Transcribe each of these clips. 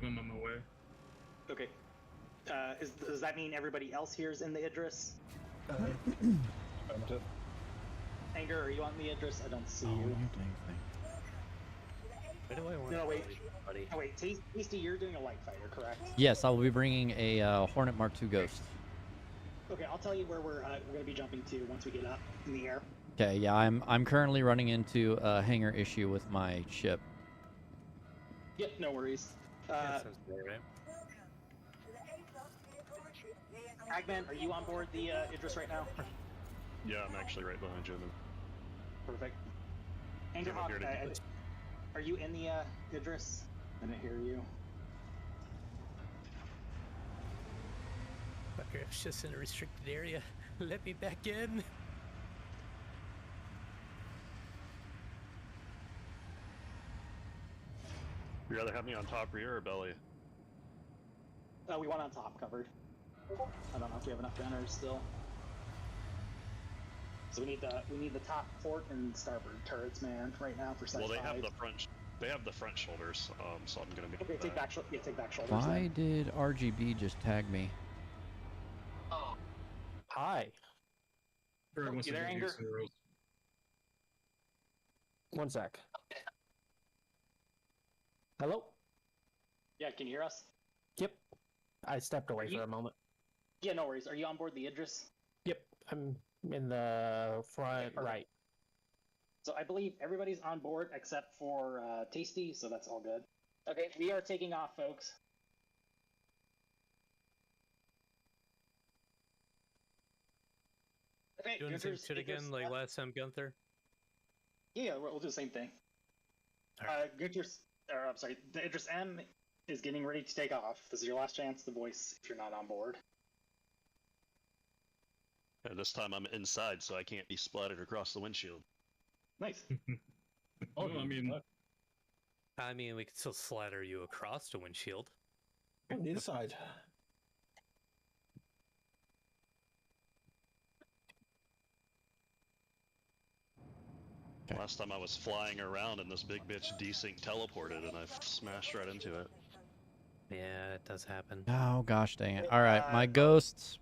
I'm on my way. Okay. Does that mean everybody else here is in the Idris? Anger, are you on the Idris? I don't see you. You dang thing. Why do I want No, to wait. buddy? Oh, wait. Tasty, you're doing a light fighter, correct? Yes, I will be bringing a Hornet Mark II Ghost. Okay, I'll tell you where we're going to be jumping to once we get up in the air. Okay, yeah, I'm currently running into a hangar issue with my ship. Yep, no worries. That sounds great, right? Agman, are you on board the Idris right now? Yeah, I'm actually right behind you. Perfect. Angerhawk, are you in the Idris? I didn't hear you. Fucker, it's just in a restricted area. Let me back in. You'd rather have me on top, rear, or belly? We want on top covered. I don't know if we have enough gunners still. So we need the top port and starboard turrets, man, right now for size Well, they 5. have the front. They have the front shoulders, so I'm gonna be. Okay, take back shoulders. Why did RGB just tag me? Hi. You there, Anger? One sec. Hello? Yeah, can you hear us? Yep. I stepped away for a moment. Yeah, no worries. Are you on board the Idris? Yep. I'm in the front right. So I believe everybody's on board except for Tasty, so that's all good. Okay, we are taking off, folks. Okay, Doing the same Gunther's shit again Idris, like last time, Gunther? Yeah, we'll do the same thing. Gunther's, I'm sorry, the Idris M is getting ready to take off. This is your last chance to voice if you're not on board. And this time I'm inside, so I can't be splattered across the windshield. Nice. Oh, I mean, we could still slather you across the windshield. On the inside. Okay. Last time I was flying around and this big bitch desync teleported and I smashed right into it. Yeah, it does happen. Oh gosh dang it. Alright, my ghost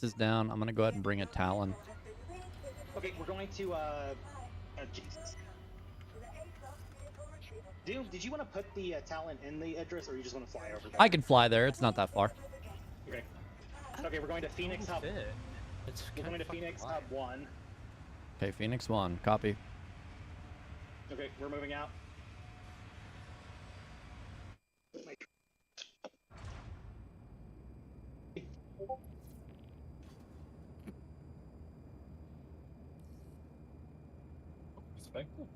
is down. I'm gonna go ahead and bring a Talon. Okay, we're going to Jesus. Doom, did you want to put the Talon in the Idris, or you just want to fly over there? I can fly there, it's not that far. Okay. Okay, we're going to Phoenix Hub. We're going to Phoenix Hub 1. Okay, Phoenix 1, copy. Okay, we're moving out. Respectful.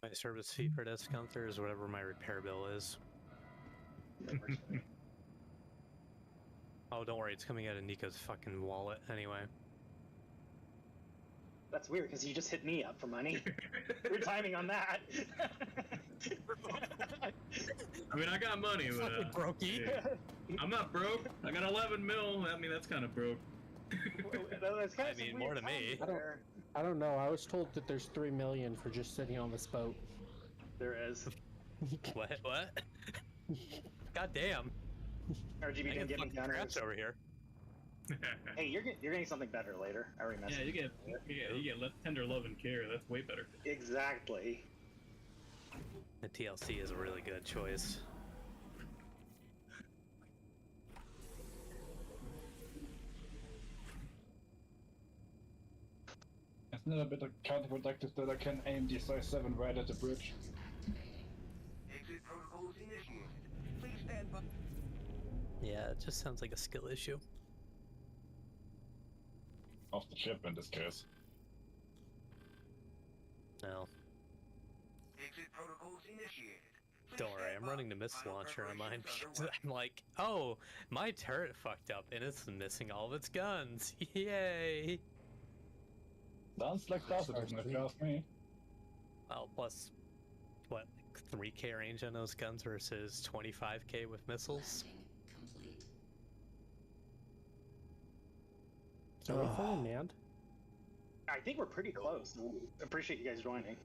My service fee for this, Gunther, is whatever my repair bill is. Oh, don't worry, it's coming out of Nico's fucking wallet anyway. That's weird, because you just hit me up for money. Weird timing on that. I mean, I got money, but Fucking brokey. Yeah. I'm not broke. I got 11 mil. I mean, that's kind of broke. I mean, more to me. I don't know. I was told that there's 3 million for just sitting on this boat. There is. What? God damn. RGB can get me gunners over here. Hey, you're getting something better later. I already messaged Yeah, you get less tender love and care. That's way better. Exactly. The TLC is a really good choice. It's not a bit counterproductive that I can aim the size 7 right at the bridge. Exit protocols initiated. Please stand by. Yeah, it just sounds like a skill issue. Off the ship in this case. No. Exit protocols initiated. Don't worry, I'm running the missile launcher on mine because I'm like, oh, my turret fucked up and it's missing all of its guns. Yay! Sounds like positive, if you ask me. Well, plus, what, like 3k range on those guns versus 25k with missiles? So we're fully manned. I think we're pretty close. Appreciate you guys joining.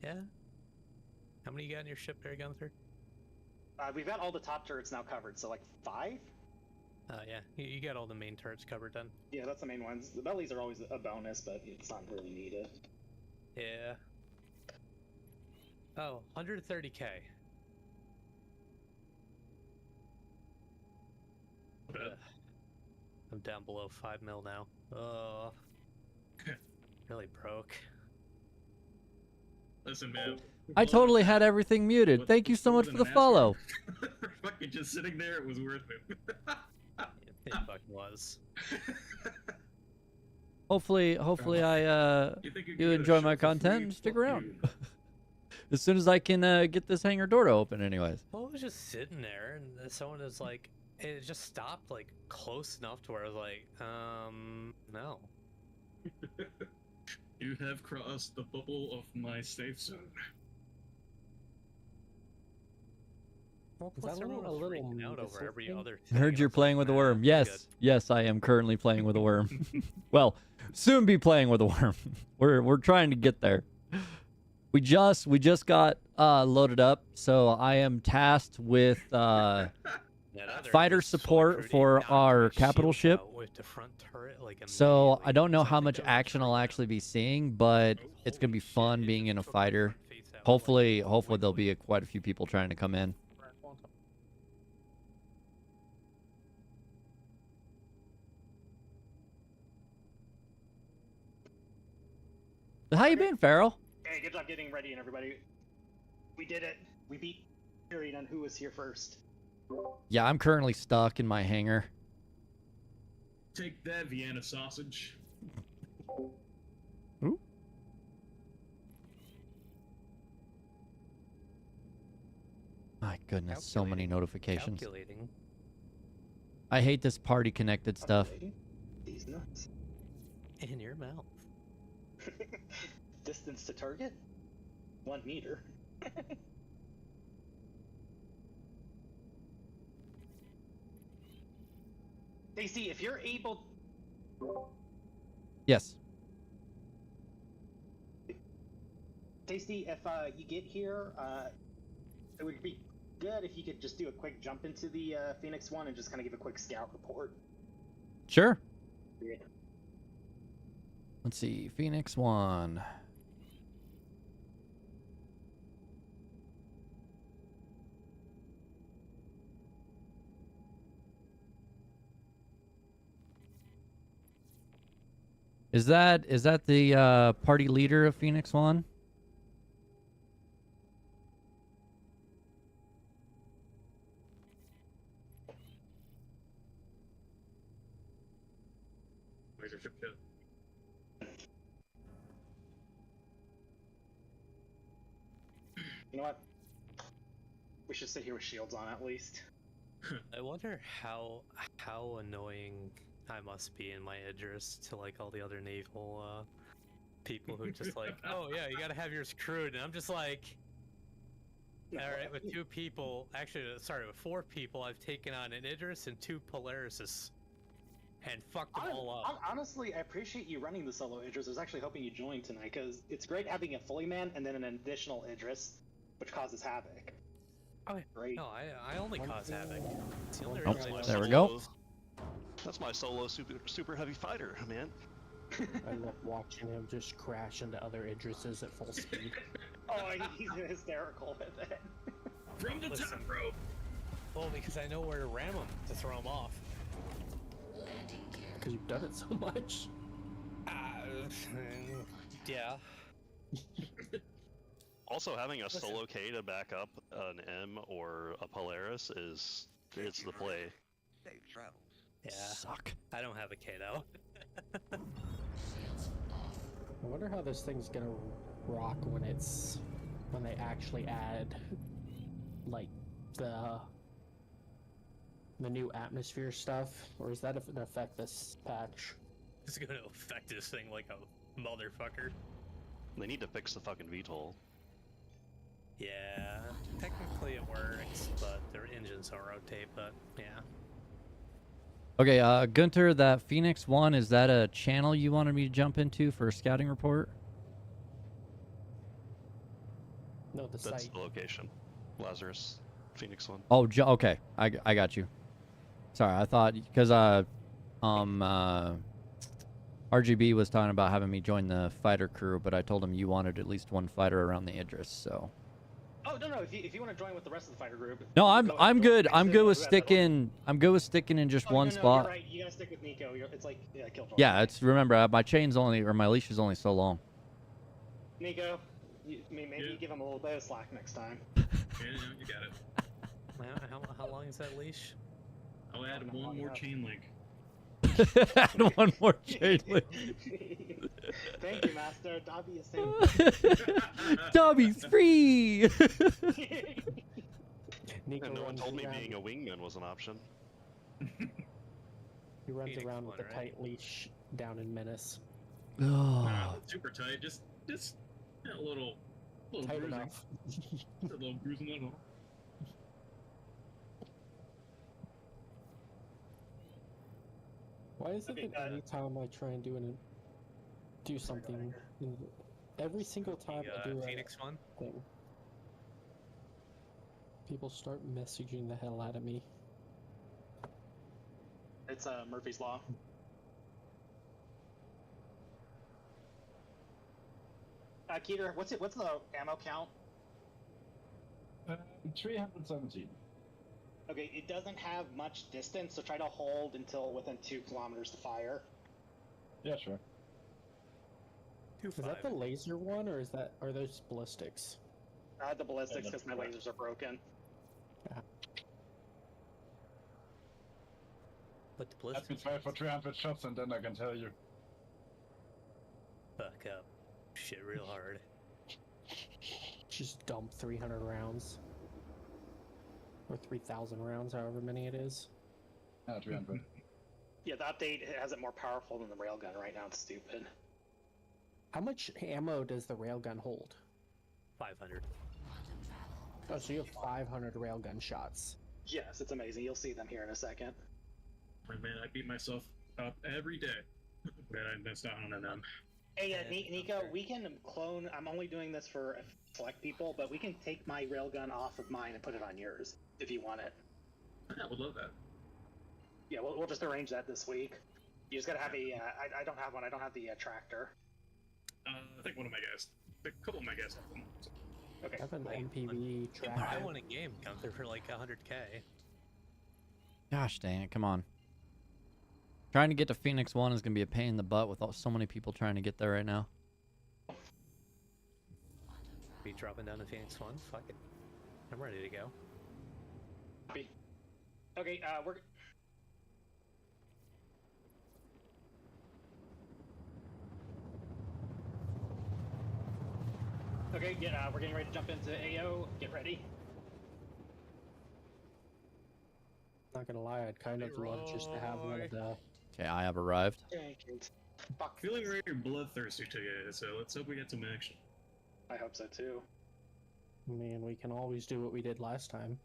Yeah? How many you got in your ship there, Gunther? We've got all the top turrets now covered, so like 5? Yeah, you got all the main turrets covered then. Yeah, that's the main ones. The bellies are always a bonus, but it's not really needed. Yeah. Oh, 130k. I'm down below 5 mil now. Oh, really broke. Listen, man. I totally had everything muted. Thank you so much for the follow. Fucking just sitting there, it was worth it. It fucking was. Hopefully you enjoy my content and stick around. As soon as I can get this hangar door to open, anyways. Well, I was just sitting there, and someone was like, it just stopped like close enough to where I was like, no. You have crossed the bubble of my safe zone. Well, Is plus that everyone a was little freaking out over missile every thing? other I thing. heard and you're I was playing like, with a "Nah, worm. I'm Yes, good." yes, I am currently playing with a worm. Well, soon be playing with a worm. We're trying to get there. We just got loaded up, so I am tasked with Yeah, they're fighter just support recruiting, for knocked our my capital shield ship. out with the front turret, like, So I immediately, don't know so I how think much they're action I'll retreating. actually be seeing, but it's gonna be fun being in a fighter. Hopefully there'll be quite a few people trying to come in. How you been, Farrell? Hey, good job getting ready and everybody. We did it. We beat period on who was here first. Yeah, I'm currently stuck in my hangar. Take that, Vienna sausage. Ooh. My goodness, so many notifications. Calculating. I hate this party connected stuff. These nuts. In your mouth. Distance to target? 1 meter. Stacy, if you're able. Yes. Stacy, if you get here, it would be good if you could just do a quick jump into the Phoenix one and just kind of give a quick scout report. Sure. Yeah. Let's see. Phoenix 1. Is that the party leader of Phoenix 1? Laser ship kit. You know what? We should sit here with shields on at least. I wonder how annoying I must be in my Idris to like all the other naval people who just like, oh yeah, you gotta have yours crewed, and I'm just like, all right, with 2 people, actually, sorry, with 4 people, I've taken on an Idris and 2 Polarises, and fucked them all up. Honestly, I appreciate you running the solo Idris. I was actually hoping you joined tonight because it's great having a fully manned and then an additional Idris, which causes havoc. Oh, Great. no, I only cause havoc. It's the only Oh, reason I there we don't- go. That's my solo super heavy fighter, man. I love watching him just crash into other Idrises at full speed. Oh, he's hysterical with it. From the Listen. top rope. Well, because I know where to ram them to throw them off. Because you've done it so much. Yeah. Also, having a solo K to back up an M or a Polaris it's the play. Safe travels. Yeah. Suck. I don't have a K though. I wonder how this thing's gonna rock when they actually add like the new atmosphere stuff, or is that an affect this patch? It's gonna affect this thing like a motherfucker. They need to fix the fucking VTOL. Yeah, technically it works, but their engines don't rotate, but yeah. Okay, Gunter, that Phoenix 1, is that a channel you wanted me to jump into for a scouting report? No, the That's site. the location. Lazarus, Phoenix 1. Oh, okay. I got you. Sorry, I thought because RGB was talking about having me join the fighter crew, but I told him you wanted at least one fighter around the Idris, so. Oh no, if you want to join with the rest of the fighter group. No, go ahead, I'm go good. next I'm to good who with has that order. sticking in just Oh, one no, spot. You're right. You gotta stick with Nico. It's like Killjoy. Yeah, it's remember my chain's only or my leash is only so long. Nico. Maybe Yeah. give him a little bit of slack next time. Yeah, you got it. How long is that leash? I'll add no, one more yeah. chain link. Add one more chain link. Thank you, Master. Dobby is saying. Dobby's free. Nico And no one runs told me around- being a wingman was an option. He runs Phoenix around one, with a right? tight leash down in Menace. Oh. Super tight. Just a little Tight bruising. enough. Just a little bruising at all. Why is it Okay, that anytime I try and do something, every single time I do Phoenix one? a thing, people start messaging the hell out of me. It's Murphy's Law. Keeter, what's the ammo count? 317. Okay, it doesn't have much distance, so try to hold until within 2 kilometers to fire. Yeah, sure. Is that the laser one, or are those ballistics? I had the ballistics Yeah, because my that's lasers are broken. But the Let me ballistics try for 300 shots and then I can tell you. fuck up shit real hard. Just dump 300 rounds. Or 3,000 rounds, however many it is. Yeah, 300. Yeah, the update has it more powerful than the railgun right now. It's stupid. How much ammo does the railgun hold? 500. Oh, so you have 500 railgun shots. Yes, it's amazing. You'll see them here in a second. Man, I beat myself up every day when I missed out on them. Hey, Yeah, Nico, okay. we can clone. I'm only doing this for select people, but we can take my railgun off of mine and put it on yours if you want it. I would love that. Yeah, we'll just arrange that this week. You just gotta have a. I don't have one. I don't have the tractor. I think one of my guys, a couple of my guys have them. So. Okay. I have an Wait, MPV I tractor. won a game, Gunther, for like 100k. Gosh dang it, come on. Trying to get to Phoenix 1 is going to be a pain in the butt with so many people trying to get there right now. Be dropping down to Phoenix 1? Fuck it. I'm ready to go. Okay, we're. Okay, we're getting ready to jump into AO. Get ready. Not gonna lie, I'd kind of love just to have one of the. Okay, I have arrived. Fuck. Feeling very bloodthirsty today, so let's hope we get some action. I hope so too. I mean, we can always do what we did last time.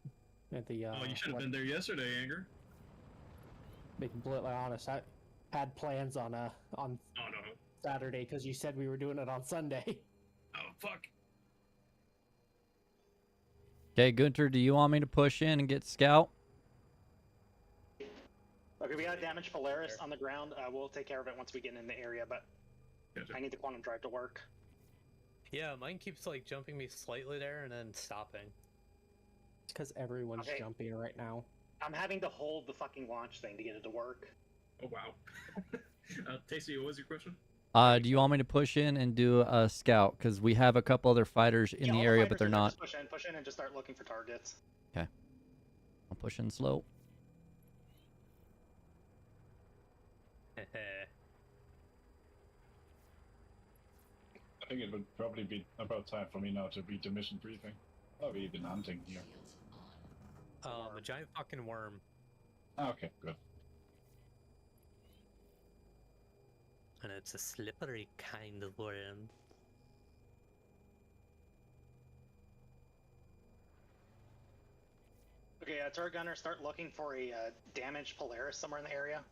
At the. Oh, you should have been there yesterday, Anger. Be completely honest, I had plans on Oh no. Saturday because you said we were doing it on Sunday. Oh fuck. Okay, Gunter, do you want me to push in and get Scout? Okay, we got a damaged Polaris on the ground. We'll take care of it once we get in the area, but Gotcha. I need the quantum drive to work. Yeah, mine keeps like jumping me slightly there and then stopping. It's because everyone's Okay. jumping right now. I'm having to hold the fucking launch thing to get it to work. Oh wow. Tasty, what was your question? Do you want me to push in and do a Scout? Because we have a couple other fighters in Yeah, the all area, fighters but they're are there, not. just push in and just start looking for targets. I'll push in slow. think it would probably be about time for me now to read the mission briefing. Oh, we've been hunting here. A giant fucking worm. Okay, good. And it's a slippery kind of worm. Okay, turret gunner, start looking for a damaged Polaris somewhere in the area.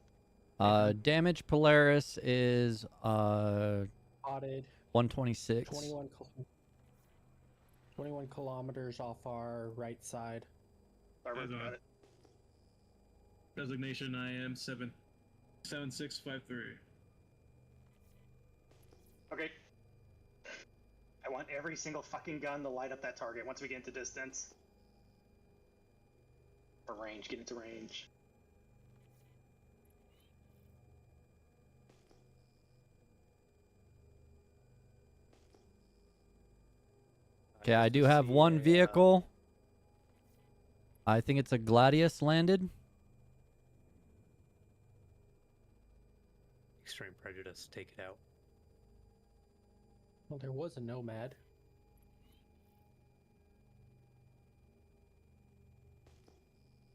Damage Polaris is Spotted 126. 21 kilometers off our right side. Alright, got it. Designation IM 7653. Okay. I want every single fucking gun to light up that target once we get into distance. For range, get into range. Okay, I do have one vehicle. I think it's a Gladius landed. Extreme prejudice, take it out. Well, there was a Nomad.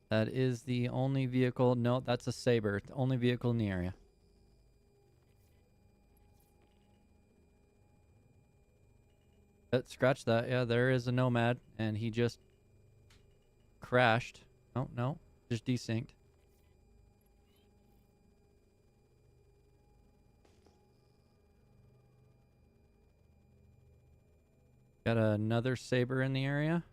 That is the only vehicle. No, that's a Saber. The only vehicle in the area. Scratch that. Yeah, there is a Nomad, and he just crashed. Oh, no. Just desynced. Got another Saber in the area.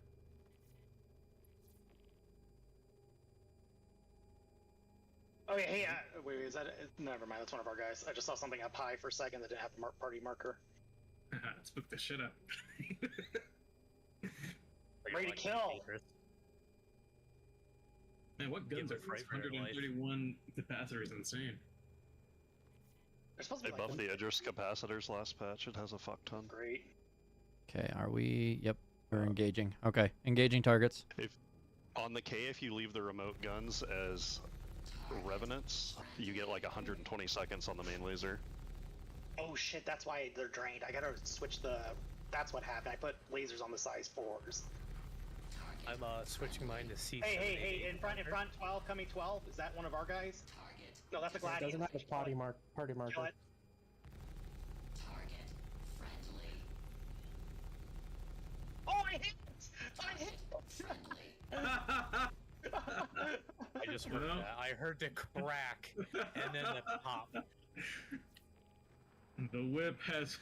Okay, hey, wait, is that... Never mind, that's one of our guys. I just saw something up high for a second that didn't have the party marker. Spook the shit up. Ready to kill! Man, what guns Give are a fright for your life. 131 capacitor is insane. They're supposed to They be like... buffed the Idris capacitors last patch. It has a fuck ton. Great. Okay, are we... Yep, we're engaging. Okay, engaging targets. On the K, if you leave the remote guns as revenants, you get like 120 seconds on the main laser. Oh shit, that's why they're drained. I gotta switch the... That's what happened. I put lasers on the size 4s. I'm switching mine to C. Hey, in front, 12, coming 12. Is that one of our guys? No, that's a It Gladius. doesn't have a party marker. Kill it. Oh, I hit! I just heard that. I heard the crack and then the pop. The whip has...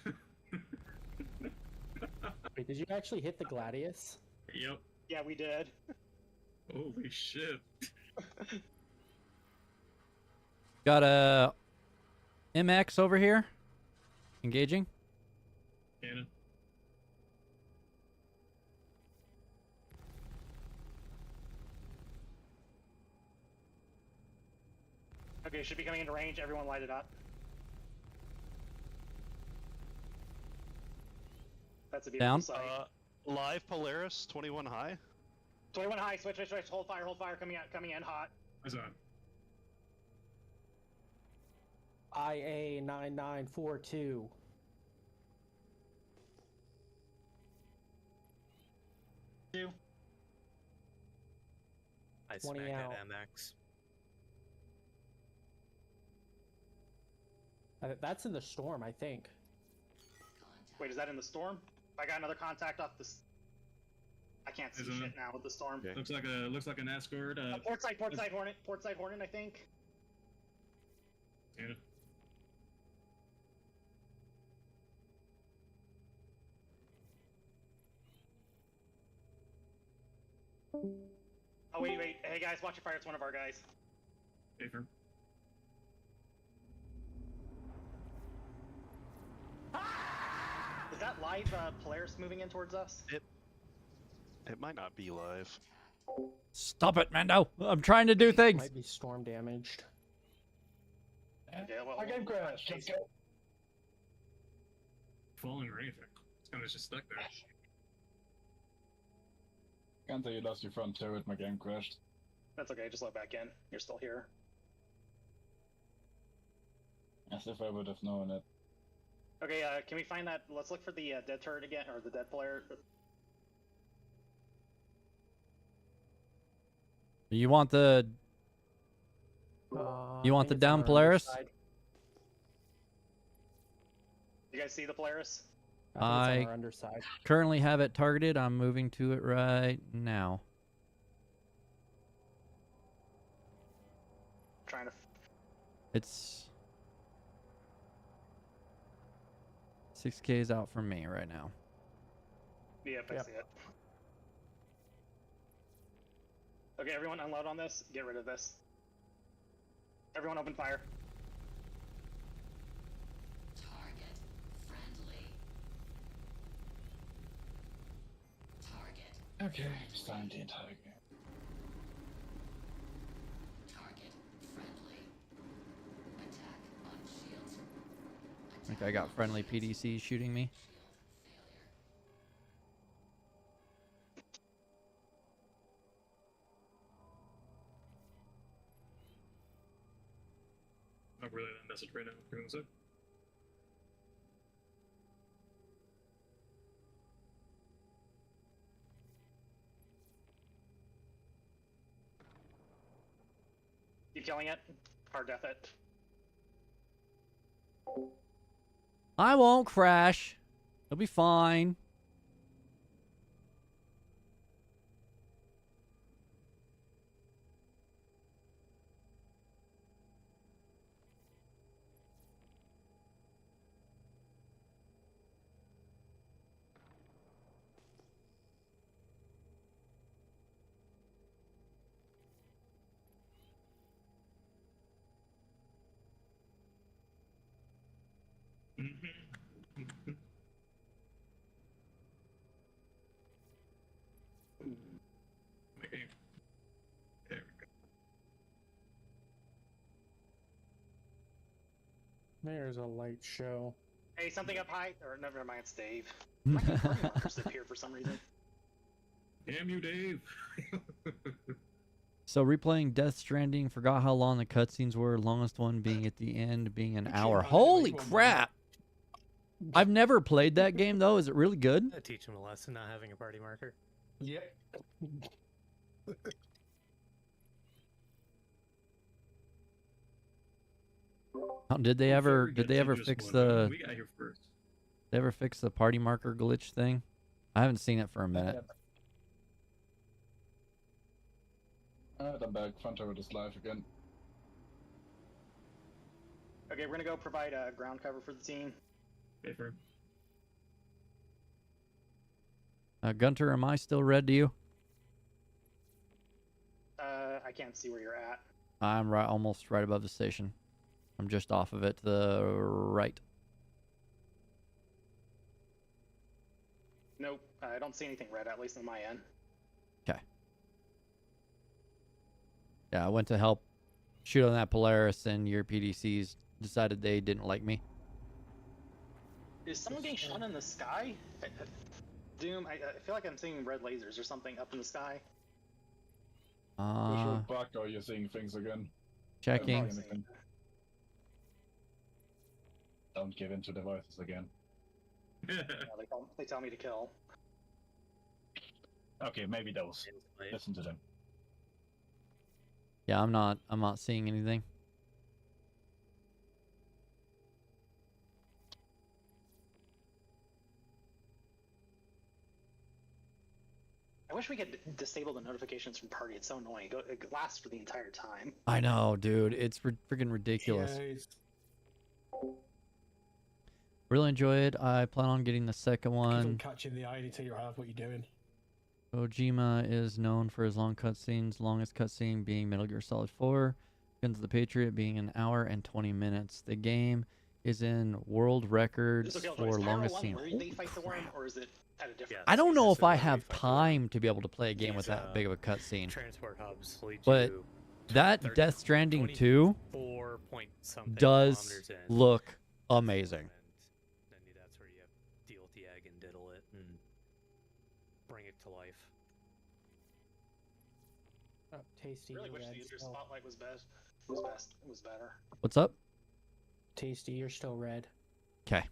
Wait, did you actually hit the Gladius? Yep. Yeah, we did. Holy shit. Got a MX over here. Engaging. Cannon. Okay, should be coming into range. Everyone light it up. That's a beautiful Down. sight. Live Polaris, 21 high. 21 high, switch. Hold fire, coming in hot. Eyes on. IA 9942. Two. I 20 smack out. at MX. That's in the storm, I think. Wait, is that in the storm? I got another contact off this. I can't see Is it? shit now with the storm. Okay. Looks like an escort. Port side Hornet, I think. Cannon. Oh wait. Hey guys, watch your fire. It's one of our guys. Safer. Is that live Polaris moving in towards us? It might not be live. Stop it, Mando. I'm trying to do things. Might be storm damaged. Okay, well, I game crash. Let's go. Falling or anything. It's kind of just stuck there. Can't say you lost your front turret, my game crashed. That's okay. Just let back in. You're still here. As if I would have known it. Okay, can we find that? Let's look for the dead turret again, or the dead player. You want the I want think the it's on down our Polaris? underside. You guys see the Polaris? I think it's I- on our underside. currently have it targeted. I'm moving to it right now. Trying to. It's 6K's out from me right now. Yep, I Yep. see it. Okay, everyone unload on this. Get rid of this. Everyone open fire. Target friendly. Target. Okay, signed the entire game. Target friendly. Attack on shields. I think I got friendly PDCs shooting me. Not really that message right now. Give me one sec. Keep killing it. Hard death it. I won't crash. It'll be fine. Okay. There we go. There's a light show. Hey, something up high. Or never mind, it's Dave. My party markers appear for some reason. Damn you, Dave. So replaying Death Stranding, forgot how long the cutscenes were. Longest one being at the end, being an hour. Holy crap! I've never played that game though. Is it really good? I teach him a lesson not having a party marker. Yep. Did they Before ever? we Did get they to ever this fix one, the? We got here first. They ever fix the party marker glitch thing? I haven't seen it for a minute. Alright, I'm back. Front turret is live again. Okay, we're gonna go provide ground cover for the team. Okay, firm. Gunter, am I still red to you? I can't see where you're at. I'm right, almost right above the station. I'm just off of it to the right. Nope, I don't see anything red, at least on my end. Okay. Yeah, I went to help shoot on that Polaris, and your PDCs decided they didn't like me. Is someone getting shot in the sky? Doom, I feel like I'm seeing red lasers or something up in the sky. Is your bug or you're seeing things again? Checking. Anything. Don't give in to the voices again. Yeah, they tell me to kill. Okay, maybe those. Wait. Listen to them. Yeah, I'm not seeing anything. I wish we could disable the notifications from party. It's so annoying. It lasts for the entire time. I know, dude. It's freaking ridiculous. Really enjoy it. I plan on getting the second one. Catching the eye until you have what you're doing. Kojima is known for his long cutscenes, longest cutscene being Metal Gear Solid 4, Guns of the Patriot being an hour and 20 minutes. The game is in world records So, for longest scene. where they fight the worm, or is it at a different? I don't know if I This is have where they fight the time to be able to play a game with These, that big of a cutscene. Transport hubs lead But you that 30 Death Stranding 2 4 point something does kilometers in. look amazing. And then that's where you deal with the egg and diddle it and bring it to life. Oh, tasty. I really wish red the user still. spotlight was best. Was better. What's up? Tasty, you're still red. Okay.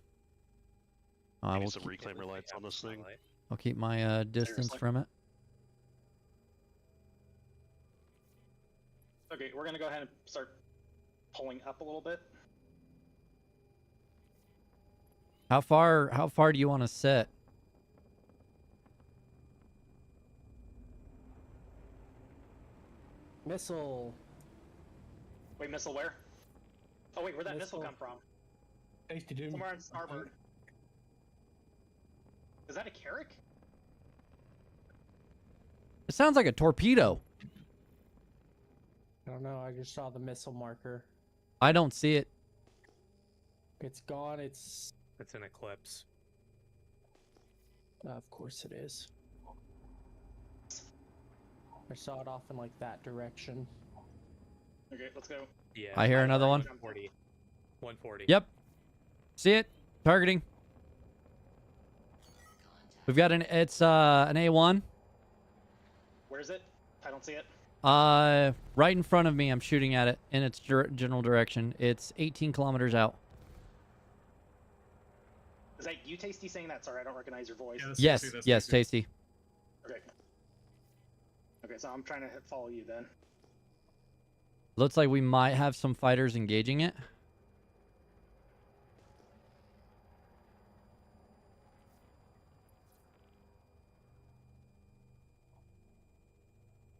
I Need will some keep, reclaimer lights on this thing. I'll keep my distance Seriously? from it. Okay, we're gonna go ahead and start pulling up a little bit. How far do you want to set? Missile. Wait, missile where? Oh wait, where'd that missile Missile. come from? Tasty Doom. Somewhere on starboard. Is that a Carrick? It sounds like a torpedo. I don't know. I just saw the missile marker. I don't see it. It's gone. It's. It's an eclipse. Of course it is. I saw it off in like that direction. Okay, let's go. Yeah. I hear another one. 140. 140. Yep. See it? Targeting. We've got it's an A1. Where is it? I don't see it. Right in front of me. I'm shooting at it in its general direction. It's 18 kilometers out. Is that you, Tasty, saying that? Sorry, I don't recognize your voice. Yeah, that's Yes, tasty, that's yes, tasty. tasty. Okay. Okay, so I'm trying to follow you then. Looks like we might have some fighters engaging it.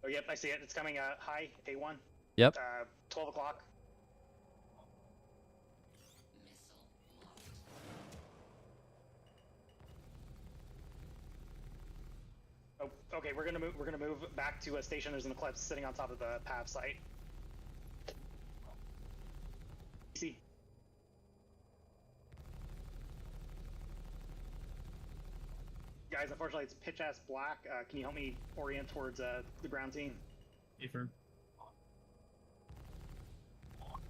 Oh, yep, I see it. It's coming high, A1. Yep. 12 o'clock. Oh, okay, we're gonna move back to a station. There's an eclipse sitting on top of the PAV site. See. Guys, unfortunately, it's pitch ass black. Can you help me orient towards the ground team? Affirm.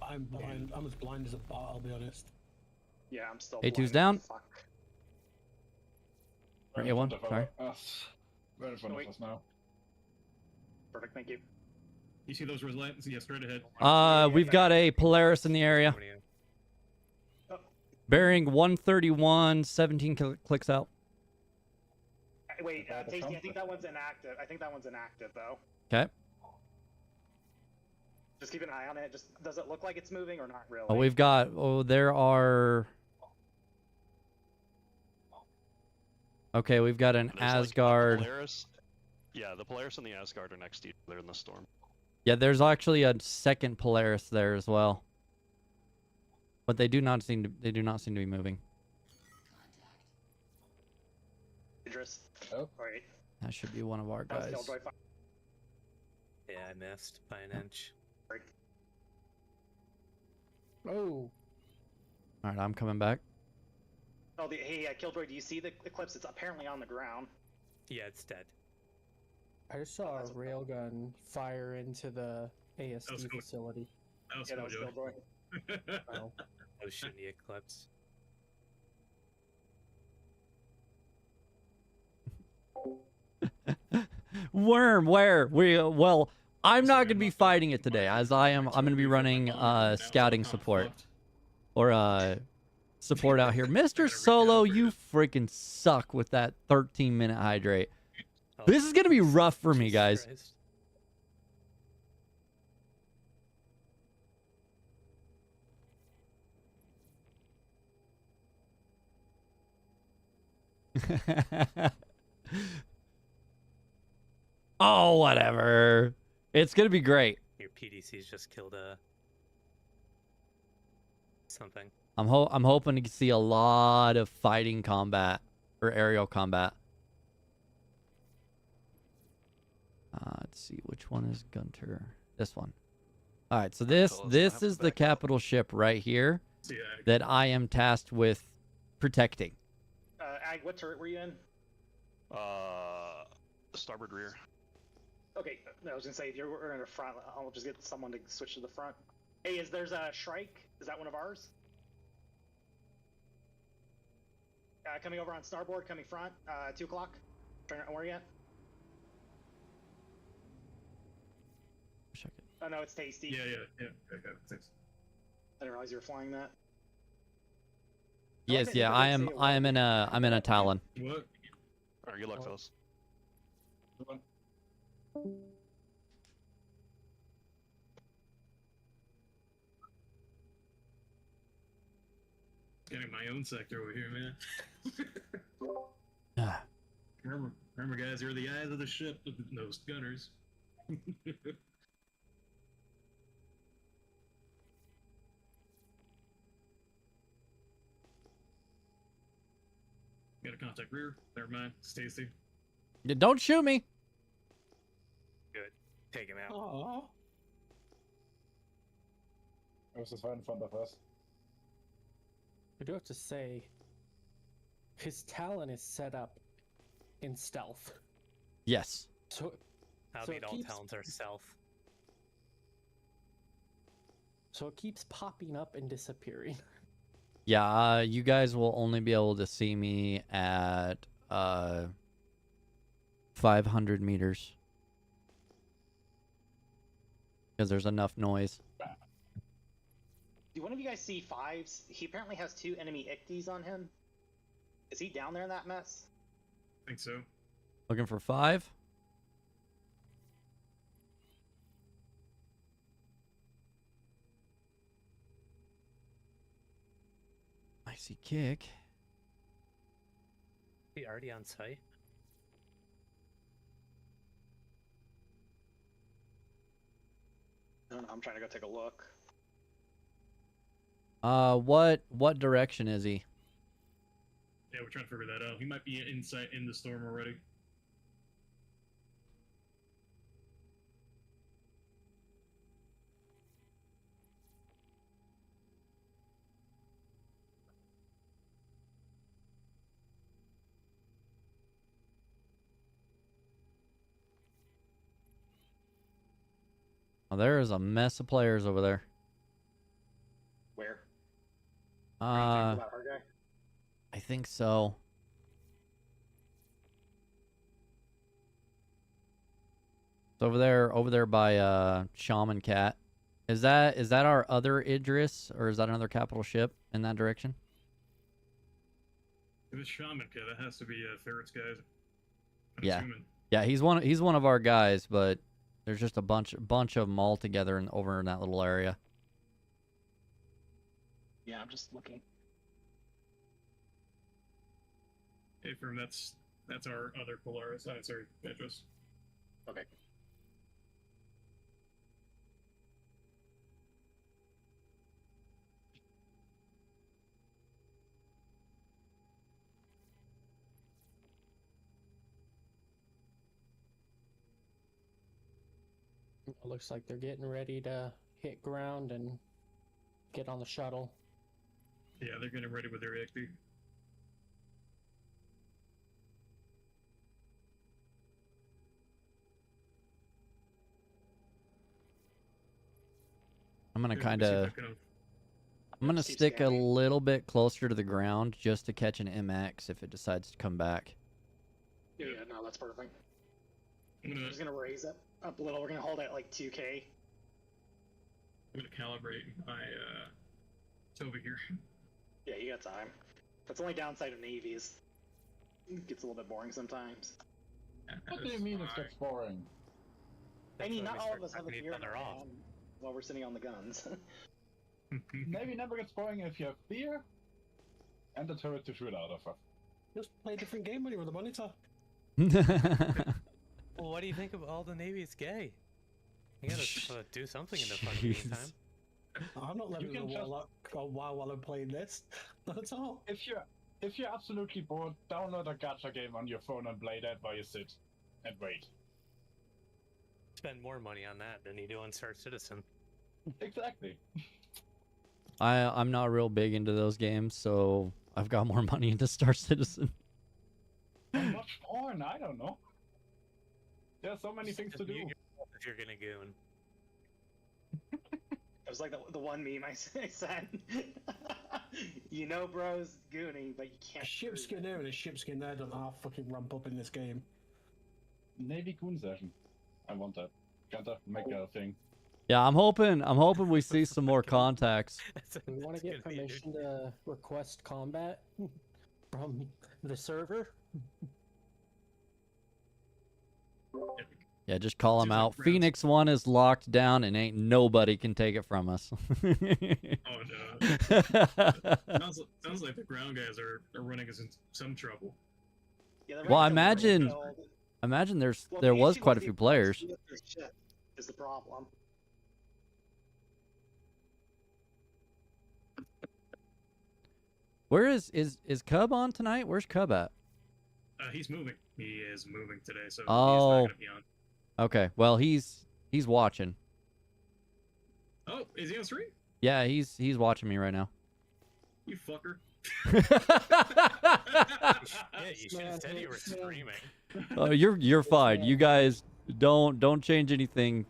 I'm blind. I'm as blind as a bat, I'll be honest. Yeah, I'm still. A2's blind. down. Fuck. Or Right in A1, front of sorry. us. Right in front of us now. Perfect, thank you. You see those relentless? Yeah, straight ahead. We've got a Polaris in the area. Oh, Bearing 131, 17 clicks out. wait, Tasty, I think that one's inactive. I think that one's inactive though. Okay. Just keep an eye on it. Just does it look like it's moving or not really? Oh, we've got. Oh, there are. Okay, we've got an There's, like, the Asgard. Polaris. Yeah, the Polaris and the Asgard are next to each other in the storm. Yeah, there's actually a second Polaris there as well. But they do not seem to. They do not seem to be moving. Idris. Oh. Alright. That should be one of our That was guys. Killjoy fire. Yeah, I missed by an inch. Oh. All right, I'm coming back. Oh, hey, Killjoy, do you see the eclipse? It's apparently on the ground. Yeah, it's dead. I just saw a That's okay. railgun fire into the was ASD cool. facility. That was Yeah, that was Killjoy. Killjoy. Oh. Ocean the eclipse. Worm, where? Well, I'm not going to be fighting it today, as I'm going to be running scouting support. Or support out here. Mr. Solo, you freaking suck with that 13-minute hydrate. Oh, This is going to be rough for me, Jesus guys. Christ. Oh, whatever. It's going to be great. Your PDC's just killed something. I'm hoping to see a lot of fighting combat or aerial combat. Let's see, which one is Gunter? This one. All right, so this is the capital ship right here that I am tasked with protecting. Ag, what turret were you in? Starboard rear. Okay, I was gonna say if you're in the front, I'll just get someone to switch to the front. Hey, there's a Shrike? Is that one of ours? Coming over on starboard, coming front. 2 o'clock. Turn where are you at? Check it. Oh no, it's Tasty. Yeah. Okay, thanks. I didn't realize you were flying that. Yes, yeah, I am. I am in a. I'm in a Talon. What? Alright, good luck, fellas. Getting my own sector over here, man. Ah, remember, guys, you're the eyes of the ship, those gunners. Got a contact rear. Never mind. Stacy. Don't shoot me. Good. Take him out. Oh. It was just right in front of us. I do have to say, his Talon is set up in stealth. Yes. So, I So mean, it all keeps- talents are stealth. so it keeps popping up and disappearing. Yeah. You guys will only be able to see me at 500 meters because there's enough noise. Do one of you guys see Fives? He apparently has 2 enemy Icties on him. Is he down there in that mess? I think so. Looking for 5. Icy kick. He already on site? I don't know. I'm trying to go take a look. What direction is he? Yeah, we're trying to figure that out. He might be inside in the storm already. Oh, there is a mess of players over there. Where? Uh, About our guy? I think so. It's over there by Shaman Cat. Is that our other Idris, or is that another capital ship in that direction? If it's Shaman Kid, that has to be Ferret's guys. I'm Yeah. assuming. Yeah, he's one of our guys, but there's just a bunch of them all together and over in that little area. Yeah, I'm just looking. Hey, firm, that's our other Polaris. Sorry, Idris. Okay. It looks like they're getting ready to hit ground and get on the shuttle. Yeah, they're getting ready with their XP. I'm gonna Yeah, kind let me see of if I can- I'm gonna Keep stick a scanning. little bit closer to the ground just to catch an MX if it decides to come back. Yeah, no, that's perfect. I'm We're gonna just gonna raise it up a little. We're gonna hold it at like 2K. calibrate my Toby here. Yeah, you got time. That's the only downside of navies. It gets a little bit boring sometimes. What do you mean it gets boring? I mean, That's not why all we of us start have a knocking beer each other off. while we're sitting on the guns. Navy never gets boring if you have beer and a turret to shoot out of. Just play a different game when you're on the monitor. Well, what do you think of all the Navy's gay? You gotta do something in the fucking Jeez. meantime. I'm not letting can the just- wall up for a while I'm playing this. Not at all. If you're absolutely bored, download a gacha game on your phone and play that while you sit and wait. Spend more money on that than you do on Star Citizen. Exactly. I'm not real big into those games, so I've got more money into Star Citizen. And watch porn, I don't know. There's so many things to Just do. mute yourself if you're gonna goon. It was like the one meme I sent. You know, bros, gooning, but you A can't. ship skin there and a ship skin there don't half fucking ramp up in this game. Navy Goon session. I want that. Gotta make that a thing. Yeah, I'm hoping we see some more contacts. We want to get permission to request combat from the server. Yeah, just call him Seems like out. rounds- Phoenix 1 is locked down and ain't nobody can take it from us. Oh no. Sounds like the ground guys are running us in some trouble. Yeah, Well, I the random imagine killed. Well, there the was issue quite a with few the players. ship is the problem. Where is Cub on tonight? Where's Cub at? He's moving. He is moving today, so he's Oh. not gonna be on. Okay, well he's watching. Oh, is he on stream? Yeah, he's watching me right now. You fucker. Yeah, you should have said you were screaming. Oh, you're fine. You guys don't change anything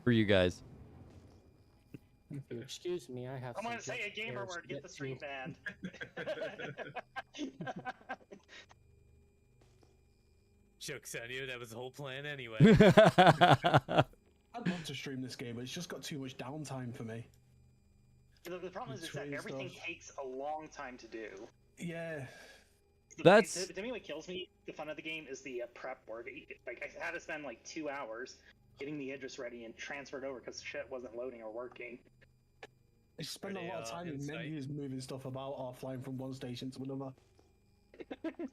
for you guys. If you excuse me, I have. I'm gonna some say a gamer upstairs word. to Get the stream to. banned. Joke's on you, that was the whole plan anyway. I'd love to stream this game, but it's just got too much downtime for me. The problem is that Between everything stuff. takes a long time to do. Yeah. That's- to me what kills me. The fun of the game is the prep work. Like I had to spend like 2 hours getting the Idris ready and transfer it over because shit wasn't loading or working. I spend a Pretty, lot of time in insight. menus moving stuff about or flying from one station to another.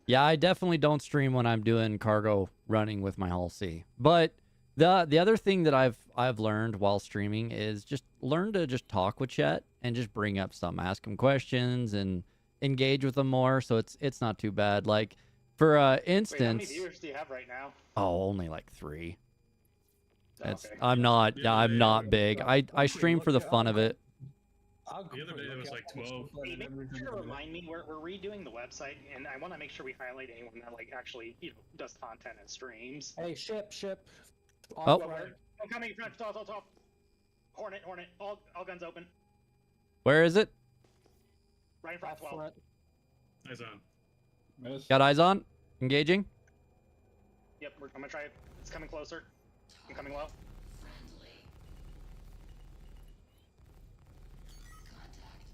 Yeah, I definitely don't stream when I'm doing cargo running with my Hull C. But the other thing that I've learned while streaming is just learn to just talk with chat and just bring up some, ask them questions and engage with them more. So it's not too bad. Like for Wait, how many instance, viewers do you have right now? oh, only like 3. Oh, That's okay. I'm not Yeah, I'm yeah, not yeah. big. I stream for the fun of it. The other day it was like 12. Hey, make sure to remind me we're redoing the website, and I want to make sure we highlight anyone that like actually does content and streams. Hey, ship. Oh. Off Go right. for it. Oh, coming front, top. Hornet, all guns open. Where is it? Right in front, Off 12. front. Eyes on. Miss. Got eyes on? Engaging? Yep, I'm gonna try it. It's coming closer. I'm coming low. Friendly. Contact.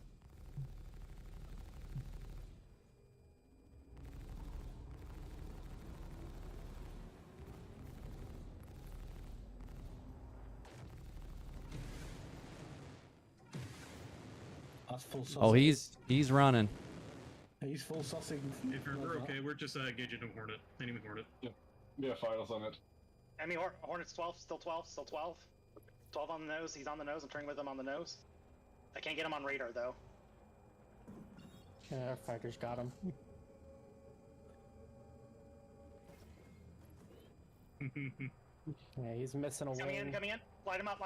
That's full sauce. Oh, he's running. He's full saucing. If we're okay, we're just engaging a Hornet. Enemy Hornet. Yeah, files on it. Enemy Hornet's 12, still 12. 12 on the nose, he's on the nose, I'm turning with him on the nose. I can't get him on radar though. Yeah, our fighters got him. Yeah, he's missing a He's wing. coming in, light him up.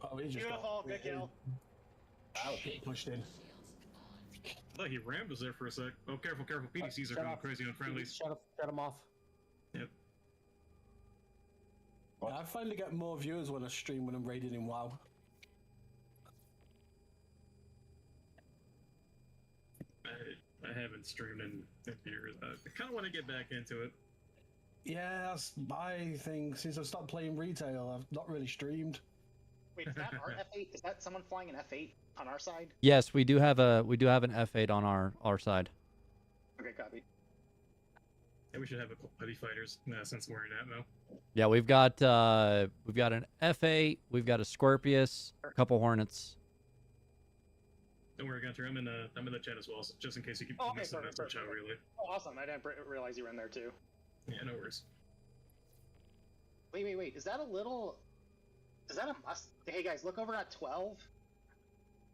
Oh, he just Beautiful, good kill. Get pushed in. I thought he rammed us there for a sec. Oh, careful. PDCs are Shut going up. crazy on friendlies. Shut him off. Yeah, I finally get more viewers when I stream when I'm raiding in WoW. I haven't streamed in years. I kind of want to get back into it. Yeah, that's my thing. Since I stopped playing retail, I've not really streamed. Wait, is that our F8? Is that someone flying an F8 on our side? Yes, we do have an F8 on our side. Okay, copy. Yeah, we should have a couple heavy fighters since we're in that now. Yeah, we've got an F8, we've got a Scorpius, a couple Hornets. Don't worry, Gunter. I'm in the chat as well, so just in case you keep Oh, okay, missing perfect, that chat perfect. really. Oh, awesome. I didn't realize you were in there too. Yeah, no worries. Wait. Is that a must? Hey guys, look over at 12.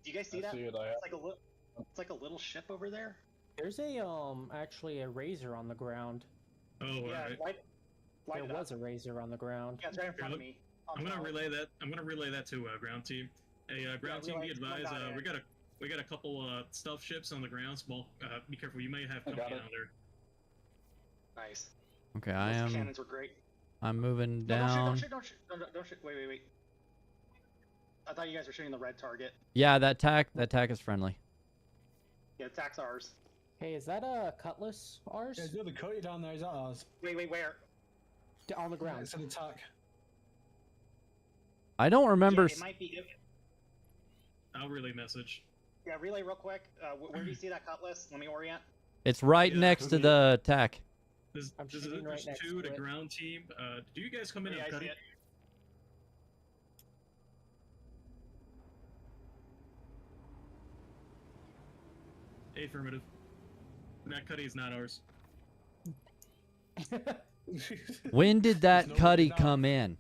Do you guys see I that? see it, It's like a little ship over there. There's a actually a razor on the ground. Oh, Yeah, alright. light There it up. was a razor on the ground. Yeah, it's right in front of look, me. I'm gonna relay that to ground team. Hey, ground team, be relay- advised. come down We got a couple stealth ships on the ground. Small. Be careful. You may have I company got it. down there. Nice. Okay, Those cannons were great. I'm moving No, down. don't shoot. Wait. I thought you guys were shooting the red target. Yeah, that tack is friendly. Yeah, attack's ours. Hey, is that a cutlass ours? Yeah, the other Cody down there, is that ours? Wait, where? On the ground. It's an attack. I don't remember. Yeah, it might be. I'll relay message. Yeah, relay real quick. Where do you see that cutlass? Let me orient. It's right Yeah, next to the attack. There's, I'm there's, shooting right there's next two to to it. ground team. Do you guys come in Yeah, and I cut see it? it. Affirmative. That cutty is not ours. When did that no cutty way now. come in?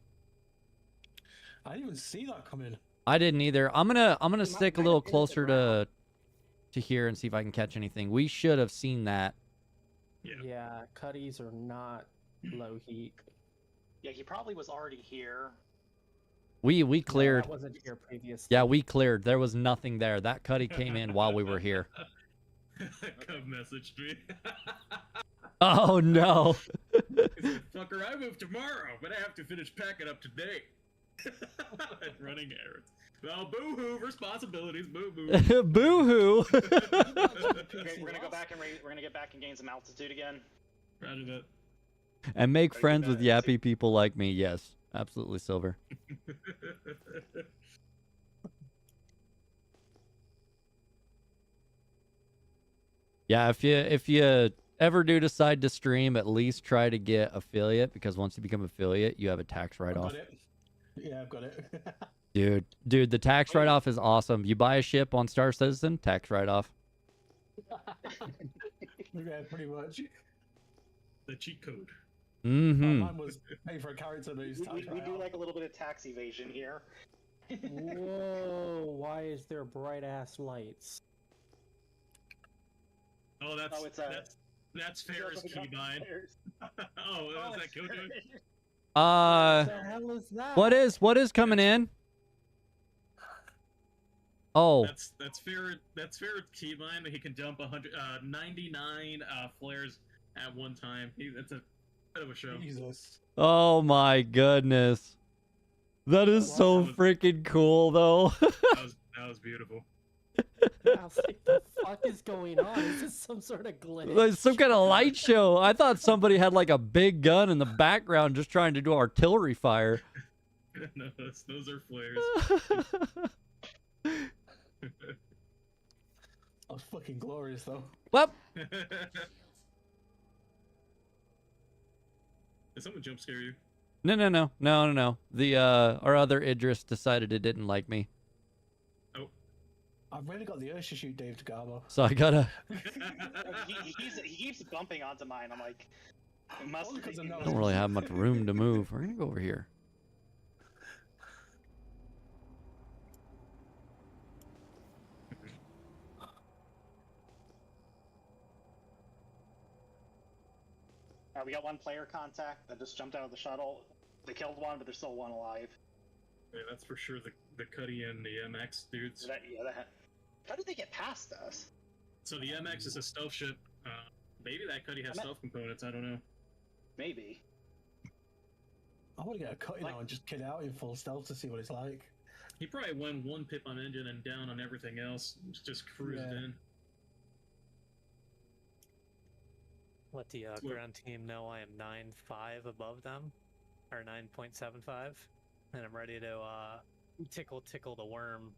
I didn't even see that coming. I didn't either. I'm gonna might- stick a might little have hit the closer ground. to here and see if I can catch anything. We should have seen that. Yeah. Yeah, cutties are not low heat. Yeah, he probably was already here. We No, cleared. that wasn't here previously. Yeah, we cleared. There was nothing there. That cutty came in while we were here. Cub messaged me. Oh no. He said, "Fucker, I move tomorrow, but I have to finish packing up today." And running errands. Well, boo-hoo, responsibilities, boo-boo. Boo-hoo. Okay, we're gonna go back and we're gonna get back and gain some altitude again. Roger that. And make Gotta get friends with that- yappy people like me. Yes, absolutely, Silver. Yeah, if you ever do decide to stream, at least try to get affiliate, because once you become affiliate, you have a tax I've write-off. got it. Yeah, I've got it. Dude, the tax write-off is awesome. You buy a ship on Star Citizen, tax write-off. Yeah, pretty much. The cheat code. Mm-hmm. Mine was pay for a character boost. We do like a little bit of tax evasion here. Whoa, why is there bright ass lights? Oh, that's Oh, it's that's Ferris keybind. Oh, was that Killjoy? What the hell is that? What is coming in? Oh, That's Ferris keybind. He can dump 99 flares at one time. That's a bit of a show. Jesus. oh my goodness. That is so Wow. freaking cool, though. That was beautiful. I was like, the fuck is going on? Is this some sort of glitch? Like some kind of light show. I thought somebody had like a big gun in the background just trying to do artillery fire. No, those are flares. That was fucking glorious, though. Well, Did someone jump scare you? no. The our other Idris decided it didn't like me, I've really got the urge to shoot Dave DeGarmo. so I gotta. He keeps bumping onto mine. I'm like, it must Only 'cause I be. know I don't really have much room to move. We're gonna go over here. We got one player contact that just jumped out of the shuttle. They killed one, but there's still one alive. Yeah, that's for sure the Cuddy and the MX dudes. So how did they get past us? So the MX is a stealth ship. Maybe that Cuddy has I'm at- stealth components. I don't know. Maybe. I want to get a cut now and just kid out in full stealth to see what it's like. He probably went one pip on engine and down on everything else. Just cruised Yeah. in. Let the What? ground team know I am 9.5 above them, or 9.75, and I'm ready to tickle the worm.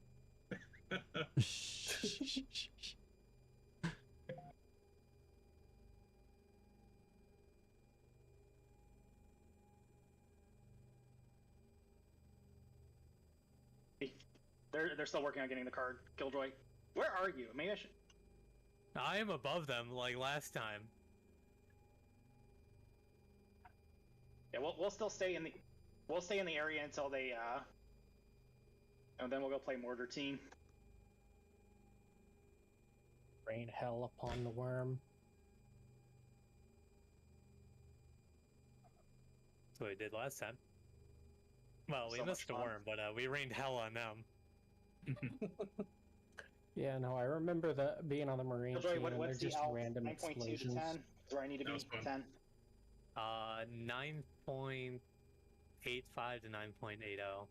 They're still working on getting the card. Killjoy, where are you? Maybe I should. I am above them like last time. Yeah, we'll still stay in the area until they and then we'll go play Mortar Team. Rain hell upon the worm. That's what we did last time. Well, we So missed the much fun. worm, but we rained hell on them. Yeah, no, I remember that being on the Marine Killjoy, team, and they're what's the just L? random 9.2 explosions. to 10? Is where I need to That be. was fun. 10. 9.85 to 9.80.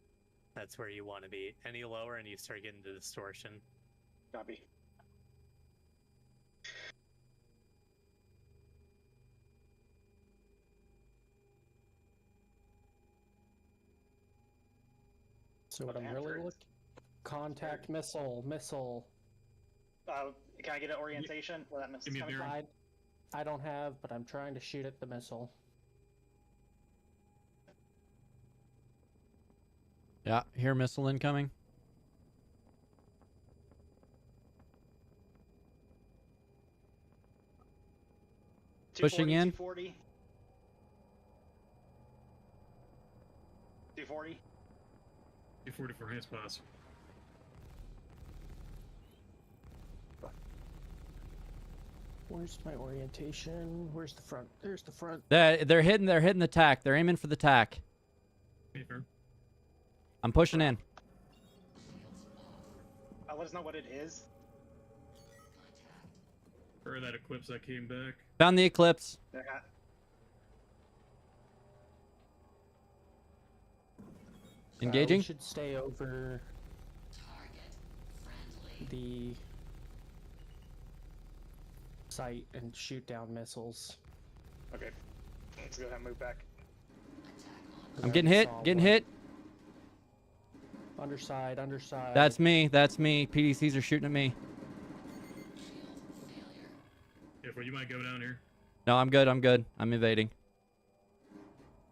That's where you want to be. Any lower and you start getting the distortion. Copy. So what I'm Damn, really turns. looking... Contact missile. Can I get an orientation where that Give missile's me a coming from? bearing. I don't have, but I'm trying to shoot at the missile. Yeah, hear missile incoming. Pushing in. 240. 240. 240 for hand spots. Where's my orientation? Where's the front? There's the front. They're hitting the tack. They're aiming for the tack. Paper. I'm pushing in. Let us know what it is. Or that eclipse that came back. Found the eclipse. Okay. Engaging. We should stay over the site and shoot down missiles. Okay. Let's go ahead and move back. I'm getting hit. Getting hit. Underside. That's me. PDCs are shooting at me. Careful, you might go down here. No, I'm good. I'm evading.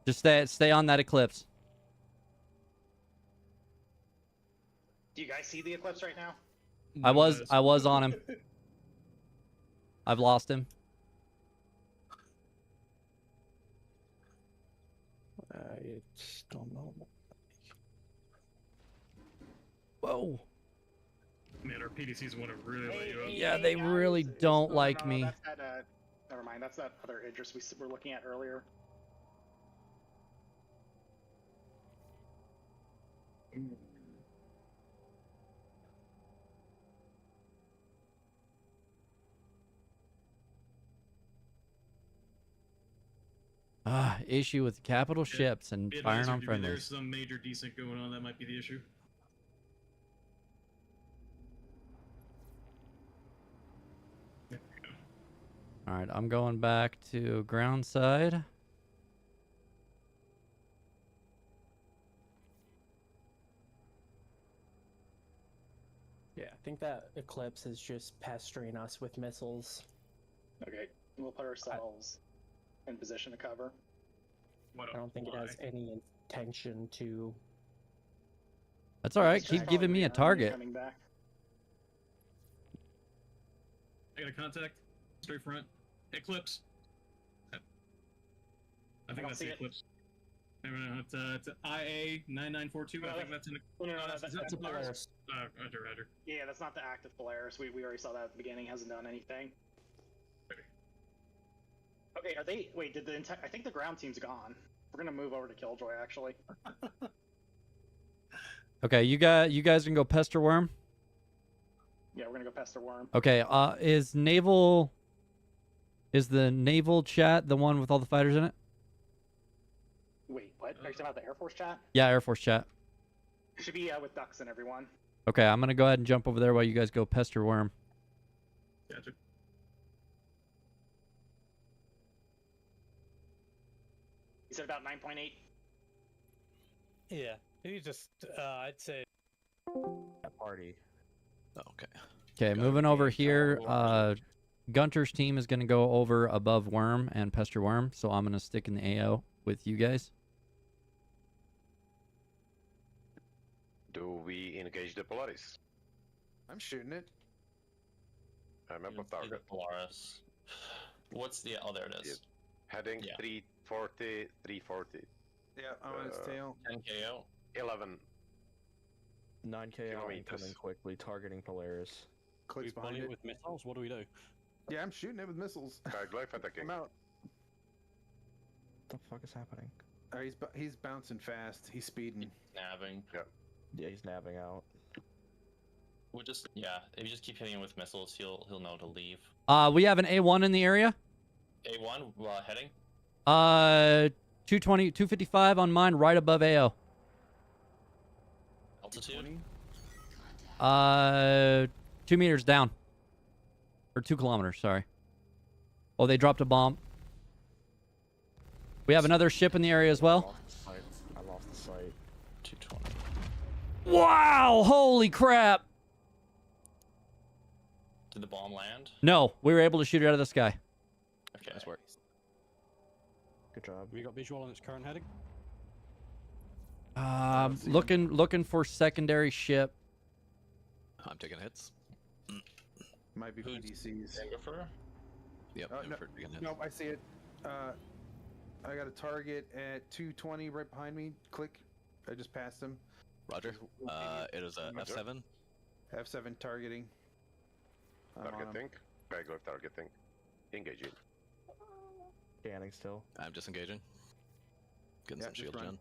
Just stay on that eclipse. Do you guys see the eclipse right now? I was on him. I've lost him. I don't know. Whoa. Man, our PDCs want to really let you up. Yeah, they really don't like me. That's that, never mind. That's that other Idris we were looking at earlier. Issue with capital ships and It firing is, on or friendlies. There's some major desync going on. That might be the issue. All right, I'm going back to ground side. Yeah, I think that eclipse is just pestering us with missiles. Okay, we'll put ourselves in position to cover. I don't think it has any intention to. That's all right. It's Keep just giving me a probably target. coming back. I got a contact. Straight front. Eclipse. I think don't that's see the it. eclipse. It's IA 9942. I think that's in the. No, that's that's Polaris. Roger. Yeah, that's not the active Polaris. We already saw that at the beginning. Hasn't done anything. Okay, are they? Wait, did the I think the ground team's gone. We're gonna move over to Killjoy actually. Okay, you guys can go pester worm. Yeah, we're gonna go pester worm. Okay, is the naval chat the one with all the fighters in it? Wait, what? Are you talking about the Air Force chat? Yeah, Air Force chat. Should be with Ducks and everyone. Okay, I'm gonna go ahead and jump over there while you guys go pester worm. Gotcha. You said about 9.8. Yeah, maybe just I'd say That party. Oh, okay. Okay, moving over here. Gunter's team is gonna go over above worm and pester worm, so I'm gonna stick in the AO with you guys. Do we engage the Polaris? I'm shooting it. I remember target. Polaris. What's the? Oh, there it is. Heading Yeah. 340, 340. Yeah, I'm on its tail. 10 KO. 11. 9 KO Kilometers. incoming quickly, targeting Polaris. Clicks behind it. with missiles? What do we do? Yeah, I'm shooting it with missiles. Kite attacking. I'm out. What the fuck is happening? He's bouncing fast. He's speeding. Nabbing. Yeah, he's nabbing out. We'll just if you just keep hitting him with missiles, he'll know to leave. We have an A1 in the area. A1 heading. 220, 255 on mine, right above AO. Altitude. 2 meters down. Or 2 kilometers, sorry. Oh, they dropped a bomb. We have another ship in the area as well. I lost the sight. 220. Wow! Holy crap! Did the bomb land? No, we were able to shoot it out of the sky. Okay. Nice work. Good job. We got visual on its current heading. Looking for secondary ship. I'm taking hits. Might be PDCs. Angifer? Yep. No, for taking hits. nope, I see it. I got a target at 220 right behind me. Click. I just passed him. Roger. It is a F7. F7 targeting. I'm on him. Targeting. Regular targeting. Engaging. Scanning still. I'm disengaging. Getting Yeah, some just shield run. gen.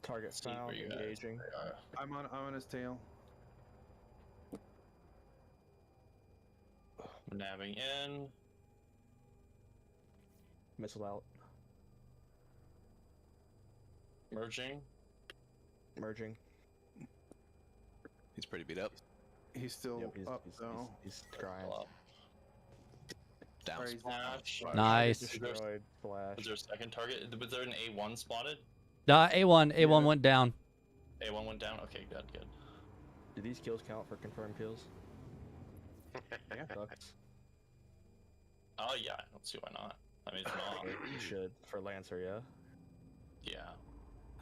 Target See found. where you guys Engaging. are. I'm on his tail. Nabbing in. Missile out. Merging. Merging. He's pretty beat up. He's still Yep, he's, up he's, though. he's trying. Down. Alright, Smash. Nice. Destroyed. Flash. Was there a second target? Was there an A1 spotted? A1 went down. A1 went down? Okay, good, good. Do these kills count for confirmed kills? Yeah. Sucks. Oh, yeah, I don't see why not. I mean, it's not. You should for Lancer, yeah. Yeah.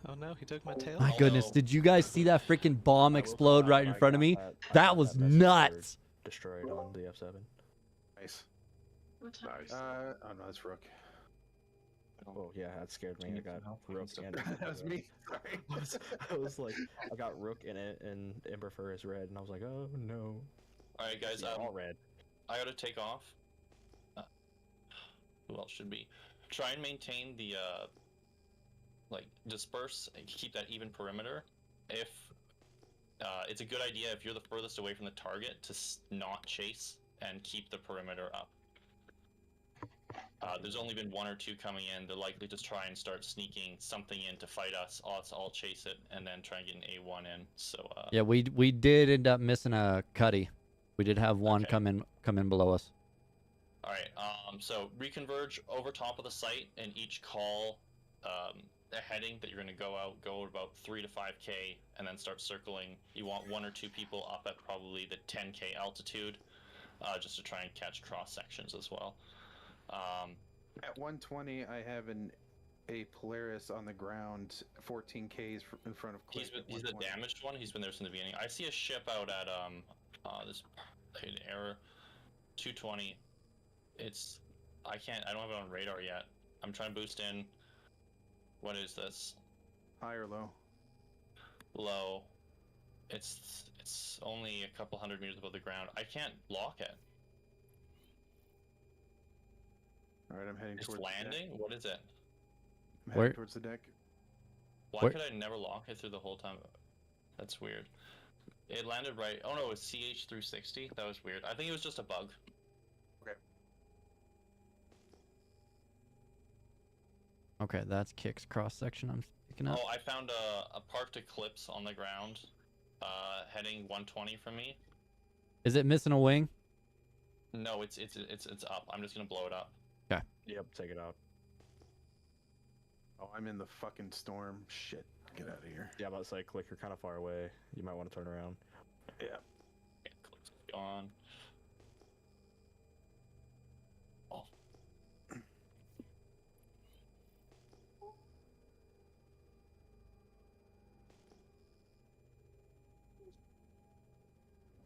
Oh no, he took my tail. My goodness, did you guys see that freaking bomb explode right in front of me? That was nuts. Destroyed on the F7. Nice. Nice. Oh no, that's Rook. Oh yeah, that scared me. I got Rook and That was me. Sorry. I was like, I got Rook in it, and Emberfur is red, and I was like, oh no. Alright, guys, Yeah, all red. I gotta take off. Who else should be? Try and maintain the, like, disperse and keep that even perimeter. If, it's a good idea if you're the furthest away from the target to not chase and keep the perimeter up. There's only been one or two coming in. They're likely to try and start sneaking something in to fight us. I'll chase it and then try and get an A1 in. So Yeah, we did end up missing a cuddy. We did have one come in below us. all right. So reconverge over top of the site and each call a heading that you're going to go about 3 to 5K and then start circling. You want 1 or 2 people up at probably the 10K altitude, just to try and catch cross sections as well. At 120, I have a Polaris on the ground, 14 Ks in front of Click. He's the damaged one. He's been there since the beginning. I see a ship out at this error 220. I don't have it on radar yet. I'm trying to boost in. What is this? High or low? Low. It's only a couple hundred meters above the ground. I can't block it. Alright, I'm heading It's towards landing? the deck. What is it? I'm heading towards the deck. Why could I never lock it through the whole time? That's weird. It landed right. Oh no, it's CH 360. That was weird. I think it was just a bug. Okay. Okay, that's Kick's cross section I'm picking up. Oh, I found a parked Eclipse on the ground, heading 120 from me. Is it missing a wing? No, it's up. I'm just gonna blow it up. Okay. Yep, take it out. Oh, I'm in the fucking storm. Shit. Get out of here. Yeah, I'm about to say, Click, you're kind of far away. You might want to turn around. Yeah. Eclipse is gone. Oh.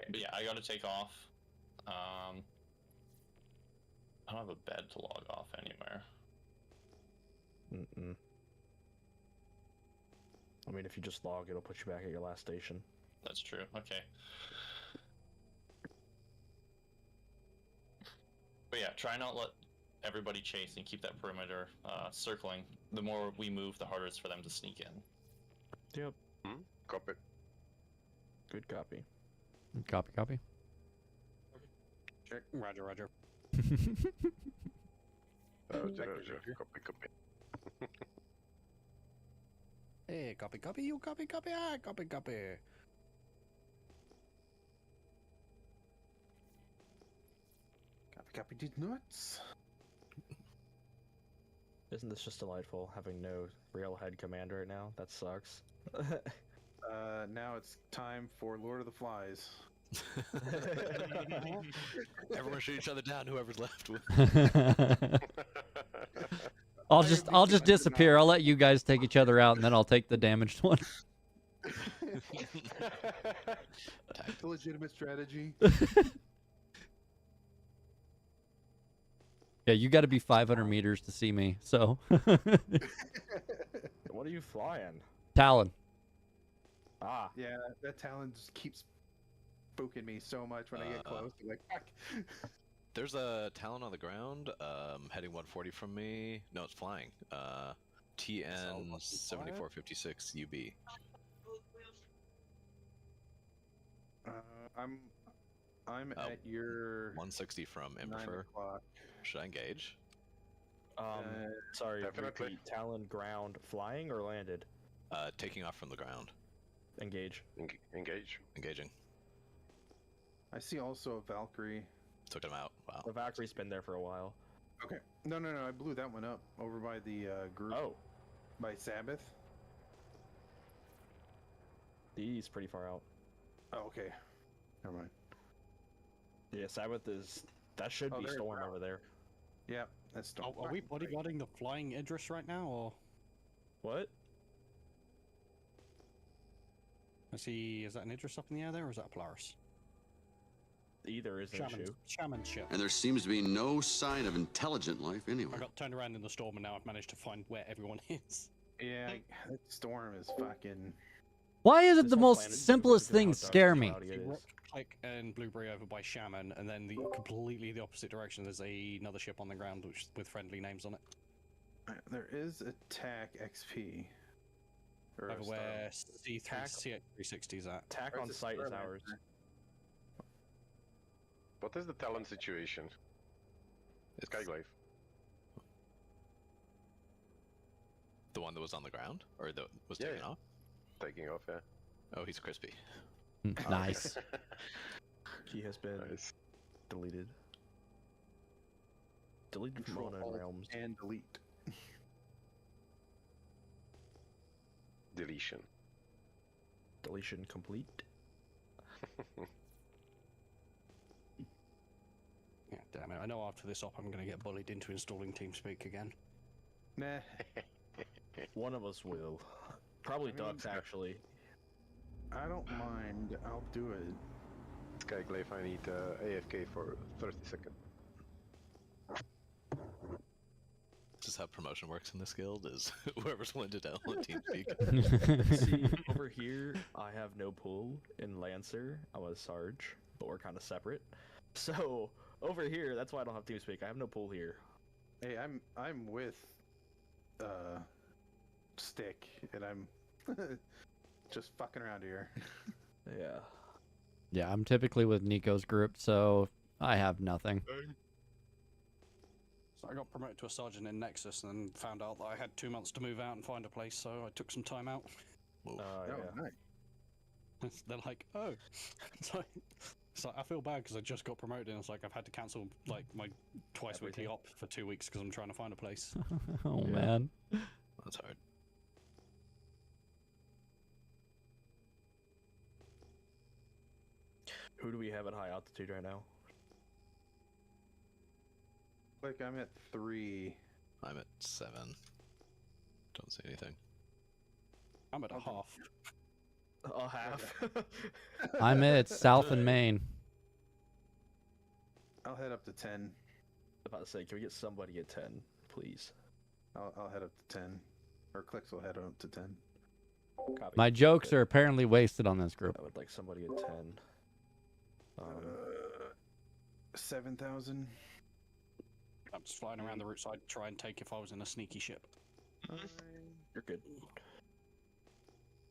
But yeah, I gotta take off. I don't have a bed to log off anywhere. Mm-mm. I mean, if you just log, it'll put you back at your last station. That's true. Okay. But yeah, try not let everybody chase and keep that perimeter circling. The more we move, the harder it's for them to sneak in. Yep. Copy. Good copy. Copy, copy. Check. Roger, roger. Roger. Copy, copy. Hey, copy, copy, you copy, copy, I copy, copy. Copy these nuts. Isn't this just delightful, having no real head command right now? That sucks. Now it's time for Lord of the Flies. Everyone shoot each other down. Whoever's left with. I'll just disappear. I'll let you guys take each other out, and then I'll take the damaged one. A legitimate strategy. Yeah, you got to be 500 meters to see me. So. What are you flying? Talon. Ah. Yeah, that talon just keeps spooking me so much when I get close. I'm like, fuck. There's a Talon on the ground, heading 140 from me. No, it's flying. TN 7456 UB. I'm at your 160 from 9 Emberfer. o'clock. Should I engage? Sorry, definitely. repeat. Talon ground flying or landed? Taking off from the ground. Engage. Engage. Engaging. I see also a Valkyrie. Took him out. Wow. The Valkyrie's been there for a while. Okay. No, I blew that one up over by the group. Oh. By Sabbath. He's pretty far out. Oh, okay. Never mind. Yeah, Sabbath is... That should be there's Storm Brown. over there. Yeah, that's Storm. Are we bodyguarding the flying Idris right now, or...? What? Is that an Idris up in the air there, or is that a Polaris? Either is an issue. Shaman ship. And there seems to be no sign of intelligent life anywhere. I got turned around in the storm, and now I've managed to find where everyone is. Yeah, that Storm is fucking... Why is it the most simplest things scare me? Rock, Click, and Blueberry over by Shaman, and then completely the opposite direction. There's another ship on the ground with friendly names on it. There is a TAC XP. Or Over where CX360 is at. TAC on site is ours. What is the Talon situation? Skyglaive. The one that was on the ground? Or that was taken off? Taking off, yeah. Oh, he's crispy. Nice. He has been deleted. Deleted from Unknown Realms. And delete. Deletion. Deletion complete. Yeah, damn it. I know after this op I'm going to get bullied into installing TeamSpeak again. Nah. One of us will. Probably Ducks, actually. I don't mind. I'll do it. Skyglaive, I need AFK for 30 seconds. This is how promotion works in this guild, is whoever's willing to download TeamSpeak. See, over here, I have no pool. In Lancer, I was Sarge, but we're kind of separate. So, over here, that's why I don't have TeamSpeak. I have no pool here. Hey, I'm with Stick, and I'm just fucking around here. Yeah. Yeah, I'm typically with Nico's group, so I have nothing. So I got promoted to a sergeant in Nexus and then found out that I had 2 months to move out and find a place, so I took some time out. Oh, nice. They're like, oh. So I feel bad because I just got promoted and it's like I've had to cancel like my twice weekly op for 2 weeks because I'm trying to find a place. Oh, man. That's hard. Who do we have at high altitude right now? Like, I'm at 3. I'm at 7. Don't see anything. I'm at a half. A half? I'm at South and Main. I'll head up to 10. I'm about to say, can we get somebody at 10, please? I'll head up to 10. Or Clicks will head up to 10. Copy. My jokes are apparently wasted on this group. I would like somebody at 10. 7,000. I'm just flying around the route so I'd try and take if I was in a sneaky ship. You're good.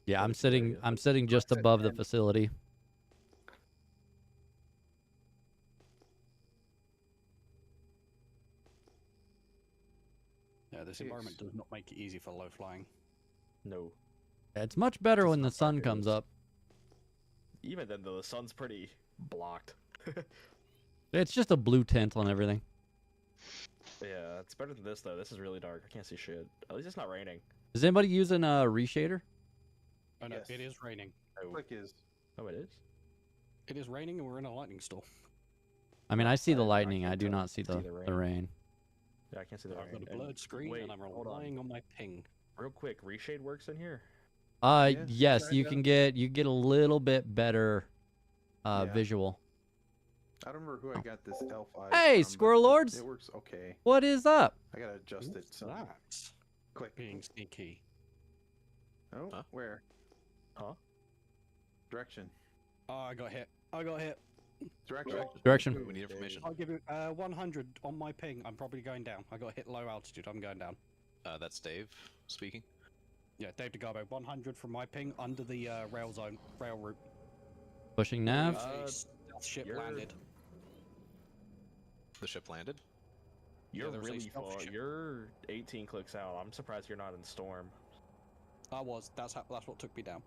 Yeah, I'm sitting just above the facility. Yeah, this environment does not make it easy for low flying. No. It's much better when the sun comes up. Even then, though, the sun's pretty blocked. It's just a blue tint on everything. Yeah, it's better than this, though. This is really dark. I can't see shit. At least it's not raining. Is anybody using a reshader? Oh no, Yes. it is raining. Click is. Oh, it is? It is raining and we're in a lightning storm. I mean, I see the I lightning. can't I do tell. not see I see the rain. Yeah, I can't see the I've rain. got a And blurred screen wait, and I'm hold relying on my ping. Real quick, reshade works in here? Yeah, Yes, you kinda. can get a little bit better Yeah. visual. I don't remember who I got this elf eye. Hey, from, Squirrel but Lords! It works okay. What is up? I gotta adjust it. What's So. that? Click. Being sneaky. Oh, Huh? where? Huh? Direction. Oh, I got hit. I got hit. Direction. We need information. I'll give you 100 on my ping. I'm probably going down. I got hit low altitude. I'm going down. That's Dave speaking. Yeah, Dave DeGarbo, 100 from my ping under the rail route. Pushing nav. Stealth ship you're- landed. The ship landed. You're there was a really stealth far. ship. You're 18 clicks out. I'm surprised you're not in storm. I was. That's what took me down.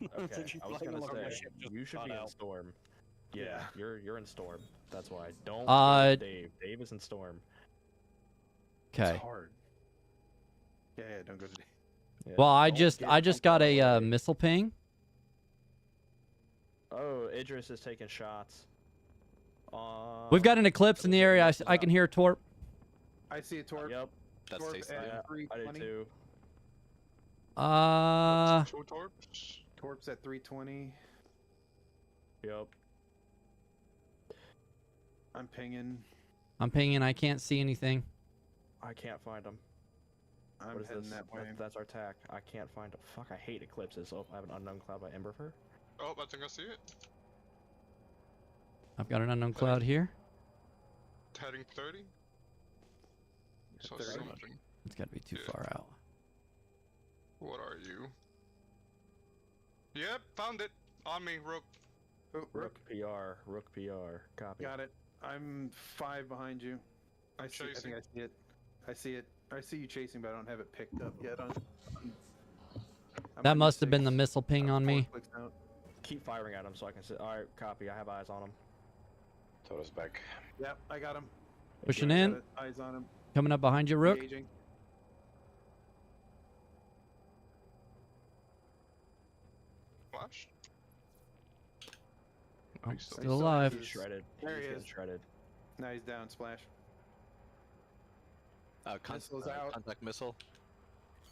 Okay, I was Flying gonna along, my say ship just you should cut be in out. storm. Yeah, you're in storm. That's why. Don't Uh, go to Dave. Dave is in storm. Okay. It's hard. Yeah, don't go to. Yeah, Well, I don't just get got away. a missile ping. Oh, Idris is taking shots. We've got an eclipse in the area. I can hear Torp. I see a torp. Yep. That's Torp tasty. at Yeah, I do 320. too. Two torps. Torp's at 320. Yep. I'm pinging. I'm pinging. I can't see anything. I can't find him. I'm What is heading this? that way. That's our tack. I can't find him. Fuck, I hate eclipses. Oh, I have an unknown cloud by Emberfer. Oh, I think I see it. I've got an unknown cloud here. Heading 30. So 30. something. It's got to be too Yeah. far out. What are you? Yep, found it. On me, Rook. Oh, Rook PR. Rook PR. Copy. Got it. I'm 5 behind you. I see. I think I see it. I see it. I see you chasing, but I don't have it picked up yet. I'm That on must have been 6. the missile ping on 4 me. clicks out. Keep firing at him so I can see. Alright, copy. I have eyes on him. Toto's back. Yep, I got him. Pushing I in. got it. Eyes on him. Coming up behind you, Rook. Engaging. Flash. Oh, Nice. still alive. He's shredded. There he He's is. getting shredded. Now he's down. Splash. Missile's out. Contact missile.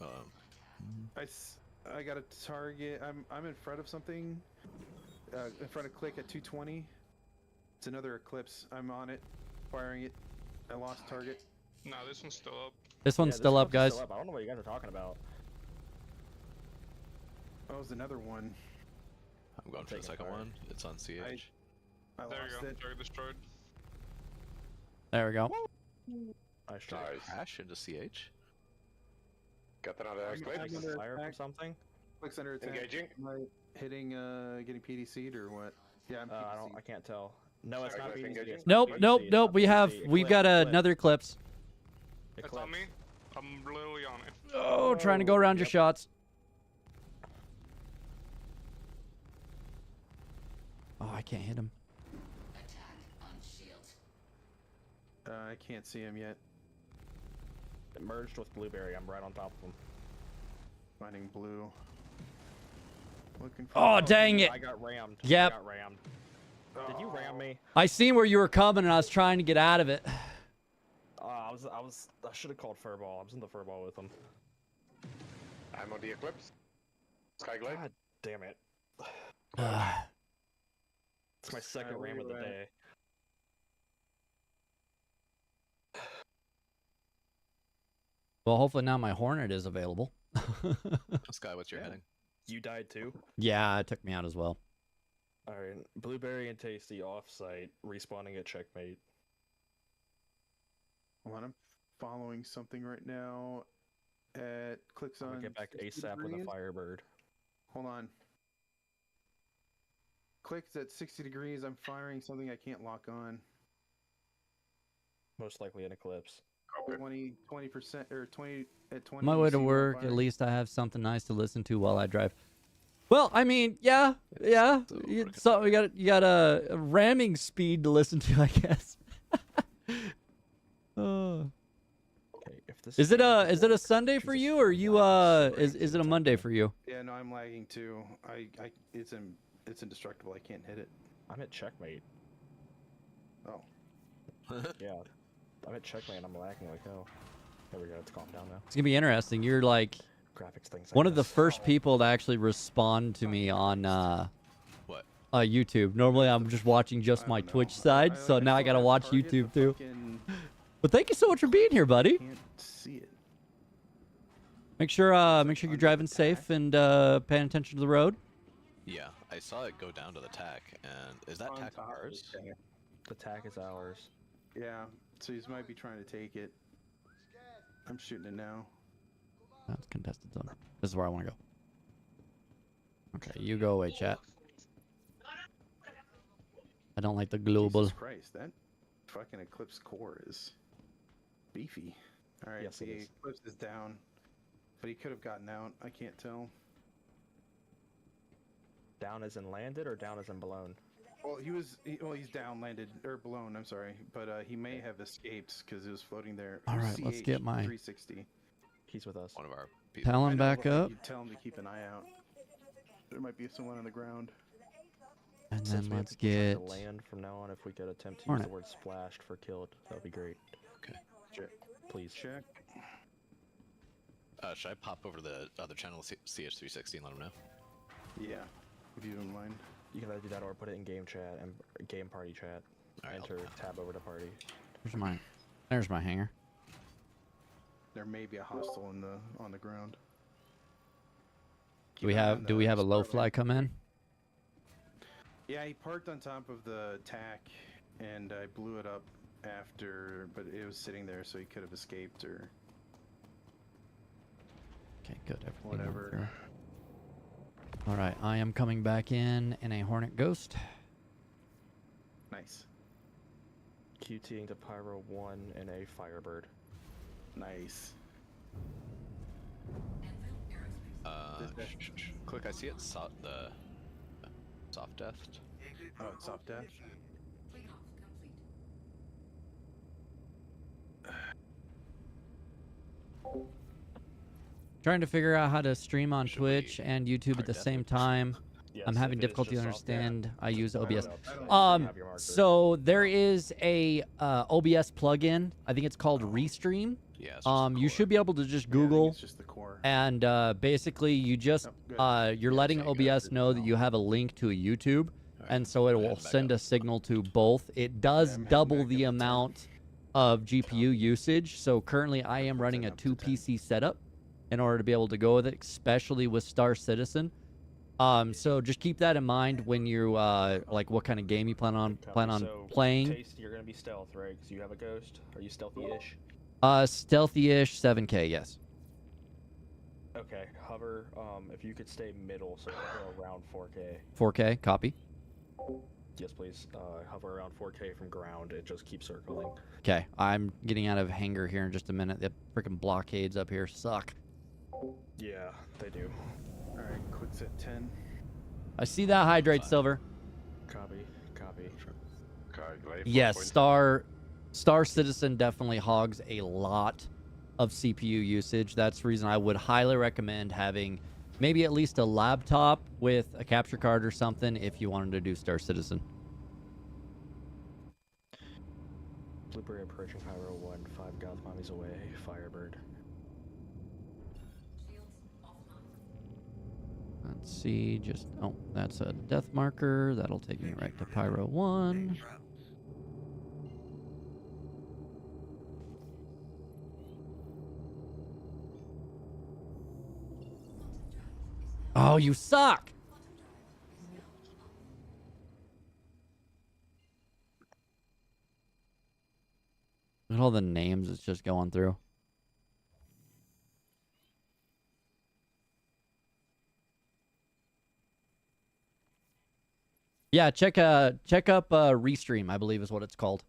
I got a target. I'm in front of something. In front of Click at 220. It's another eclipse. I'm on it, firing it. I lost target. No, this one's still up. This one's still up, guys. Still up. I don't know what you guys are talking about. Oh, it was another one. I'm going for the second one. It's on CH. I There lost you go. it. Target destroyed. There we go. Nice Did it crash into CH? Got another I'm eclipse. under Fire from attack. something? Click's under attack. Engaging. Am I hitting, getting PDC'd or what? Yeah, I'm PDC'd. I can't tell. No, it's not Sorry, BDC. engaging. It's not Nope, BDC, nope, it's nope. not We've BDC. got Eclipse. another eclipse. It's on me. I'm literally on it. Oh, trying to go around your shots. Oh, I can't hit him. I can't see him yet. It merged with Blueberry. I'm right on top of him. Finding blue. Looking for. Oh, dang it. I got rammed. Yep. I got rammed. Did you ram me? I seen where you were coming and I was trying to get out of it. I should have called Furball. I was in the Furball with him. I'm on the eclipse. Skyglide. God damn it. It's my second where ram of you the at? day. Well, hopefully now my Hornet is available. Sky, what's your heading? You died too? Yeah, it took me out as well. Alright, Blueberry and Tasty off-site, respawning at checkmate. Hold on, I'm following something right now. Clicks I'm on. gonna get back 60 ASAP with a degrees. Firebird. Hold on. Clicks at 60 degrees. I'm firing something I can't lock on. Most likely an Eclipse. 20% or 20 at 20. My you way to see one work, at firing. least I have something nice to listen to while I drive. Well, I mean, yeah. So you got a ramming speed to listen to, I guess. Oh. Okay, if Is it a Sunday for you, or you is it a Monday for you? Yeah, no, I'm lagging too. It's indestructible. I can't hit it. I'm at checkmate. Oh. Yeah, I'm at checkmate and I'm lagging like hell. There we go. It's calmed down now. It's gonna be interesting. You're like Graphics things. one of the first people to actually respond to me on what? YouTube. Normally I'm just watching just my Twitch side, so now I gotta watch YouTube too. But thank you so much for being here, buddy. Can't see it. Make sure you're driving safe and paying attention to the road. Yeah, I saw it go down to the tack, and is that tack ours? The tack is ours. Yeah, so he might be trying to take it. I'm shooting it now. That's contested zone. This is where I want to go. Okay, you go away, chat. I don't like the global. Jesus Christ, that fucking Eclipse core is beefy. All right, Yes, the it is. Eclipse is down, but he could have gotten out. I can't tell. Down as in landed or down as in blown? Well, he's down, landed, or blown, I'm sorry. But he may have escaped because it was floating there. All right, let's get my 360. He's with us. One of our Talon back up. You tell him to keep an eye out. There might be someone on the ground. And Since then we have let's to keep track get of land from now on. If we could attempt to use Hornet. the word splashed for killed, that would be great. Okay. Check. Please. Check. Should I pop over to the other channel, CH360, and let them know? Yeah, if you don't mind. You can either do that or put it in game chat and game party chat. All right, Enter tab over to party. There's my hanger. There may be a hostile on the ground. Do we have a low fly come in? Yeah, he parked on top of the tack, and I blew it up after, but it was sitting there, so he could have escaped or Okay, good. Everything went whatever. through. All right, I am coming back in a Hornet Ghost. Nice. QTing to Pyro 1 and a Firebird. Nice. Quick, I see it. The soft death. Oh, it's soft death. Trying to figure out how to stream on Twitch and YouTube at the same time. Yes, I'm having if it is difficulty just understand. I use I don't OBS. know. I don't have your marker. So there is a OBS plugin. I think it's called Restream. Yeah, it's just You should be able to just Google, It's just the core. and basically you just you're letting OBS know that you have a link to a YouTube, and so it will send a signal to both. It does double the amount of GPU usage. So currently I am running a 2 PC setup in order to be able to go with it, especially with Star Citizen. So just keep that in mind when you like what kind of game you plan on So, playing. Taste, you're gonna be stealth, right? Because you have a ghost. Are you stealthy-ish? Stealthy-ish 7K, yes. Okay, hover. If you could stay middle, so hover around 4K. 4K, copy. Yes, please. Hover around 4K from ground. It just keeps circling. Okay, I'm getting out of hangar here in just a minute. The freaking blockades up here suck. Yeah, they do. All right, clicks at 10. I see that hydrate, Silver. Copy. Yes, Star Citizen definitely hogs a lot of CPU usage. That's the reason I would highly recommend having maybe at least a laptop with a capture card or something if you wanted to do Star Citizen. Blueberry approaching Pyro 1, 5 guns, mommies away, Firebird. Let's see, oh, that's a death marker. That'll take me right to Pyro 1. Oh, you suck! Look at all the names it's just going through. Yeah, check up Restream, I believe is what it's called.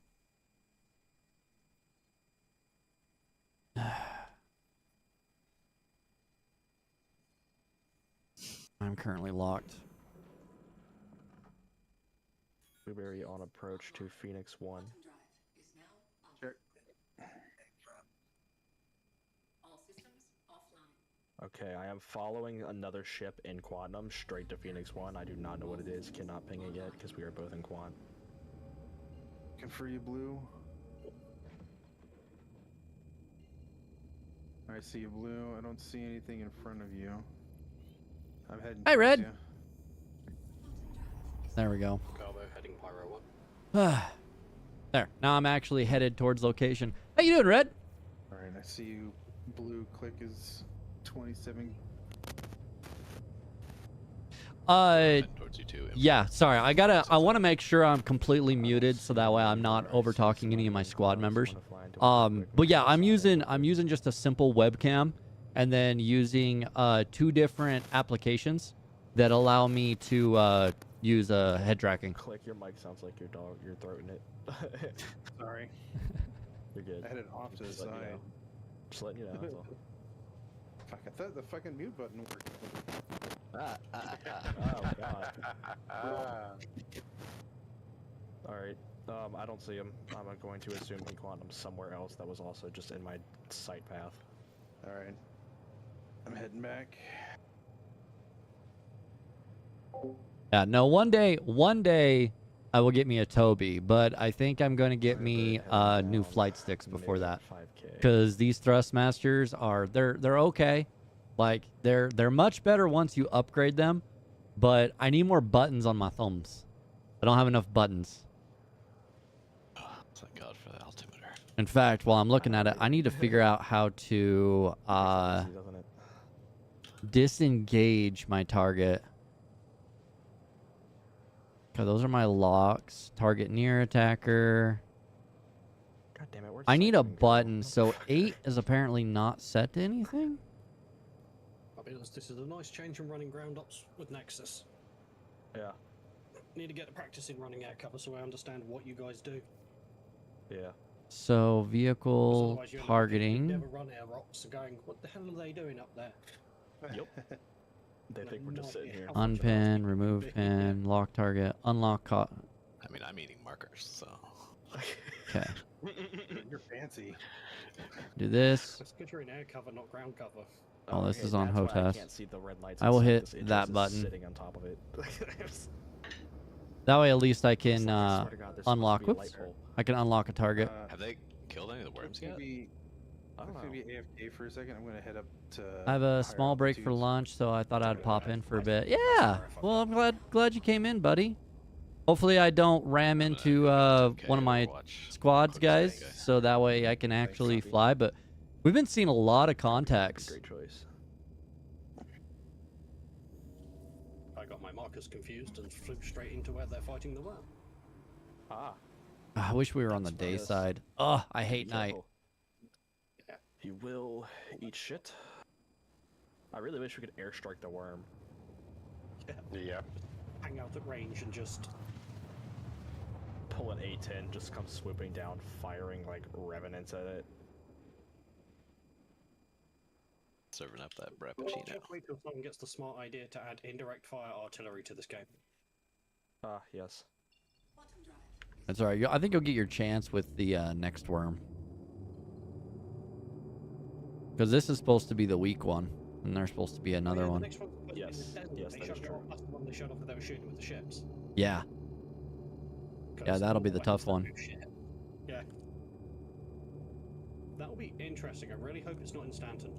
I'm currently locked. Blueberry on approach to Phoenix 1. Sure. Okay, I am following another ship in Quantum straight to Phoenix 1. I do not know what it is. Cannot ping it yet because we are both in Quant. Looking for you, Blue. I see you, Blue. I don't see anything in front of you. I'm heading Hi, towards Red. you. There we go. Garbo heading Pyro 1. There. Now I'm actually headed towards location. How you doing, Red? Alright, I see you, Blue. Click is 27. Towards you too. Yeah, sorry. I want to make sure I'm completely muted so that way I'm not over talking any of my squad members. But yeah, I'm using just a simple webcam and then using 2 different applications that allow me to use head tracking. Click, your mic sounds like your dog. You're throating it. Sorry. You're good. I had it off to the Just letting you side. know. Just letting you know. That's all. Fuck, I thought the fucking mute button worked. Oh god. Alright. I don't see him. I'm going to assume he quantum somewhere else that was also just in my sight path. Alright. I'm heading back. Yeah, no, one day I will get me a Toby, but I think I'm going to get me new flight sticks before that. Because these Thrustmasters are they're okay. Like they're much better once you upgrade them, but I need more buttons on my thumbs. I don't have enough buttons. Thank God for the altimeter. In fact, while I'm looking at it, I need to figure out how to disengage my target. Okay, those are my locks. Target near attacker. God damn it, I need a button, so 8 is apparently not set to anything. I'll be honest, this is a nice change from running ground ops with Nexus. Yeah. Need to get practicing running air cover so I understand what you guys do. Yeah. So vehicle Otherwise you're targeting. never run air ops and going, what the hell are they doing up there? Yep. They think we're just sitting here. Unpin, remove pin, lock target, unlock I mean, I'm eating markers, so. Okay. You're fancy. Do this. It's good you're in air cover, not ground cover. Oh, this Okay, is on that's why I HOTAS. can't see the red lights I will inside hit this. It that just is button. Sitting on top of it. That way, at least I can I swear to God, there's supposed to unlock. be a Whoops. light pole. I can unlock a target. Have they killed any of the worms yet? I'm gonna be AFK for a second. I'm gonna head up to. I have a higher small break for altitudes. lunch, so I thought I'd pop in for a bit. Yeah. Well, I'm glad you came in, buddy. Hopefully, I don't ram into one of my squad's guys, so that way I can actually fly. But we've been seeing a lot of contacts. Great choice. I got my markers confused and flew straight into where they're fighting the worm. Ah. I wish we were on the day side. Ugh, I hate night. You will eat shit. I really wish we could airstrike the worm. Yeah. Hang out at range and just pull an A-10, just come swooping down, firing like revenants at it. Serving up that Well, Brappuccino. wait till someone gets the smart idea to add indirect fire artillery to this game. Ah, yes. That's all right. I think you'll get your chance with the next worm. Because this is supposed to be the weak one, and there's supposed to be another one. Yes, yes, that is true. That's the one they showed off that they were shooting with the ships. Yeah. Yeah, that'll be the tough one. Yeah. That'll be interesting. I really hope it's not in Stanton.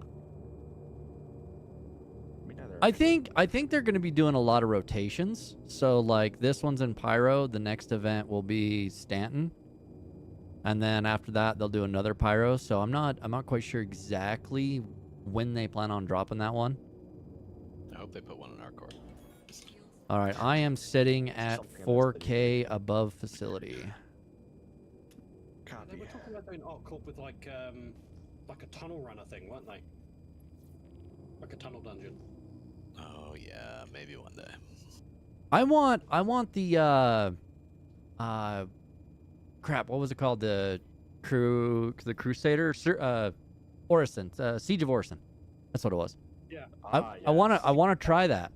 I think they're going to be doing a lot of rotations. So like this one's in Pyro, the next event will be Stanton. And then after that they'll do another Pyro. So I'm not quite sure exactly when they plan on dropping that one. I hope they put one in our court. All right, I am sitting at 4K above facility. They were talking about doing Arc Corp with like a tunnel runner thing, weren't they? Like a tunnel dungeon. Oh yeah, maybe one day. I want the crap, what was it called? The Crusader, Orison, Siege of Orison. That's what it was. Yeah. I want to try that.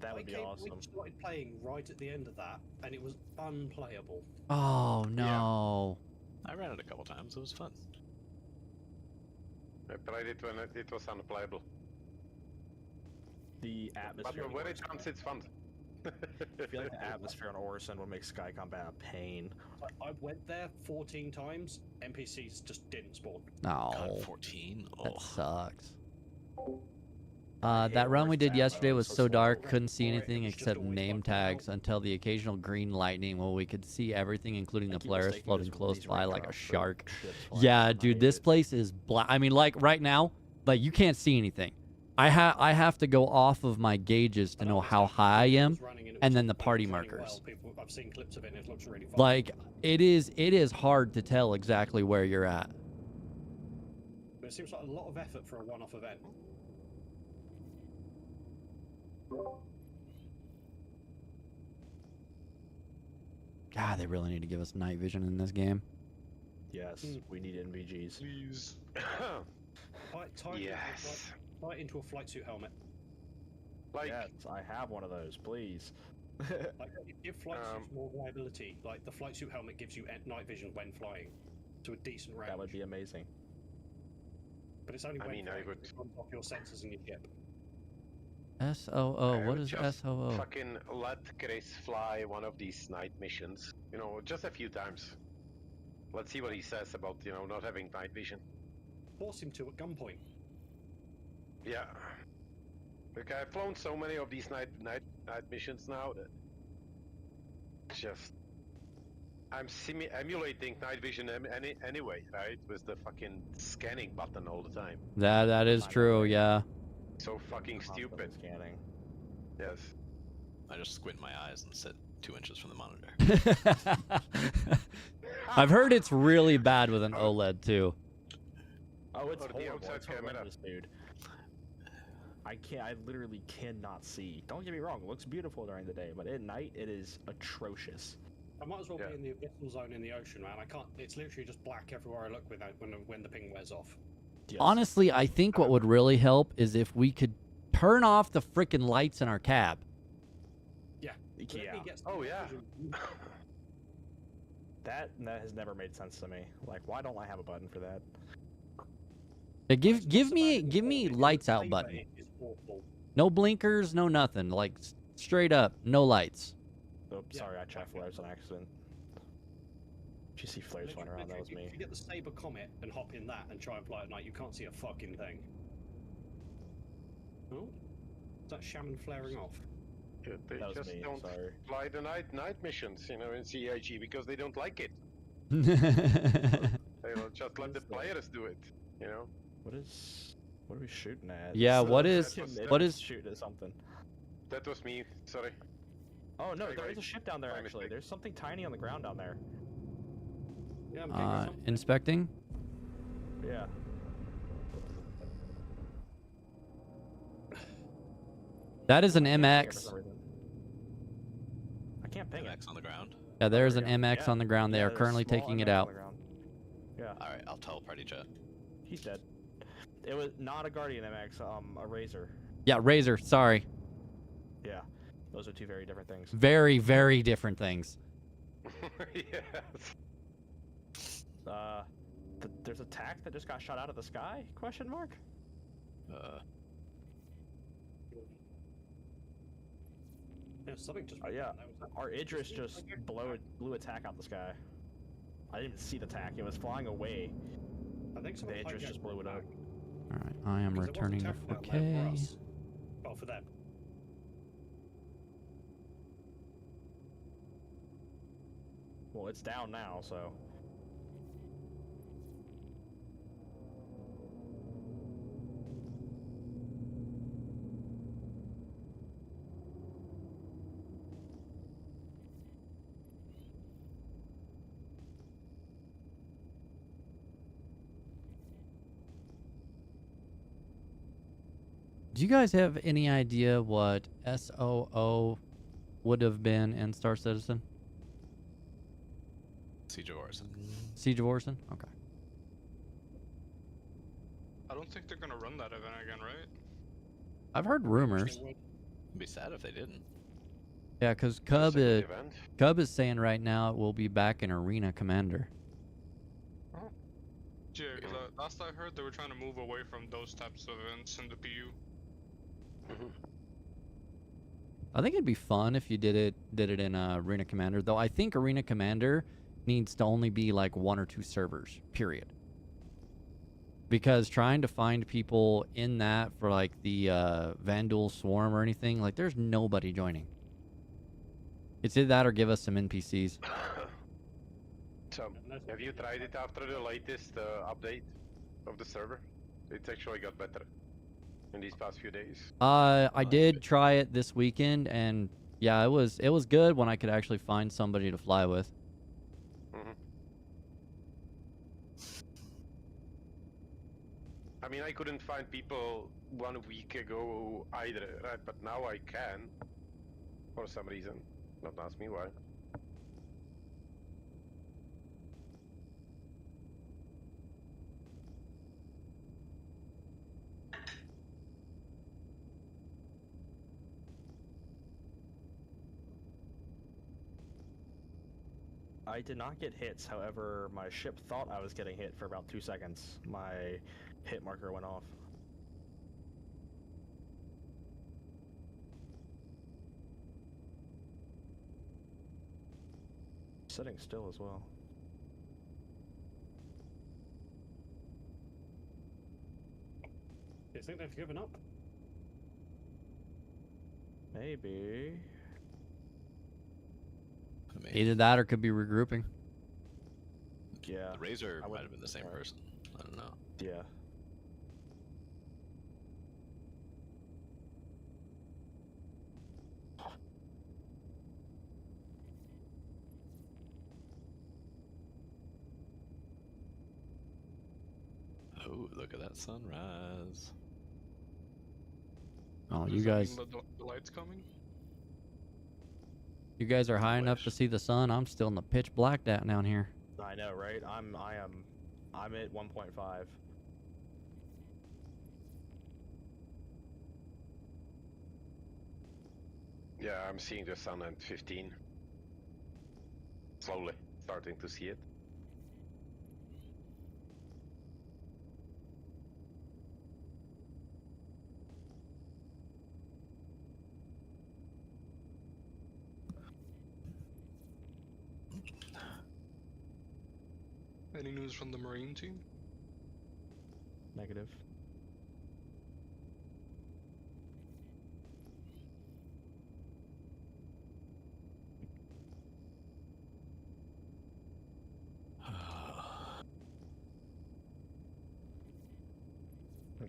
That would be awesome. We started playing right at the end of that, and it was unplayable. Oh no. I ran it a couple times. It was fun. I played it when it was unplayable. the atmosphere. But when it comes, it's fun. I feel like the atmosphere on Orison would make Sky Combat a pain. I went there 14 times. NPCs just didn't spawn. No. 14? That sucks. That run we did yesterday was so dark, couldn't see anything except name tags until the occasional green lightning where we could see everything, including the players floating close by like a shark. Yeah, dude, this place is black. I mean, like right now, like you can't see anything. I have to go off of my gauges to know how high I am, and then the party markers. I've seen clips of it and it looks really fun. Like it is hard to tell exactly where you're at. But it seems like a lot of effort for a one-off event. God, they really need to give us night vision in this game. Yes, we need NVGs. Please. Yes. Fight into a flight suit helmet. Like, yes, I have one of those, please. Like, give flight suits more reliability. Like, the flight suit helmet gives you night vision when flying to a decent range. That would be amazing. But it's only when I would it comes off your sensors in your ship. SOO, what is just SOO? Fucking let Chris fly one of these night missions. You know, just a few times. Let's see what he says about, you know, not having night vision. Force him to at gunpoint. Yeah. Like, I've flown so many of these night missions now that just I'm emulating night vision anyway, right? With the fucking scanning button all the time. That is true, yeah. So fucking stupid. Scanning. Yes. I just squint my eyes and sit 2 inches from the monitor. I've heard it's really bad with an OLED too. Oh, it's the horrible. outside It's camera. horrendous, dude. I literally cannot see. Don't get me wrong, it looks beautiful during the day, but at night it is atrocious. I might as well be in the abyssal zone in the ocean, man. I can't. It's literally just black everywhere I look when the ping wears off. Yes. Honestly, I think what would really help is if we could turn off the freaking lights in our cab. Yeah. Oh yeah. That has never made sense to me. Like, why don't I have a button for that? Yeah, give me lights out button. No blinkers, no nothing. Like straight up, no lights. Oh, sorry, I checked flares on accident. Did you see flares flying around? That was me. If you get the Saber Comet and hop in that and try and fly at night, you can't see a fucking thing. Oh, is that Shaman flaring off? Yeah, they That was just me, don't sorry. fly the night missions, you know, in CIG because they don't like it. They will just let the players do it, you know. What are we shooting at? Yeah, what is shooting at something? That was me. Sorry. Oh no, Sorry, there is guys. a ship down there My actually. mistake. There's something tiny on the ground down there. Yeah, I'm Inspecting. Yeah. That is an I MX. can't ping MX on the ground. Yeah, there's an MX Yeah. on the ground. They Yeah, are there's currently small taking it MX on out. the ground. Yeah. Alright, I'll tell Party Jet. He's dead. It was not a Guardian MX, a Razor. Yeah, Razor. Sorry. Yeah. Those are two very different things. Very, very different things. Yes. There's a TAC that just got shot out of the sky? Question mark? Yeah, something just. Yeah. Our Idris just blew a TAC out the sky. I didn't even see the TAC. It was flying away. I think the Idris just blew it up. All right, I am returning to 4K. Well, for them. Well, it's down now, so. Do you guys have any idea what SOO would have been in Star Citizen? Siege of Orison. Siege of Orison? Okay. I don't think they're gonna run that event again, right? I've heard rumors. It'd be sad if they didn't. Yeah, because Cub is saying right now it will be back in Arena Commander. Yeah, because last I heard, they were trying to move away from those types of events in the PU. I think it'd be fun if you did it in Arena Commander, though I think Arena Commander needs to only be like 1 or 2 servers, period. Because trying to find people in that for like the Vandal Swarm or anything, like there's nobody joining. It's either that or give us some NPCs. So, have you tried it after the latest update of the server? It's actually got better in these past few days. I did try it this weekend, and yeah, it was good when I could actually find somebody to fly with. I mean, I couldn't find people 1 week ago either, right? But now I can, for some reason. Don't ask me why. I did not get hits, however, my ship thought I was getting hit for about 2 seconds. My hit marker went off. Sitting still as well. Do you think they've given up? Maybe. Either that or could be regrouping. Yeah. The Razor might have been the same person. I don't know. Yeah. Oh, look at that sunrise. Oh, Does you that guys, mean the light's coming? you guys are high enough to see the sun. I'm still in the pitch black down here. I know, right? I'm at 1.5. Yeah, I'm seeing the sun at 15. Slowly starting to see it. Any news from the Marine team? Negative.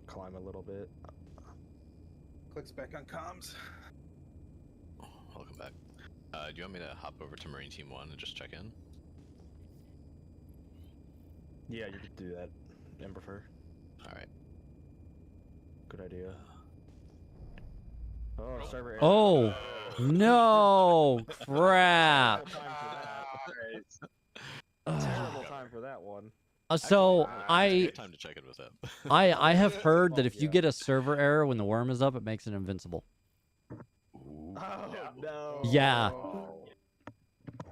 Climb a little bit. Clicks back on comms. Welcome back. Do you want me to hop over to Marine Team 1 and just check in? Yeah, you could do that, Emberfer. Alright. Good idea. Oh, server error. Oh, no, crap. Terrible time for that one. So Good time to check in with him. I have heard that if you get a server error when the worm is up, it makes it invincible. Oh, no. Yeah.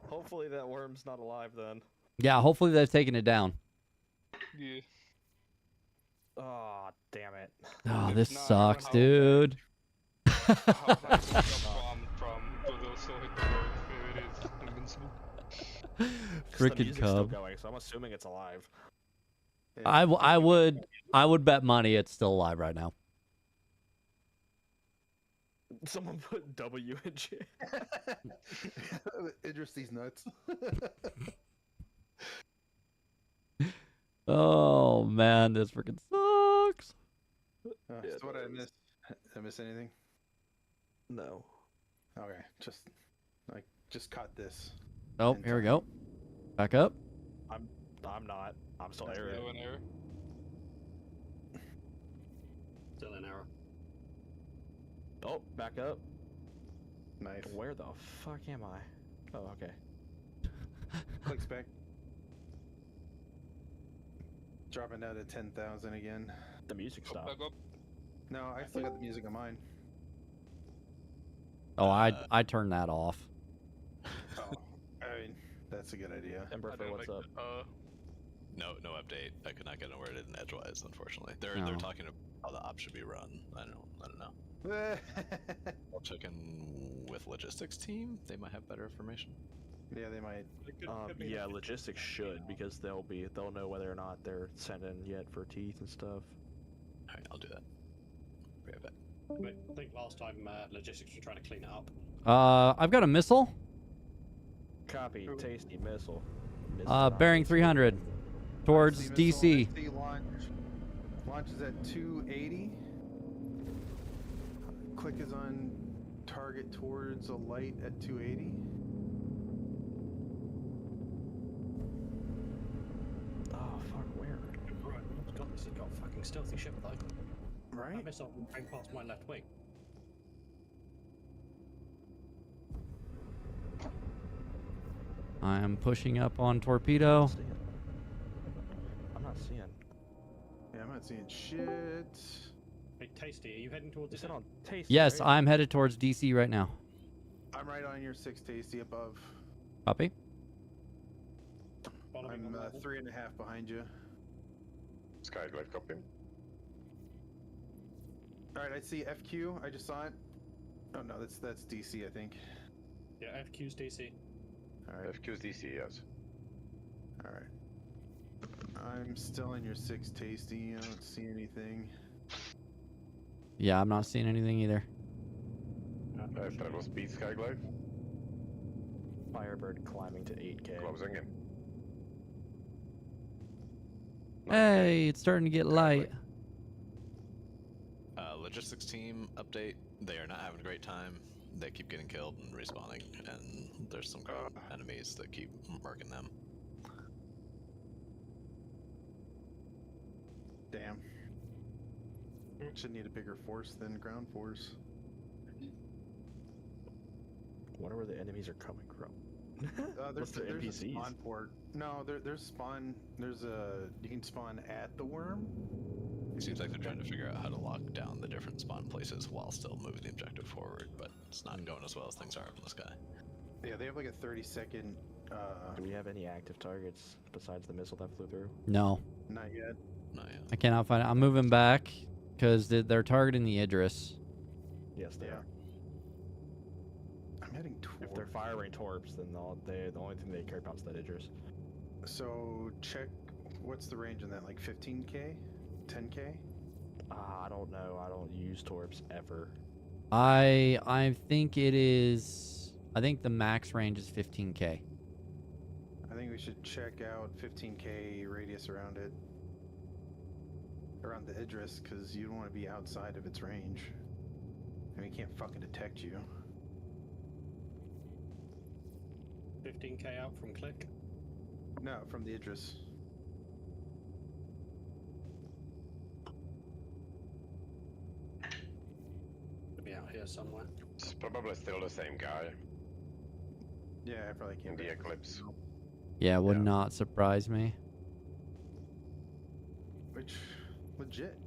Hopefully that worm's not alive then. Yeah, hopefully they've taken it down. Yeah. Oh, damn it. Oh, this sucks, dude. From but also hit the road if it is invincible. The Freaking music's still cub. going, so I'm assuming it's alive. I would bet money it's still alive right now. Someone put W in chat. Idris these nuts. Oh man, this freaking sucks. So what did I miss? Did I miss anything? No. Okay, just caught this. Oh, here we go. Back up. I'm not. I'm still error. Still an error. Still an error. Oh, back up. Nice. Where the fuck am I? Oh, okay. Clicks back. Dropping down to 10,000 again. The music stopped. Back up. No, I still got the music on mine. Oh, I turned that off. Oh, I mean, that's a good idea. Emberfer, what's up? No update. I could not get a word in edgewise, unfortunately. They're No. talking about how the op should be run. I don't know. I'll check in with logistics team. They might have better information. Yeah, they might. Yeah, logistics should, because they'll know whether or not they're sending yet for teeth and stuff. Alright, I'll do that. Be right back. I think last time logistics were trying to clean it up. I've got a missile. Copy. Tasty missile. Bearing 300 towards DC. Launches at 280. Click is on target towards a light at 280. Oh fuck, where? Right, God, this has got a fucking stealthy ship though. Right? That missile came past my left wing. I am pushing up on torpedo. I'm not seeing. Yeah, I'm not seeing shit. Hey, Tasty, are you heading towards this? On Tasty, Yes, right? I'm headed towards DC right now. I'm right on your 6 Tasty above. Copy. I'm 3.5 behind you. Skyglide, copy. Alright, I see FQ. I just saw it. Oh no, that's DC, I think. Yeah, FQ's DC. Alright. FQ's DC, yes. Alright. I'm still in your 6 Tasty. I don't see anything. Yeah, I'm not seeing anything either. Travel speed, Skyglide. Firebird climbing to 8K. Closing in. Hey, it's starting to get light. Logistics team update. They are not having a great time. They keep getting killed and respawning, and there's some ground enemies that keep marking them. Damn. Should need a bigger force than ground force. Wonder where the enemies are coming from. There's the a NPCs? spawn port. No, there's spawn. You can spawn at the worm. It seems like they're trying to figure out how to lock down the different spawn places while still moving the objective forward, but it's not going as well as things are in the sky. Yeah, they have like a 30-second. Do we have any active targets besides the missile that flew through? No, Not yet. Not yet. I cannot find it. I'm moving back because they're targeting the Idris. Yes, they are. I'm heading towards. If they're firing torps, then the only thing they care about is that Idris. So check. What's the range on that? Like 15K, 10K? I don't know. I don't use torps ever. I think it is. I think the max range is 15K. I think we should check out 15K radius around it. Around the Idris, because you don't want to be outside of its range. I mean, it can't fucking detect you. 15k out from click. No, from the Idris. Could be out here somewhere. It's probably still the same guy Yeah, I probably in can't. the Eclipse. Yeah, would not surprise me. Which, legit.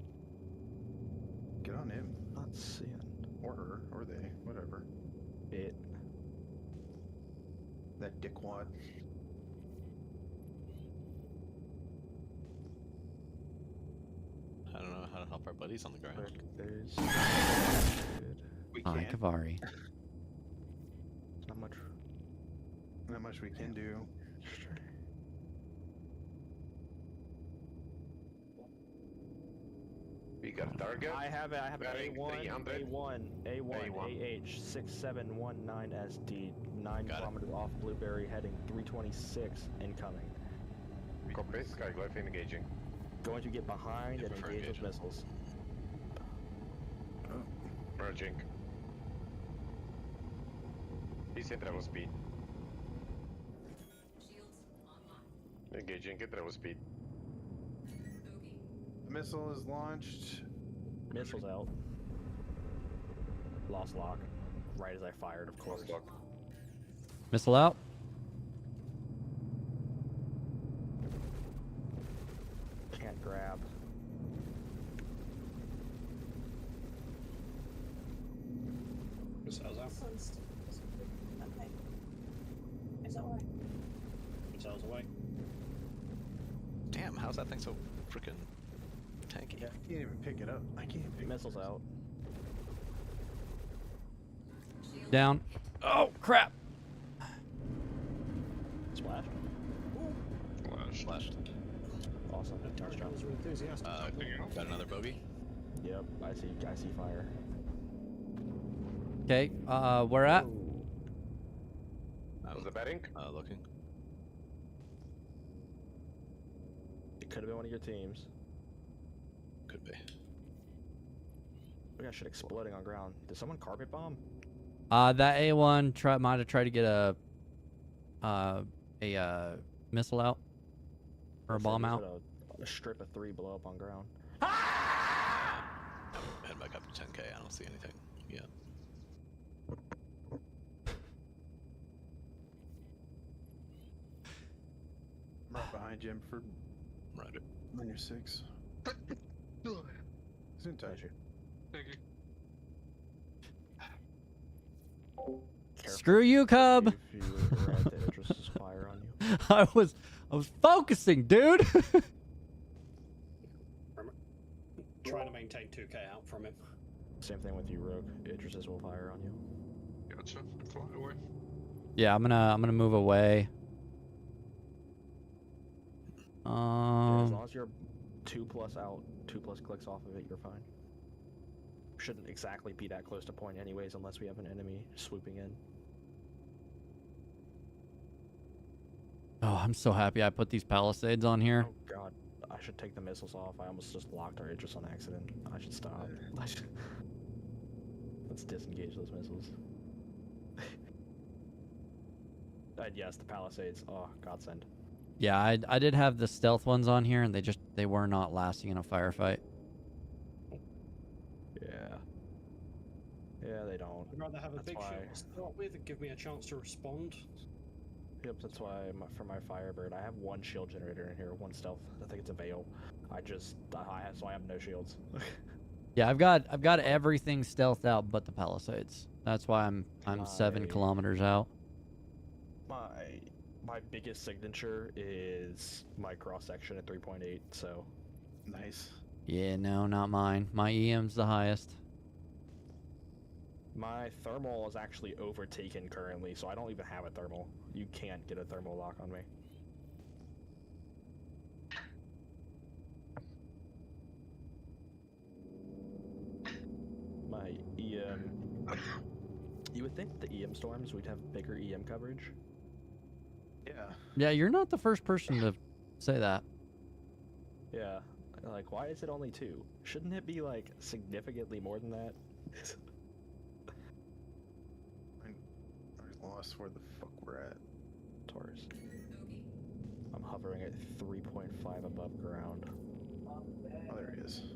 Get on him. Not seeing. Or her, or they, whatever. It. That dickwad. I don't know how to help our buddies on the ground. There's. We Hi, can't. Kavari. Not much we can do. We got target. I have it. I have Bearing A1, 300. A1, AH 6719 SD, 9 kilometers off Blueberry, heading 326, incoming. Copy. Skyglide engaging. Going to get behind and prefer engage those engagement. missiles. Merging. He's in travel speed. Engaging at travel speed. The missile is launched. Missiles out. Lost lock. Right as I fired, of course. Missile out. Can't grab. Missiles out. Okay. Is that alright? Missiles away. Damn, how's that thing so freaking tanky? I can't even pick it up. I can't pick Missiles out. Down. Oh, crap. Splash. Splashed. Awesome. Nice job. Got another bogey. Yep, I see fire. Okay, where at? Was the betting? Looking. It could have been one of your teams. Could be. We got shit exploding on ground. Did someone carpet bomb? That A1 might have tried to get a missile out or a bomb out. A strip of 3 blow up on ground. Head back up to 10k. I don't see anything yet. I'm right behind you, for Roger. on your 6. He's in touch. Thank you. Screw you, Cub. If you were right, the Idris is fire on you. I was focusing, dude. Trying to maintain 2k out from him. Same thing with you, Rogue. Idris will fire on you. Gotcha. Fly away. Yeah, I'm gonna move away. Yeah, as long as you're 2+ out, 2+ clicks off of it, you're fine. Shouldn't exactly be that close to point anyways, unless we have an enemy swooping in. Oh, I'm so happy I put these palisades on here. Oh god, I should take the missiles off. I almost just locked our Idris on accident. I should stop. Let's disengage those missiles. And yes, the palisades. Oh, godsend. Yeah, I did have the stealth ones on here, and they were not lasting in a firefight. Yeah. Yeah, they don't. I'd rather have a That's big why. shield to start with and give me a chance to respond. Yep, that's why for my Firebird, I have 1 shield generator in here, 1 stealth. I think it's a Veil. So I have no shields. Yeah, I've got everything stealthed out but the palisades. That's why I'm 7 kilometers out. My biggest signature is my cross section at 3.8. So nice. Yeah, no, not mine. My EM's the highest. My thermal is actually overtaken currently, so I don't even have a thermal. You can't get a thermal lock on me. My EM... You would think the EM storms we'd have bigger EM coverage. Yeah. Yeah, you're not the first person to say that. Yeah. Like, why is it only 2? Shouldn't it be, like, significantly more than that? I lost where the fuck we're at. Taurus. I'm hovering at 3.5 above ground. Oh, there he is.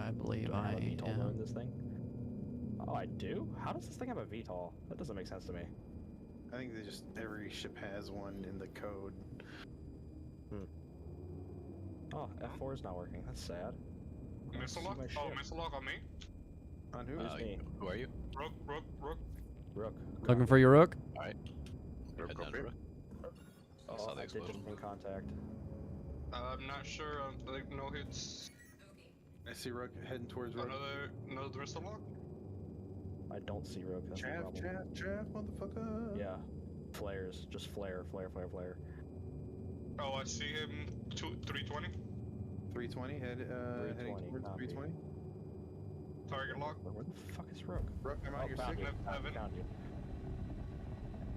I believe Do I have a I VTOL am. in this thing? Oh, I do? How does this thing have a VTOL? That doesn't make sense to me. I think every ship has one in the code. Oh, F4 is not working. That's sad. Missile lock? Oh, missile lock on me? On who? Me. Who are you? Rook. Rook. Looking for your rook? Alright. Rook, Head down to Rook. Oh, Saw the I did just explosion. in contact. I'm not sure. Like, no hits. I see Rook heading towards Rook. Another missile lock? I don't see Rook. That's the Chaff, problem. motherfucker. Yeah. Flares. Just flare. Oh, I see him. 320. 320, heading towards 320. Target lock. Where the fuck is Rook? Rook, I'm on your found signal. you. Found you.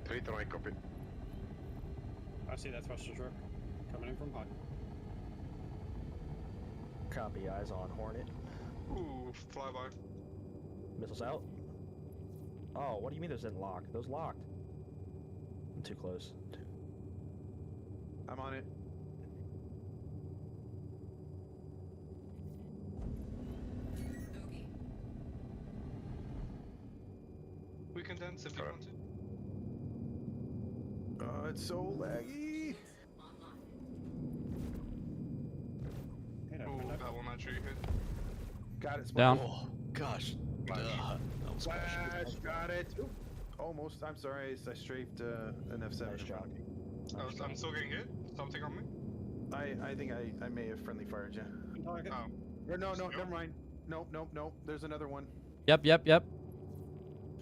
320, copy. I see that thruster's rook coming in from high. Copy. Eyes on Hornet. Ooh, flyby. Missiles out. Oh, what do you mean those didn't lock? Those locked. I'm too close. I'm on it. We can dance if you want to. Oh, it's so laggy. Ooh, that will not shoot you hit. Got it. Down. Oh, gosh. That was Flash, got it. Ooh, almost. I'm sorry. I strafed an F7. Nice job. Oh, I'm still getting hit? Something on me? I think I may have friendly fired you. Oh. Or no, never mind. Nope. There's another one. Yep. Yeah,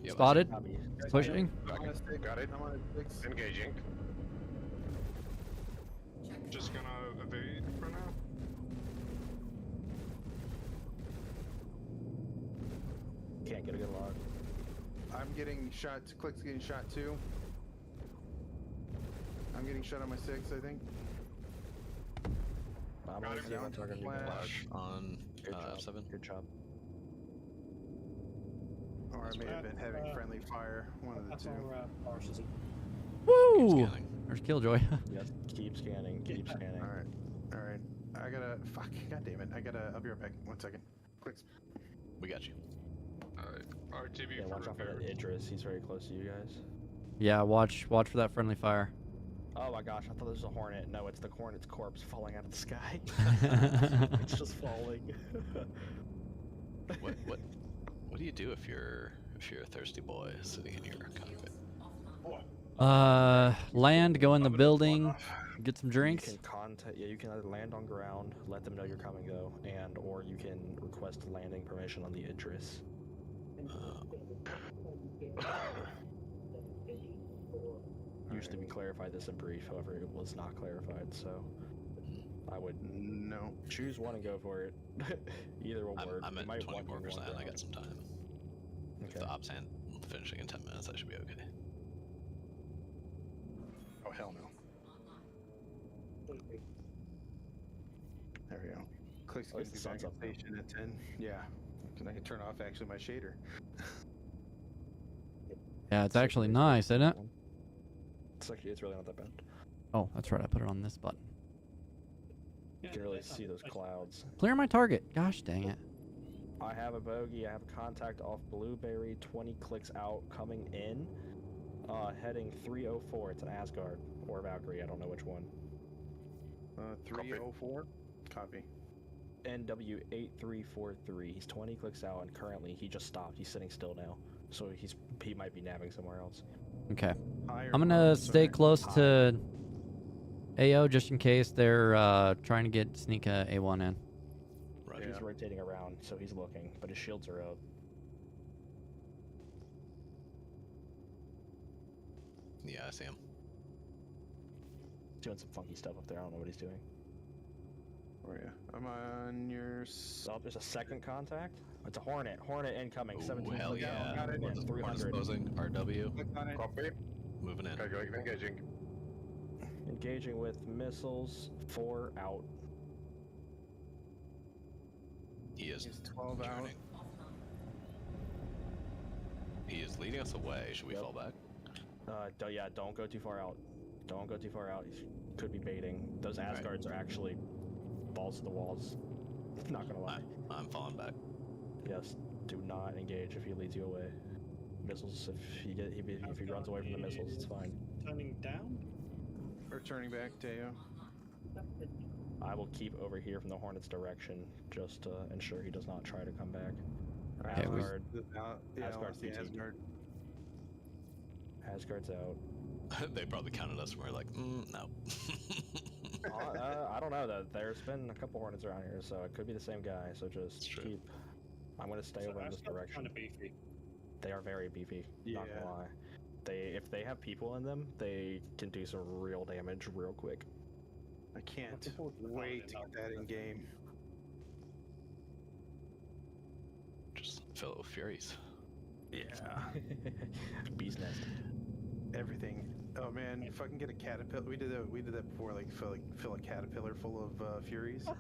Yeah, Spotted. Copy. Pushing. I'm on a stick. Got it. I'm on a stick. Engaging. Just gonna evade for now. Can't get a good log. I'm getting shot. Click's getting shot too. I'm getting shot on my 6, I think. I'm Got on him. the target. Flash on Good job. F7. Good job. Or I may have been having friendly fire. One of the That's two. Woo! There's Killjoy. Yes. Keep scanning. Keep scanning. All right. All right. I gotta. Fuck. God damn it. I'll be right back. 1 second. Clicks. We got you. RTB Yeah, for watch out for repair. that Idris. He's very close to you guys. Yeah, watch for that friendly fire. Oh my gosh, I thought this was a hornet. No, it's the hornet's corpse falling out of the sky. It's just falling. What do you do if you're a thirsty boy sitting in your cockpit? Land, go in the building, get some drinks. You can contact. Yeah, you can either land on ground, let them know you're coming though, or you can request landing permission on the Idris. Usually we clarify this in brief, however it was not clarified, so I would choose one and go for it. Either will work. I'm You at might want 24%. one I ground. got some time. If the ops hand finishing in 10 minutes, I should be okay. Oh hell no. There we go. Clicks At least the gonna sun's be up back now. at station at 10. Yeah. I can turn off actually my shader. Yeah, it's actually nice, isn't it? It's really not that bad. Oh, that's right. I put it on this button. You can really see those clouds. Clear my target. Gosh dang it. I have a bogey. I have a contact off Blueberry. 20 clicks out, coming in. Heading 304. It's an Asgard or Valkyrie. I don't know which one. 304. Copy. NW8343. He's 20 clicks out, and currently he just stopped. He's sitting still now, so he might be nabbing somewhere else. Okay. I'm gonna stay close to AO just in case they're trying to get sneak a A1 in. Right. He's rotating around, so he's looking, but his shields are up. Yeah, I see him. Doing some funky stuff up there. I don't know what he's doing. Where are you? I'm on your. Oh, there's a second contact. It's a Hornet. Hornet incoming. 17 hell clicks yeah. out. Hornet's 300. exposing RW. Copy. Moving in. Engaging. Engaging with missiles. 4 out. He is 12 out. joining. He is leading us away. Should we fall back? Yeah, don't go too far out. Don't go too far out. He could be baiting. Those Asgards are actually balls to the walls. Not gonna lie. I'm falling back. Yes. Do not engage if he leads you away. Missiles. If he runs away from the missiles, it's fine. Turning down. Or turning back, Teo. I will keep over here from the Hornet's direction just to ensure he does not try to come back. Asgard. Asgard's Asgard. Asgard's out. They probably counted us and we're like, no. I don't know though. There's been a couple Hornets around here, so it could be the same guy. So just keep. I'm gonna stay over in this direction. Kind of beefy. They are very beefy. Not Yeah. gonna lie. If they have people in them, they can do some real damage real quick. I can't wait to get that in game. Just fill it with Furies. Yeah. Bee's nest. Everything. Oh man, if I can get a caterpillar, we did that before. Like fill a caterpillar full of Furies. I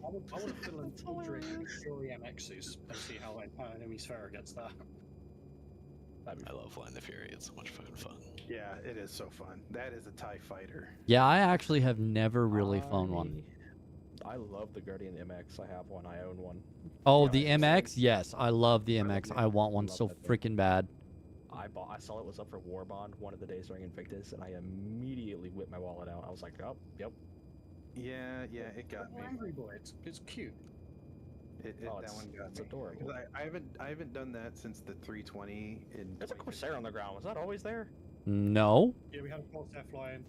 want to fill an Aldrich Fury MXs and see how enemy Sphere gets that. I love flying the Fury. It's so much fucking fun. Yeah, it is so fun. That is a TIE fighter. Yeah, I actually have never really flown one. I love the Guardian MX. I have one. I own one. Oh, the MX? Yes, I love the MX. I want one so freaking bad. I saw it was up for War Bond one of the days during Invictus, and I immediately whipped my wallet out. I was like, oh, yep. Yeah, it got me. Angry Boy, it's cute. That one got it's me. adorable. I haven't done that since the 320. There's a Corsair on the ground. Was that always there? No. Yeah, we had a Corsair flying.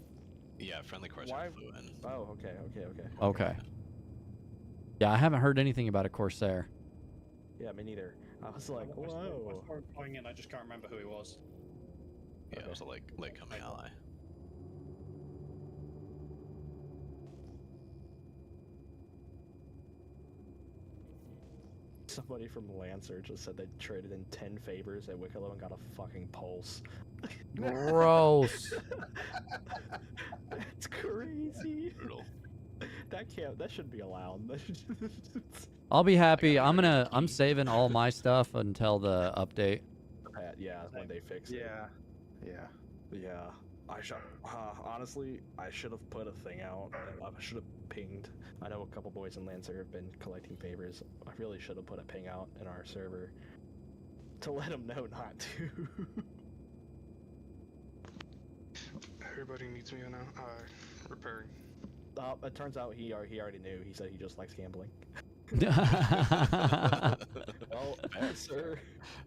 Yeah, friendly Corsair flew in. Oh, okay. Okay. Yeah, I haven't heard anything about a Corsair. Yeah, me neither. I was like, whoa. I saw him flying in. I just can't remember who he was. Yeah, it was a late coming ally. Somebody from Lancer just said they traded in 10 favors at Wicklow and got a fucking pulse. Gross. That's crazy. Brutal. That shouldn't be allowed. I'll be happy. I'm saving all my stuff until the update. Yeah, when they fix it. Yeah. Honestly, I should have put a thing out. I should have pinged. I know a couple boys in Lancer have been collecting favors. I really should have put a ping out in our server to let them know not to. Everybody needs me now. Repairing. It turns out he already knew. He said he just likes gambling. Well, sir,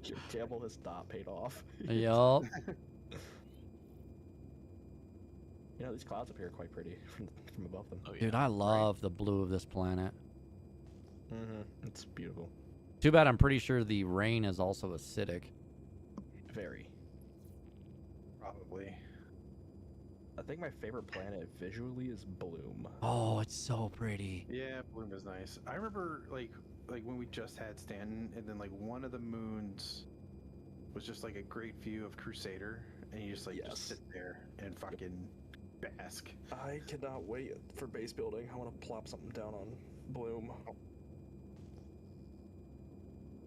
your gamble has not paid off. Yup. You know, these clouds up here are quite pretty from above them. Oh, yeah. Dude, I love the blue of this planet. It's beautiful. Too bad I'm pretty sure the rain is also acidic. Very. Probably. I think my favorite planet visually is Bloom. Oh, it's so pretty. Yeah, Bloom is nice. I remember like when we just had Stanton, and then like one of the moons was just like a great view of Crusader, and you just like just sit there and fucking bask. I cannot wait for base building. I want to plop something down on Bloom.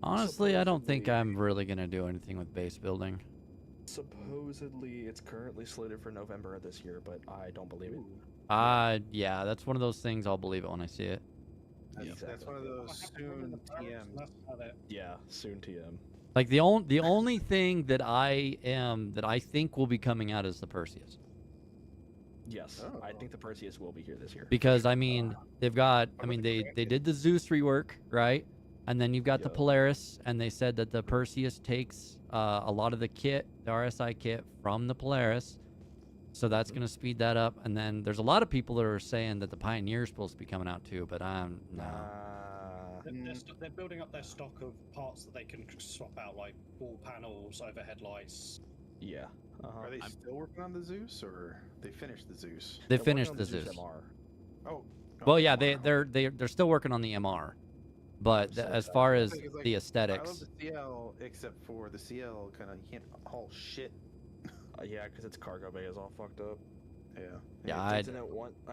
Honestly, I don't think I'm really gonna do anything with base building. Supposedly, it's currently slated for November of this year, but I don't believe it. Yeah, that's one of those things. I'll believe it when I see it. That's one of those soon TMs. Yeah, soon TM. Like the only thing that I think will be coming out is the Perseus. Yes, I think the Perseus will be here this year. Because I mean, they've got they did the Zeus rework, right? And then you've got the Polaris, and they said that the Perseus takes a lot of the kit, the RSI kit, from the Polaris. So that's going to speed that up. And then there's a lot of people that are saying that the Pioneer is supposed to be coming out too, but I'm no. They're building up their stock of parts that they can swap out, like wall panels, overhead lights. Yeah. Are they still working on the Zeus, or they finished the Zeus? They finished the Zeus. Oh. Well, yeah, they're still working on the MR. But as far as the aesthetics, I love the CL, except for the CL kind of you can't haul shit. Yeah, because its cargo bay is all fucked up. Yeah. Yeah, I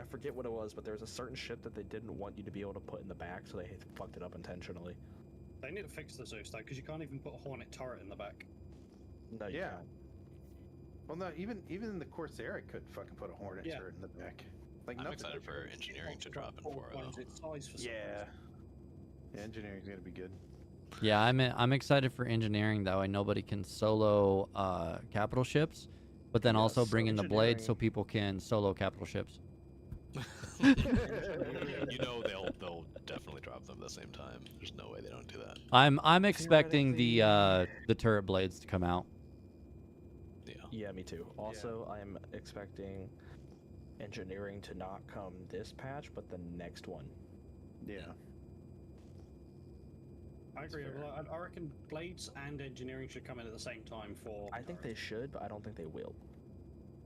forget what it was, but there was a certain ship that they didn't want you to be able to put in the back, so they fucked it up intentionally. They need to fix the Zeus though, because you can't even put a Hornet turret in the back. No, you can't. Well, no, even the Corsair I could fucking put a Hornet turret in the back. Like I'm excited for engineering to drop in 4 though. Yeah, engineering's gonna be good. yeah, I'm excited for engineering though. And nobody can solo capital ships, but then also bring in the blade so people can solo capital ships. You know they'll definitely drop them at the same time. There's no way they don't do that. I'm expecting the turret blades to come out. Yeah, me too. Also, I'm expecting engineering to not come this patch, but the next one. Yeah. I agree. I reckon blades and engineering should come in at the same time for. I think they should, but I don't think they will.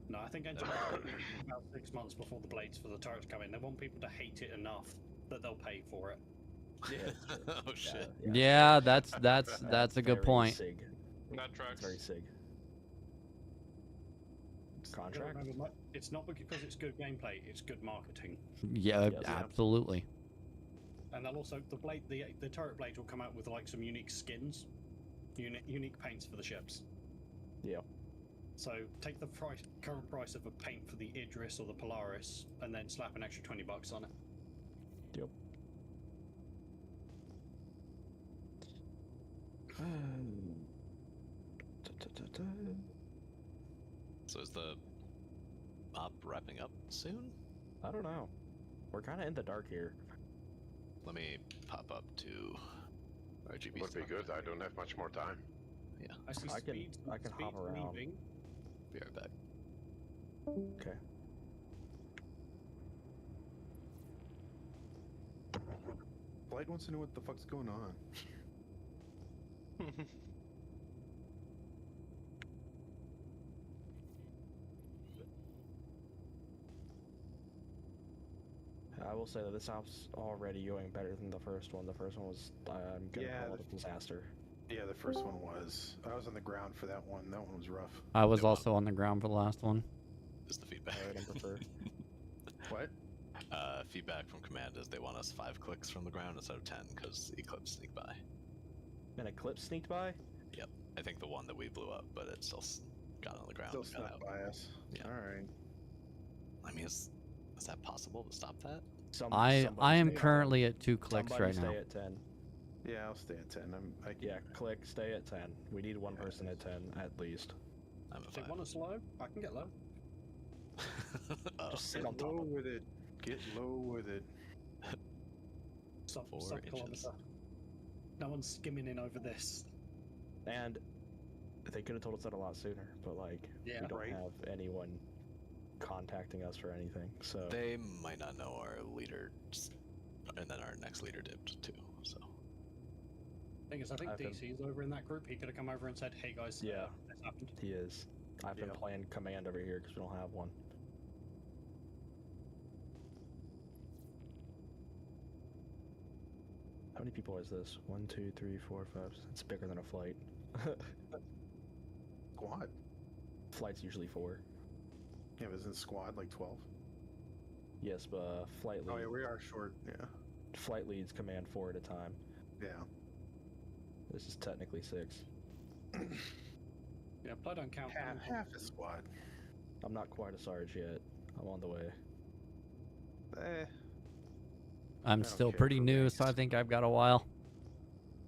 No, I think engineering about 6 months before the blades for the turrets come in. They want people to hate it enough that they'll pay for it. Yeah. Oh shit. Yeah, that's a good point. Sig. That tracks. Very sig. Contract. Remember, it's not because it's good gameplay; it's good marketing. Yeah, absolutely. And they'll also the turret blades will come out with like some unique skins, unique paints for the ships. Yeah. So take the current price of a paint for the Idris or the Polaris, and then slap an extra $20 on it. Yep. So is the op wrapping up soon? I don't know. We're kind of in the dark here. Let me pop up to RGB. Would be good. I don't have much more time. Yeah. I see I can hop around. Leaving. Be right back. Okay. Blight wants to know what the fuck's going on. I will say that this app's already going better than the first one. The first one was, I'm gonna call it a disaster. Yeah, the first one was. I was on the ground for that one. That one was rough. I was also on the ground for the last one. Is the feedback. I would prefer. What? Feedback from command is they want us 5 clicks from the ground instead of 10 because Eclipse sneaked by. An Eclipse sneaked by? Yep. I think the one that we blew up, but it still got on the ground. Still and got snuck out. by us. Yeah. All right. I mean, is that possible to stop that? I am currently at 2 clicks right now. Stay at 10. Yeah, I'll stay at 10. Yeah, click, stay at 10. We need one person at 10 at least. I'm at If they want us low, I can get low. Just sit Get on top low of it. with it. Get low with it. Sub 4 inches. kilometer. No one's skimming in over this. And they could have told us that a lot sooner, but like, Yeah, we don't right. have anyone contacting us for anything, so. They might not know our leader, and then our next leader dipped too, so. Thing is, I think I've been- DC is over in that group. He could have come over and said, "Hey guys, Yeah. this happened." He is. I've been playing command over here because we don't have one. How many people is this? 1, 2, 3, 4, 5. It's bigger than a flight. Squad. Flight's usually 4. Yeah, but isn't squad like 12? Yes, but flight lead. Oh yeah, we are short. Yeah. Flight leads command 4 at a time. Yeah. This is technically 6. Yeah, but I don't count. Half a squad. I'm not quite a sarge yet. I'm on the way. I'm still pretty new, so I think I've got a while.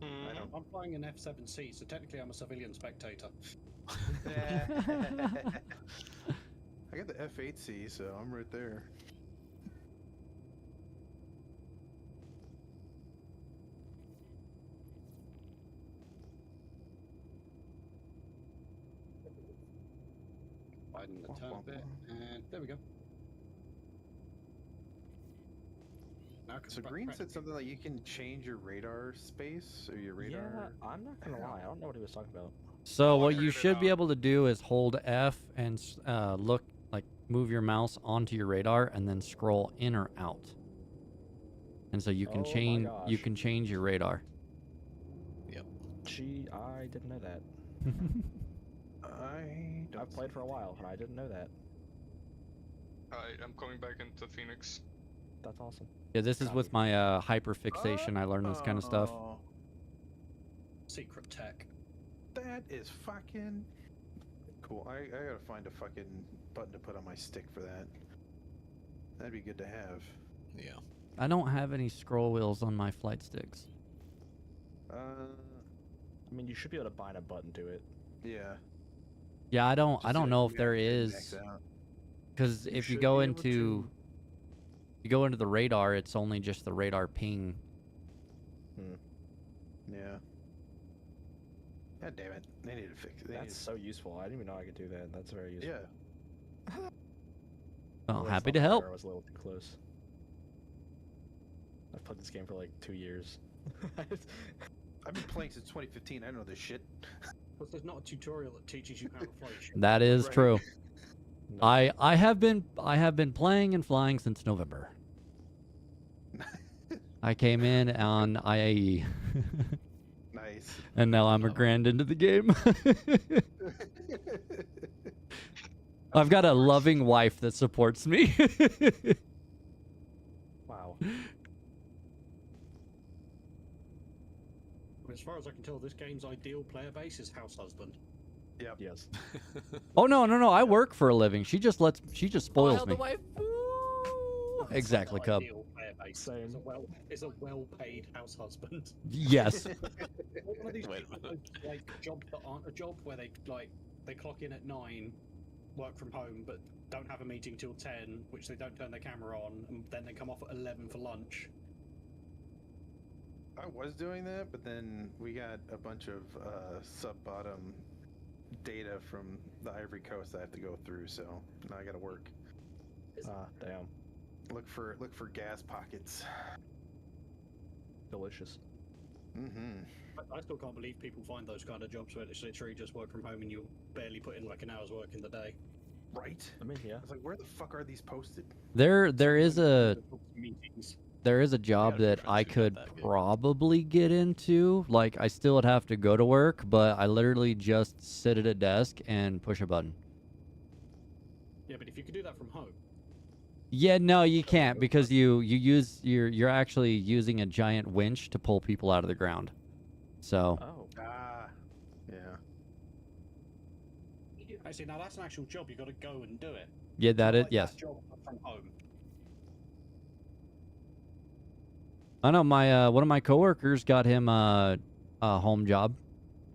I'm flying an F7C, so technically I'm a civilian spectator. I got the F8C, so I'm right there. Widen the turn a bit, and there we go. Now I can So backtrack. Green said something like you can change your radar space or your radar. Yeah, I'm not gonna lie. I don't know what he was talking about. So what you should be able to do is hold F and look, like move your mouse onto your radar and then scroll in or out. And so you can Oh my change your radar. Yep. I didn't know that. I've played for a while and I didn't know that. I'm coming back into Phoenix. That's awesome. Yeah, this is with my hyperfixation. I learned this kind of stuff. Secret tech. That is fucking cool. I gotta find a fucking button to put on my stick for that. That'd be good to have. Yeah. I don't have any scroll wheels on my flight sticks. I mean, you should be able to bind a button to it. Yeah. Yeah, I don't know if there is, because if you go into the radar, it's only just the radar ping. Yeah. God damn it! They need to fix it. That's so useful. I didn't even know I could do that. That's very useful. Yeah. Well, Well, happy it's to not help. fair, I was a little too close. I've played this game for like 2 years. I've been playing since 2015. I know this shit. But there's not a tutorial that teaches you how to fly a ship. That is true. I have been playing and flying since November. I came in on IAE. Nice. And now I'm a grand into the game. I've got a loving wife that supports me. Wow. As far as I can tell, this game's ideal player base is house husband. Yep. Yes. Oh no, I work for a living. She just spoils me. Exactly, Cub. Ideal player base. Is a well-paid house husband. Yes. One of these people who, like jobs that aren't a job, where they clock in at 9, work from home, but don't have a meeting till 10, which they don't turn their camera on, and then they come off at 11 for lunch. I was doing that, but then we got a bunch of sub-bottom data from the Ivory Coast I have to go through, so now I gotta work. Damn. Look for gas pockets. Delicious. Mm-hmm. I still can't believe people find those kind of jobs where it's literally just work from home and you barely put in like an hour's work in the day. Right. I mean, yeah. I was like, where the fuck are these posted? There is a Meetings. there is a job that I could probably get into. Like, I still would have to go to work, but I literally just sit at a desk and push a button. Yeah, but if you could do that from home. Yeah, no, you can't, because you're actually using a giant winch to pull people out of the ground. So Oh. Yeah. I see. Now that's an actual job. You got to go and do it. yeah, that is Like yes. That job from home. I know my one of my coworkers got him a home job.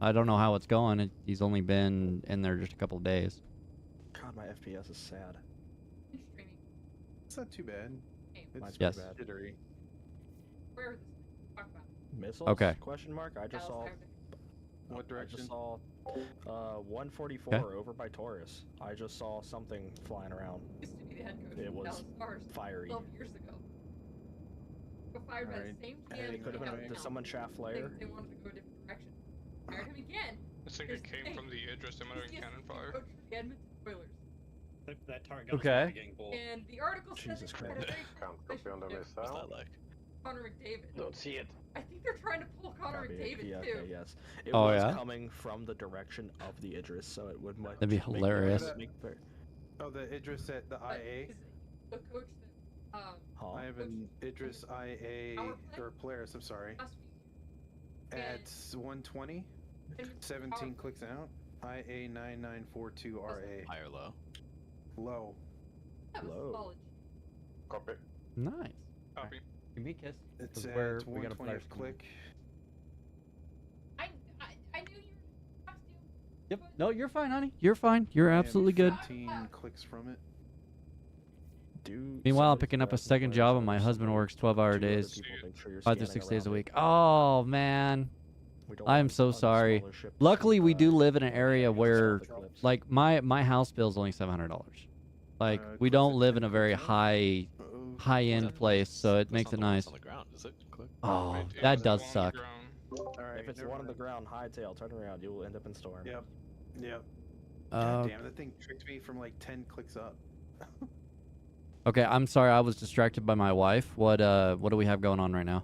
I don't know how it's going. He's only been in there just a couple of days. God, my FPS is sad. It's not too bad. It's Yes. bad. Jittery. Where talk about Missiles? Okay. Question mark. I just saw. What I direction? just saw 144 Okay. over by Taurus. I just saw something flying around. used to be the head coach It of was Dallas Stars fiery. 12 years ago. Got fired by Alright. the same Hey, GM. it could have been. Did someone shaft flare? They wanted to go a different direction. Fired him again. I think it came from the Idris. It might have been cannon fire. Coach for the Edmonton Oilers. That turret gun Okay. is getting bought. And the article said Jesus that he had a Christ. very Can't close copy on the relationship missile. What's that like? with Connor McDavid. Don't see it. I think they're trying to pull Connor Copy. McDavid Yeah, too. okay, yes. It Oh, was yeah? coming from the direction of the Idris, so it would That'd be make hilarious. Oh, the Idris at the IA. Is the coach that Huh? I have an Idris IA Power play? or Polaris. I'm sorry. last week At 120, and 17 clicks out. IA 9942 RA. High or low? Low. that was Low. college. Copy. Nice. Copy. Give me a kiss. It's 'cause at we got a 120 Polaris coming. click. I knew you were supposed to. Yep. No, you're fine, honey. You're fine. You're I am absolutely good. 15 clicks from it. Meanwhile, I'm picking up a second job, and my husband works 12-hour days, 5 to 6 days a week. Oh man, I'm so sorry. Luckily, we do live in an area where, like, my house bill is only $700. Like, we don't live in a very high-end place, so it makes it nice. On the ground, is it? Click. Oh, that does suck. Alright, If it's one on the ground, hightail, turn around, you will end up in storm. Yep. Yep. God Uh, damn, that thing tricked me from like 10 clicks up. Okay, I'm sorry. I was distracted by my wife. What do we have going on right now?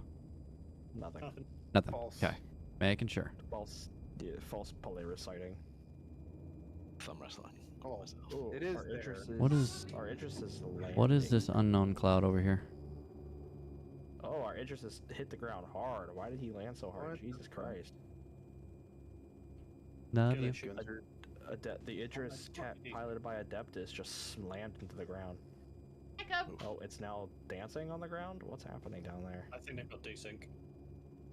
Nothing. Nothing. False. Okay, making sure. False. Yeah, false Polaris sighting. Thumb wrestling. Oh, Ooh, it is our there. interest What is- our interest is landing. What is this unknown cloud over here? Oh, our interest is hit the ground hard. Why did he land so hard? What? Jesus Christ. Love Kill you. it, shoot it. The Idris cat piloted by Adeptus just slammed into the ground. Oh, it's now dancing on the ground? What's happening down there? I think they've got desync.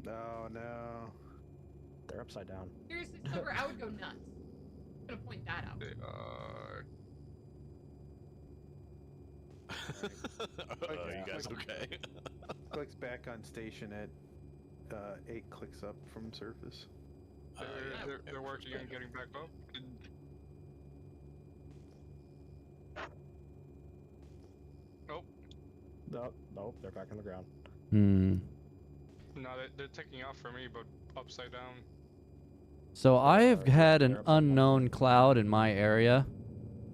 No, no. They're upside down. Seriously, Silver, I would go nuts. I'm gonna point that out. They are. You guys okay? Clicks back on station at 8 clicks up from surface. They're working on getting back up. Nope. Nope, they're back on the ground. Hmm. No, they're taking off for me, but upside down. So I have had an unknown cloud in my area,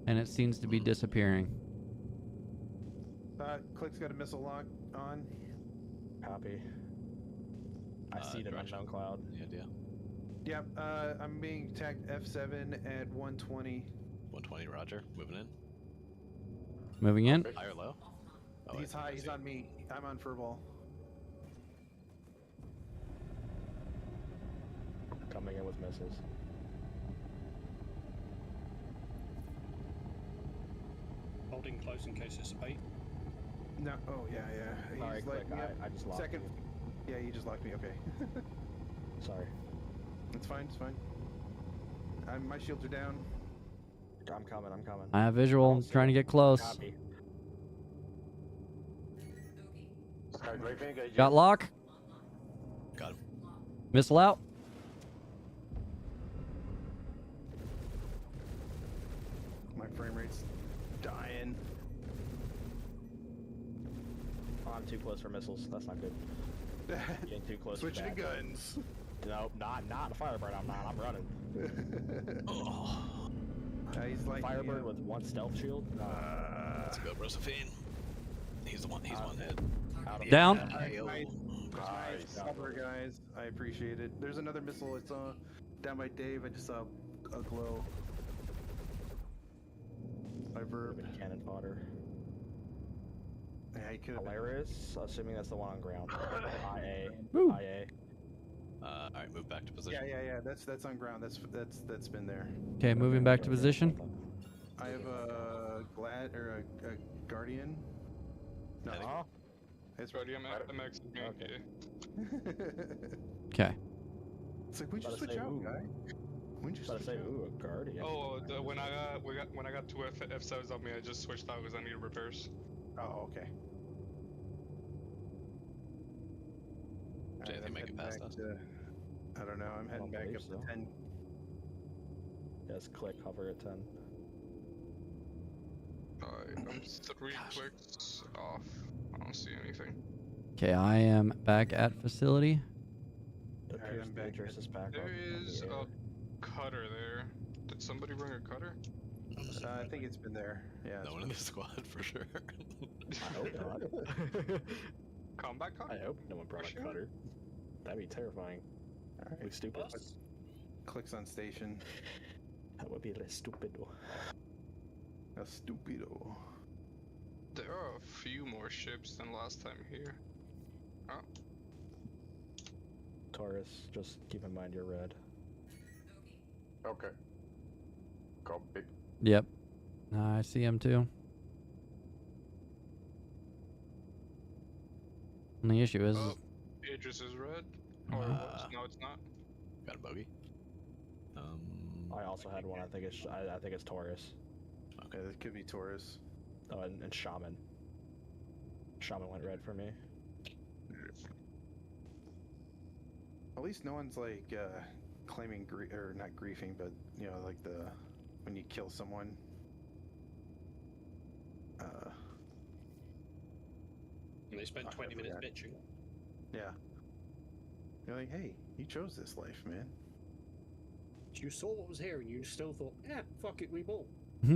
and it seems to be disappearing. Click's got a missile lock on. Copy. I see the unknown cloud. Yeah, deal. Yep, I'm being attacked F7 at 120. 120, Roger. Moving in. Moving in. High or low? Oh, He's high, he's on me. I'm on furball. Coming in with missiles. Holding close in case it's a bait. No, oh yeah, yeah. Sorry, He's Click, like, yeah. I just locked Second. Yeah, you just locked me, okay. Sorry. It's fine, it's fine. My shields are down. I'm coming, I'm coming. I have visual. I'm trying to get close. Copy. Got lock. Got him. Missile out. My frame rate's dying. Oh, I'm too close for missiles. That's not good. Getting too close. Switching to guns. No, not a Firebird. I'm running. He's like Firebird with 1 stealth shield. Let's go, Josephine. He's the one. He's one hit. Down. Nice cover, guys. I appreciate it. There's another missile. It's down by Dave. I just saw a glow. Verb. Cannon fodder. Yeah, he could have. Hilarious. Assuming that's the one on ground. IA. Woo. IA. All right, move back to position. Yeah. That's on ground. That's been there. Okay, moving back to position. I have a a guardian. No. It's Ready, I'm exiting. Okay. Okay. It's like, when'd you switch out, guy? When'd you switch say, out? ooh, a guardian. Oh, when I got 2 F7s on me, I just switched out because I needed repairs. Oh, okay. Do you think make it past us? I don't know. I'm heading back up to 10. Yes, click hover at 10. I'm 3 clicks off. I don't see anything. Okay, I am back at facility. The Pierce Dangerous is back There up. is a cutter there. Did somebody bring a cutter? I think it's been there. Yeah. No one in the squad for sure. I hope not. Combat cutter? I hope no one brought a cutter. That'd be terrifying. Alright, stupid. Clicks on station. That would be less stupido. A stupido. There are a few more ships than last time here. Oh. Taurus, just keep in mind you're red. Okay. Copy. Yep. I see him too. And the issue is, Idris is red. Or it was. No, it's not. Got a bogey. I also had one. I think it's Taurus. Okay, this could be Taurus. Oh, and Shaman. Shaman went red for me. At least no one's like claiming or not griefing, but you know, like when you kill someone. And they spend 20 minutes bitching. Yeah. You're like, hey, you chose this life, man. You saw what was here and you still thought, yeah, fuck it, we bought. I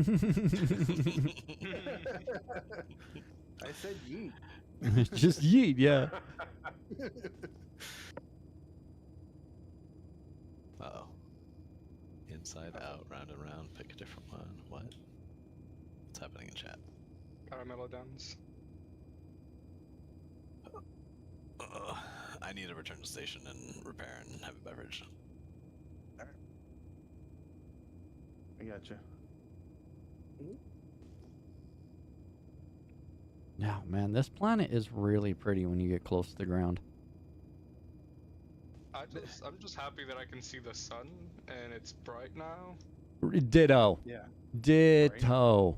said yeet. just yeet, yeah. Uh-oh. Inside out, round and round, pick a different one. What? What's happening in chat? Caramelodons. I need to return to station and repair and have a beverage. Alright. I got you. Now, man, this planet is really pretty when you get close to the ground. I'm just happy that I can see the sun and it's bright now. Ditto. Yeah. Ditto.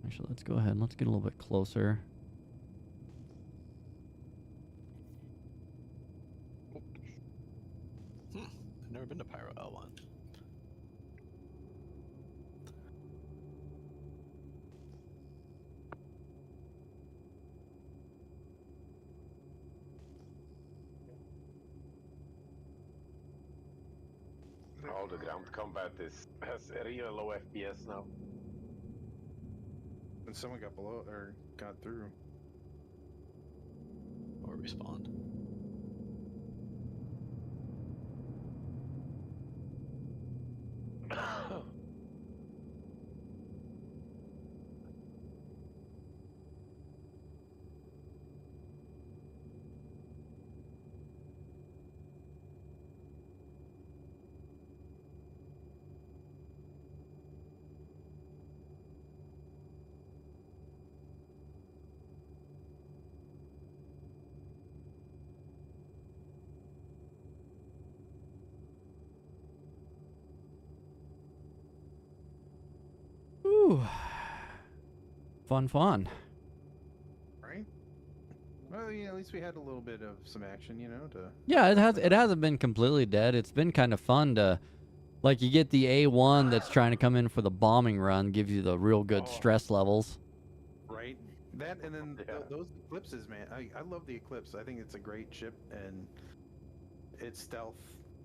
Actually, let's go ahead and let's get a little bit closer. I've never been to Pyro L1. All the ground combat has a real low FPS now. And someone got below or got through. Or respawned. Ooh. Fun. Right? Well, yeah, at least we had a little bit of some action, you know, to... Yeah, it hasn't been completely dead. It's been kind of fun to, like, you get the A1 that's trying to come in for the bombing run, gives you the real good stress levels. Right? That and then those eclipses, man. I love the eclipse. I think it's a great ship, and its stealth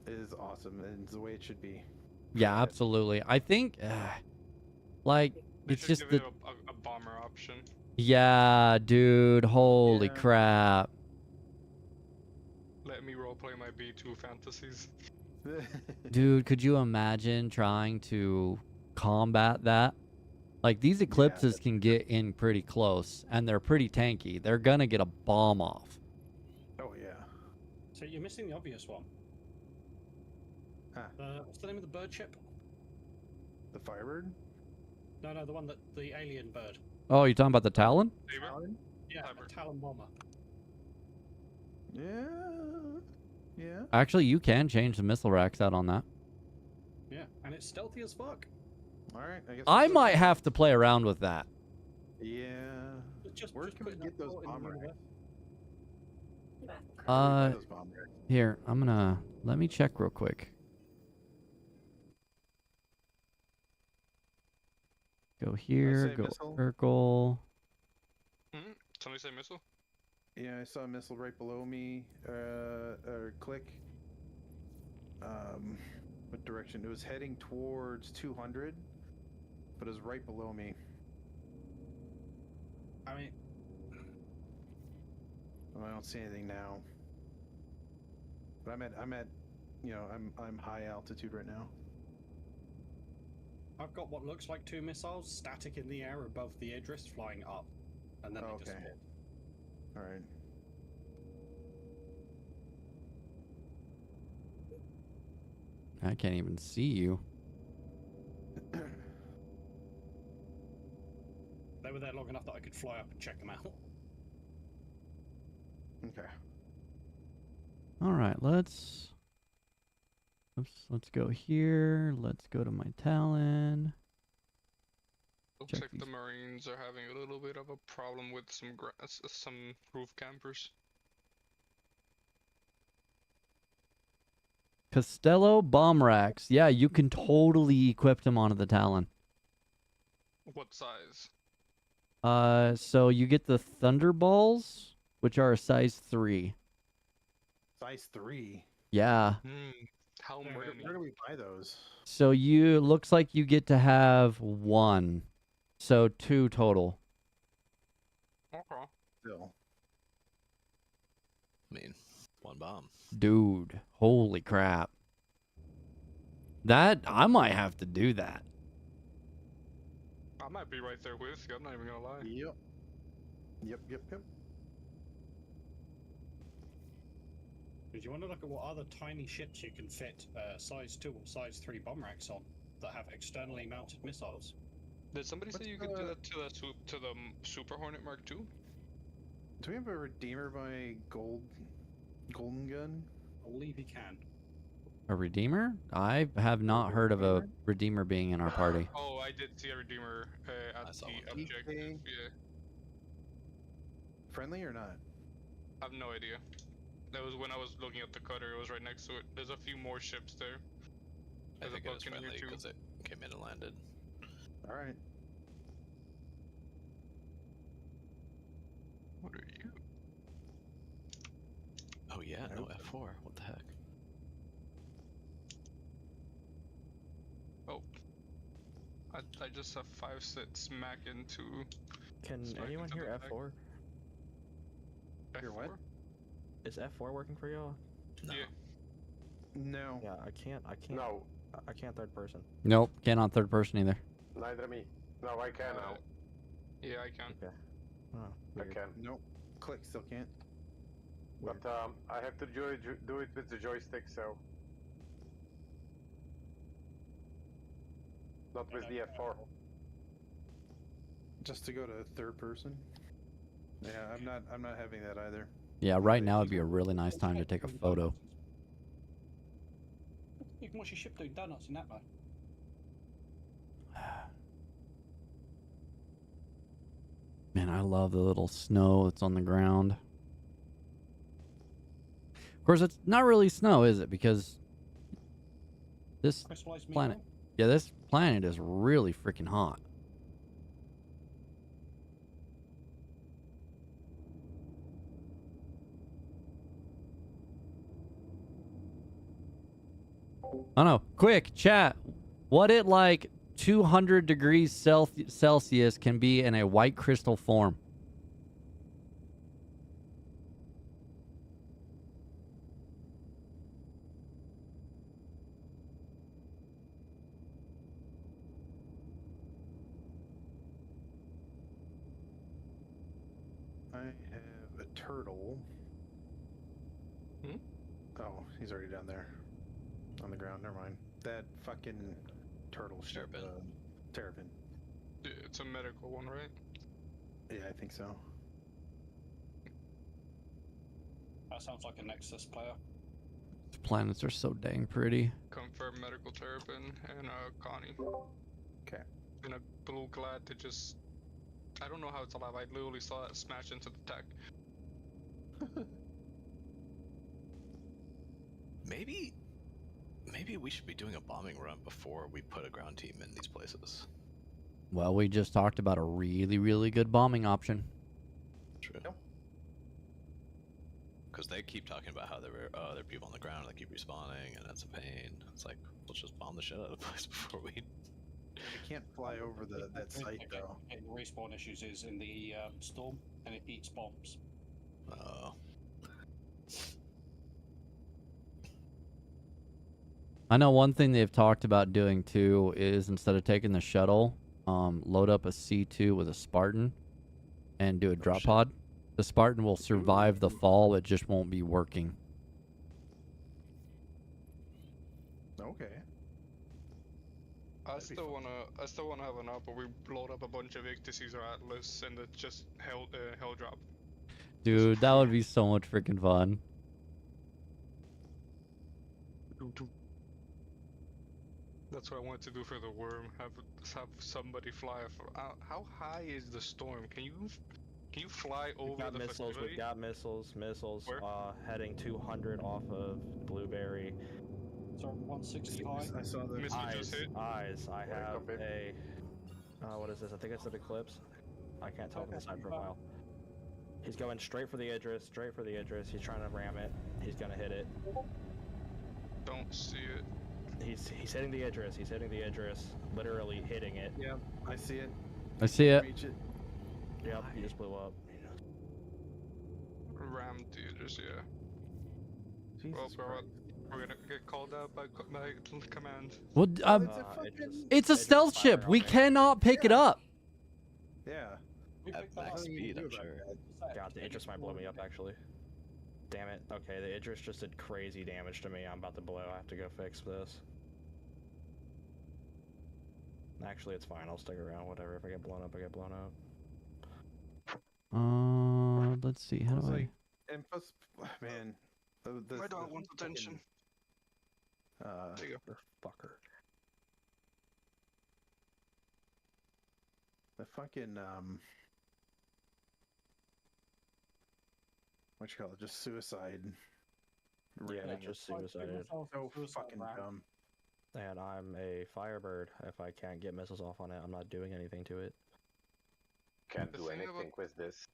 is awesome, and it's the way it should be. Yeah, absolutely. I think, like, They it's should just give the. it a bomber option. Yeah, dude. Holy crap. Let me roleplay my B2 fantasies. Dude, could you imagine trying to combat that? Like, these eclipses can get in pretty close, and they're pretty tanky. They're gonna get a bomb off. Oh, yeah. So you're missing the obvious one. What's the name of the bird ship? The Firebird? No, the one that the alien bird. Oh, you talking about the Talon? Yeah, a Talon bomber. Yeah. Actually, you can change the missile racks out on that. Yeah, and it's stealthy as fuck. All right. I guess. I might have to play around with that. Yeah. Where can we putting get that those thought in the bomber universe. Here, I'm gonna let me check real quick. Go here, say go missile. circle. Somebody say missile? Yeah, I saw a missile right below me. Or click. What direction? It was heading towards 200, but it was right below me. I mean, I don't see anything now. But I'm at, I'm high altitude right now. I've got what looks like 2 missiles static in the air above the Idris, flying up, and then they just hit. All right. I can't even see you. They were there long enough that I could fly up and check them out. Okay. All right, let's go here. Let's go to my Talon. Looks Check like the Marines are having a little bit of a problem with some roof campers. Costello bomb racks. Yeah, you can totally equip them onto the Talon. What size? So you get the Thunderballs, which are a size 3. Size 3. Yeah. How many? Where do we buy those? So looks like you get to have 1. So 2 total. Okay. Still. I mean, 1 bomb. Dude, holy crap. I might have to do that. I might be right there with you, I'm not even gonna lie. Yep. If you want to look at what other tiny ships you can fit size 2 or size 3 bomb racks on that have externally mounted missiles. Did somebody say you could do that to the Super Hornet Mark II? Do we have a Redeemer by Golden Gun? I believe he can. A Redeemer? I have not heard of a Redeemer being in our party. Oh, I did see a Redeemer at the objective, yeah. Friendly or not? I have no idea. That was when I was looking at the cutter, it was right next to it. There's a few more ships there. I There's think a it was Buccaneer friendly too. because it came in and landed. All right. What are you? Oh yeah, no F4. What the heck? Oh. I just have 5 sit smack into... Can smack anyone into hear the back. F4? Hear what? Is F4 working for y'all? Yeah. No. Yeah, I can't. No. I can't third person. Nope, can't on third person either. Neither me. No, I can now. Yeah, I can. Okay. Oh, I weird. can. Nope. Click still can't. But I have to do it with the joystick, so. Not with the F4. Just to go to third person. Yeah, I'm not having that either. Yeah, right now would be a really nice time to take a photo. You can watch your ship doing donuts in that mode. Man, I love the little snow that's on the ground. Of course, it's not really snow, is it? Because this Crystallized planet, meteor? yeah, this planet is really freaking hot. Oh no! Quick chat. What it like 200 degrees Celsius can be in a white crystal form? I have a turtle. Oh, he's already down there. On the ground, never mind. That fucking turtle ship. Terrapin. It's a medical one, right? Yeah, I think so. That sounds like a Nexus player. These planets are so dang pretty. Confirm medical terrapin and Connie. Okay. And a blue glad to just. I don't know how it's alive. I literally saw it smash into the tech. Maybe we should be doing a bombing run before we put a ground team in these places. Well, we just talked about a really, really good bombing option. True. Because they keep talking about how there are people on the ground, they keep respawning, and that's a pain. It's like, let's just bomb the shit out of the place before we... We can't fly over that site, though. The respawn issues is in the storm, and it eats bombs. Oh. I know one thing they've talked about doing too is instead of taking the shuttle, load up a C2 with a Spartan and do a drop pod. The Spartan will survive the fall, it just won't be working. Okay. I still wanna have an up where we load up a bunch of Ictices or Atlas and it's just hell drop. Dude, that would be so much freaking fun. That's what I want to do for the worm. Have somebody fly. How high is the storm? Can you fly over the facility? We've got missiles. Heading 200 off of Blueberry. So 160 high. I saw the eyes. I have a. What is this? I think it's an Eclipse. I can't tell from the side profile. He's going straight for the Idris. He's trying to ram it. He's gonna hit it. Don't see it. He's hitting the Idris. Literally hitting it. Yeah, I see it. I see it. Reach it. Yep, he just blew up. Rammed the Idris, yeah. Jesus Well, we're gonna get called out by command. Well, it's a stealth ship. We cannot pick it up. Yeah. At max speed, I'm sure. God, the Idris might blow me up, actually. Damn it. Okay, the Idris just did crazy damage to me. I'm about to blow. I have to go fix this. Actually, it's fine. I'll stick around. Whatever. If I get blown up, I get blown up. Let's see. How do I... And plus, man, I don't want attention. There you go. Fucker. The fucking what you call it? Just suicide. Yeah, just suicided. So fucking dumb. And I'm a Firebird. If I can't get missiles off on it, I'm not doing anything to it. Can't do anything with this.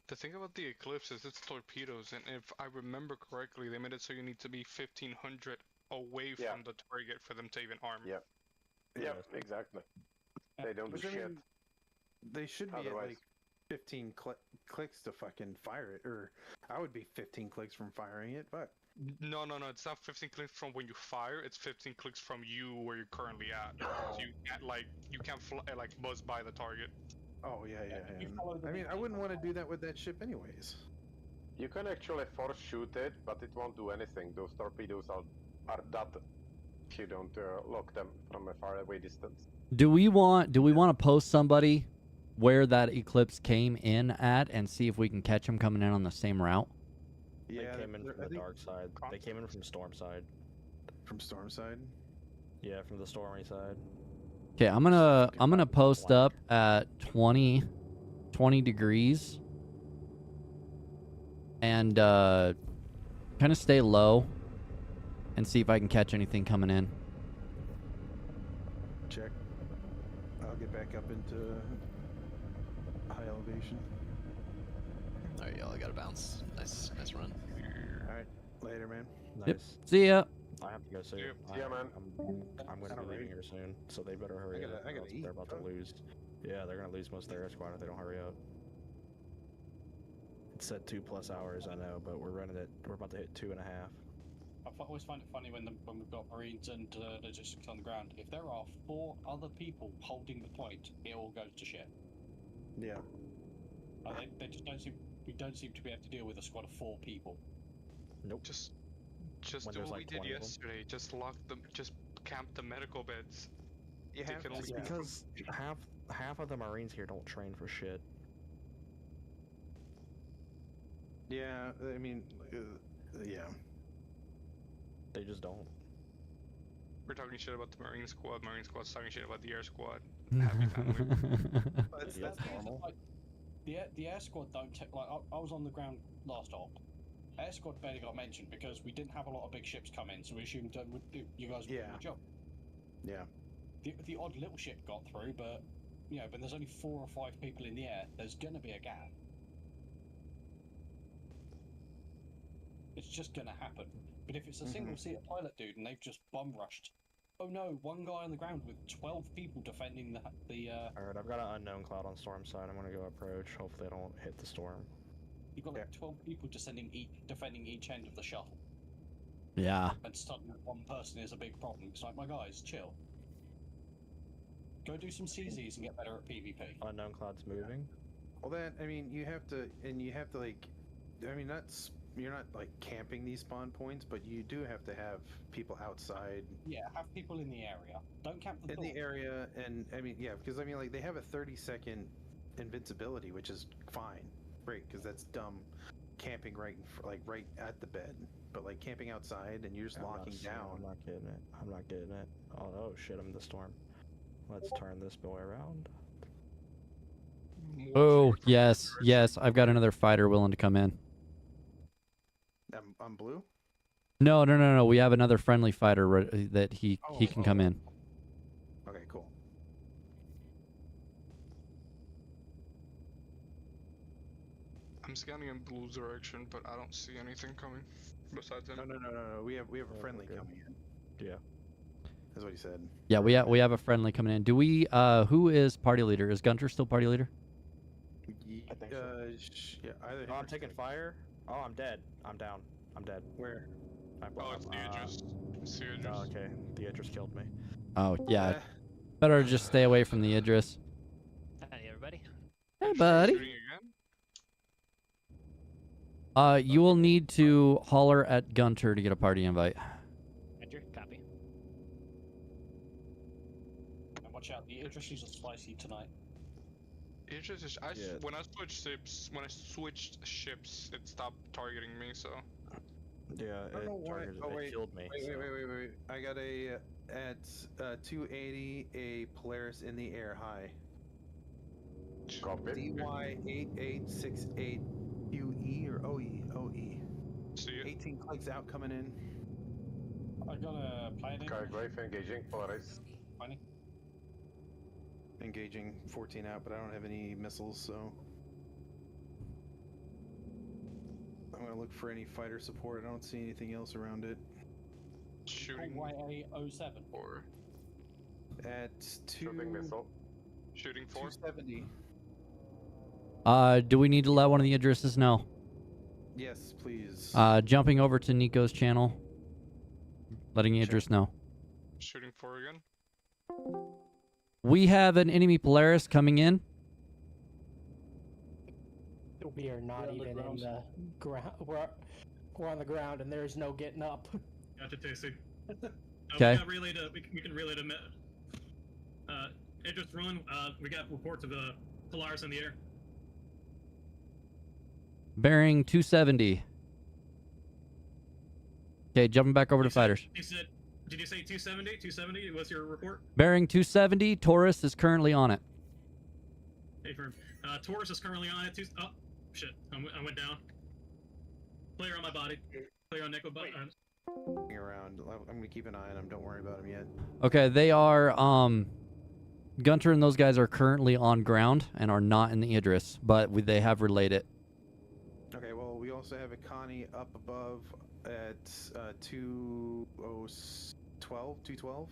The thing about the Eclipse is it's torpedoes, and if I remember correctly, they made it so you need to be 1,500 away from the target for them to even arm. Yep. Yep, exactly. They don't do shit. They should be at like 15 clicks to fucking fire it, or I would be 15 clicks from firing it, but... No, it's not 15 clicks from when you fire, it's 15 clicks from you where you're currently at. So you can't fly, buzz by the target. Oh, yeah. I mean, I wouldn't want to do that with that ship anyways. You can actually force shoot it, but it won't do anything. Those torpedoes are dead if you don't lock them from a far away distance. Do we want to post somebody where that Eclipse came in at and see if we can catch them coming in on the same route? Yeah, they came in from the dark side. They came in from storm side. From storm side? Yeah, from the stormy side. Okay, I'm gonna post up at 20 degrees and kind of stay low and see if I can catch anything coming in. Check. I'll get back up into high elevation. Alright, y'all, I gotta bounce. Nice run. Alright, later, man. Yep. See ya. I have to go soon. Yeah, man. I'm going to be leaving here soon, so they better hurry up. I gotta or else eat. They're about to lose. Yeah, they're going to lose most of their air squad if they don't hurry up. It said 2+ hours, I know, but we're about to hit 2.5. I always find it funny when we've got Marines and logistics on the ground. If there are 4 other people holding the point, it all goes to shit. Yeah. They just don't seem. We don't seem to be able to deal with a squad of 4 people. Nope. Just When do there's what like we did 20 of them. yesterday. Just lock them. Just camp the medical beds. You They have can to, only yeah. move from- Because half of the Marines here don't train for shit. Yeah, I mean, yeah. They just don't. We're talking shit about the Marine Squad. Marine Squad's talking shit about the Air Squad. That's normal. Like, the air squad don't take. Like, I was on the ground last op. Air squad barely got mentioned because we didn't have a lot of big ships come in, so we assumed you guys would do the job. Yeah. The odd little ship got through, but you know, when there's only 4 or 5 people in the air, there's gonna be a gap. It's just gonna happen. But if it's a single-seater pilot dude and they've just bum rushed, oh no, one guy on the ground with 12 people defending the Alright, I've got an unknown cloud on storm side. I'm gonna go approach. Hopefully I don't hit the storm. You've got like 12 people defending each end of the shuttle. Yeah. And suddenly one person is a big problem. It's like, my guys, chill. Go do some CZs and get better at PvP. Unknown cloud's moving. Well, then, I mean, you have to, like, I mean, you're not like camping these spawn points, but you do have to have people outside. Yeah, have people in the area. Don't camp the in the area, and I mean, yeah, because I mean, like, they have a 30-second invincibility, which is fine, great, because that's dumb. Camping right at the bed, but like camping outside and you're just locking down. I'm not getting it. I'm not getting it. Oh shit! I'm in the storm. Let's turn this boy around. Oh, yes, yes. I've got another fighter willing to come in. I'm blue? No. We have another friendly fighter that he can come in. Okay, cool. I'm scanning in blue direction, but I don't see anything coming. Besides No. We have a friendly coming in. Yeah. That's what he said. Yeah, we have a friendly coming in. Do we? Who is party leader? Is Gunter still party leader? I think so. Yeah, either. Oh, I'm taking fire. Oh, I'm dead. I'm down. I'm dead. Where? It's the Idris. It's the Idris. Oh, okay. The Idris killed me. Oh yeah. Better just stay away from the Idris. Hi everybody. Hey buddy. You will need to holler at Gunter to get a party invite. Roger, copy. And watch out, the Idris is spicy tonight. Idris is. When I switched ships, it stopped targeting me. So. Yeah, it killed me. Wait. I got at 280 a Polaris in the air high. DY8868 QE or OE? See it. 18 clicks out coming in. I got a plane in. Skyglaive engaging Polaris. Funny. Engaging 14 out, but I don't have any missiles, so I'm gonna look for any fighter support. I don't see anything else around it. Shooting. YA07. Or at Shooting missile. Shooting 4. 270. Do we need to let one of the Idrises know? Yes, please. Jumping over to Nico's channel, letting Idris know. Shooting 4 again. We have an enemy Polaris coming in. We are not even in the ground. We're on the ground, and there's no getting up. Gotcha, Tasty. Okay. We can relay to Idris run. We got reports of Polaris in the air. Bearing 270. Okay, jumping back over to fighters. Did you say 270? 270 was your report? Bearing 270. Taurus is currently on it. Hey, firm. Taurus is currently on it. Oh, shit. I went down. Player on my body. Player on Nico. Around. I'm gonna keep an eye on him. Don't worry about him yet. Okay, they are. Gunter and those guys are currently on ground and are not in the Idris, but they have relayed it. Okay, well, we also have a Connie up above at 212,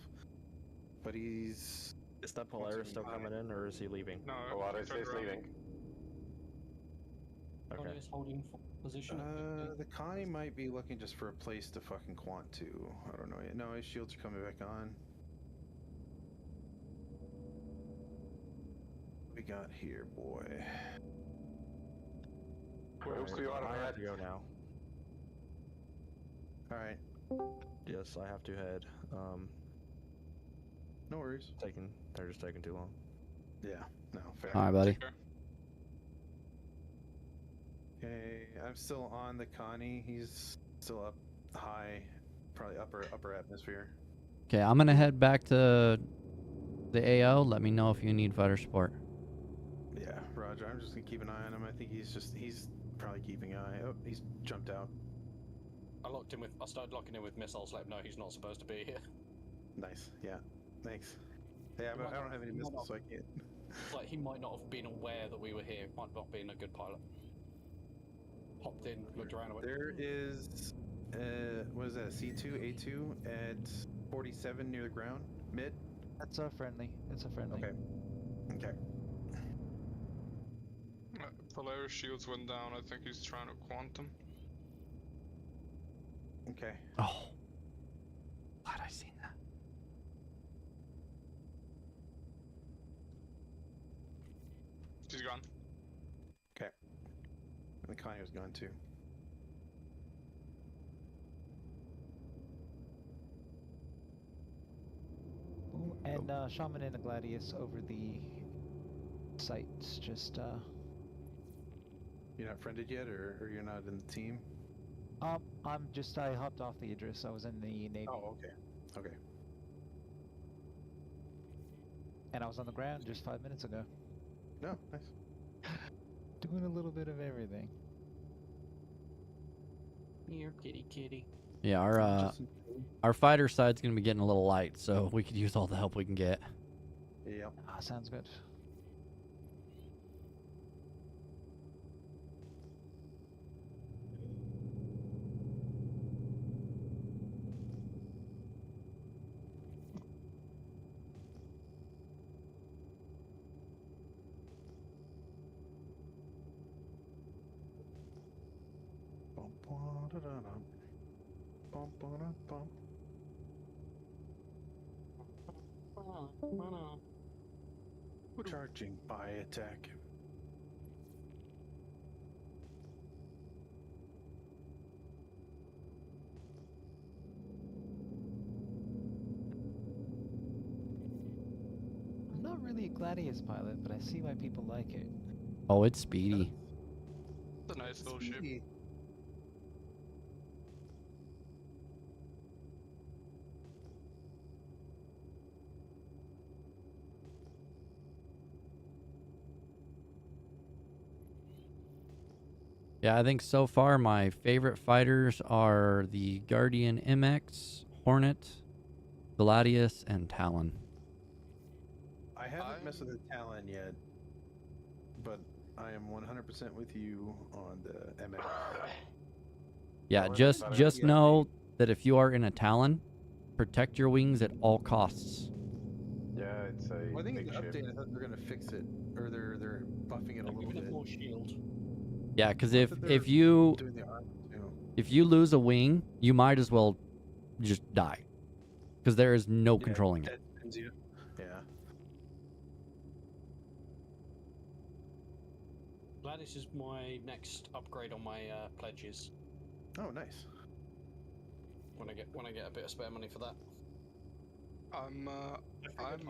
but he's. Is that Polaris still coming in, or is he leaving? No, Polaris is leaving. Okay. Is holding position. The Connie might be looking just for a place to fucking quant to. I don't know yet. No, his shields are coming back on. What we got here, boy? Where else do you want I to have head? to go now. All right. Yes, I have to head. No worries. They're just taking too long. Yeah. No, fair. All right, buddy. Okay, I'm still on the Connie. He's still up high, probably upper atmosphere. Okay, I'm gonna head back to the AO. Let me know if you need fighter support. Yeah, Roger. I'm just gonna keep an eye on him. I think he's probably keeping an eye. Oh, he's jumped out. I started locking in with missiles. Let him know he's not supposed to be here. Nice. Yeah. Thanks. Yeah, I don't have any missiles, so I can't. Like he might not have been aware that we were here. Might not have been a good pilot. Hopped in, looked around. And went, There is, what is that? C2, A2 at 47 near the ground, mid. That's a friendly. It's a friendly. Okay. Okay. Polaris shields went down. I think he's trying to quantum. Okay. Oh. Glad I seen that. She's gone. Okay. And the Connie was gone too. And Shaman and a Gladius over the sites. Just You're not friended yet, or you're not in the team? I hopped off the Idris. I was in the Navy. Oh, okay. Okay. And I was on the ground just 5 minutes ago. No, nice. Doing a little bit of everything. Here, kitty, kitty. Yeah, our fighter side's gonna be getting a little light, so we could use all the help we can get. Yep. Sounds good. Charging by attack. I'm not really a Gladius pilot, but I see why people like it. Oh, it's speedy. It's a nice little ship. Yeah, I think so far my favorite fighters are the Guardian MX, Hornet, Gladius, and Talon. I haven't messed with the Talon yet, but I am 100% with you on the MX. Yeah, just know that if you are in a Talon, protect your wings at all costs. Yeah, it's a Well, I think in big the ship. update, I thought they're gonna fix it, or they're buffing it a little bit. More shield. Yeah, because I if thought they were you doing the armor too. if you lose a wing, you might as well just die, because there is no controlling it. Yeah. Gladius is my next upgrade on my pledges. Oh, nice. When I get a bit of spare money for that. I'm I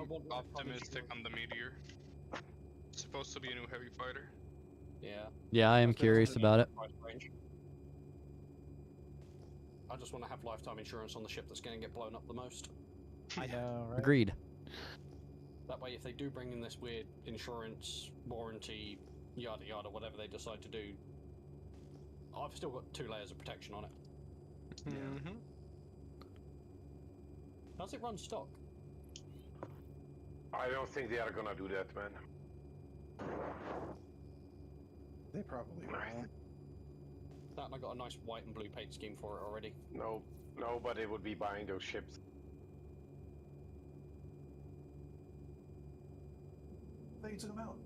want optimistic on the Meteor. It's supposed to be a new heavy fighter. Yeah. Yeah, I am curious about it. I just want to have lifetime insurance on the ship that's going to get blown up the most. I know, right? Agreed. That way, if they do bring in this weird insurance, warranty, yada yada, whatever they decide to do, I've still got 2 layers of protection on it. Mm-hmm. Does it run stock? I don't think they are gonna do that, man. They probably won't. That, and I got a nice white and blue paint scheme for it already. No, nobody would be buying those ships. They took them out.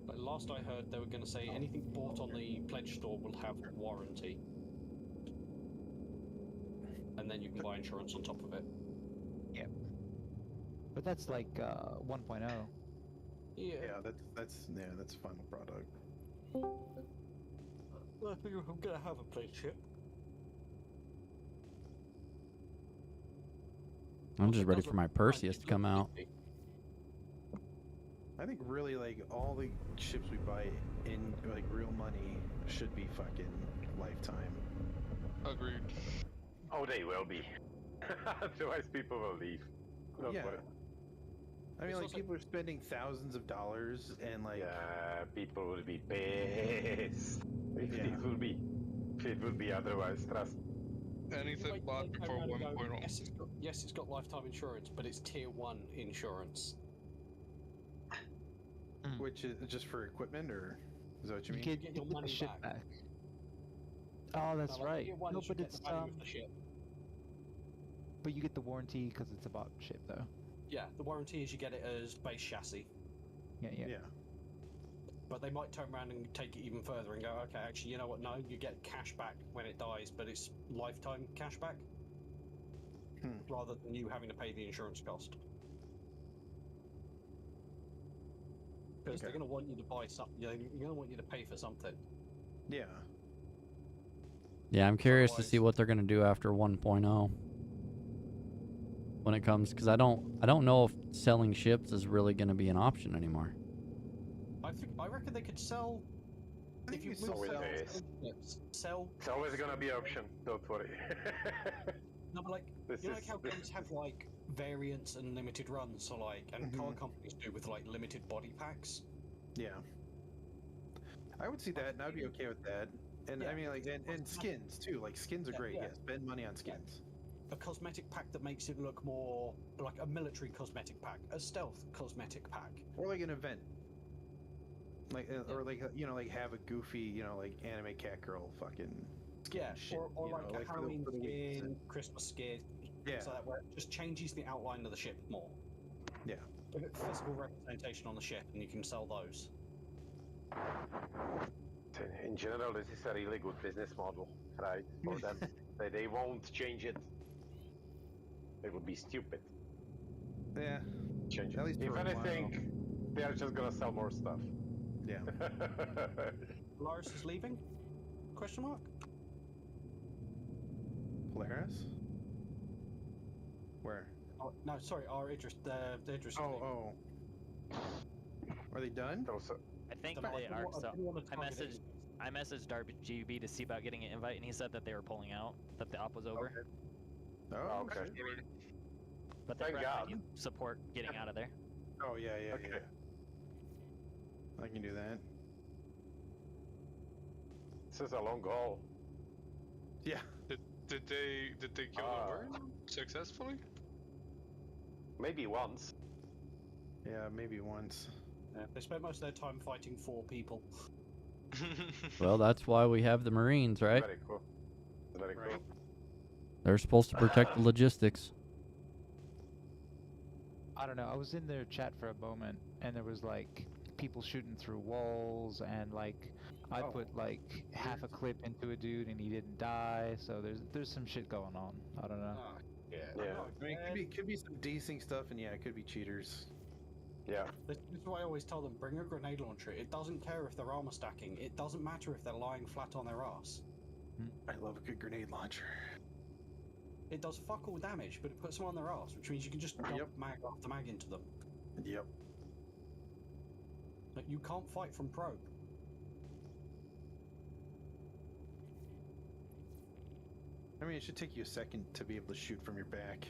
But last I heard, they were going to say anything bought on the pledge store will have warranty, and then you can buy insurance on top of it. Yep. But that's like 1.0. Yeah. Yeah, that's final product. I figure if I'm going to have a plate ship. I'm just ready for my Perseus to come out. I think really like all the ships we buy in like real money should be fucking lifetime. Agreed. Oh, they will be. Otherwise, people will leave. Don't Yeah. worry. I mean, like people are spending thousands of dollars and like. Yeah, people will be pissed. It will be otherwise. Trust. Anything bought before 1.0. Yes, it's got lifetime insurance, but it's tier 1 insurance. Which is just for equipment, or is that what you mean? You get your money ship back. Oh, that's like, right. tier 1 No, is you but get it's the value of the ship. But you get the warranty because it's about ship, though. Yeah, the warranty is you get it as base chassis. Yeah. But they might turn around and take it even further and go, okay, actually, you know what? No, you get cash back when it dies, but it's lifetime cash back, rather than you having to pay the insurance cost. Because they're going to want you to buy something. They're going to want you to pay for something. Yeah. Yeah, I'm curious to see what they're gonna do after 1.0 when it comes, because I don't know if selling ships is really gonna be an option anymore. I reckon they could sell. If you always sell. It's always gonna be an option. Don't worry. No, but like This you know, like is- how this games is- have like variants and limited runs, so like, and car companies do with like limited body packs. Yeah. I would see that, and I'd be okay with that. And I mean, like, and skins too. Like, skins are great. Yeah. Spend money on skins. A cosmetic pack that makes it look more like a military cosmetic pack, a stealth cosmetic pack, Or like an event. Like, or like, you know, like have a goofy, you know, like anime cat girl fucking skin shit. or you like know, a Halloween for the weeks. skin, Christmas skin, Yeah. so that where it just changes the outline of the ship more. Yeah. Give it physical representation on the ship, and you can sell those. In general, this is a really good business model, right? For them, they won't change it. They would be stupid. Yeah. Change it. At least If for a anything, they are just gonna sell more stuff. Yeah. Polaris is leaving? Question mark. Polaris? Where? Oh, no, sorry, our Idris. The Idris. Oh. Are they done? I think Don't know, they I are. didn't So wanna target it. I messaged RGB to see about getting an invite, and he said that they were pulling out, that the op was over. Oh, okay. But they Thank God. recommend you support getting out of there. Oh yeah. Okay. I can do that. This is a long haul. Yeah. Did they kill the worm successfully? Maybe once. Yeah, maybe once. Yeah, they spent most of their time fighting 4 people. Well, that's why we have the Marines, right? Very cool. Very cool. They're supposed to protect the logistics. I don't know. I was in their chat for a moment, and there was like people shooting through walls, and like I put like half a clip into a dude, and he didn't die. So there's some shit going on. I don't know. Yeah. I mean, it could be some desync stuff, and yeah, it could be cheaters. Yeah. This is why I always tell them, bring a grenade launcher. It doesn't care if they're armor stacking. It doesn't matter if they're lying flat on their ass. I love a good grenade launcher. It does fuck all damage, but it puts them on their ass, which means you can just dump mag after mag into them. Yep. Like, you can't fight from probe. I mean, it should take you a second to be able to shoot from your back.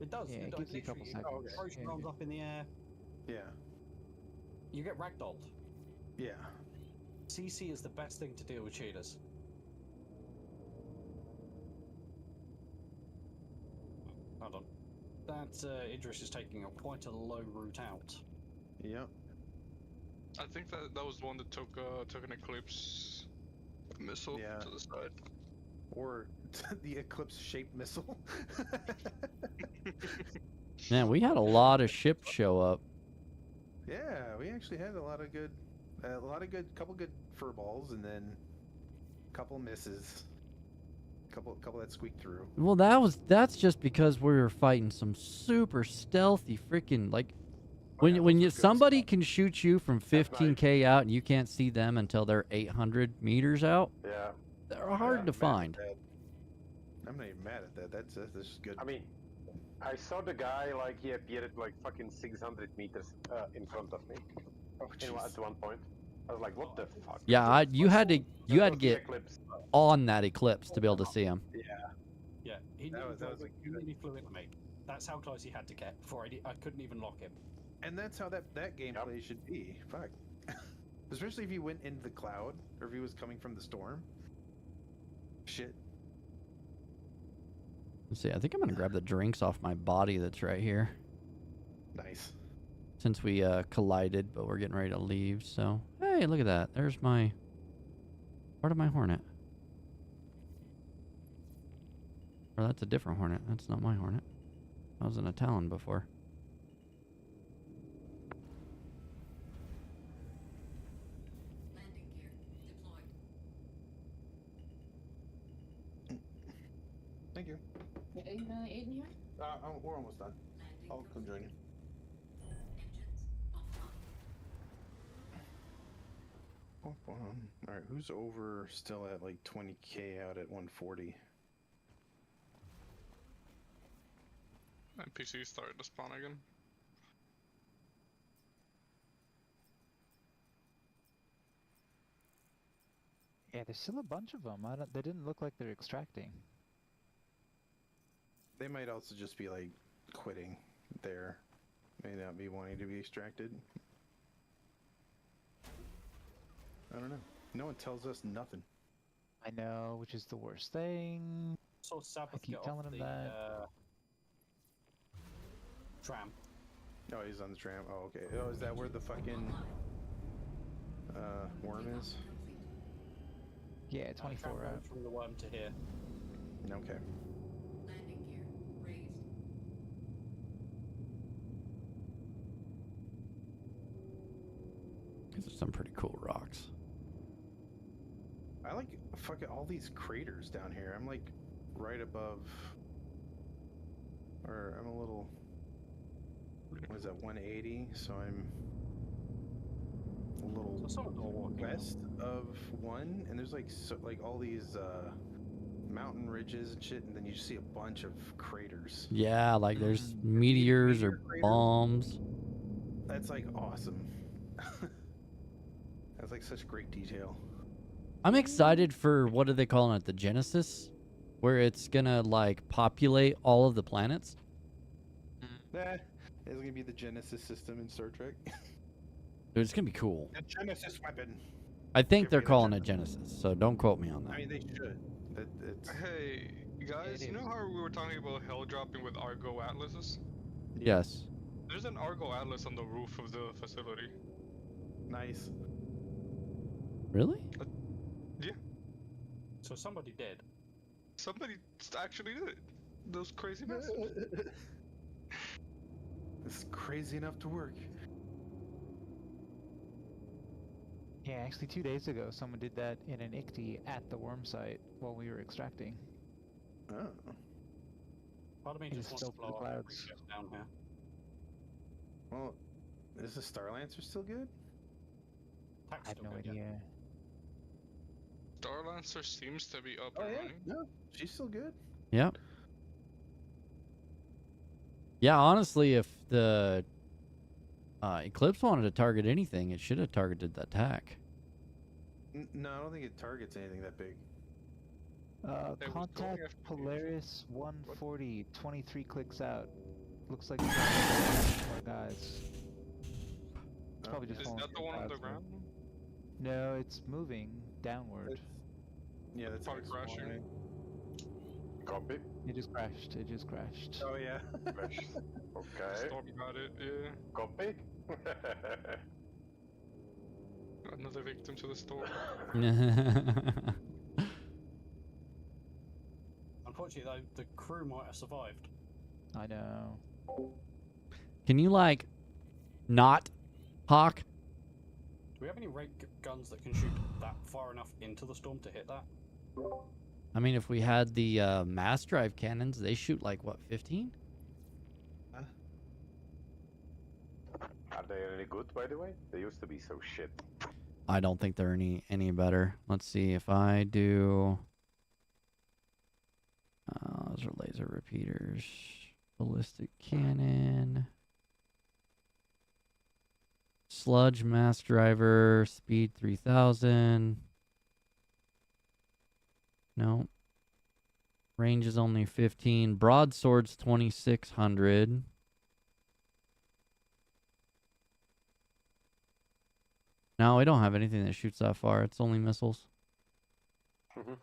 It does. Yeah, it gives you a couple seconds. Throw your arms up in the air. Yeah. You get ragdolled. Yeah. CC is the best thing to deal with cheaters. Hold on. That Idris is taking quite a low route out. Yep. I think that was the one that took an eclipse. Missile to the side. Or the eclipse-shaped missile. Man, we had a lot of ships show up. Yeah, we actually had a lot of good, couple good fur balls, and then a couple misses. Couple that squeaked through. Well, that's just because we were fighting some super stealthy freaking like when somebody can shoot you from 15k out and you can't see them until they're 800 meters out. Yeah. They're hard to find. I'm not even mad at that. That's just good. I mean, I saw the guy like he appeared at like fucking 600 meters in front of me. At one point, I was like, "What the fuck?" Yeah, you had to the get eclipse. on that eclipse to be able to see him. Yeah, he nearly flew into me. That's how close he had to get before I couldn't even lock him. And that's how that gameplay should be. Fuck. Especially if he went into the cloud, or if he was coming from the storm. Shit. Let's see, I think I'm gonna grab the drinks off my body that's right here. Nice. Since we collided, but we're getting ready to leave, so hey, look at that. There's my part of my hornet. Or that's a different hornet. That's not my hornet. I was in a Talon before. Thank you. Aiden here? We're almost done. I'll come join you. Alright, who's over still at like 20k out at 140? NPCs started to spawn again. Yeah, there's still a bunch of them. They didn't look like they're extracting. They might also just be like quitting there. May not be wanting to be extracted. I don't know. No one tells us nothing. I know, which is the worst thing. So Sabbath I keep get telling off him the, that. Tram. Oh, he's on the tram. Oh, okay. Oh, is that where the fucking worm is? Yeah, 24 tram out. goes from the worm to here. Okay. These are some pretty cool rocks. I like fucking all these craters down here. I'm like right above, or I'm a little. What is that? 180. So I'm a little west of one, and there's like like all these mountain ridges and shit, and then you just see a bunch of craters. Yeah, like there's meteors or craters. bombs. That's like awesome. That's like such great detail. I'm excited for, what are they calling it, the Genesis? Where it's gonna like populate all of the planets. Nah, it's gonna be the Genesis system in Star Trek. Dude, it's gonna be cool. The Genesis weapon. I think they're calling it Genesis, so don't quote me on that. I mean, they should. Hey, guys, you know how we were talking about hell dropping with Argo Atlases? Yes. There's an Argo Atlas on the roof of the facility. Nice. Really? Yeah. So somebody did. Somebody actually did it. Those crazy bastards. It's crazy enough to work. Yeah, actually 2 days ago, someone did that in an ICTY at the worm site while we were extracting. Oh. Part of me He just just wants to filled the blow up clouds. ship down here. Well, is the Starlancer still good? I have no idea. Starlancer seems to be up Oh and yeah, running. no, she's still good. Yep. Yeah, honestly, if the Eclipse wanted to target anything, it should have targeted the attack. No, I don't think it targets anything that big. Contact Polaris 140, 23 clicks out. Looks like it's more guys. It's probably just Is falling that the through one on the clouds, ground? No, it's moving downward. Yeah, that's Probably crashing. Copy. It just crashed. It just crashed. Oh yeah. Okay. Storm got it, yeah. Copy. Another victim to the storm. Unfortunately, though, the crew might have survived. I know. Can you like not Hawk? Do we have any ray guns that can shoot that far enough into the storm to hit that? I mean, if we had the mass drive cannons, they shoot like what, 15? Are they any good, by the way? They used to be so shit. I don't think they're any better. Let's see if I do. Those are laser repeaters. Ballistic cannon. Sludge mass driver. Speed 3000. No. Range is only 15. Broadsword's 2600. No, we don't have anything that shoots that far. It's only missiles. Any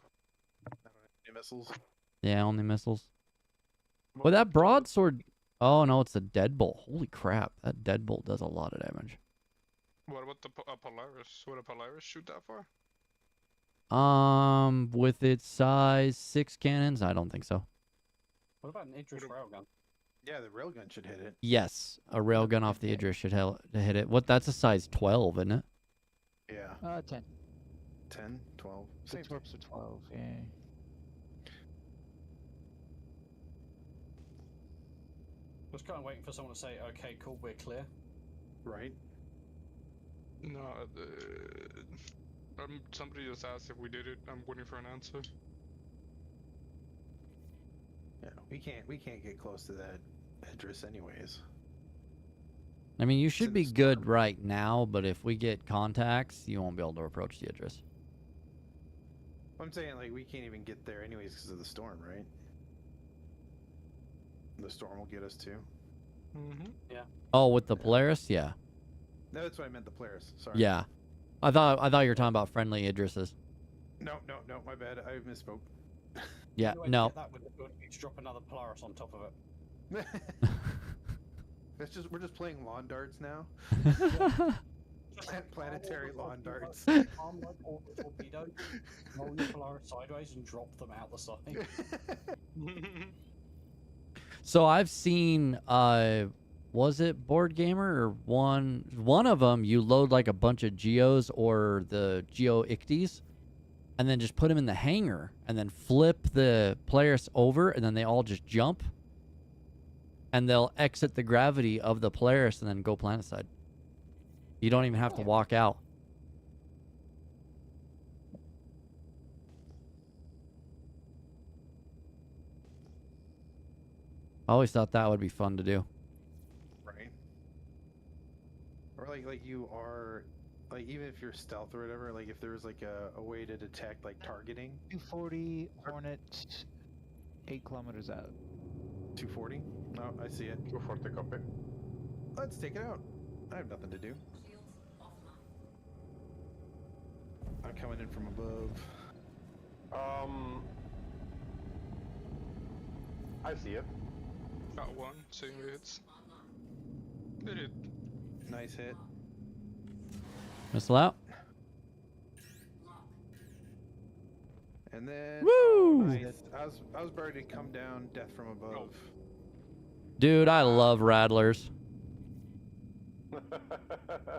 missiles? Yeah, only missiles. Well, that broadsword... Oh, no, it's a deadbolt. Holy crap. That deadbolt does a lot of damage. What about the Polaris? Would a Polaris shoot that far? With its size 6 cannons, I don't think so. What about an Idris railgun? Yeah, the railgun should hit it. Yes, a railgun off the Idris should hit it. What? That's a size 12, isn't it? Yeah. 10. 10, 12. Same. Torps are 12, yeah. Just kind of waiting for someone to say, okay, cool, we're clear. Right. No, somebody just asked if we did it. I'm waiting for an answer. Yeah, we can't get close to that Idris anyways. I mean, you should be good right now, but if we get contacts, you won't be able to approach the Idris. I'm saying, like, we can't even get there anyways because of the storm, right? The storm will get us too. Mm-hmm. Yeah. Oh, with the Polaris? Yeah. No, that's what I meant, the Polaris. Sorry. Yeah. I thought you were talking about friendly Idrises. No, my bad. I misspoke. Yeah, The only way to no. get that would be to drop another Polaris on top of it. We're just playing lawn darts now. Planetary lawn darts. Arm like all the torpedoes, roll the Polaris sideways and drop them out the side. So I've seen, was it Board Gamer or one of them? You load like a bunch of Geos or the Geo Icties, and then just put them in the hangar, and then flip the Polaris over, and then they all just jump, and they'll exit the gravity of the Polaris and then go planet side. You don't even have to walk out. I always thought that would be fun to do. Right. Or like you are, like, even if you're stealth or whatever, like if there's like a way to detect like targeting. 240 Hornet, 8 kilometers out. 240? Oh, I see it. 240 copy. Let's take it out. I have nothing to do. I'm coming in from above. I see it. Got one, same hits. Did it. Nice hit. Missile out. And then Woo! Nice. I was ready to come down, death from above. Dude, I love rattlers.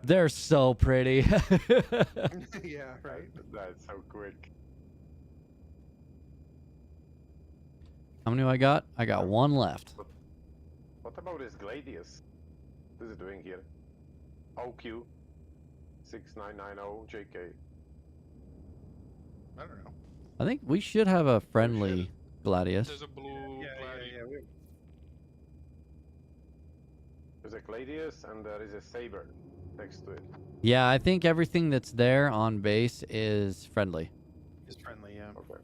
They're so pretty. Yeah, right. That's so quick. How many do I got? I got one left. What about this Gladius? What is it doing here? OQ 6990 JK. I don't know. I think we should have a friendly Gladius. There's a blue Yeah. There's a Gladius and there is a Saber next to it. Yeah, I think everything that's there on base is friendly. It's friendly, yeah. Okay.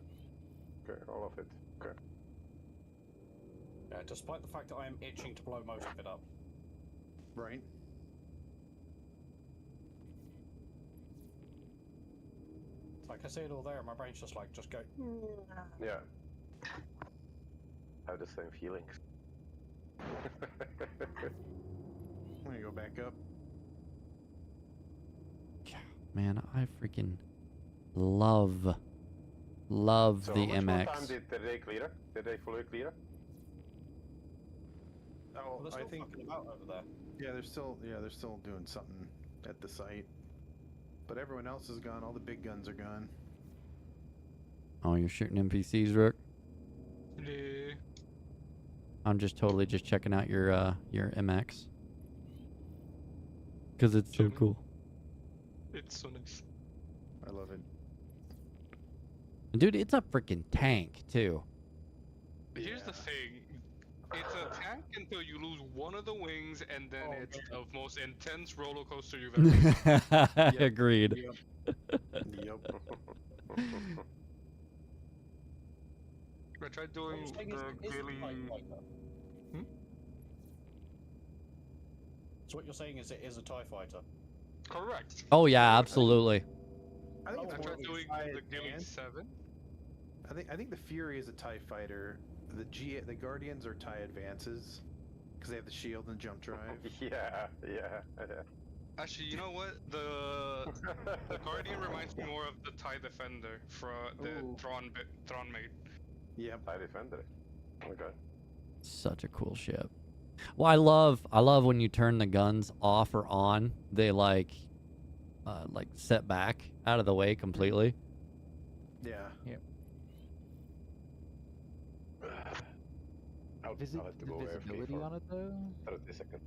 Okay, all of it. Okay. Yeah, despite the fact that I am itching to blow most of it up. Right. It's like I see it all there, and my brain's just like, just go. Yeah. I have the same feelings. I'm gonna go back up. Man, I freaking love So the how much more MX. time did they clear? Did they fully clear? Oh, They're I still think. fucking about over there. Yeah, they're still doing something at the site. But everyone else is gone. All the big guns are gone. Oh, you're shooting NPCs, Rook? Yeah. I'm just totally just checking out your MX. Because it's so cool. It's so nice. I love it. And dude, it's a freaking tank, too. Here's the thing. It's a tank until you lose one of the wings, and then it's the most intense roller coaster you've ever seen. Agreed. Yep. I tried doing the daily. So what you're saying is it is a TIE fighter? Correct. Oh, yeah, absolutely. I think I it's tried more doing TIE the Gilly Advance. 7. I think the Fury is a TIE fighter. The Guardians are TIE Advances because they have the shield and jump drive. Yeah. Actually, you know what? The Guardian reminds me more of the TIE Defender from the Thrawn mate. Yeah, TIE Defender. Okay. Such a cool ship. Well, I love when you turn the guns off or on. They like set back out of the way completely. Yeah. Yep. I'll have to go visibility on it though? 30 seconds.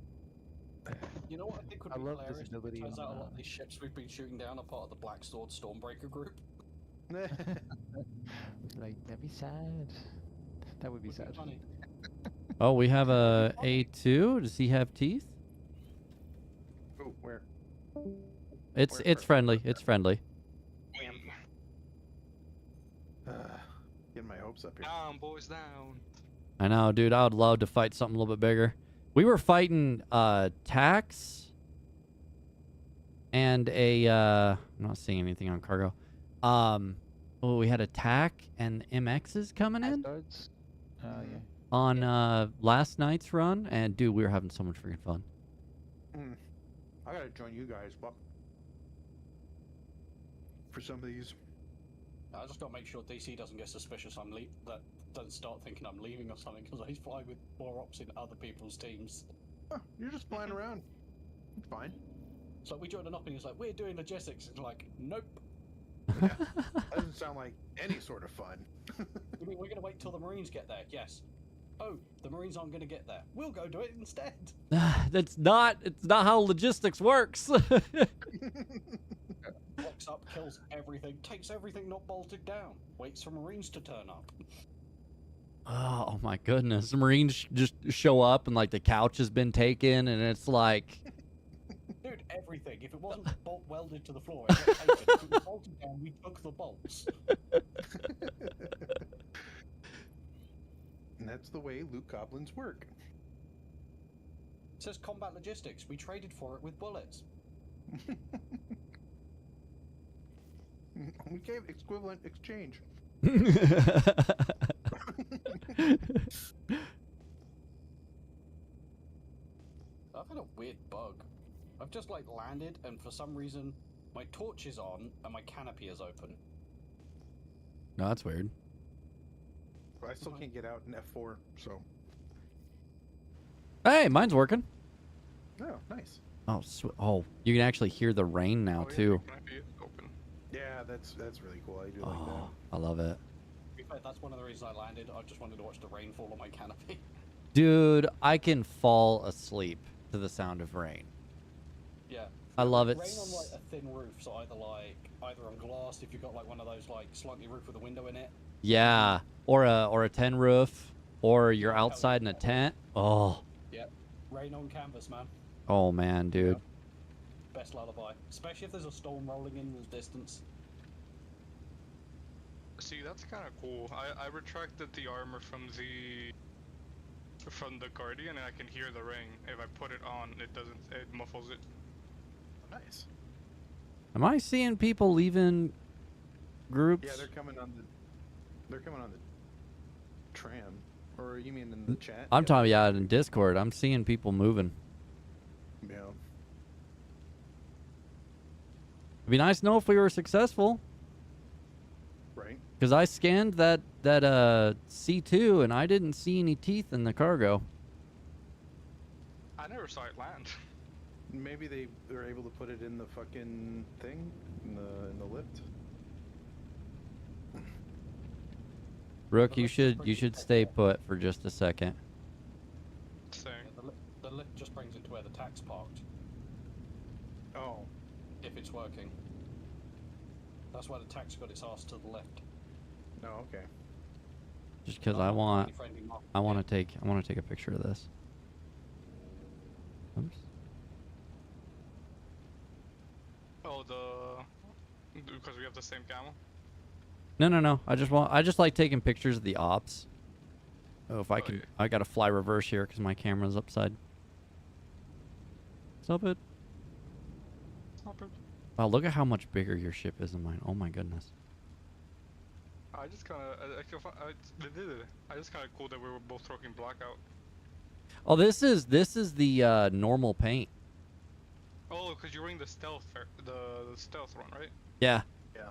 You know what I think would I be love hilarious? visibility Turns on out a lot of these ships we've been shooting down are part of the Black Sword Stormbreaker group. Like, that'd be sad. That would be sad. Funny. Oh, we have a A2. Does he have teeth? Oh, where? It's friendly. It's friendly. Getting my hopes up here. Down, boys, down. I know, dude. I would love to fight something a little bit bigger. We were fighting Tax and a I'm not seeing anything on cargo. Oh, we had attack and MXs coming in Yeah. on last night's run, and dude, we were having so much freaking fun. I gotta join you guys, but for some of these. I just gotta make sure DC doesn't get suspicious. That doesn't start thinking I'm leaving or something because I fly with more ops in other people's teams. Oh, you're just flying around. It's fine. So we joined an op and he's like, "We're doing logistics." It's like, nope. That doesn't sound like any sort of fun. You mean we're gonna wait till the Marines get there? Yes. Oh, the Marines aren't gonna get there. We'll go do it instead. It's not how logistics works. Walks up, kills everything, takes everything not bolted down, waits for Marines to turn up. Oh my goodness. The Marines just show up and like the couch has been taken and it's like Dude, everything. If it wasn't bolt welded to the floor, it got taken. If it was bolted down, we took the bolts. And that's the way Luke Goblins work. It says combat logistics. We traded for it with bullets. We gave equivalent exchange. I've had a weird bug. I've just like landed and for some reason my torch is on and my canopy is open. No, that's weird. But I still can't get out in F4, so. Hey, mine's working. Oh, nice. Oh, oh, you can actually hear the rain now too. Yeah, that's really cool. I do like that. Oh, I love it. In fact, that's one of the reasons I landed. I just wanted to watch the rain fall on my canopy. Dude, I can fall asleep to the sound of rain. Yeah. I love it. Rain on like a thin roof, so either on glass if you've got like one of those like slightly roof with a window in it. Yeah, or a tin roof, or you're outside in a tent. Oh. Yep. Rain on canvas, man. Oh man, dude. Best lullaby, especially if there's a storm rolling in the distance. See, that's kind of cool. I retracted the armor from the Guardian, and I can hear the rain. If I put it on, it muffles it. Nice. Am I seeing people leaving groups? Yeah, they're coming on the tram. Or you mean in the chat? I'm talking, yeah, in Discord. I'm seeing people moving. Yeah. It'd be nice to know if we were successful. Right. Because I scanned that C2 and I didn't see any teeth in the cargo. I never saw it land. Maybe they were able to put it in the fucking thing in the lift. Rook, you should stay put for just a second. Same. The lift just brings it to where the tax parked. Oh. If it's working. That's why the tax got its ass to the left. No, okay. Just because I want to take a picture of this. Oops. Oh, because we have the same camel. No. I just like taking pictures of the ops. Oh, if I can, I gotta fly reverse here because my camera's upside. Stop it. Stop it. Wow, look at how much bigger your ship is than mine. Oh my goodness. I just kind of cool that we were both talking blackout. Oh, this is the normal paint. Oh, because you're wearing the stealth one, right? Yeah. Yeah.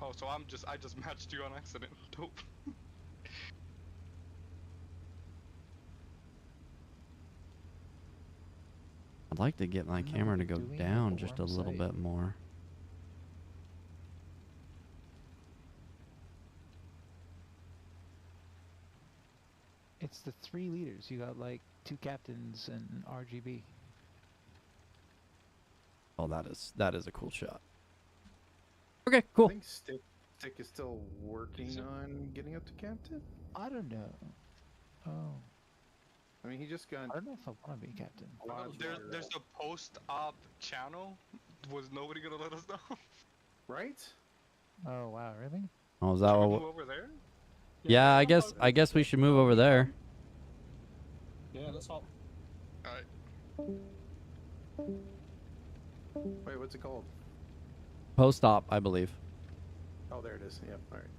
Oh, so I just matched you on accident. Dope. I'd like to get my camera to go down just a little bit more. It's the 3 leaders. You got like 2 captains and RGB. Oh, that is a cool shot. Okay, cool. I think Stick is still working on getting up to captain. I don't know. Oh. I mean, he just got. I don't know if I want to be captain. There's a post-op channel. Was nobody gonna let us know? Right? Oh wow, really? Oh, is that what? Move over there? Yeah, I guess we should move over there. Yeah, let's hop. Alright. Wait, what's it called? Post-op, I believe. Oh, there it is. Yep. All right.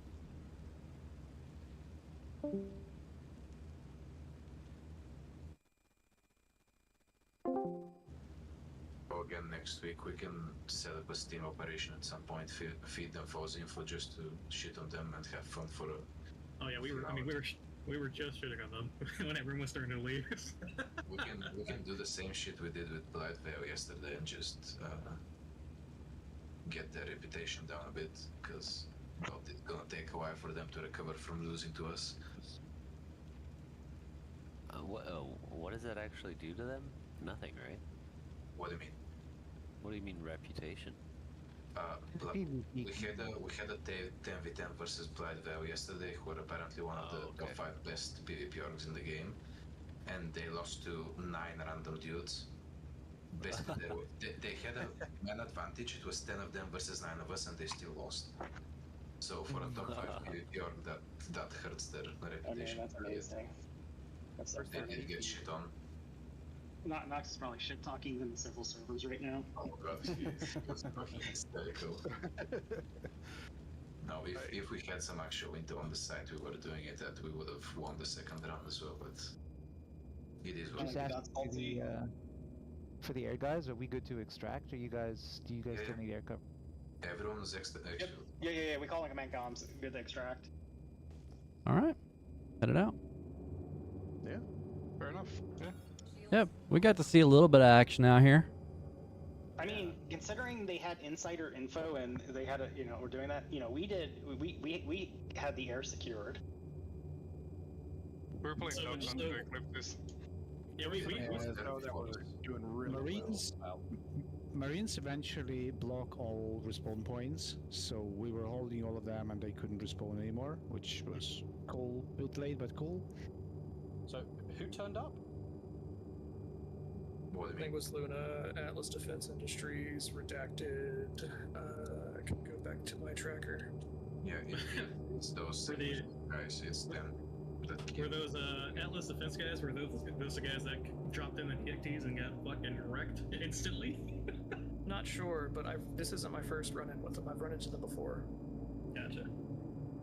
So again, next week we can set up a Steam operation at some point, feed them false info just to shit on them and have fun for a. Oh yeah, we were just shitting on them when everyone was starting to leave. we can do the same shit we did with Blightveil yesterday and just get their reputation down a bit, because it's gonna take a while for them to recover from losing to us. What does that actually do to them? Nothing, right? What do you mean? What do you mean reputation? We had a 10v10 versus Blightveil yesterday, who are apparently one of the top 5 best PvP orgs in the game, and they lost to 9 random dudes. Basically, they had a man advantage. It was 10 of them versus 9 of us, and they still lost. So for a top 5 PvP org, that hurts their reputation. That's amazing. They did get shit on. Nox is probably shit talking in several servers right now. Oh god, he's hysterical. No, if we had some actual intel on the site, we were doing it, that we would have won the second round as well, but it is what Just ask for the air guys, are we good to extract? Do you guys still need air cover? Everyone's actually. Yeah, we call it command comms. Good to extract. Alright. Head it out. Yeah. Fair enough. Yeah. Yep, we got to see a little bit of action out here. I mean, considering they had insider info and they had we're doing that, we had the air secured. We were playing Dutch on the clip this. Yeah, we know that we're doing really Marines eventually block all respawn points, so we were holding all of them and they couldn't respawn anymore, which was cool. A bit late, but cool. So, who turned up? What I think it was Luna, Atlas Defense Industries, Redacted. I can go back to my tracker. Yeah, it's those guys. It's them. Were those Atlas Defense guys? Were those the guys that dropped in the PXTs and got fucking wrecked instantly? Not sure, but this isn't my first run-in with them. I've run into them before. Gotcha.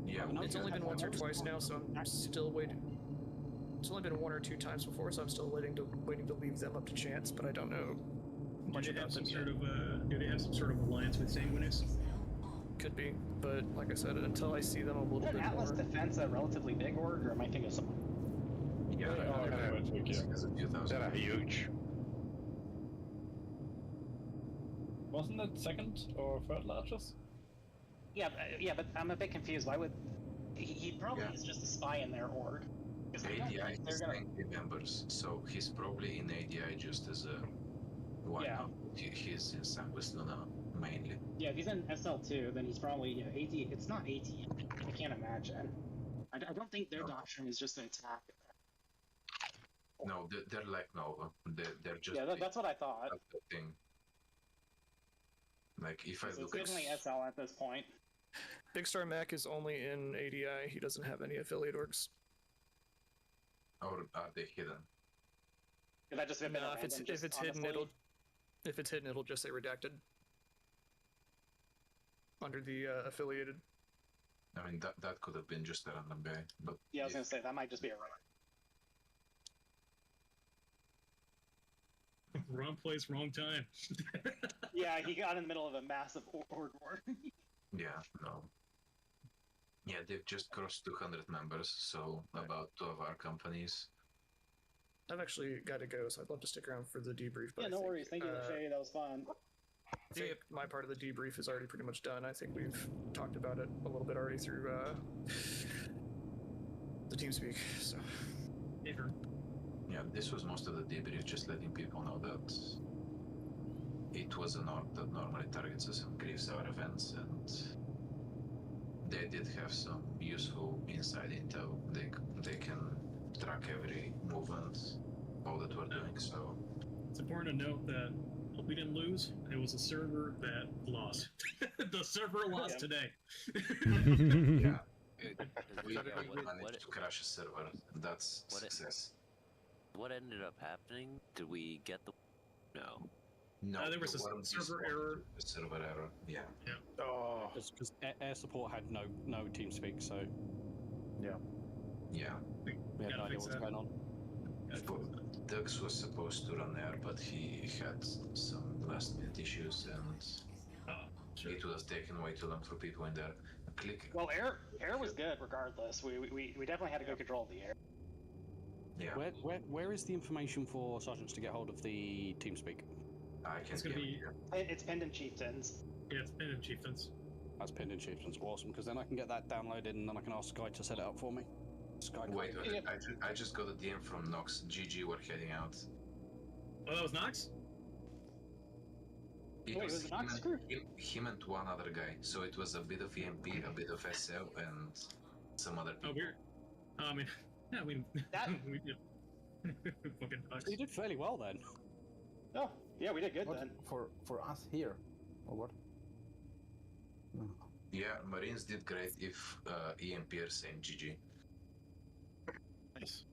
Yeah, it's only been once or twice now, so I'm still waiting. It's only been 1 or 2 times before, so I'm still waiting to leave them up to chance, but I don't know much Do they have about some them sort yet. of do they have some sort of alliance with Sanguinus? Could be, but like I said, until I see them a little Isn't bit Atlas more. Defense a relatively big org, or am I thinking of something? Yeah, They are quite big, yeah. Has a few thousand. They're huge. Wasn't it second or third largest? Yeah, but I'm a bit confused. Why would he probably is just a spy in their org? Because I don't ADI think they're is gonna. 90 members, so he's probably in ADI just as a one. Yeah. He's in Sanguis Luna mainly. Yeah, if he's in SL2, then he's probably AT. It's not AT. I can't imagine. I don't think their doctrine is just to attack. No, they're like Nova. They're just. Yeah, that's what I thought. That's the thing. Like if I So it's look definitely SL at this point. Big Star Mac is only in ADI. He doesn't have any affiliate orgs. or are they hidden? Is that just been No, if it's hidden, it'll just say redacted under the affiliated. I mean that could have been just a random guy, but Yeah, I was gonna say that might just be a runner. Wrong place, wrong time. Yeah, he got in the middle of a massive org war. yeah, no. Yeah, they've just crossed 200 members, so about 2 of our companies. I've actually got to go, so I'd love to stick around for the debrief. But Yeah, I no think, worries. Thank you, Lachey. That was fun. I think my part of the debrief is already pretty much done. I think we've talked about it a little bit already through the TeamSpeak. So, Yeah, this was most of the debrief, just letting people know that it was an org that normally targets us and grieves our events, and they did have some useful inside intel. They can track every movement, all that we're doing, so... It's important to note that we didn't lose. It was a server that lost. The server lost today. yeah. We managed to crash a server. That's success. What ended up happening? Did we get the... No. No, there was a server error. A server error, yeah. Oh. Because air support had no TeamSpeak, so... Yeah. Yeah. We had no idea what was going on. Dux was supposed to run air, but he had some last-minute issues, and it would have taken way too long for people in there. Well, air was good regardless. We definitely had a good control of the air. Yeah. Where is the information for sergeants to get hold of the TeamSpeak? I can't It's gonna be. It's pinned in Chieftains. Yeah, it's pinned in Chieftains. That's pinned in Chieftains. Awesome, because then I can get that downloaded and then I can ask Sky to set it up for me. Sky. Wait, I just got a DM from Nox. GG, we're heading out. Oh, that was Nox? It was him and one other guy. So it was a bit of EMP, a bit of SL, and some other people. Oh, weird. I mean, yeah, we did. Fucking Nox. You did fairly well then. Oh, yeah, we did good then. For us here, or what? Yeah, Marines did great if EMP are saying GG. Nice.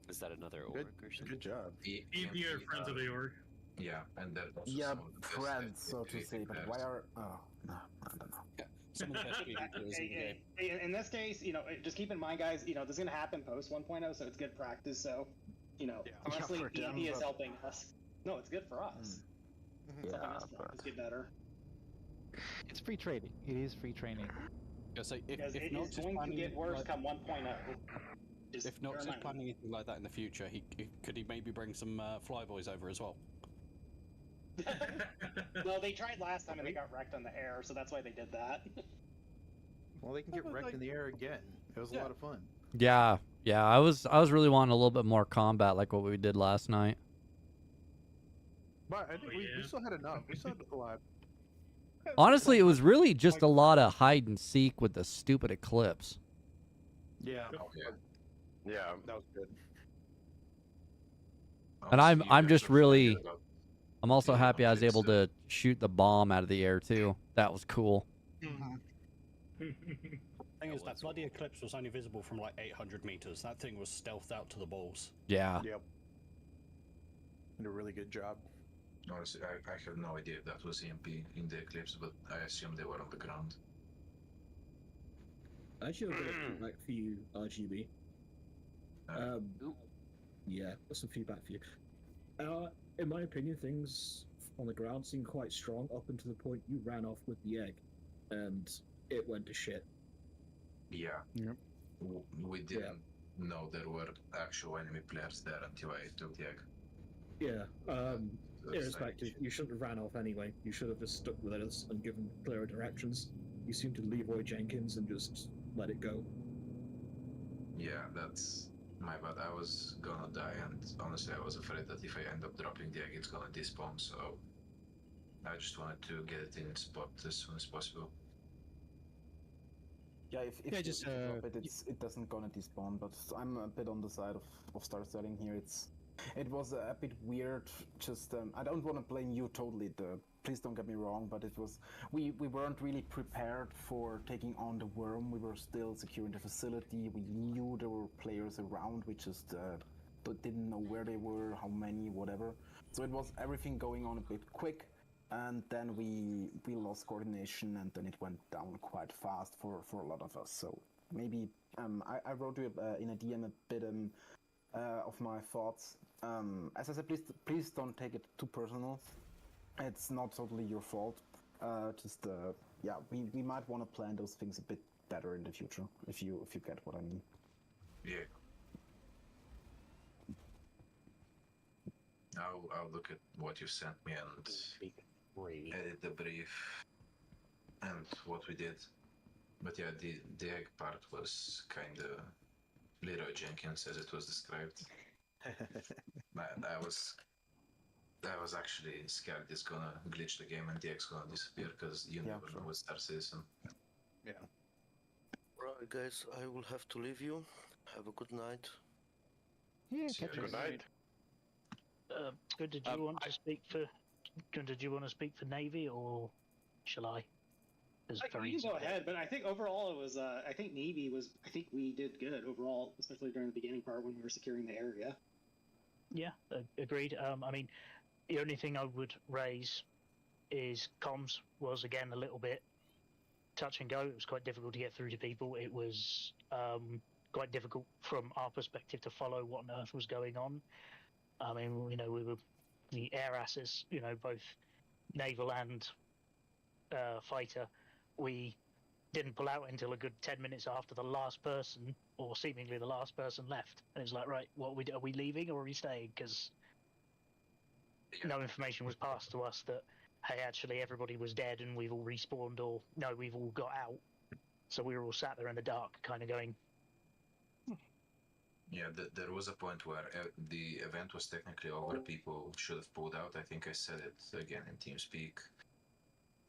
Is that another org or something? Good job. EMP are friends of the org. Yeah, and they're also Yeah, some of the best friends, at so to say, but why are... Oh, no, I don't know. Yeah, some of the best players in the game. In this case, just keep in mind, guys, this is going to happen post 1.0, so it's good practice, so, honestly, for them, EMP is but- helping us. No, it's good for us. It's helping us practice get better. It's free training. It is free training. Because Because it is going to get worse come 1.0. If Nox is planning anything like that in the future, could he maybe bring some flyboys over as well? No, they tried last time and they got wrecked on the air, so that's why they did that. Well, they can get wrecked in the air again. It was a lot of fun. Yeah, I was really wanting a little bit more combat like what we did last night. But I think we still had enough. We still had a lot. Honestly, it was really just a lot of hide and seek with the stupid eclipse. Yeah. Yeah, that was good. And I'm just really, I'm also happy I was able to shoot the bomb out of the air too. That was cool. Thing is, that bloody eclipse was only visible from like 800 meters. That thing was stealthed out to the balls. Yeah. Yep. Did a really good job. Honestly, I have no idea if that was EMP in the eclipse, but I assume they were on the ground. I actually have a bit of feedback for you, RGB. Yeah, got some feedback for you. in my opinion, things on the ground seemed quite strong up until the point you ran off with the egg, and it went to shit. Yeah. Yep. We didn't know there were actual enemy players there until I took the egg. Yeah. Irrespective, you shouldn't have ran off anyway. You should have just stuck with us and given clearer directions. You seem to Leroy Jenkins and just let it go. Yeah, that's my bad. I was gonna die, and honestly, I was afraid that if I end up dropping the egg, it's gonna despawn, so I just wanted to get it in spot as soon as possible. Yeah, if Yeah, you just, drop it, it doesn't gonna despawn. But I'm a bit on the side of start setting here. It was a bit weird. Just I don't want to blame you totally. Please don't get me wrong, but it was we weren't really prepared for taking on the worm. We were still securing the facility. We knew there were players around. We just didn't know where they were, how many, whatever. So it was everything going on a bit quick. And then we lost coordination, and then it went down quite fast for a lot of us. So maybe I wrote you in a DM a bit of my thoughts. As I said, please don't take it too personal. It's not totally your fault. Yeah, we might want to plan those things a bit better in the future, if you get what I mean. Yeah. I'll look at what you sent me and edit the brief and what we did. But yeah, the egg part was kind of Leroy Jenkins as it was described. I was actually scared it's gonna glitch the game and the egg's gonna disappear because you never know with Star Citizen. Yeah. Right, guys, I will have to leave you. Have a good night. Yeah, catch you. Good night. Good. Did you want to speak for? Did you want to speak for Navy, or shall I? You can go ahead, but I think overall it was. I think Navy was. I think we did good overall, especially during the beginning part when we were securing the area. Yeah, agreed. I mean, the only thing I would raise is comms was again a little bit touch and go. It was quite difficult to get through to people. It was quite difficult from our perspective to follow what on earth was going on. I mean, we were the air asses, both naval and fighter. We didn't pull out until a good 10 minutes after the last person, or seemingly the last person, left. And it's like, right, what are we leaving or are we staying? Because no information was passed to us that, hey, actually everybody was dead and we've all respawned, or no, we've all got out. So we were all sat there in the dark, kind of going. Yeah, there was a point where the event was technically over. People should have pulled out. I think I said it again in TeamSpeak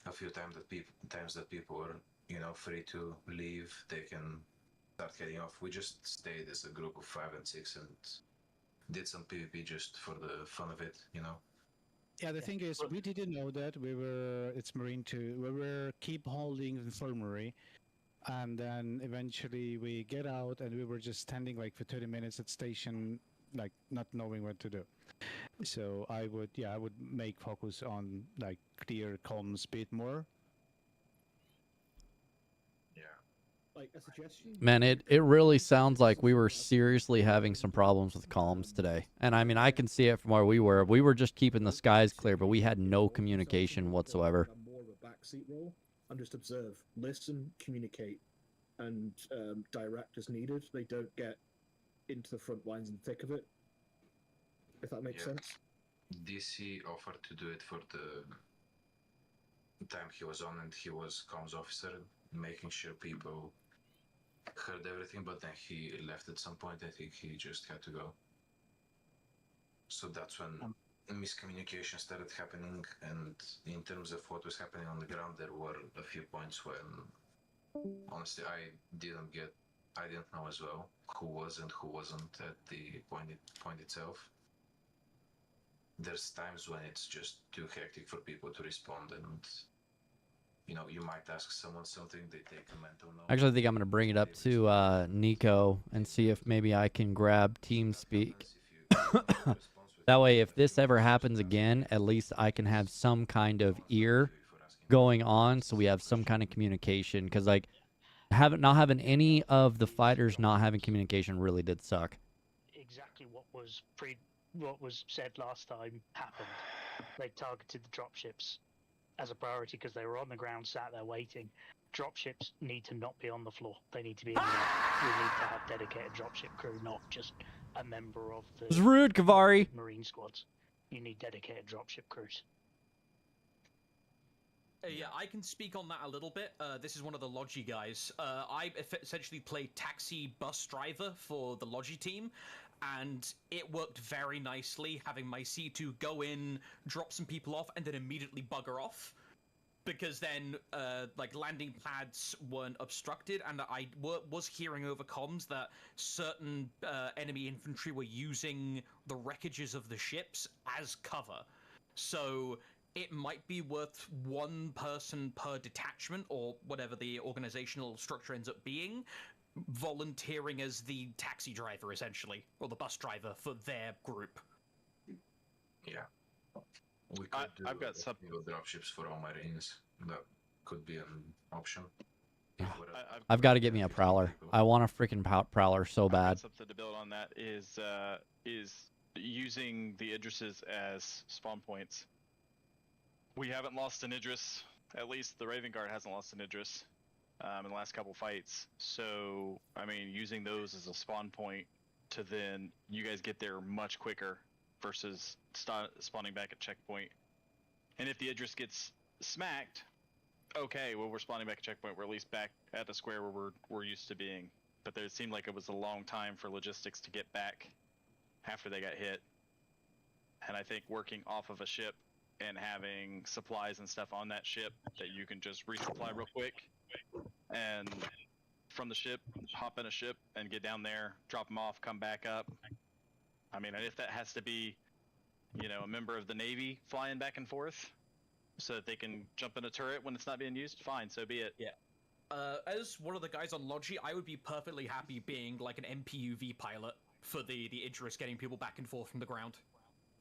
a few times that people were, free to leave. They can start heading off. We just stayed as a group of 5 and 6 and did some PvP just for the fun of it, Yeah, the thing is, we didn't know that it's Marine 2. We were keep holding the infirmary, and then eventually we get out, and we were just standing like for 30 minutes at station, like not knowing what to do. So I would make focus on like clear comms a bit more. Like a suggestion? Man, it really sounds like we were seriously having some problems with comms today. And I mean, I can see it from where we were. We were just keeping the skies clear, but we had no communication whatsoever. More of a backseat role and just observe, listen, communicate, and direct as needed. They don't get into the front lines in the thick of it. If that makes sense. DC offered to do it for the time he was on, and he was comms officer, making sure people heard everything, but then he left at some point. I think he just had to go. So that's when miscommunication started happening, and in terms of what was happening on the ground, there were a few points when, honestly, I didn't know as well who was and who wasn't at the point itself. There's times when it's just too hectic for people to respond, and you might ask someone something, they take a mental note. Actually, I think I'm going to bring it up to Nico and see if maybe I can grab TeamSpeak. That way, if this ever happens again, at least I can have some kind of ear going on, so we have some kind of communication. Because like, not having any of the fighters not having communication really did suck. Exactly what was what was said last time happened. They targeted the dropships as a priority because they were on the ground, sat there waiting. Dropships need to not be on the floor. They need to be in the air. We need to have dedicated dropship crew, not just a member of the It's rude, Kavari. Marine squads. You need dedicated dropship crews. Yeah, I can speak on that a little bit. This is one of the Logi guys. I essentially played taxi bus driver for the Logi team, and it worked very nicely having my C2 go in, drop some people off, and then immediately bugger off. Because then, like, landing pads weren't obstructed, and I was hearing over comms that certain enemy infantry were using the wreckages of the ships as cover. So it might be worth one person per detachment, or whatever the organizational structure ends up being, volunteering as the taxi driver, essentially, or the bus driver for their group. Yeah. We could I've got some dropships for all Marines. That could be an option. I've got to get me a Prowler. I want a freaking Prowler so bad. Something to build on that is using the Idrises as spawn points. We haven't lost an Idris. At least the Raven Guard hasn't lost an Idris in the last couple fights. So, I mean, using those as a spawn point to then you guys get there much quicker versus spawning back at checkpoint. And if the Idris gets smacked, okay, well, we're spawning back at checkpoint. We're at least back at the square where we're used to being. But it seemed like it was a long time for logistics to get back after they got hit. And I think working off of a ship and having supplies and stuff on that ship that you can just resupply real quick, and from the ship, hop in a ship and get down there, drop them off, come back up. I mean, if that has to be, you know, a member of the Navy flying back and forth so that they can jump in a turret when it's not being used, fine, so be it. Yeah. As one of the guys on Logi, I would be perfectly happy being like an MPUV pilot for the Idris, getting people back and forth from the ground.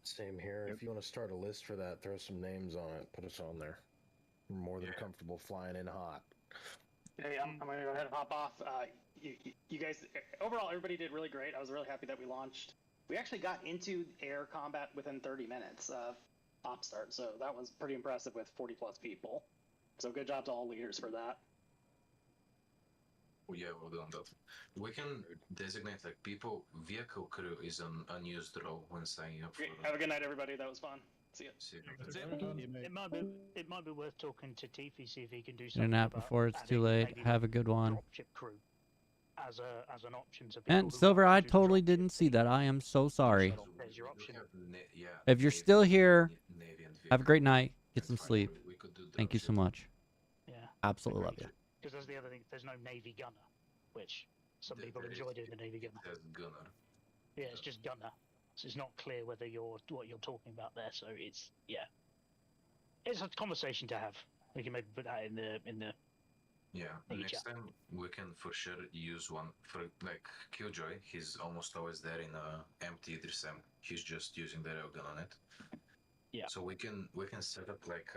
Same here. If you want to start a list for that, throw some names on it. Put us on there. We're more than comfortable flying in hot. Hey, I'm going to go ahead and hop off. You guys, overall, everybody did really great. I was really happy that we launched. We actually got into air combat within 30 minutes of op start, so that was pretty impressive with 40 plus people. So good job to all leaders for that. Oh, yeah, well done that. We can designate like people. Vehicle crew is an unused role when signing up for. Have a good night, everybody. That was fun. See ya. It might be worth talking to Tifi, see if he can do In something a nap about before it's too adding late. maybe Have a good one. dropship crew as an option to people And who Silver, want I to do totally didn't see that. I am so sorry. There's your option. If you're still here, have a great night. Get some sleep. Thank you so much. Yeah. Absolutely love you. Because there's the other thing. There's no Navy gunner, which some people enjoy doing the Navy gunner. Gunner. Yeah, it's just gunner. So it's not clear whether what you're talking about there. So it's it's a conversation to have. We can maybe put that in the. Yeah, Maybe next chat. time we can for sure use one for like Killjoy. He's almost always there in a empty Idris M. He's just using the railgun on it. Yeah. So we can set up like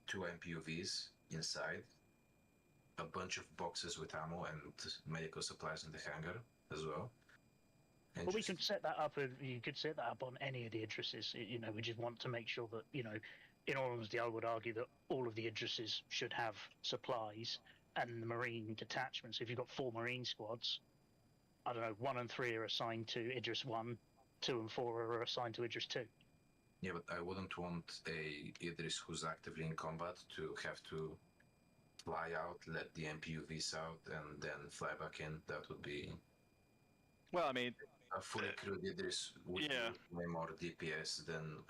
2 MPUVs inside, a bunch of boxes with ammo and medical supplies in the hangar as well. And But we can set that up. You could set that up on any of the Idrises. You know, we just want to make sure that, you know, in all honesty, I would argue that all of the Idrises should have supplies, and the Marine detachments. If you've got 4 Marine squads, I don't know, 1 and 3 are assigned to Idris 1, 2 and 4 are assigned to Idris 2. Yeah, but I wouldn't want a Idris who's actively in combat to have to fly out, let the MPUVs out, and then fly back in. That would be. Well, I mean, a fully crewed Idris would be way more DPS than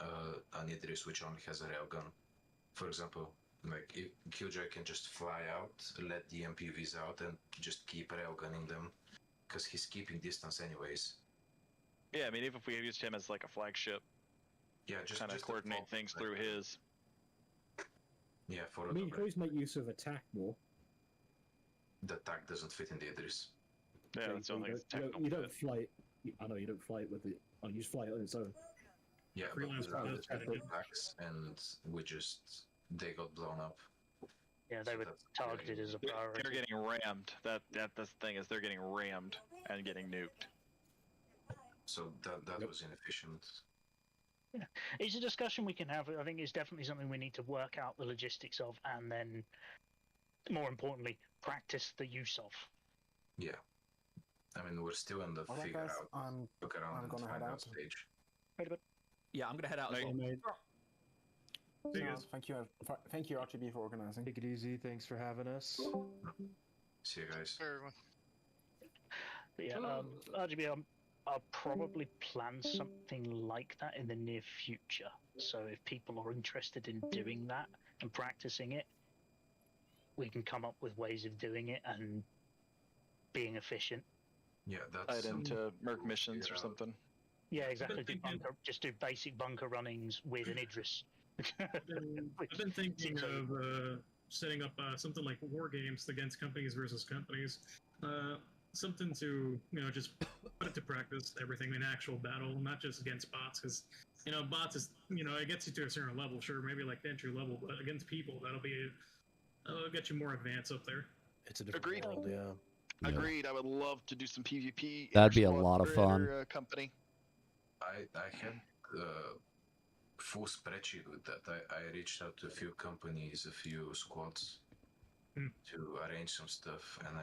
an Idris which only has a railgun. For example, like if Killjoy can just fly out, let the MPUVs out, and just keep railgunning them, because he's keeping distance anyways. yeah, I mean, even if we used him as like a flagship, Yeah, just kind of just coordinate things through his. Yeah, for I mean, you can always make use of attack more. the attack doesn't fit in the Idris. Yeah, that's the only thing. You don't fly it. I know you don't fly it with it. Oh, you just fly it on its own. Yeah, but the attacks, and they got blown up. Yeah, they were targeted as a priority. They're getting rammed. That's the thing, is they're getting rammed and getting nuked. So that was inefficient. Yeah. It's a discussion we can have. I think it's definitely something we need to work out the logistics of, and then, more importantly, practice the use of. Yeah. I mean, we're still in the Alright, figure guys, out, look around I'm and gonna head find out out. stage. Yeah, I'm gonna head out as well. Thank you, RGB, for organizing. Take it easy. Thanks for having us. See you guys. But yeah, RGB, I'll probably plan something like that in the near future. So if people are interested in doing that and practicing it, we can come up with ways of doing it and being efficient. Yeah, that's tied into Merc missions or something. Yeah, exactly. Just do basic bunker runnings with an Idris. I've been thinking of setting up something like war games against companies versus companies. Something to just put it to practice, everything in actual battle, not just against bots, because bots is it gets you to a certain level, sure, maybe like the entry level, but against people that'll get you more advanced up there. It's a different Agreed. world, yeah. Agreed. I would love to do some PvP. That'd be a inter-squad lot of or fun. Company. I had full spreadsheet with that. I reached out to a few companies, a few squads to arrange some stuff, and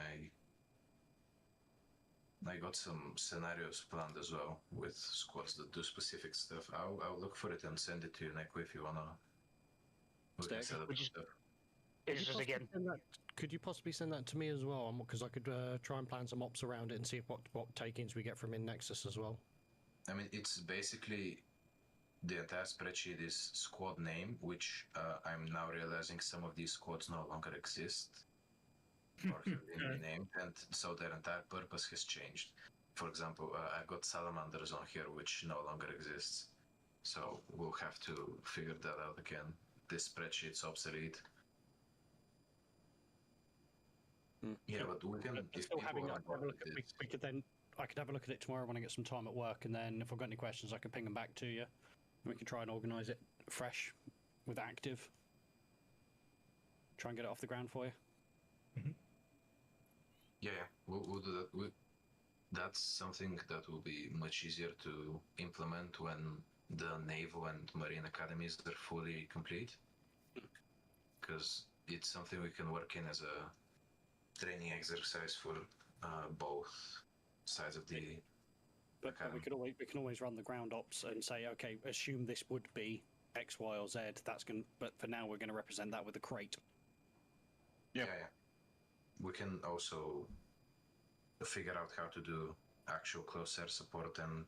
I got some scenarios planned as well with squads that do specific stuff. I'll look for it and send it to you, Neko, if you wanna. We can set up stuff. Could you possibly send that to me as well? Because I could try and plan some ops around it and see what take-ins we get from in Nexus as well. I mean, it's basically the entire spreadsheet is squad name, which I'm now realizing some of these squads no longer exist or have been renamed, and so their entire purpose has changed. For example, I've got salamanders on here, which no longer exists. So we'll have to figure that out again. This spreadsheet's obsolete. Yeah, but we can. If Still people having are have a look at, we could then. I could have a look at it tomorrow when I get some time at work, and then if I've got any questions, I can ping them back to you. And we can try and organise it fresh with active. Try and get it off the ground for you. Yeah, we'll do that. That's something that will be much easier to implement when the naval and marine academies are fully complete, because it's something we can work in as a training exercise for both sides of the But we can always run the ground ops and say, okay, assume this would be X, Y, or Z. That's going. But for now, we're going to represent that with a crate. Yeah. We can also figure out how to do actual close air support and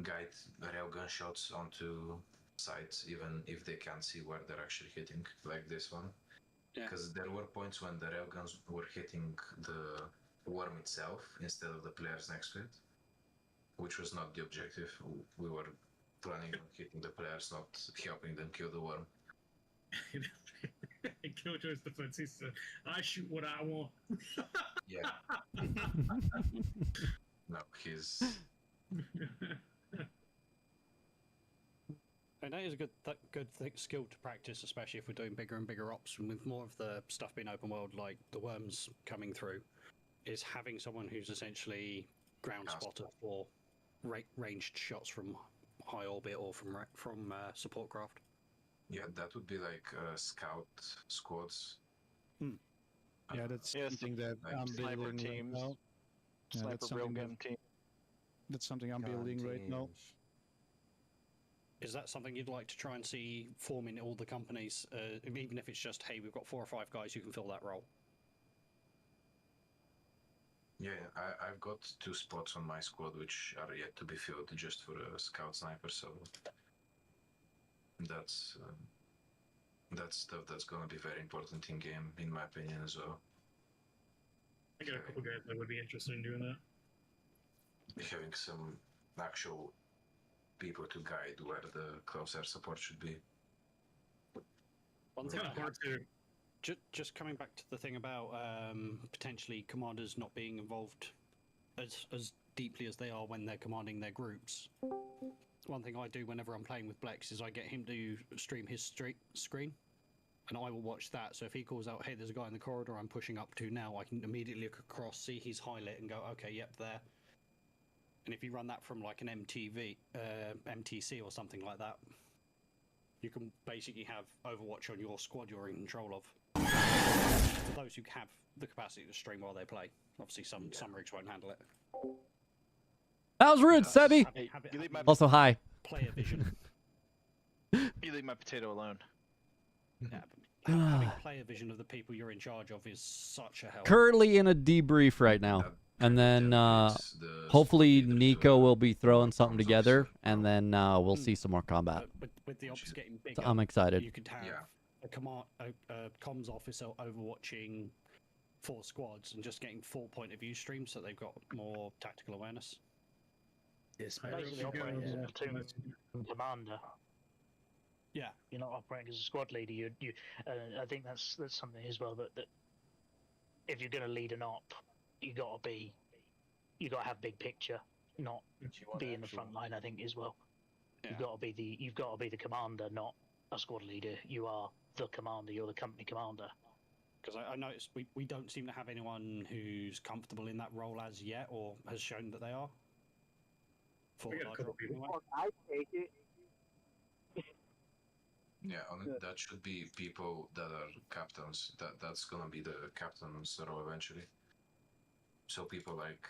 guide railgun shots onto sites, even if they can't see where they're actually hitting, like this one. Because there were points when the railguns were hitting the worm itself instead of the players next to it, which was not the objective. We were planning on hitting the players, not helping them kill the worm. In Killjoy's defense, he said, "I shoot what I want." Yeah. No, he's. And that is a good skill to practice, especially if we're doing bigger and bigger ops, and with more of the stuff being open world, like the worms coming through, is having someone who's essentially ground spotter for ranged shots from high orbit or from support craft. Yeah, that would be like scout squads. Yeah, that's something that I'm building right now. Yeah, that's something that's something I'm building right now. Is that something you'd like to try and see form in all the companies, even if it's just, hey, we've got 4 or 5 guys who can fill that role? Yeah, I've got 2 spots on my squad which are yet to be filled just for a scout sniper, so that's stuff that's gonna be very important in game, in my opinion, as well. I got a couple guys that would be interested in doing that. Having some actual people to guide where the close air support should be. One thing just coming back to the thing about potentially commanders not being involved as deeply as they are when they're commanding their groups. One thing I do whenever I'm playing with Blex is I get him to stream his screen, and I will watch that. So if he calls out, hey, there's a guy in the corridor I'm pushing up to now, I can immediately look across, see he's highlight, and go, okay, yep, there. And if you run that from like an MTC or something like that, you can basically have Overwatch on your squad you're in control of. For those who have the capacity to stream while they play. Obviously, some rigs won't handle it. That was rude, Sebi. Also, hi. Player vision. You leave my potato alone. Yeah, but having player vision of the people you're in charge of is such a help. Currently in a debrief right now. And then hopefully Nico will be throwing something together, and then we'll see some more combat. With the ops getting bigger, So I'm excited. You could have a comms officer overwatching 4 squads and just getting 4 point of view streams, so they've got more tactical awareness. Yes, Basically operating as a platoon commander. Yeah, you're not operating as a squad leader. I think that's something as well that if you're going to lead an op, you got to have big picture, not be in the front line. I think as well. You've got to be the commander, not a squad leader. You are the commander. You're the company commander. Because I noticed we don't seem to have anyone who's comfortable in that role as yet, or has shown that they are. I take it. Yeah, that should be people that are captains. That's gonna be the captain's role eventually. So people like,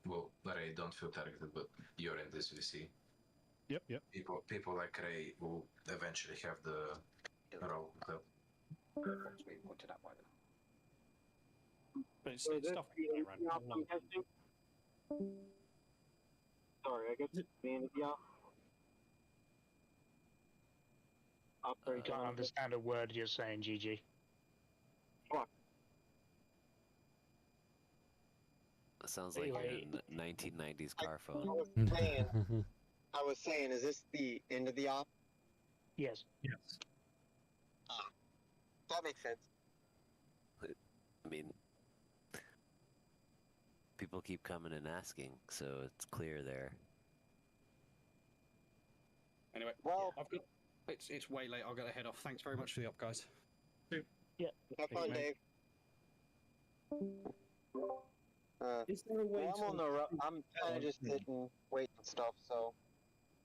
well, Ray don't feel targeted, but you're in this VC. Yep. People like Ray will eventually have the role. But it's So stuff this is the op I'm testing? Sorry, I guess it's the end of the op. I can't understand a word you're saying, GG. Fuck. That sounds like a 1990s car phone. I was saying, is this the end of the op? Yes. Yes. That makes sense. I mean, people keep coming and asking, so it's clear there. Anyway, well, it's way late. I'll get head off. Thanks very much for the op, guys. Yeah. Have fun, Dave. Is there a way I'm on the I'm kind of just sitting, waiting stuff, so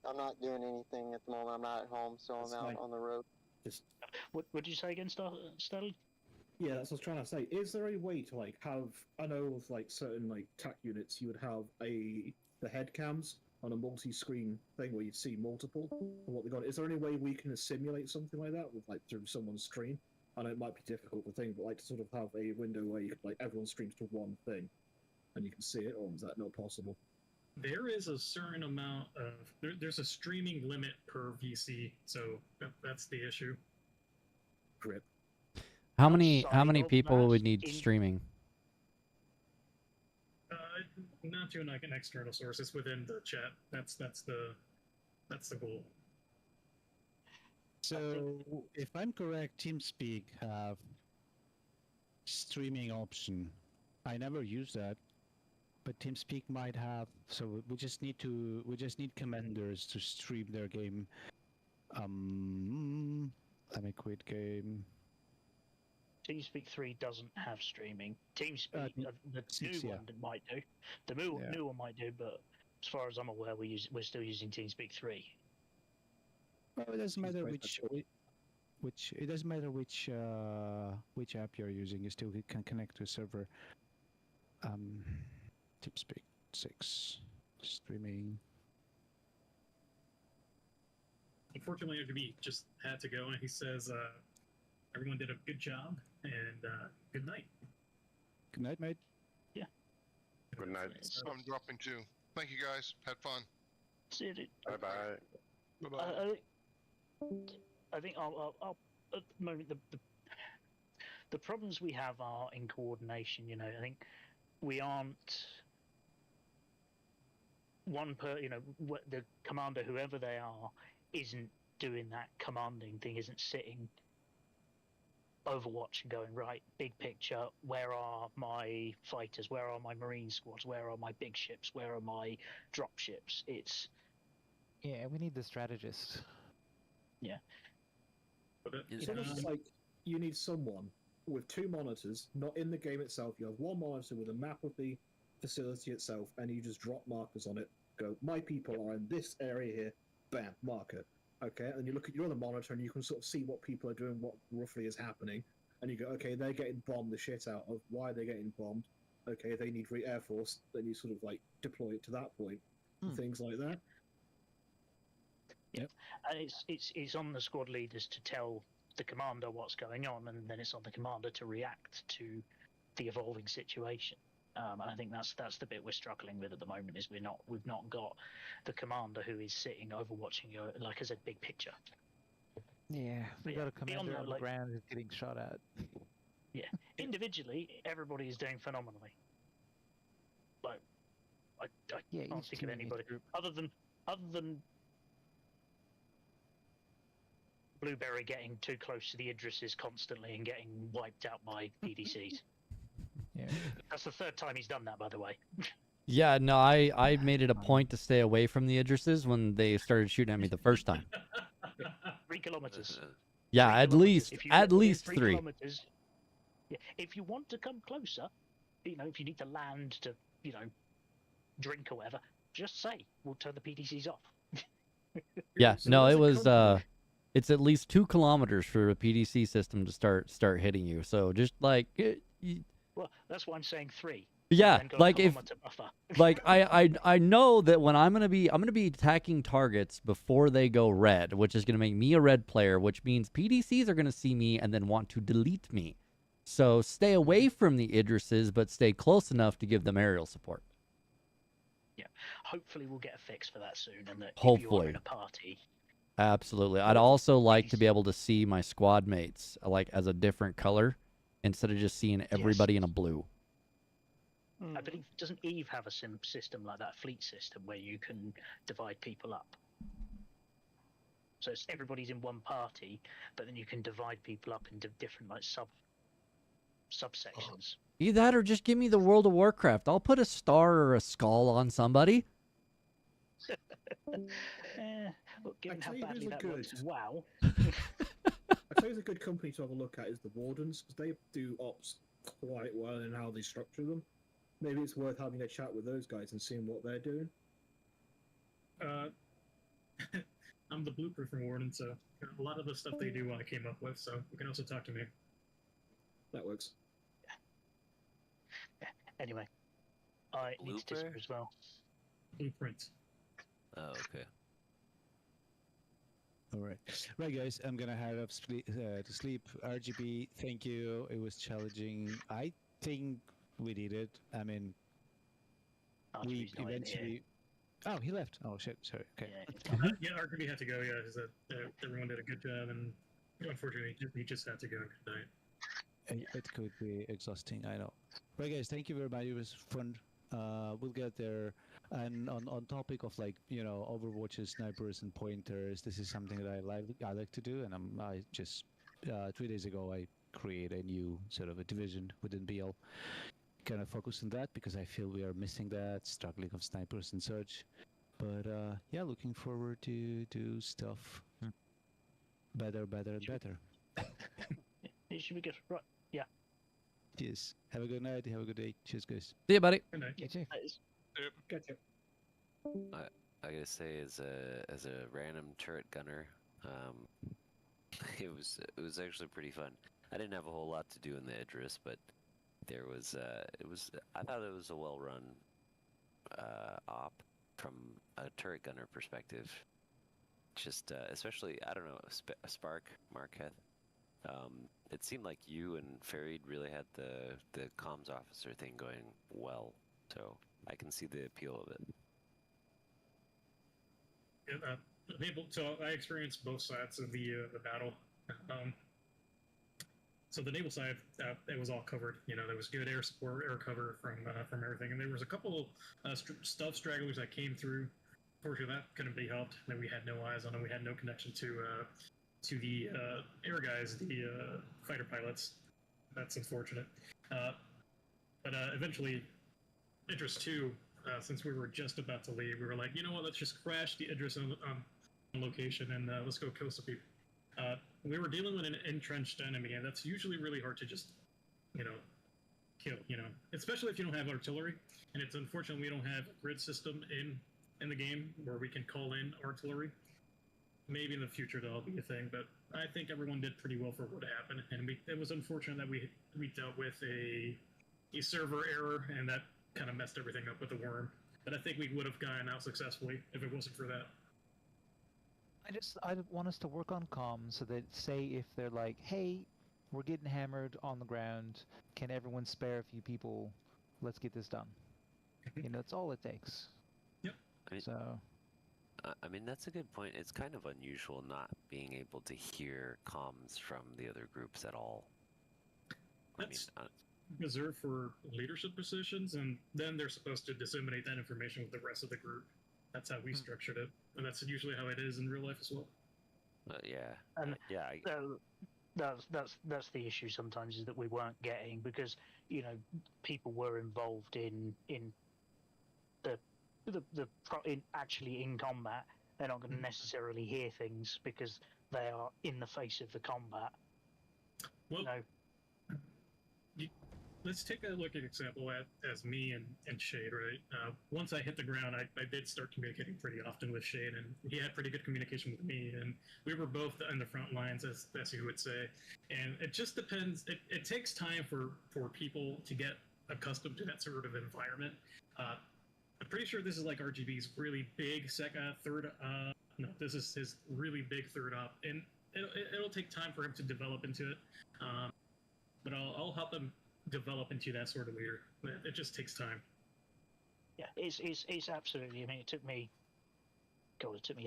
I'm not doing anything at the moment. I'm not at home, so I'm out on the road. What did you say again, Stanley? Yeah, that's what I was trying to say. Is there a way to have? I know with certain TAC units, you would have the head cams on a multi-screen thing where you'd see multiple of what they got. Is there any way we can simulate something like that with through someone's stream? I know it might be difficult to think, but to sort of have a window where you everyone streams to one thing and you can see it, or is that not possible? There is a certain amount of there's a streaming limit per VC, so that's the issue. Grip. How many people would need streaming? Not to an external source. It's within the chat. That's the goal. So, if I'm correct, TeamSpeak have streaming option. I never use that, but TeamSpeak might have. So we just need commanders to stream their game. Let me quit game. TeamSpeak 3 doesn't have streaming. TeamSpeak, the 6, new one might do. The new one might do, but as far as I'm aware, we're still using TeamSpeak 3. Well, it doesn't matter which app you're using. You still can connect to a server. TeamSpeak 6 streaming. Unfortunately, RGB just had to go, and he says everyone did a good job, and good night. Good night, mate. Yeah. Good night. I'm dropping too. Thank you guys. Had fun. See you. Bye bye. Bye bye. I think I'll at the moment the problems we have are in coordination. I think we aren't the commander, whoever they are, isn't doing that commanding thing, isn't sitting Overwatch and going, right, big picture, where are my fighters, where are my marine squads, where are my big ships, where are my drop ships? Yeah, we need the strategist. Yeah. It's almost like you need someone with 2 monitors, not in the game itself. You have 1 monitor with a map of the facility itself, and you just drop markers on it go, my people are in this area here, bam, marker. Okay, and you look at your other monitor and you can sort of see what people are doing, what roughly is happening, and you go, okay, they're getting bombed the shit out of. Why are they getting bombed? Okay, they need Air Force. Then you sort of like deploy it to that point, and things like that. Yep. And it's on the squad leaders to tell the commander what's going on, and then it's on the commander to react to the evolving situation. And I think that's the bit we're struggling with at the moment is we've not got the commander who is sitting overwatching your, like I said, big picture. Yeah, we got a commander that, on the like- ground who's getting shot at. Yeah, individually, everybody is doing phenomenally. Like, I Yeah, can't each think of team, each anybody group. other than Blueberry getting too close to the Idrises constantly and getting wiped out by PDCs. Yeah. That's the third time he's done that, by the way. Yeah, no, I made it a point to stay away from the Idrises when they started shooting at me the first time. 3 kilometers. Yeah, 3 at kilometers. least If you at get within least 3 3. kilometers, yeah, if you want to come closer, if you need to land to, drink or whatever, just say we'll turn the PDCs off. Yeah, So no, there's it a was company- it's at least 2 kilometers for a PDC system to start hitting you. So just like Well, that's why I'm saying 3. yeah, Then go like if kilometer buffer. like I know that when I'm gonna be attacking targets before they go red, which is gonna make me a red player, which means PDCs are gonna see me and then want to delete me. So stay away from the Idrises, but stay close enough to give them aerial support. Yeah, hopefully we'll get a fix for that soon, and that if you Hopefully. are in a party, Absolutely. I'd also like to be able to see my squad mates like as a different color instead of just seeing everybody in a blue. I believe, doesn't Eve have a system like that, fleet system, where you can divide people up? So it's everybody's in one party, but then you can divide people up into different like subsections. Either that or just give me the World of Warcraft. I'll put a star or a skull on somebody. Well, given how tell you badly who's a that good- works, wow. I tell you, it's a good company to have a look at is the Wardens, because they do ops quite well in how they structure them. Maybe it's worth having a chat with those guys and seeing what they're doing. I'm the blueprint from Warden, so a lot of the stuff they do I came up with, so you can also talk to me. That works. Anyway, I need to disappear as well. Blueprint. Oh, okay. All right, right, guys. I'm gonna head up to sleep. RGB, thank you. It was challenging. I think we did it. I mean, we RGB's not in here. eventually. Oh, he left. Oh shit. Sorry. Okay. Yeah, RGB had to go. Yeah, because everyone did a good job, and unfortunately, he just had to go tonight. It could be exhausting. I know. Right, guys. Thank you very much. It was fun. We'll get there. And on topic of like Overwatch's snipers and pointers, this is something that I like to do, and I just 3 days ago I created a new sort of a division within BL, kind of focus on that because I feel we are missing that struggling of snipers and such. But yeah, looking forward to do stuff better and better. It should be good, right? Yeah. Cheers. Have a good night. Have a good day. Cheers, guys. See you, buddy. Good night. Catch you. Gotcha. I gotta say, as a random turret gunner, it was actually pretty fun. I didn't have a whole lot to do in the Idris, but there was I thought it was a well run op from a turret gunner perspective. Just especially, I don't know, Spark Marquette. It seemed like you and Farid really had the comms officer thing going well, so I can see the appeal of it. So I experienced both sides of the battle. So the naval side, it was all covered. There was good air support, air cover from everything, and there was a couple stealth stragglers that came through. Unfortunately, that couldn't be helped. And we had no eyes on them. We had no connection to the air guys, the fighter pilots. That's unfortunate. But eventually, Idris 2, since we were just about to leave, we were like, you know what, let's just crash the Idris on location and let's go kill some people. We were dealing with an entrenched enemy, and that's usually really hard to just, kill, especially if you don't have artillery. And it's unfortunate we don't have a grid system in in the game where we can call in artillery. Maybe in the future that'll be a thing, but I think everyone did pretty well for what happened, and it was unfortunate that we dealt with a server error, and that kind of messed everything up with the worm. But I think we would have gotten out successfully if it wasn't for that. I want us to work on comms so that, say, if they're like, hey, we're getting hammered on the ground, can everyone spare a few people? Let's get this done. You know, that's all it takes. Yep. So. I mean, that's a good point. It's kind of unusual not being able to hear comms from the other groups at all. That's reserved for leadership positions, and then they're supposed to disseminate that information with the rest of the group. That's how we structured it, and that's usually how it is in real life as well. Yeah. That's the issue sometimes, is that we weren't getting, because people were involved in actually in combat. They're not going to necessarily hear things because they are in the face of the combat. Well, let's take a look at example as me and Shade, right? Once I hit the ground, I did start communicating pretty often with Shade, and he had pretty good communication with me, and we were both in the front lines, as you would say. And it just depends. It takes time for people to get accustomed to that sort of environment. I'm pretty sure this is like RGB's really big third. No, this is his really big third op, and it'll take time for him to develop into it. But I'll help him develop into that sort of leader. It just takes time. Yeah, it's absolutely. I mean, it took me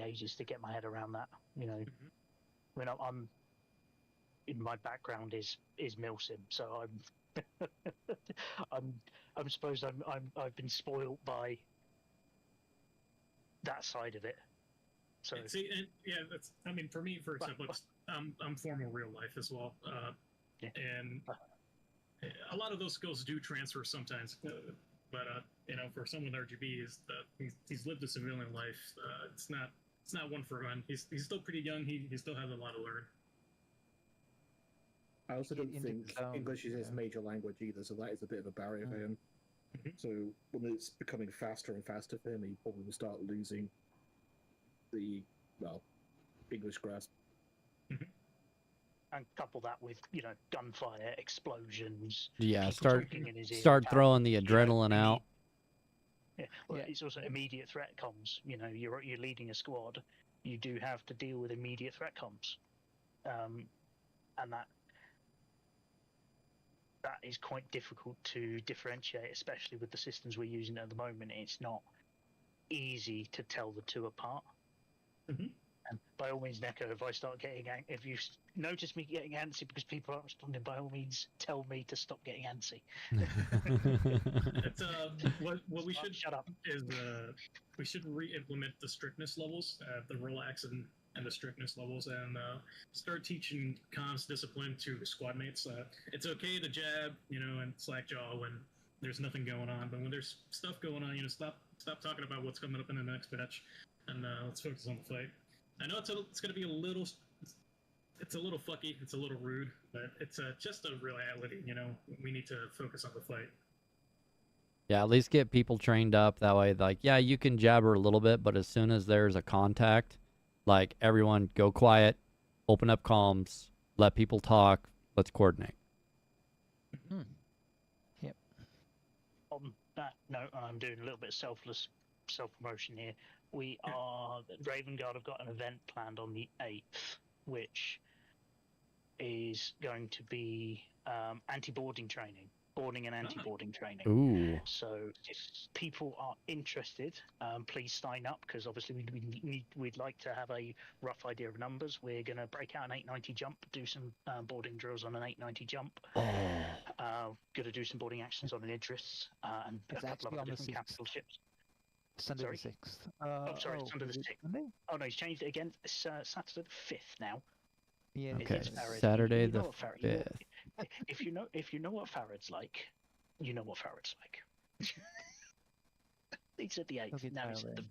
ages to get my head around that. I mean, I'm in my background is milsim, so I'm suppose I've been spoiled by that side of it. So that's. I mean, for me, for example, I'm formal real life as well, and a lot of those skills do transfer sometimes. But for someone with RGB, he's lived a civilian life. It's not one for one. He's still pretty young. He still has a lot to learn. I also don't think English is his major language either, so that is a bit of a barrier for him. So when it's becoming faster and faster for him, he probably will start losing the English grasp. And couple that with gunfire, explosions. Yeah, people start talking in his ear, throwing the adrenaline out. Yeah, well, it's also immediate threat comms. You're leading a squad. You do have to deal with immediate threat comms, and that is quite difficult to differentiate, especially with the systems we're using at the moment. It's not easy to tell the two apart. And by all means, Neko, if you notice me getting antsy because people aren't responding, by all means, tell me to stop getting antsy. What we should shut up is we should re-implement the strictness levels, the relax and the strictness levels, and start teaching comms discipline to squad mates. It's okay to jab, and slackjaw when there's nothing going on, but when there's stuff going on, stop talking about what's coming up in the next batch, and let's focus on the fight. I know it's going to be a little fucky, it's a little rude, but it's just a reality. We need to focus on the fight. Yeah, at least get people trained up that way. Like, yeah, you can jabber a little bit, but as soon as there's a contact, like, everyone go quiet, open up comms, let people talk, let's coordinate. Yep. On that note, I'm doing a little bit of self-promotion here. Raven Guard have got an event planned on the 8th, which is going to be anti-boarding training. Boarding and anti-boarding training. Ooh. So if people are interested, please sign up, because obviously we'd like to have a rough idea of numbers. We're going to break out an 890 jump, do some boarding drills on an 890 jump. Going to do some boarding actions on an Idris and a couple of other different capital ships. Sunday the 6th. Sunday the 6th. Oh no, he's changed it again. It's Saturday the 5th now. Yeah. Okay, Saturday the 5th. If you know what Farad's like, you know what Farad's like. He said the 8th. Now he's at the 5th.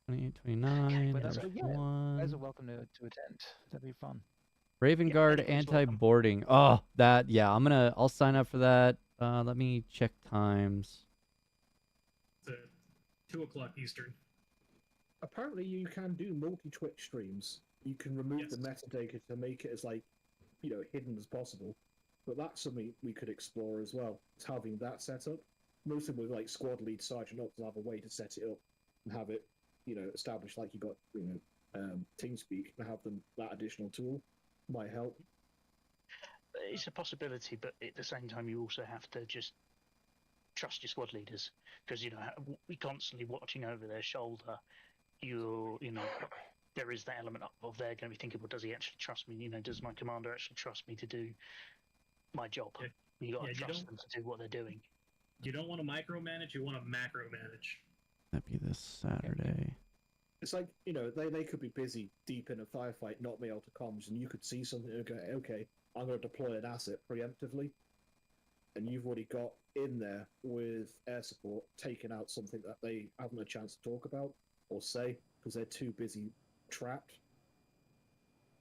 28, 29, But everyone. you guys are welcome to attend. That'd be fun. Raven Guard anti-boarding. Oh, I'll sign up for that. Let me check times. It's 2 o'clock Eastern. apparently you can do multi-Twitch streams. You can remove the metadata to make it as hidden as possible. But that's something we could explore as well. It's having that set up. Mostly with squad lead sergeant up to have a way to set it up and have it, established like you got TeamSpeak and have that additional tool might help. It's a possibility, but at the same time, you also have to just trust your squad leaders because we're constantly watching over their shoulder. There is that element of they're going to be thinking, well, does he actually trust me? Does my commander actually trust me to do my job? Yeah. You got to Yeah, you trust don't- them to do what they're doing. You don't want to micromanage, you want to macromanage. That'd be this Saturday. It's like, they could be busy deep in a firefight, not be able to comms, and you could see something and go, okay, I'm going to deploy an asset preemptively. And you've already got in there with air support taking out something that they haven't a chance to talk about or say because they're too busy trapped.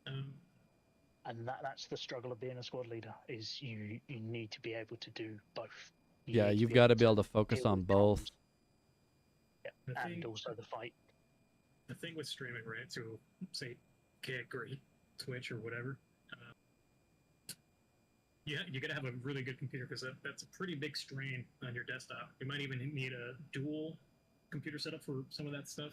And that's the struggle of being a squad leader is you need to be able to do both. Yeah, you've got to be able to focus on both. And also the fight. The thing with streaming, right? So, say, Kick or Twitch or whatever. You got to have a really good computer because that's a pretty big strain on your desktop. You might even need a dual computer setup for some of that stuff,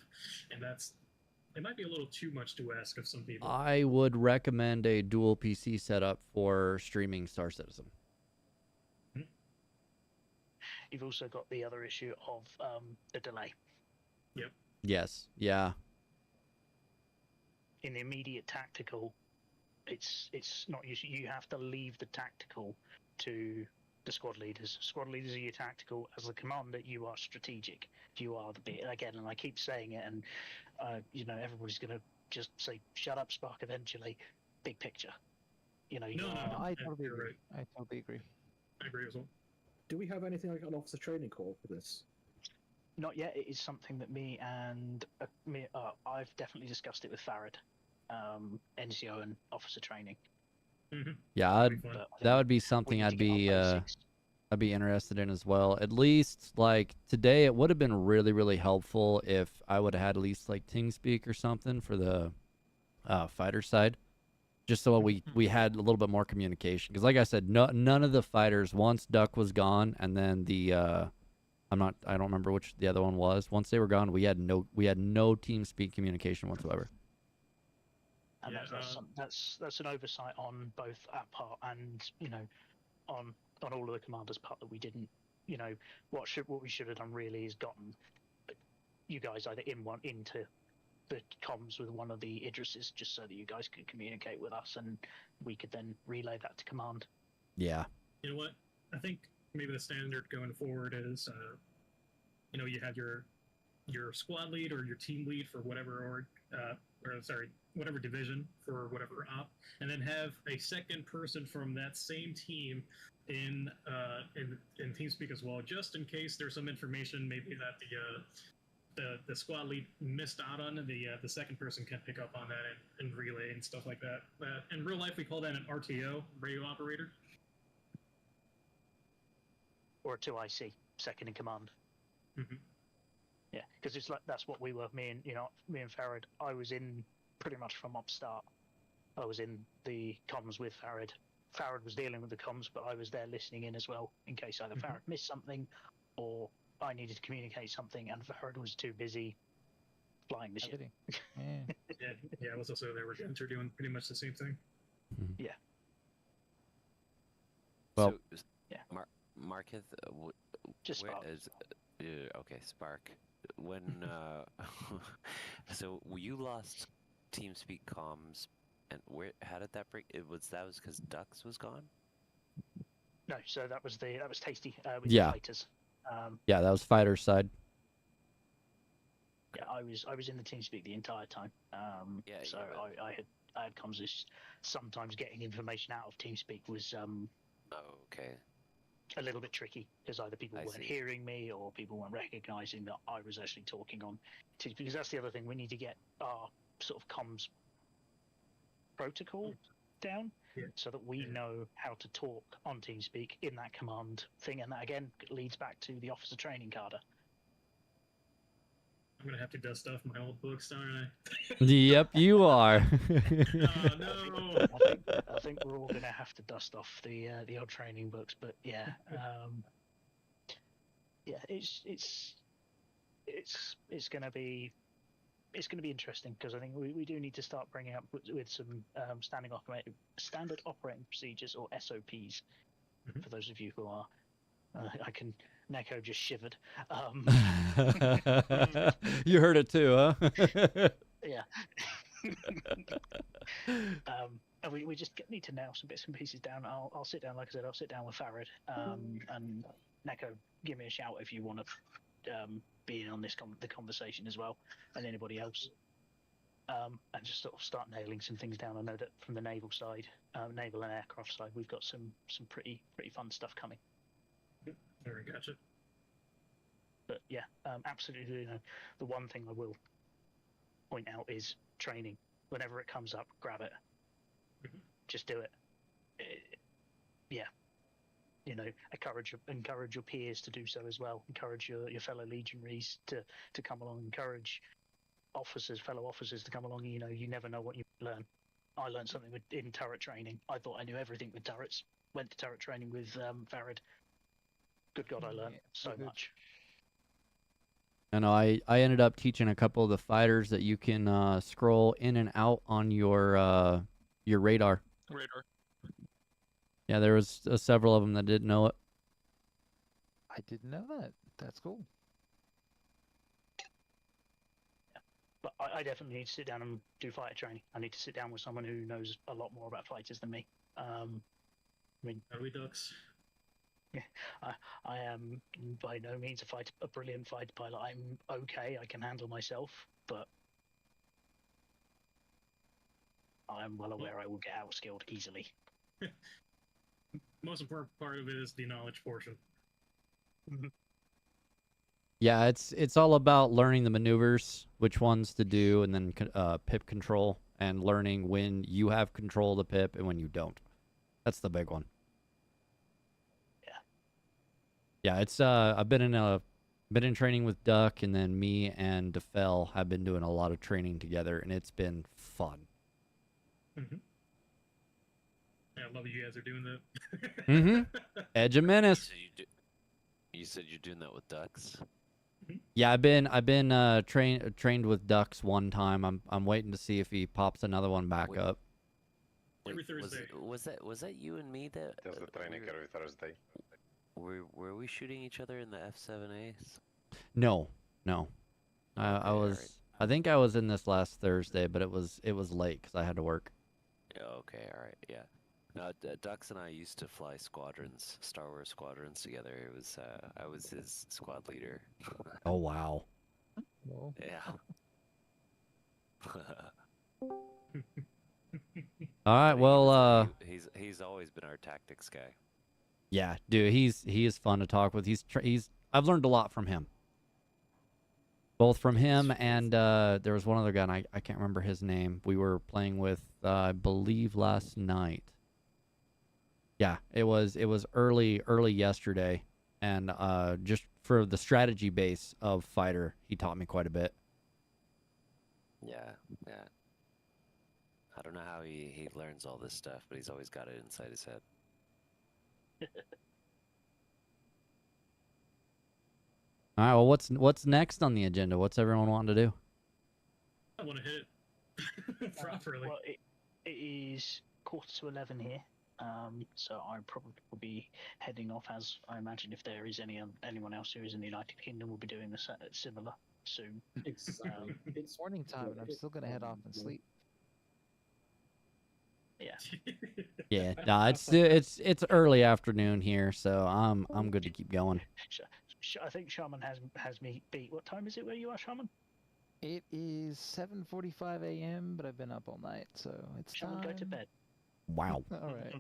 and it might be a little too much to ask of some people. I would recommend a dual PC setup for streaming Star Citizen. You've also got the other issue of the delay. Yep. Yes. Yeah. In the immediate tactical, it's not useful. You have to leave the tactical to the squad leaders. Squad leaders are your tactical. As a commander, you are strategic. You are the bit again, and I keep saying it, and everybody's gonna just say, "Shut up, Spark." Eventually, big picture. I totally agree. I totally agree. I agree as well. Do we have anything like an officer training call for this? Not yet. It is something that I've definitely discussed it with Farad, NCO and officer training. Yeah, that would be something I'd be interested in as well. At least today, it would have been really, really helpful if I would have had at least TeamSpeak or something for the fighter side, just so we had a little bit more communication. Because like I said, none of the fighters, once Duck was gone, and then I don't remember which the other one was. Once they were gone, we had no TeamSpeak communication whatsoever. And that's an oversight on both our part and on all of the commanders' part that we didn't. What we should have done really is gotten you guys either into the comms with one of the Idrises, just so that you guys could communicate with us and we could then relay that to command. Yeah. You know what? I think maybe the standard going forward is, you have your squad lead or your team lead for whatever whatever division for whatever op, and then have a second person from that same team in TeamSpeak as well, just in case there's some information maybe that the squad lead missed out on, and the second person can pick up on that and relay and stuff like that. In real life, we call that an RTO, radio operator. Or a 2IC, second in command. Mm-hmm. Yeah, because it's that's what we were. Me and Farad. I was in pretty much from upstart. I was in the comms with Farad. Farad was dealing with the comms, but I was there listening in as well in case either Farad missed something or I needed to communicate something, and Farad was too busy flying the ship. Yeah, I was also there with Gunter doing pretty much the same thing. Yeah. Well, so, Marketh, just Spark. Okay, Spark. When so you lost TeamSpeak comms, and how did that break? That was because Dux was gone. No, so that was Tasty with Yeah. the fighters. Yeah, that was fighter side. Yeah, I was in the TeamSpeak the entire time. So I had comms. Sometimes getting information out of TeamSpeak was okay. A little bit tricky because either people weren't hearing me or people weren't recognizing that I was actually talking on TeamSpeak. Because that's the other thing, we need to get our sort of comms protocol down so that we know how to talk on TeamSpeak in that command thing, and that again leads back to the officer training cadre. I'm gonna have to dust off my old books, aren't I? Yep, you are. Oh no! I think we're all going to have to dust off the old training books, but yeah, yeah, it's going to be interesting because I think we do need to start bringing up with some standard operating procedures, or SOPs, for those of you who are. I can. Neko just shivered. You heard it too, huh? Yeah. And we just need to nail some bits and pieces down. I'll sit down, like I said, I'll sit down with Farid, and Neko, give me a shout if you want to be in on the conversation as well, and anybody else. And just sort of start nailing some things down. I know that from the naval side, naval and aircraft side, we've got some pretty fun stuff coming. Very gotcha. But yeah, absolutely. The one thing I will point out is training. Whenever it comes up, grab it. Just do it. Yeah. Encourage your peers to do so as well. Encourage your fellow legionaries to come along. Encourage fellow officers to come along. You never know what you learn. I learned something in turret training. I thought I knew everything with turrets. Went to turret training with Farid. Good God, I learned so much. I know. I ended up teaching a couple of the fighters that you can scroll in and out on your radar. Radar. Yeah, there was several of them that didn't know it. I didn't know that. That's cool. But I definitely need to sit down and do fighter training. I need to sit down with someone who knows a lot more about fighters than me. I mean, are we ducks? Yeah, I am by no means a brilliant fighter pilot. I'm okay. I can handle myself, but I'm well aware I will get outskilled easily. Most important part of it is the knowledge portion. Yeah, it's all about learning the maneuvers, which ones to do, and then pip control, and learning when you have control of the pip and when you don't. That's the big one. Yeah, it's I've been in training with Duck, and then me and DeFell have been doing a lot of training together, and it's been fun. Yeah, I love you guys are doing that. Edge of Menace. You said you're doing that with ducks? Yeah, I've been trained with Ducks one time. I'm waiting to see if he pops another one back up. Every Thursday. Was that you and me that? There's the training every Thursday. Were we shooting each other in the F7As? No. I think I was in this last Thursday, but it was late because I had to work. Yeah, okay, all right, yeah. No, Dux and I used to fly squadrons, Star Wars squadrons together. It was I was his squad leader. Oh wow. Yeah. All right, well, he's always been our tactics guy. Yeah, dude, he is fun to talk with. I've learned a lot from him. Both from him and there was one other guy, and I can't remember his name. We were playing with, I believe, last night. Yeah, it was early yesterday, and just for the strategy base of fighter, he taught me quite a bit. Yeah. I don't know how he learns all this stuff, but he's always got it inside his head. All right, well, what's next on the agenda? What's everyone wanting to do? I want to hit it properly. Well, it is 11:15 here, so I probably will be heading off. As I imagine, if there is anyone else who is in the United Kingdom, will be doing the similar soon. Exactly. It's morning time, and I'm still gonna head off and sleep. Yeah. Yeah, no, it's early afternoon here, so I'm good to keep going. I think Shaman has me beat. What time is it where you are, Shaman? It is 7:45 a.m., but I've been up all night, so it's Shaman, time. go to bed. Wow. All right.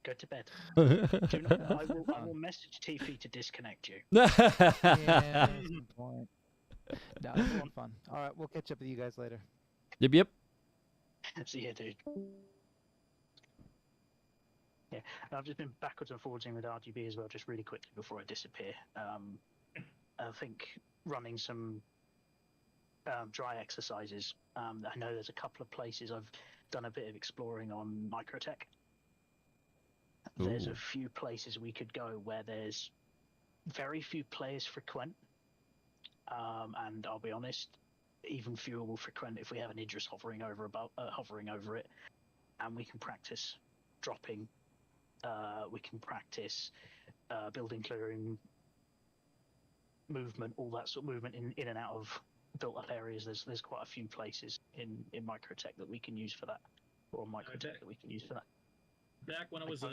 Go to bed. I will message Tiffy to disconnect you. Yeah, that's a good point. No, it's been fun. All right, we'll catch up with you guys later. Yep. See ya, dude. Yeah, and I've just been backwards and forwards with RGB as well, just really quickly before I disappear. I think running some dry exercises. I know there's a couple of places I've done a bit of exploring on Microtech. There's a few places we could go where there's very few players frequent, and I'll be honest, even fewer will frequent if we have an Idris hovering over it, and we can practice dropping. We can practice building, clearing, movement, all that sort of movement in and out of built up areas. There's quite a few places in Microtech that we can use for that, or Microtech that we can use for that. Back when I was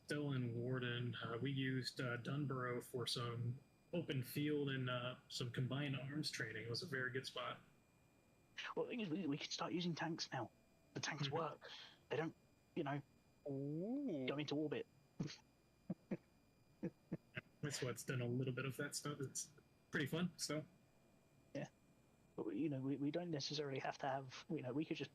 still in Warden, we used Dunborough for some open field and some combined arms training. It was a very good spot. Well, the thing is, we could start using tanks now. The tanks work. They don't, go into orbit. That's what's done a little bit of that stuff. It's pretty fun stuff. Yeah. But, we don't necessarily have to have, we could just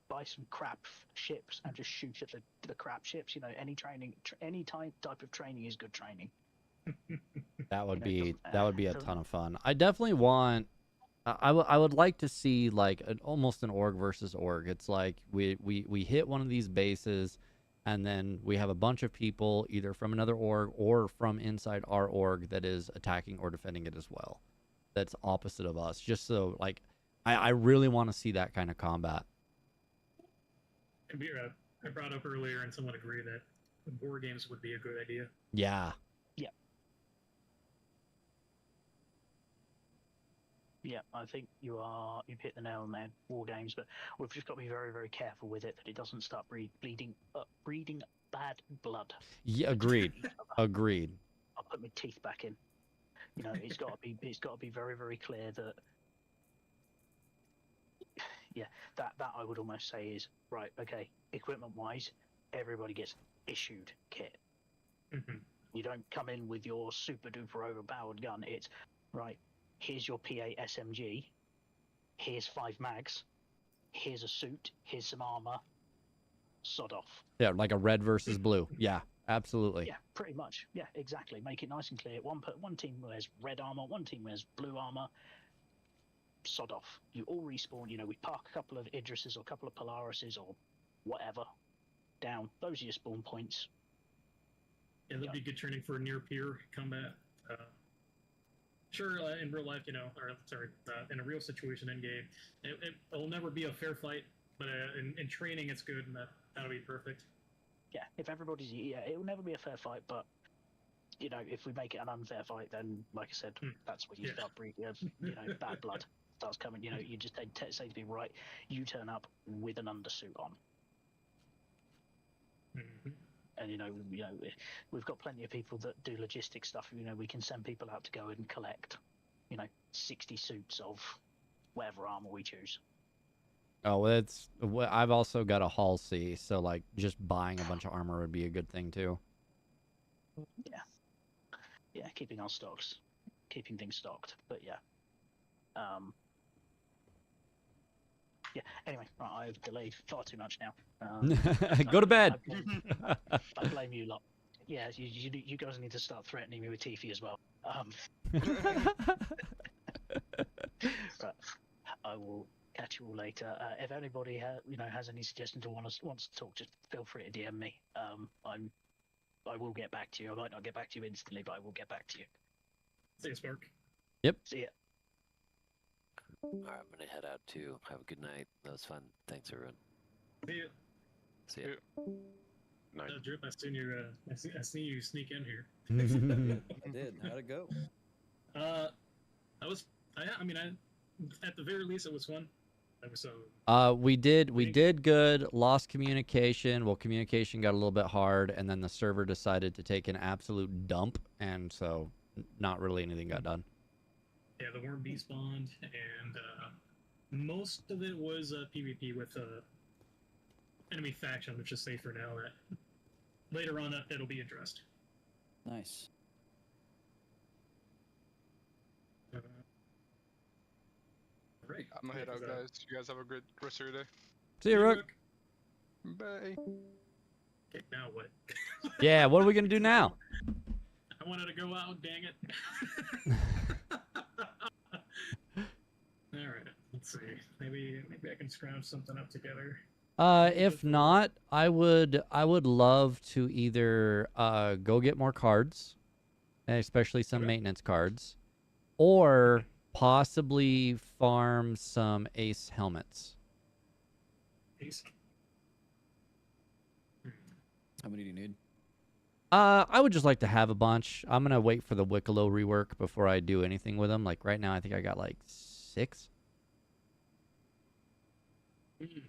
buy some crap ships and just shoot at the crap ships. Any training, any type of training is good training. That would be a ton of fun. I definitely want. I would like to see like almost an org versus org. It's like we hit one of these bases, and then we have a bunch of people either from another org or from inside our org that is attacking or defending it as well. That's opposite of us. Just so like, I really want to see that kind of combat. I brought up earlier, and someone agreed that war games would be a good idea. Yeah. Yeah. Yeah, I think you've hit the nail on the head. War games, but we've just got to be very, very careful with it that it doesn't start breeding bad blood. Yeah, agreed. Agreed. I'll put my teeth back in. It's got to be very, very clear that. Yeah, that I would almost say is right. Okay, equipment-wise, everybody gets issued kit. You don't come in with your super-duper overpowered gun. It's right. Here's your P8 SMG. Here's 5 mags. Here's a suit. Here's some armor. Sod off. Yeah, like a red versus blue. Yeah, absolutely. Yeah, pretty much. Yeah, exactly. Make it nice and clear. One team wears red armor. One team wears blue armor. Sod off. You all respawn. We park a couple of Idrises or a couple of Polarises or whatever down. Those are your spawn points. Yeah, that'd be good training for near-peer combat. Sure, in real life, in a real situation in game, it'll never be a fair fight. But in training, it's good, and that'll be perfect. Yeah, if everybody's it will never be a fair fight. But if we make it an unfair fight, then like I said, that's when you start breeding. Bad blood starts coming. You just say to people, right, you turn up with an undersuit on. And we've got plenty of people that do logistic stuff. We can send people out to go and collect 60 suits of whatever armor we choose. Oh, well, I've also got a Hull C, so like just buying a bunch of armor would be a good thing too. Yeah, keeping things stocked. But yeah. Yeah. Anyway, right, I've delayed far too much now. Go to bed. I blame you lot. Yeah, you guys need to start threatening me with Tiffy as well. But I will catch you all later. If anybody has any suggestions or wants to talk, just feel free to DM me. I will get back to you. I might not get back to you instantly, but I will get back to you. Thanks, Mark. Yep. See ya. Alright, I'm gonna head out too. Have a good night. That was fun. Thanks, everyone. See ya. See ya. Drip, I seen you sneak in here. I did. How'd it go? At the very least, it was fun. We did good. Lost communication. Well, communication got a little bit hard, and then the server decided to take an absolute dump, and so not really anything got done. Yeah, the worm despawned, and most of it was PvP with enemy faction, which is safe for now. That later on, it'll be addressed. Nice. Right. I'm gonna head out, guys. You guys have a good rest of your day. See you, Rook. Bye. Okay, now what? Yeah, what are we gonna do now? I wanted to go out, dang it. see. Maybe I can scrounge something up together. If not, I would love to either go get more cards, especially some maintenance cards, or possibly farm some ace helmets. Ace. How many do you need? I would just like to have a bunch. I'm gonna wait for the Wicklow rework before I do anything with them. Like right now, I think I got like 6. Okay,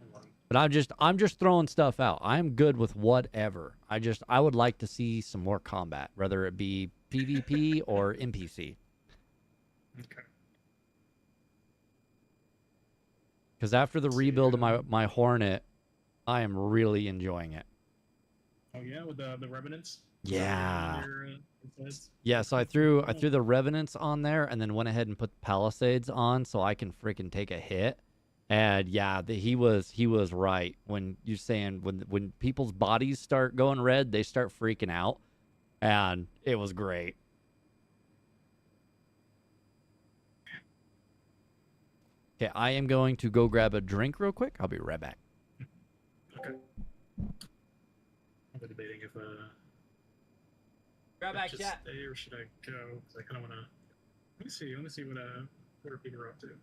hold on. But I'm just throwing stuff out. I'm good with whatever. I would like to see some more combat, whether it be PvP or NPC. Okay. Because after the rebuild of my Hornet, I am really enjoying it. Oh yeah, with the Revenants. Yeah. Insides? Yeah, so I threw the Revenants on there and then went ahead and put Palisades on so I can freaking take a hit. And yeah, he was right when you're saying when people's bodies start going red, they start freaking out, and it was great. Okay, I am going to go grab a drink real quick. I'll be right back. Okay. I'm debating if Grab back, just chat. stay or should I go? 'Cause I kind of want to. Let me see what people are up to.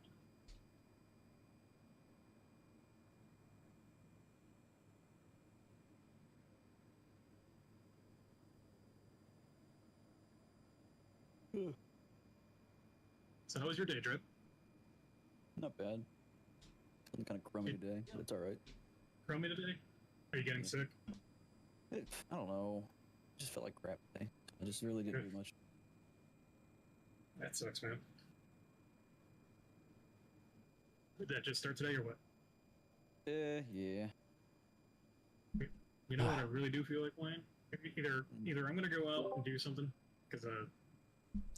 So how was your day, Drip? Not bad. I'm kind of crummy today, but it's all right. Crummy today? Are you getting sick? I don't know. I just felt like crap today. I just really didn't do much. That sucks, man. Did that just start today or what? Yeah. You know what I really do feel like playing? Either I'm gonna go out and do something because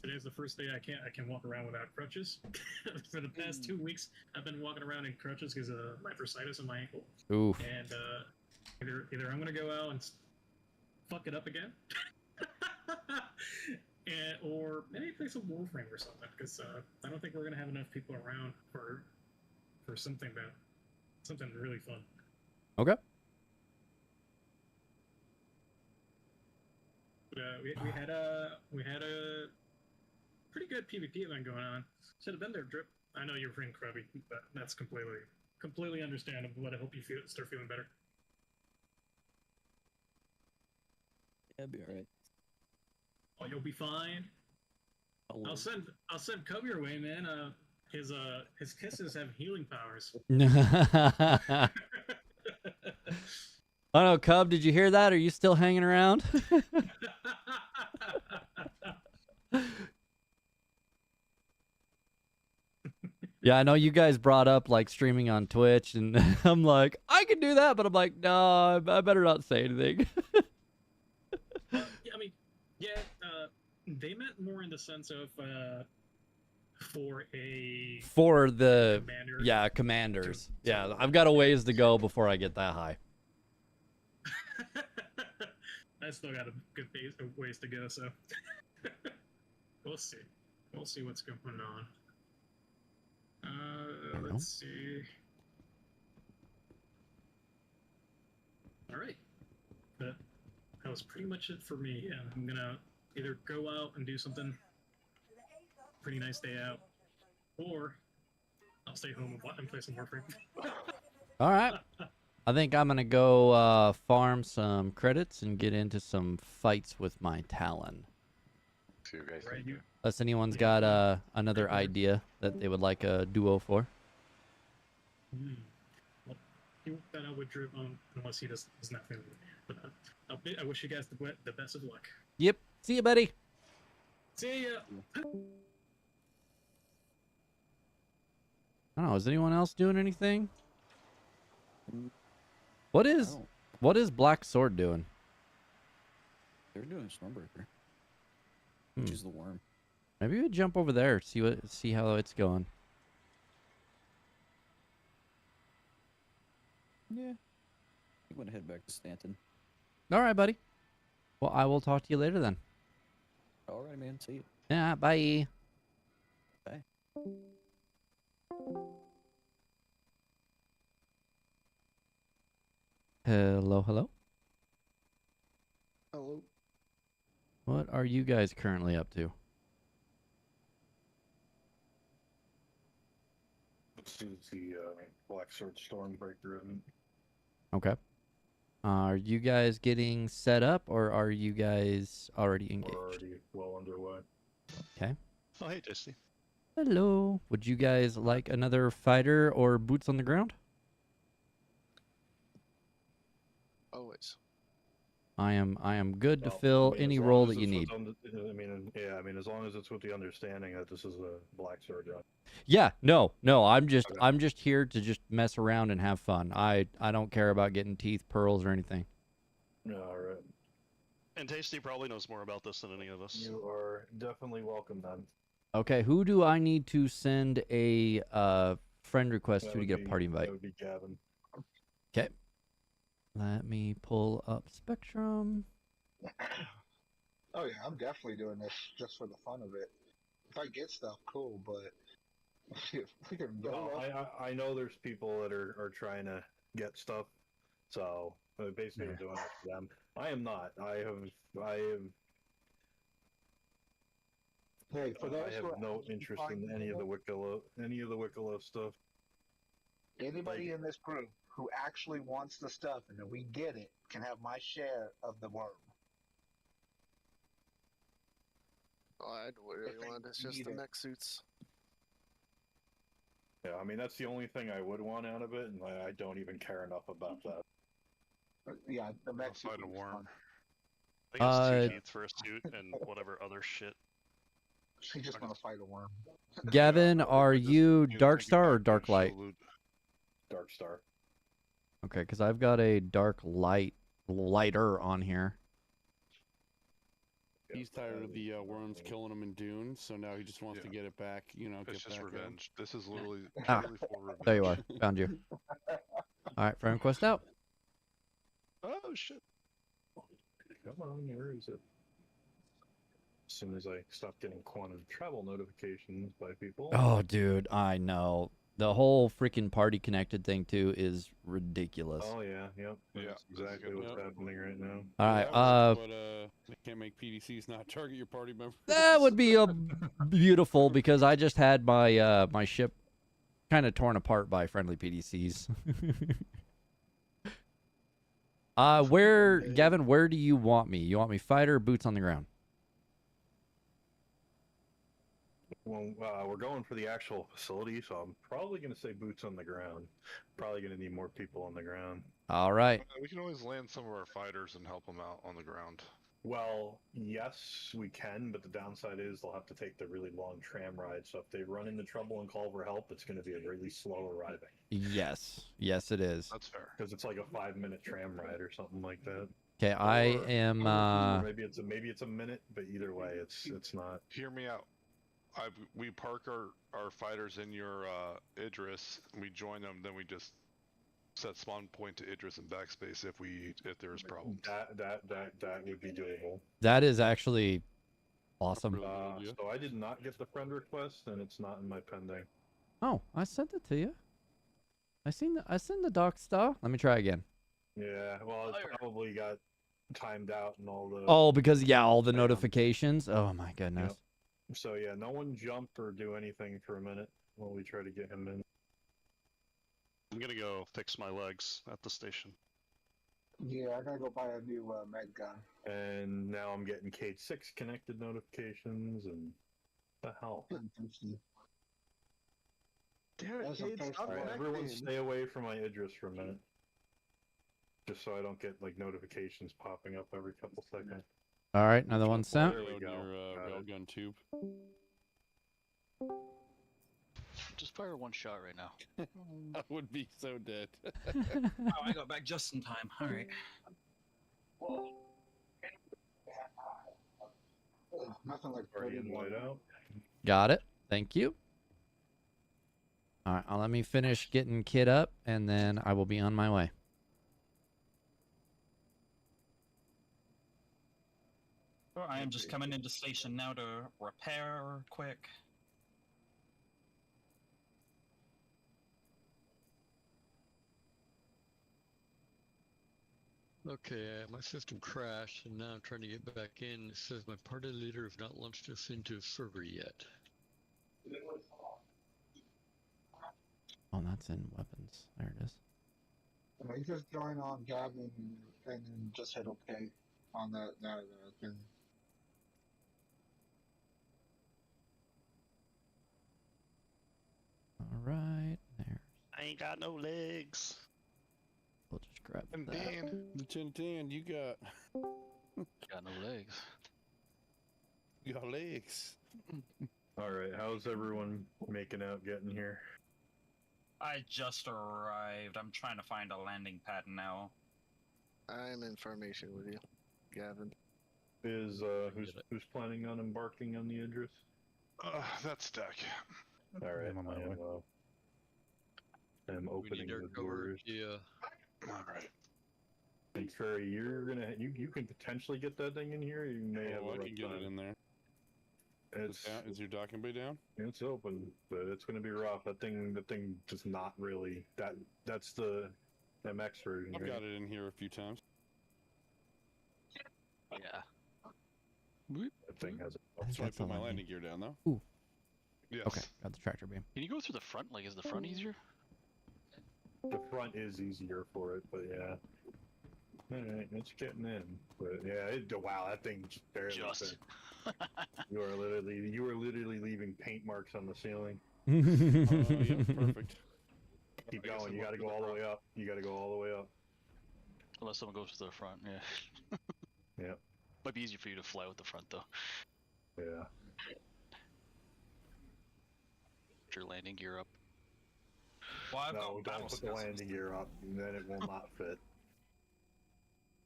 today's the first day I can walk around without crutches. For the past 2 weeks, I've been walking around in crutches because of my bursitis on my ankle. Oof. And either I'm gonna go out and fuck it up again, or maybe play some Warframe or something. Because I don't think we're gonna have enough people around for something really fun. Okay. But, we had a pretty good PvP event going on. Should have been there, Drip. I know you're feeling crabby, but that's completely understandable. But I hope you start feeling better. Yeah, it'll be all right. Oh, you'll be fine. I'll send Cub your way, man. His kisses have healing powers. I don't know, Cub, did you hear that? Are you still hanging around? Yeah, I know you guys brought up like streaming on Twitch, and I'm like, I can do that, but I'm like, no, I better not say anything. Yeah, I mean, yeah, they meant more in the sense of for the commander. Commanders. Yeah, I've got a ways to go before I get that high. I still got a good ways to go, so we'll see. We'll see what's going on. Let's see. All right, that was pretty much it for me. Yeah, I'm gonna either go out and do something pretty nice day out, or I'll stay home and play some Warframe. All right. I think I'm gonna go farm some credits and get into some fights with my Talon. See you guys. Right, Unless anyone's got another idea that they would like a duo for. Well, you work that out with Drew unless he does not feeling it. But I wish you guys the best of luck. Yep. See you, buddy. See ya. I don't know. Is anyone else doing anything? What is Black Sword doing? They're doing Stormbreaker. Which is the worm. Maybe we jump over there, see how it's going. Yeah. I'm gonna head back to Stanton. All right, buddy. Well, I will talk to you later then. All right, man. See you. Yeah, bye. Bye. Hello, hello. Hello. What are you guys currently up to? This is the Black Sword Stormbreaker, isn't it? Okay. Are you guys getting set up, or are you guys already engaged? We're already well underway. Okay. Oh, hey, Tasty. Hello. Would you guys like another fighter or boots on the ground? Always. I am good to Well, fill I mean, any as long role as that you it's need. I mean, as long as it's with the understanding that this is a Black Sword gun. Yeah, no. I'm just here to just mess around and have fun. I don't care about getting teeth, pearls, or anything. All right. And Tasty probably knows more about this than any of us. You are definitely welcome then. Okay, who do I need to send a friend request That to would get a be- party invite? That would be Gavin. Okay. Let me pull up Spectrum. Oh yeah, I'm definitely doing this just for the fun of it. If I get stuff, cool, but if we can go Well, I know there's people that are trying to get stuff, so basically we're doing it for them. I am not. I have. Hey, for those I have who are no actually interest finding in any of the Wicklow stuff. anybody in this group who actually wants the stuff and if we get it can have my share of the worm. I really If they want it's just need the it. mech suits. Yeah, I mean that's the only thing I would want out of it, and I don't even care enough about that. Yeah, the mech I'll fight a suit is worm. fun. I think it's 2 teeth for a suit and whatever other shit. She just want to fight a worm. Gavin, are you Dark Star or Dark Light? Dark Star. Okay, because I've got a Dark Lighter on here. He's tired of the worms killing him in Dune, so now he just wants to get it back. You know, It's get just back revenge. This is literally Ah, purely for revenge. there you are. Found you. All right, friend request out. Oh shit! Come on, where is it? As soon as I stop getting quantum travel notifications by people. Oh, dude, I know. The whole freaking party connected thing too is ridiculous. Oh yeah, yep. That's exactly what's happening right now. All right, but they can't make PDCs not target your party members. that would be beautiful because I just had my my ship kind of torn apart by friendly PDCs. Gavin, where do you want me? You want me fighter or boots on the ground? Well, we're going for the actual facility, so I'm probably going to say boots on the ground. Probably going to need more people on the ground. All right. We can always land some of our fighters and help them out on the ground. Well, yes, we can, but the downside is they'll have to take the really long tram ride. So if they run into trouble and call for help, it's going to be a really slow arriving. Yes, yes, it is. That's fair. Because it's like a 5-minute tram ride or something like that. Okay, I am. Or maybe it's a minute, but either way, it's not. Hear me out. We park our fighters in your Idris. We join them, then we just set spawn point to Idris and backspace if there's problems. That would be doable. That is actually awesome. So I did not get the friend request, and it's not in my pending. Oh, I sent it to you. I seen the Dark Star. Let me try again. Yeah, well, it probably got timed out and all the. Oh, because all the notifications. Oh my goodness. Yep. So yeah, no one jump or do anything for a minute while we try to get him in. I'm gonna go fix my legs at the station. Yeah, I gotta go buy a new med gun. And now I'm getting Cage 6 connected notifications and the hell. Damn it, Cade, stop Alright, connecting. everyone stay away from my Idris for a minute. Just so I don't get like notifications popping up every couple seconds. All right, another one sent. There we go. Your railgun tube. Just fire one shot right now. I would be so dead. Oh, I got back just in time. All right. Nothing like Already invite out. Got it. Thank you. All right, let me finish getting Kid up, and then I will be on my way. Oh, I am just coming into station now to repair quick. Okay, my system crashed, and now I'm trying to get back in. It says my party leader has not launched us into a server yet. Oh, that's in weapons. There it is. You just join on Gavin and then just hit OK on that thing. All right, there. I ain't got no legs. We'll just grab And that. Dan, you got Got no legs. you got legs. All right, how's everyone making out getting here? I just arrived. I'm trying to find a landing pad now. I'm in formation with you, Gavin. Is who's planning on embarking on the Idris? That's Deck. All right, I'm on my way. I'm opening the doors. Yeah. All right. And Ferry, you can potentially get that thing in here. You may have a I rough can get time. it in there. Is your docking bay down? It's open, but it's going to be rough. That thing does not really. That's the MX version. I've right? got it in here a few times. Yeah. That thing has. So I put my landing gear down though. Ooh. Yes. Okay, got the tractor beam. Can you go through the front? Like, is the front easier? The front is easier for it, but yeah. All right, it's getting in, but yeah, wow, that thing just barely. Just. You are literally leaving paint marks on the ceiling. Yeah, perfect. Keep going. You got to go all the way up. You got to go all the way up. Unless someone goes to the front, yeah. Yeah. Might be easier for you to fly with the front, though. Yeah. Put your landing gear up. Well, I've No, got don't battle put the landing gear up, and then it will not fit.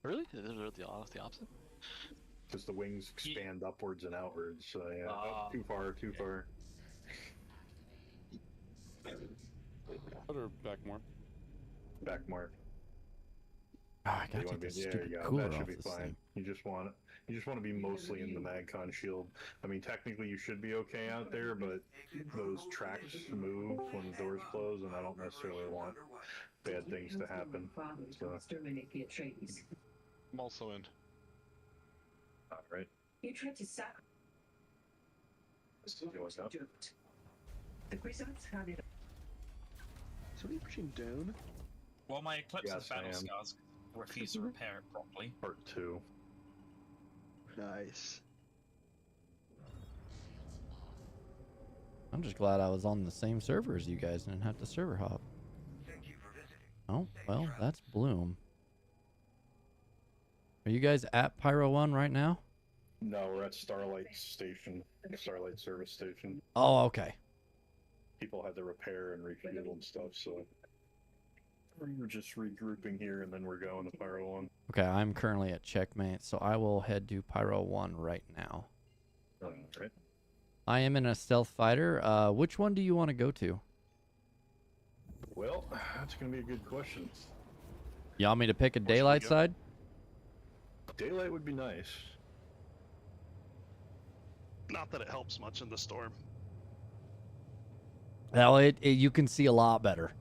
Really? Is it the opposite? Because the wings expand upwards and outwards. So yeah, too far. Put her back more. Back more. I got You to wanna get be- this there you stupid go. cooler That should off be this fine. thing. You just want to be mostly in the MagCon shield. I mean, technically you should be okay out there, but those tracks move when the doors close, and I don't necessarily want bad things to happen. So. I'm also in. All right. You tried to sack. You want up? The results had it. So are you pushing down? Well, my Eclipse Yes, I battle am. scars refuse to repair it properly. Part 2. Nice. I'm just glad I was on the same server as you guys and didn't have to server hop. Oh, well, that's Bloom. Are you guys at Pyro 1 right now? No, we're at Starlight Station, Starlight Service Station. Oh, okay. People had to repair and refuel and stuff, so we're just regrouping here, and then we're going to Pyro 1. Okay, I'm currently at Checkmate, so I will head to Pyro 1 right now. Alright. I am in a stealth fighter. Which one do you want to go to? Well, that's going to be a good question. You want me to pick a daylight side? Daylight would be nice. Not that it helps much in the storm. Well, you can see a lot better.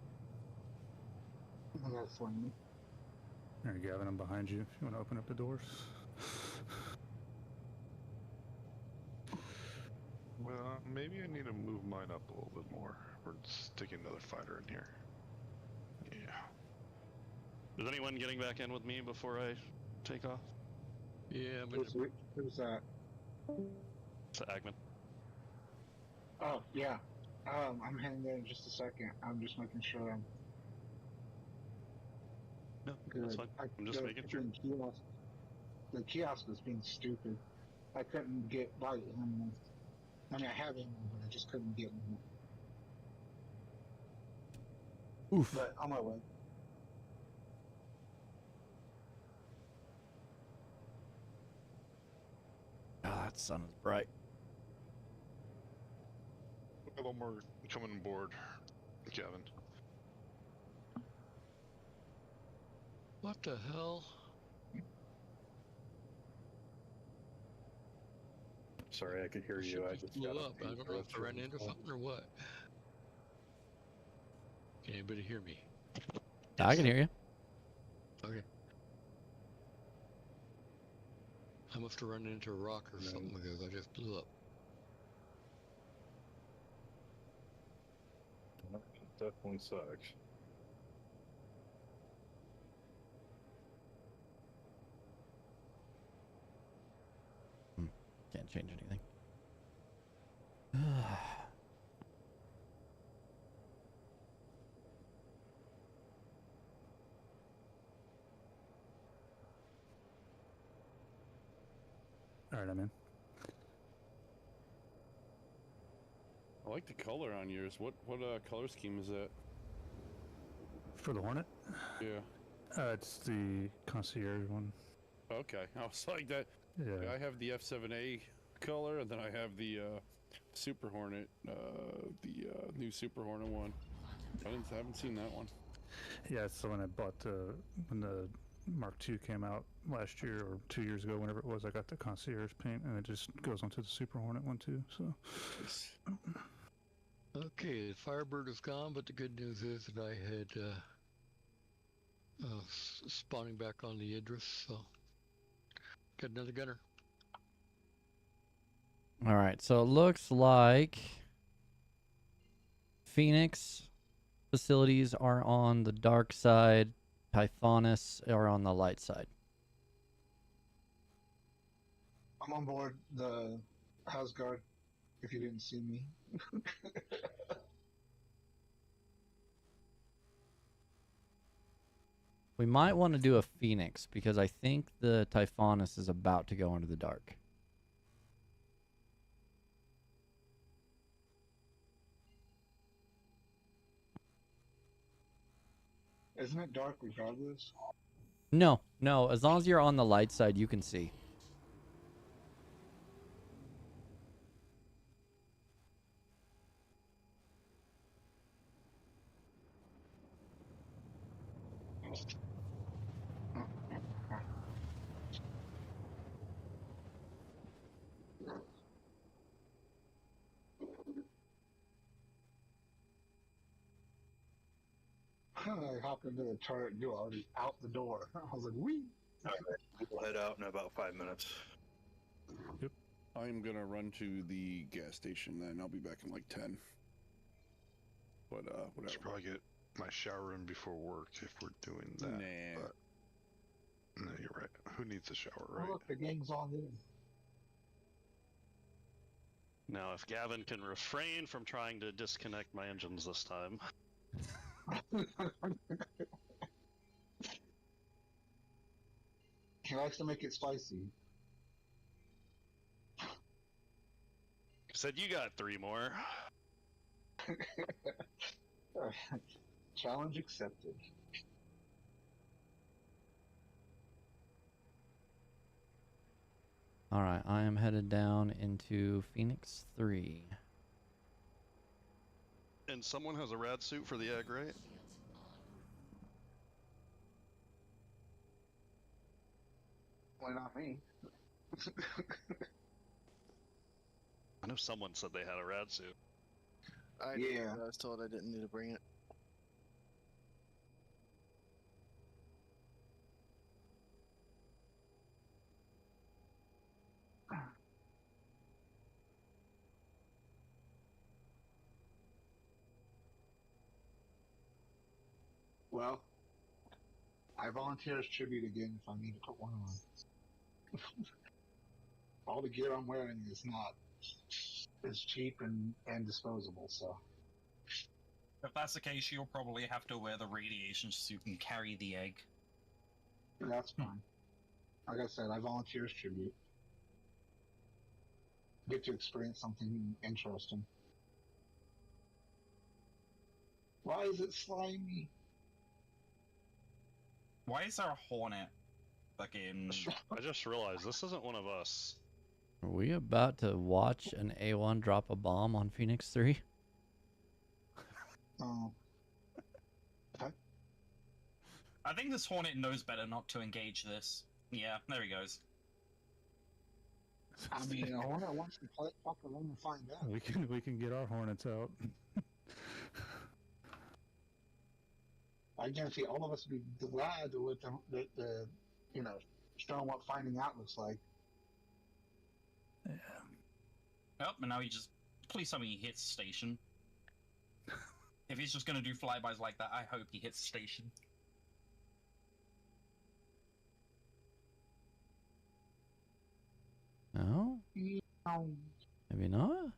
There, Gavin, I'm behind you. If you want to open up the doors. Well, maybe I need to move mine up a little bit more. We're sticking another fighter in here. Yeah. Is anyone getting back in with me before I take off? Yeah, Who's that? It's Agman. Oh, yeah. I'm heading there in just a second. I'm just making sure I'm No, good. that's fine. I'm just making sure. The kiosk was being stupid. I couldn't get by him. I mean, I have him, but I just couldn't get him. Oof. But on my way. God, that sun is bright. A little more coming aboard, Kevin. What the hell? sorry, I could hear you. I just blew got up. I don't know if I ran into something or what. Can anybody hear me? I can hear you. Okay. I must have run into a rock or something because I just blew up. It definitely sucks. Can't change anything. All right, I'm in. I like the color on yours. What color scheme is that? For the Hornet? Yeah. It's the concierge one. Okay. I was like that. Yeah. I have the F7A color, and then I have the Super Hornet, the new Super Hornet one. I haven't seen that one. Yeah, it's the one I bought when the Mark II came out last year or 2 years ago, whenever it was. I got the concierge paint, and it just goes onto the Super Hornet one too. So. Okay, the Firebird is gone, but the good news is that I had spawning back on the Idris, so got another gunner. All right, so it looks like Phoenix facilities are on the dark side. Typhonus are on the light side. I'm on board the house guard. If you didn't see me. We might want to do a Phoenix because I think the Typhonus is about to go into the dark. Isn't it dark regardless? No, as long as you're on the light side, you can see. I hopped into the turret, you were already out the door. I was like, wee! We'll head out in about 5 minutes. Yep. I'm gonna run to the gas station, then I'll be back in like 10. But whatever. I should probably get my shower in before work if we're doing that. Nah. But no, you're right. Who needs a shower, right? Oh, look, the gang's all in. Now, if Gavin can refrain from trying to disconnect my engines this time. He likes to make it spicy. Said you got 3 more. Challenge accepted. All right, I am headed down into Phoenix 3. And someone has a rad suit for the egg, right? Why not me? I know someone said they had a rad suit. I was told I didn't need to bring it. Well, I volunteer as tribute again if I need to put one on. All the gear I'm wearing is cheap and disposable, so. If that's the case, you'll probably have to wear the radiation suit and carry the egg. That's fine. Like I said, I volunteer as tribute. Get to experience something interesting. Why is it slimy? Why is there a hornet? Fucking. I just realized this isn't one of us. Are we about to watch an A1 drop a bomb on Phoenix 3? Oh. I think this hornet knows better not to engage this. Yeah, there he goes. I mean, a Hornet wants to play, fuck around and find out. We can get our Hornets out. I guarantee all of us would be glad with the you know, showing what finding out looks like. Yep, and now he just... Please tell me he hits station. If he's just gonna do flybys like that, I hope he hits station. No? Maybe not?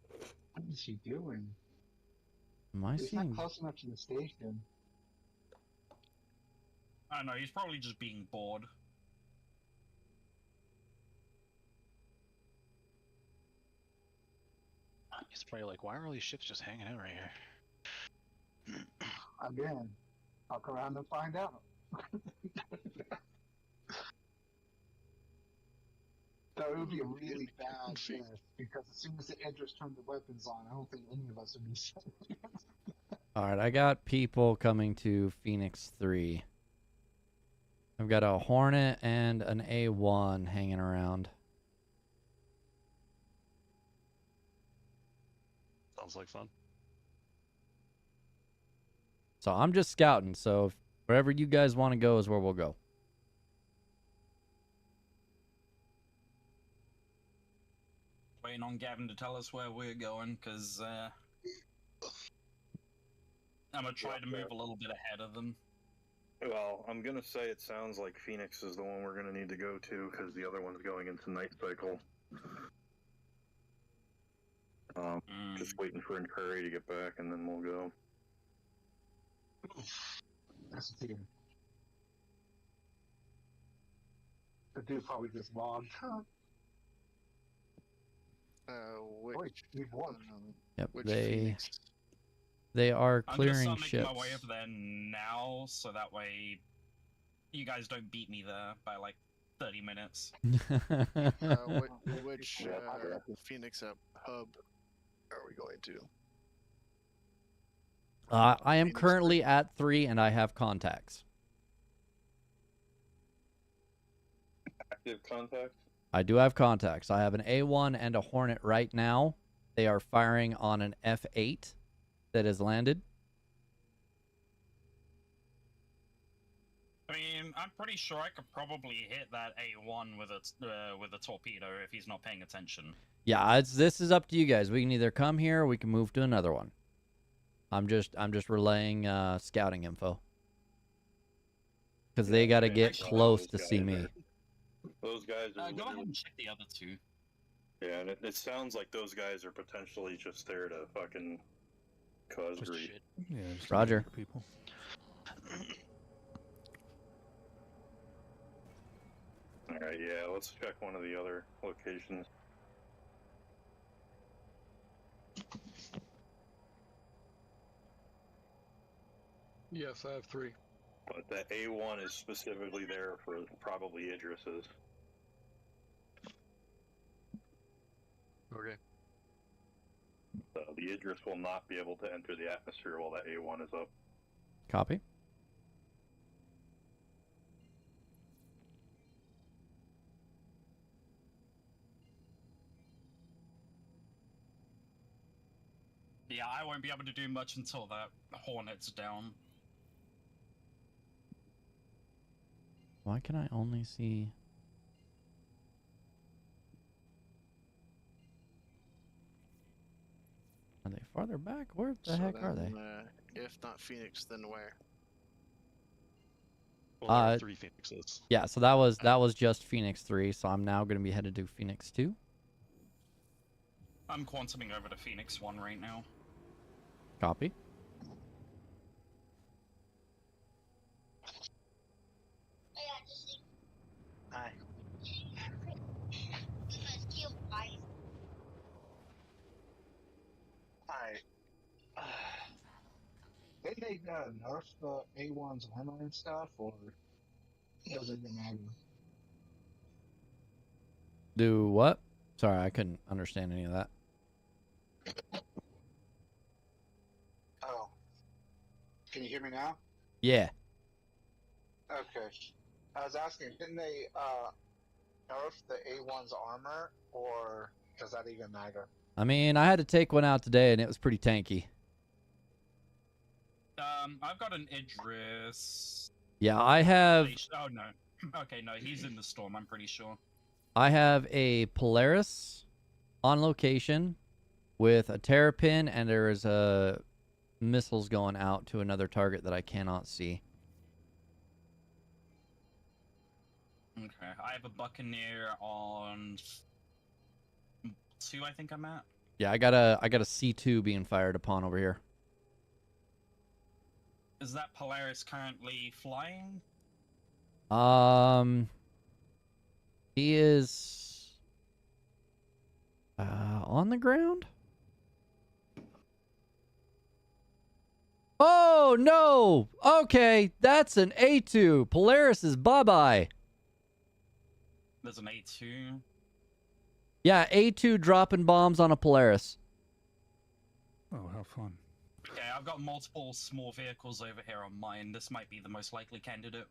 What is he doing? Am I He's seeing... not close enough to the station. I don't know, he's probably just being bored. He's probably like, why are all these ships just hanging out right here? Again, fuck around and find out. So it would be a really bad shift, because as soon as the Idris turned the weapons on, I don't think any of us would be safe. Alright, I got people coming to Phoenix 3. I've got a Hornet and an A1 hanging around. Sounds like fun. So I'm just scouting, so if wherever you guys want to go is where we'll go. Waiting on Gavin to tell us where we're going, because I'm gonna try to move a little bit ahead of them. Well, I'm gonna say it sounds like Phoenix is the one we're gonna need to go to, because the other one's going into night cycle. Just waiting for Curry to get back, and then we'll go. That's the thing. The dude probably just logged. Which one? Yep, Which they are I'm clearing gonna start making ships. my way over there now, so that way you guys don't beat me there by like 30 minutes. which Phoenix hub are we going to? I am currently at 3 and I have contacts. Active contact? I do have contacts. I have an A1 and a Hornet right now. They are firing on an F8 that has landed. I mean, I'm pretty sure I could probably hit that A1 with a torpedo if he's not paying attention. Yeah, this is up to you guys. We can either come here or we can move to another one. I'm just relaying scouting info. Because they got to get close to see me. Those guys are... Go ahead and check the other two. Yeah, and it sounds like those guys are potentially just there to fucking cause grief. Yeah, just Roger. People. Alright, yeah, let's check one of the other locations. Yes, I have 3. But that A1 is specifically there for probably Idris's. Okay. So the Idris will not be able to enter the atmosphere while that A1 is up. Copy. Yeah, I won't be able to do much until that Hornet's down. Why can I only see... Are they farther back? Where the heck are they? If not Phoenix, then where? Well, there are 3 Phoenixes. Yeah, so that was just Phoenix 3, so I'm now going to be headed to Phoenix 2. I'm quantuming over to Phoenix 1 right now. Copy. Hi. Hi. Did they nerf the A1's armor and stuff, or does it matter? Do what? Sorry, I couldn't understand any of that. Oh. Can you hear me now? Yeah. Okay. I was asking, didn't they nerf the A1's armor, or does that even matter? I mean, I had to take one out today, and it was pretty tanky. I've got an Idris. Yeah, I have. Oh no. Okay, no, he's in the storm. I'm pretty sure. I have a Polaris on location with a terrapin, and there is a missiles going out to another target that I cannot see. Okay, I have a Buccaneer on 2, I think I'm at. Yeah, I got a C2 being fired upon over here. Is that Polaris currently flying? He is on the ground. Oh no! Okay, that's an A2. Polaris is bye-bye. There's an A2. Yeah, A2 dropping bombs on a Polaris. Oh, how fun. Okay, I've got multiple small vehicles over here on mine. This might be the most likely candidate.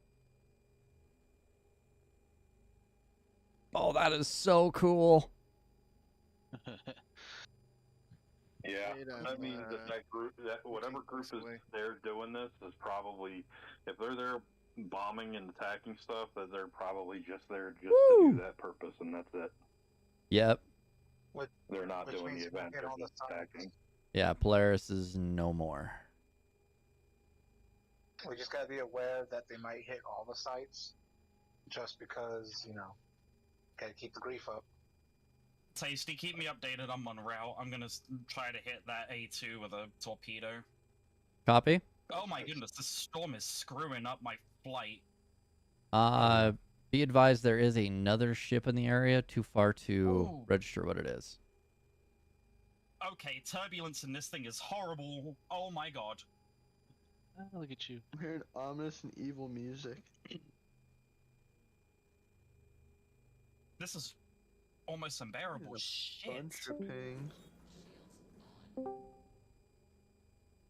Oh, that is so cool. Yeah, that means that group, that whatever group is there doing this is probably, if they're there bombing and attacking stuff, that they're probably just there just to do that purpose, and that's it. Yep. They're not doing the event, they're just attacking. Yeah, Polaris is no more. We just gotta be aware that they might hit all the sites, just because, you know, gotta keep the grief up. Tasty, keep me updated. I'm on route. I'm gonna try to hit that A2 with a torpedo. Copy. Oh my goodness, this storm is screwing up my flight. Be advised there is another ship in the area too far to register what it is. Okay, turbulence in this thing is horrible. Oh my god. Look at you. I heard ominous and evil music. This is almost unbearable. Shit. Bunch of pings.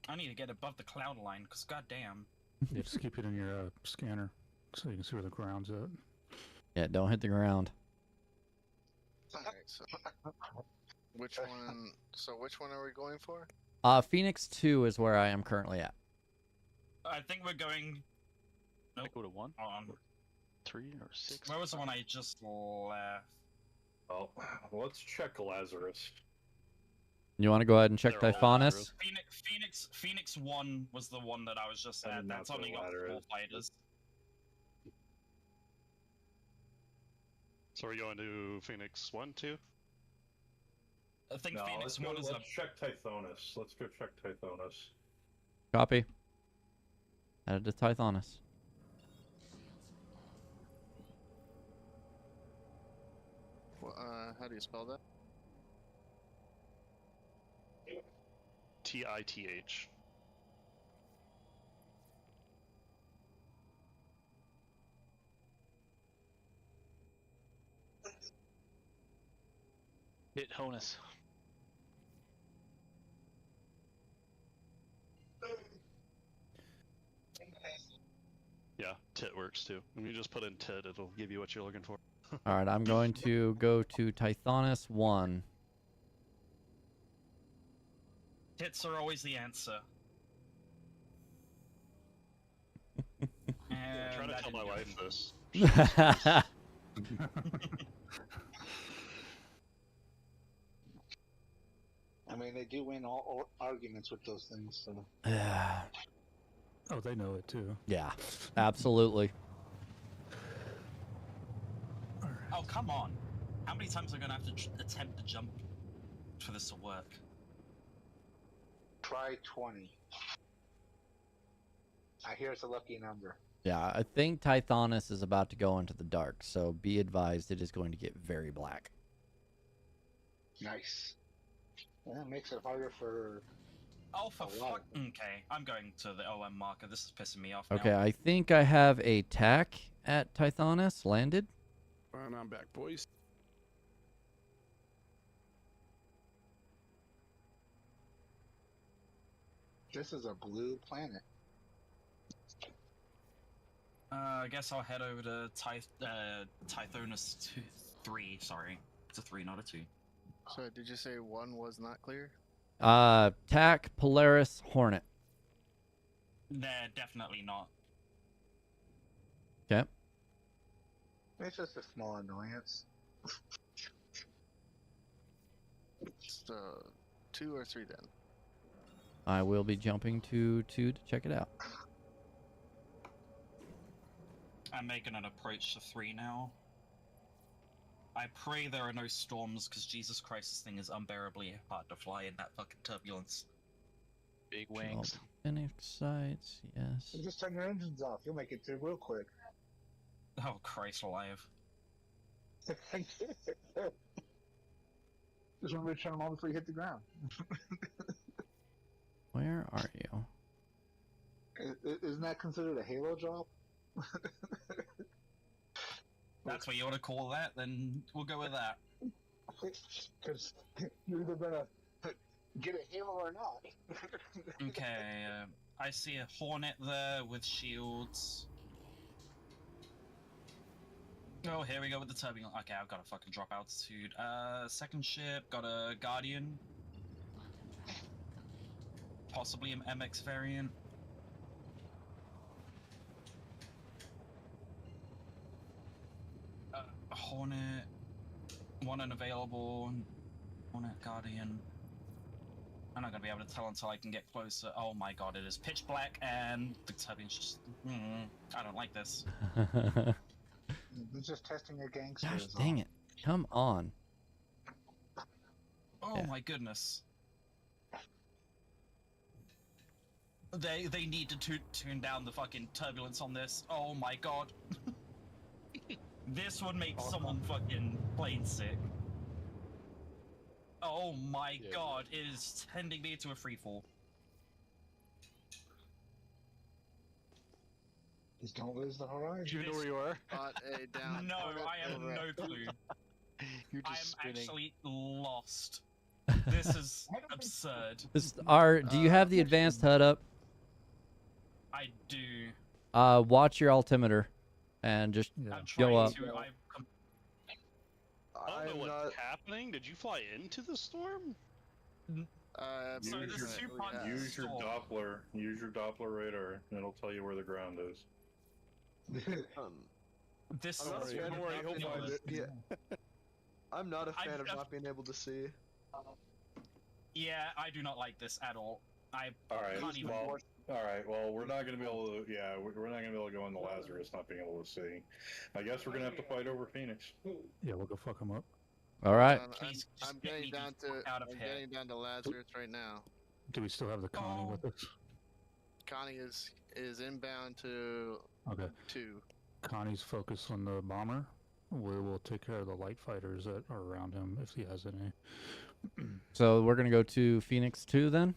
I need to get above the cloud line, because goddamn. Yeah, just keep it in your scanner so you can see where the ground's at. Yeah, don't hit the ground. Alright, so which one? So which one are we going for? Phoenix 2 is where I am currently at. I think we're going. Nope. Go to 1, on 3, or 6. Where was the one I just left? Well, let's check Lazarus. You want to go ahead and check They're all Typhonus? Phoenix 1 was the one that I was just at. That's only got 4 fighters. So we're going to Phoenix 1, 2? I think No, Phoenix let's 1 is let's check Typhonus. Let's go check Typhonus. Copy. Added to Typhonus. Well, how do you spell that? TITH. Hit Honus. Yeah, tit works too. When you just put in tit, it'll give you what you're looking for. All right, I'm going to go to Typhonus 1. Tits are always the answer. I'm trying to tell my wife this. I mean, they do win all arguments with those things, so. Oh, they know it too. Yeah, absolutely. Oh, come on. How many times are we going to have to attempt to jump for this to work? Try 20. I hear it's a lucky number. Yeah, I think Typhonus is about to go into the dark, so be advised it is going to get very black. Nice. Yeah, that makes it harder for. Oh, for fuck. Okay, I'm going to the OM marker. This is pissing me off now. Okay, I think I have a tack at Typhonus landed. And I'm back, boys. This is a blue planet. I guess I'll head over to Tithonus 3. Sorry, it's a 3, not a 2. So did you say 1 was not clear? TAC, Polaris, Hornet. They're definitely not. Okay. It's just a small annoyance. So 2 or 3 then. I will be jumping to 2 to check it out. I'm making an approach to 3 now. I pray there are no storms, because Jesus Christ, this thing is unbearably hard to fly in that fucking turbulence. Big wings. Phoenix sights, yes. Just turn your engines off. You'll make it through real quick. Oh, Christ alive. Just remember to turn them on before you hit the ground. Where are you? Isn't that considered a halo drop? That's what you want to call that? Then we'll go with that. Because you're either gonna get a halo or not. Okay, I see a Hornet there with shields. Oh, here we go with the turbulent. Okay, I've got to fucking drop altitude. Second ship, got a Guardian. Possibly an MX variant. Hornet. One unavailable. Hornet Guardian. I'm not gonna be able to tell until I can get closer. Oh my god, it is pitch black and the turbulence just... I don't like this. It's just testing your gangsters. Gosh, dang it. Come on. Oh Yeah. my goodness. They need to tune down the fucking turbulence on this. Oh my god. This would make someone fucking plane sick. Oh my god, it is sending me to a freefall. Just don't lose the horizon. Do you know where you are? Down. No, I have no clue. You're I'm just spinning. actually lost. This is absurd. Do you have the advanced HUD up? I do. Watch your altimeter and just go up. I don't know what's happening. Did you fly into the storm? So the super Use your Doppler. Use your Doppler radar, and it'll tell you where the ground is. This I'm not a is fan of very not being able ridiculous. to- yeah. I'm not a fan of not being able to see. Yeah, I do not like this at all. I All can't even. right. Well, we're not going to be able to. Yeah, we're not going to be able to go into Lazarus, not being able to see. I guess we're going to have to fight over Phoenix. Yeah, we'll go fuck them up. All right. I'm getting down to Lazarus right now. Do we still have the Connie with us? Connie is inbound to Okay. 2. Connie's focused on the bomber. We will take care of the light fighters that are around him if he has any. So we're gonna go to Phoenix 2 then.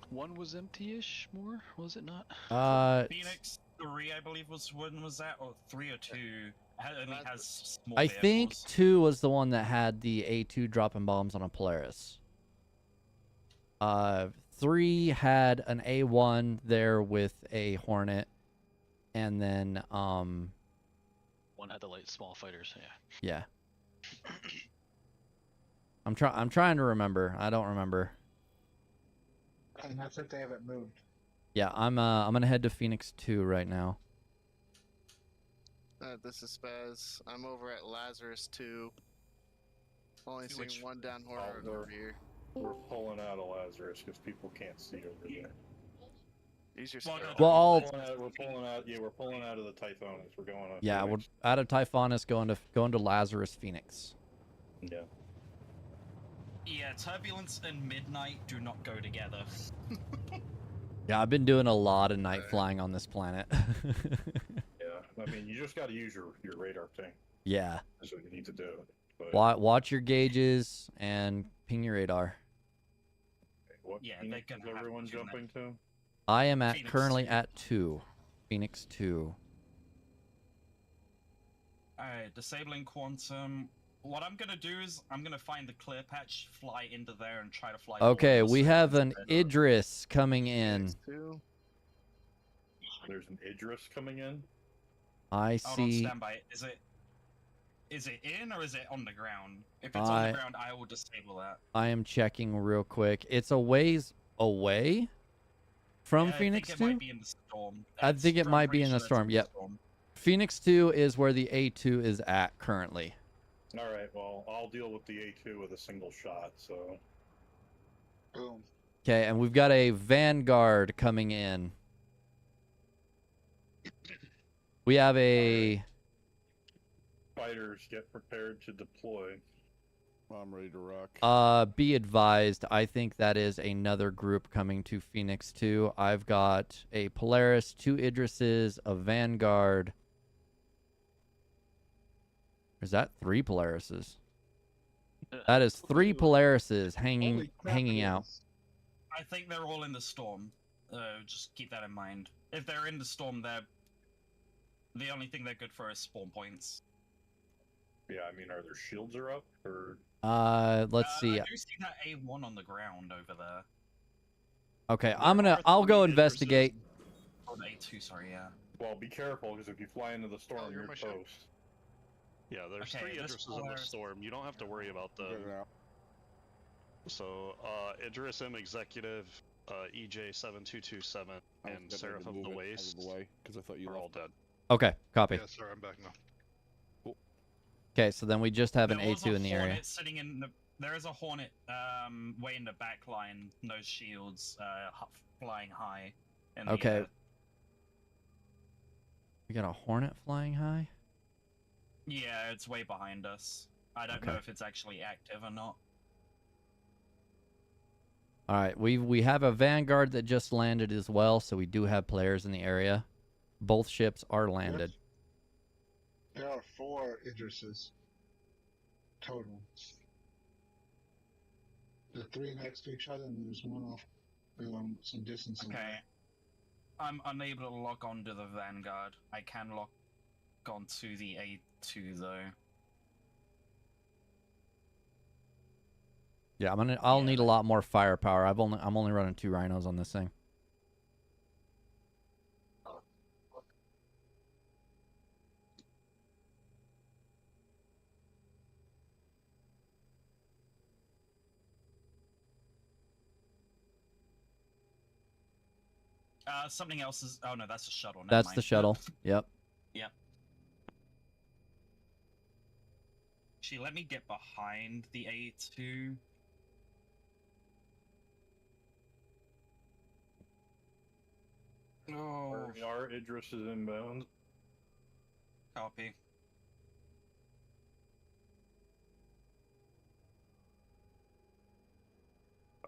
One was empty-ish. More was it not? Phoenix 3, I believe, was when was that, or 3 or 2? Only has small I vehicles. think 2 was the one that had the A2 dropping bombs on a Polaris. 3 had an A1 there with a Hornet, and then One had the light small fighters. Yeah. yeah. I'm trying to remember. I don't remember. And that's if they haven't moved. Yeah, I'm gonna head to Phoenix 2 right now. This is Spaz. I'm over at Lazarus 2. Only seeing one down Hornet over here. We're pulling out of Lazarus because people can't see over there. Use your Well, we're pulling out. Yeah, we're pulling out of the Typhonus. We're going on. Yeah, we're out of Typhonus going to Lazarus Phoenix. Yeah. Yeah, turbulence and midnight do not go together. Yeah, I've been doing a lot of night flying on this planet. Yeah, I mean, you just got to use your radar thing. Yeah. That's what you need to do. But Watch your gauges and ping your radar. what Yeah, Phoenix they're is gonna have everyone to do that. jumping to? I am Phoenix currently 2. at 2. Phoenix 2. Alright, disabling quantum. What I'm gonna do is I'm gonna find the clear patch, fly into there, and try to fly. Okay, forward we so have it's an better. Idris coming in. There's an Idris coming in. I Hold on, see. stand by. Is it in or is it on the ground? If it's on the ground, I will disable that. I am checking real quick. It's a ways away from Phoenix 2? I think it might be in the storm. I think it I'm might be pretty in the sure it's storm. Yep. storm. Phoenix 2 is where the A2 is at currently. All right, well, I'll deal with the A2 with a single shot, so. Boom. Okay, and we've got a Vanguard coming in. We have a... Fighters, get prepared to deploy. I'm ready to rock. Be advised, I think that is another group coming to Phoenix 2. I've got a Polaris, 2 Idrises, a Vanguard. Is that 3 Polarises? That is 3 Polarises hanging out. I think they're all in the storm. Just keep that in mind. If they're in the storm, they're the only thing they're good for is spawn points. Yeah, I mean, are their shields are up or? Let's see. I do see that A1 on the ground over there. Okay, I'll go investigate. Oh, A2, sorry, yeah. Well, be careful because if you fly into the storm, you're toast. Yeah, there's Okay, 3 this Idrises in the Polaris- storm. You don't have to worry about them. So, Idris M Executive, EJ7227, and Seraph of the Waste because I thought you are all dead. Okay, copy. Yeah, sorry, I'm back now. Okay, so then we just have an There was A2 in the area. Hornet sitting in the. There is a Hornet way in the back line, no shields, flying high. In the Okay. air. We got a Hornet flying high? Yeah, it's way behind us. I don't know if it's actually active or not. All right, we have a Vanguard that just landed as well, so we do have players in the area. Both ships are landed. There are 4 Idrises total. The 3 next to each other, and there's one off some distance away. Okay. I'm unable to log on to the Vanguard. I can log on to the A2 though. Yeah, I'll need a lot more firepower. I'm only running 2 rhinos on this thing. Something else is. Oh no, that's a shuttle. Never That's mind. the shuttle. Yep. Yep. Actually, let me get behind the A2. Oh. Our Idris is inbound. Copy.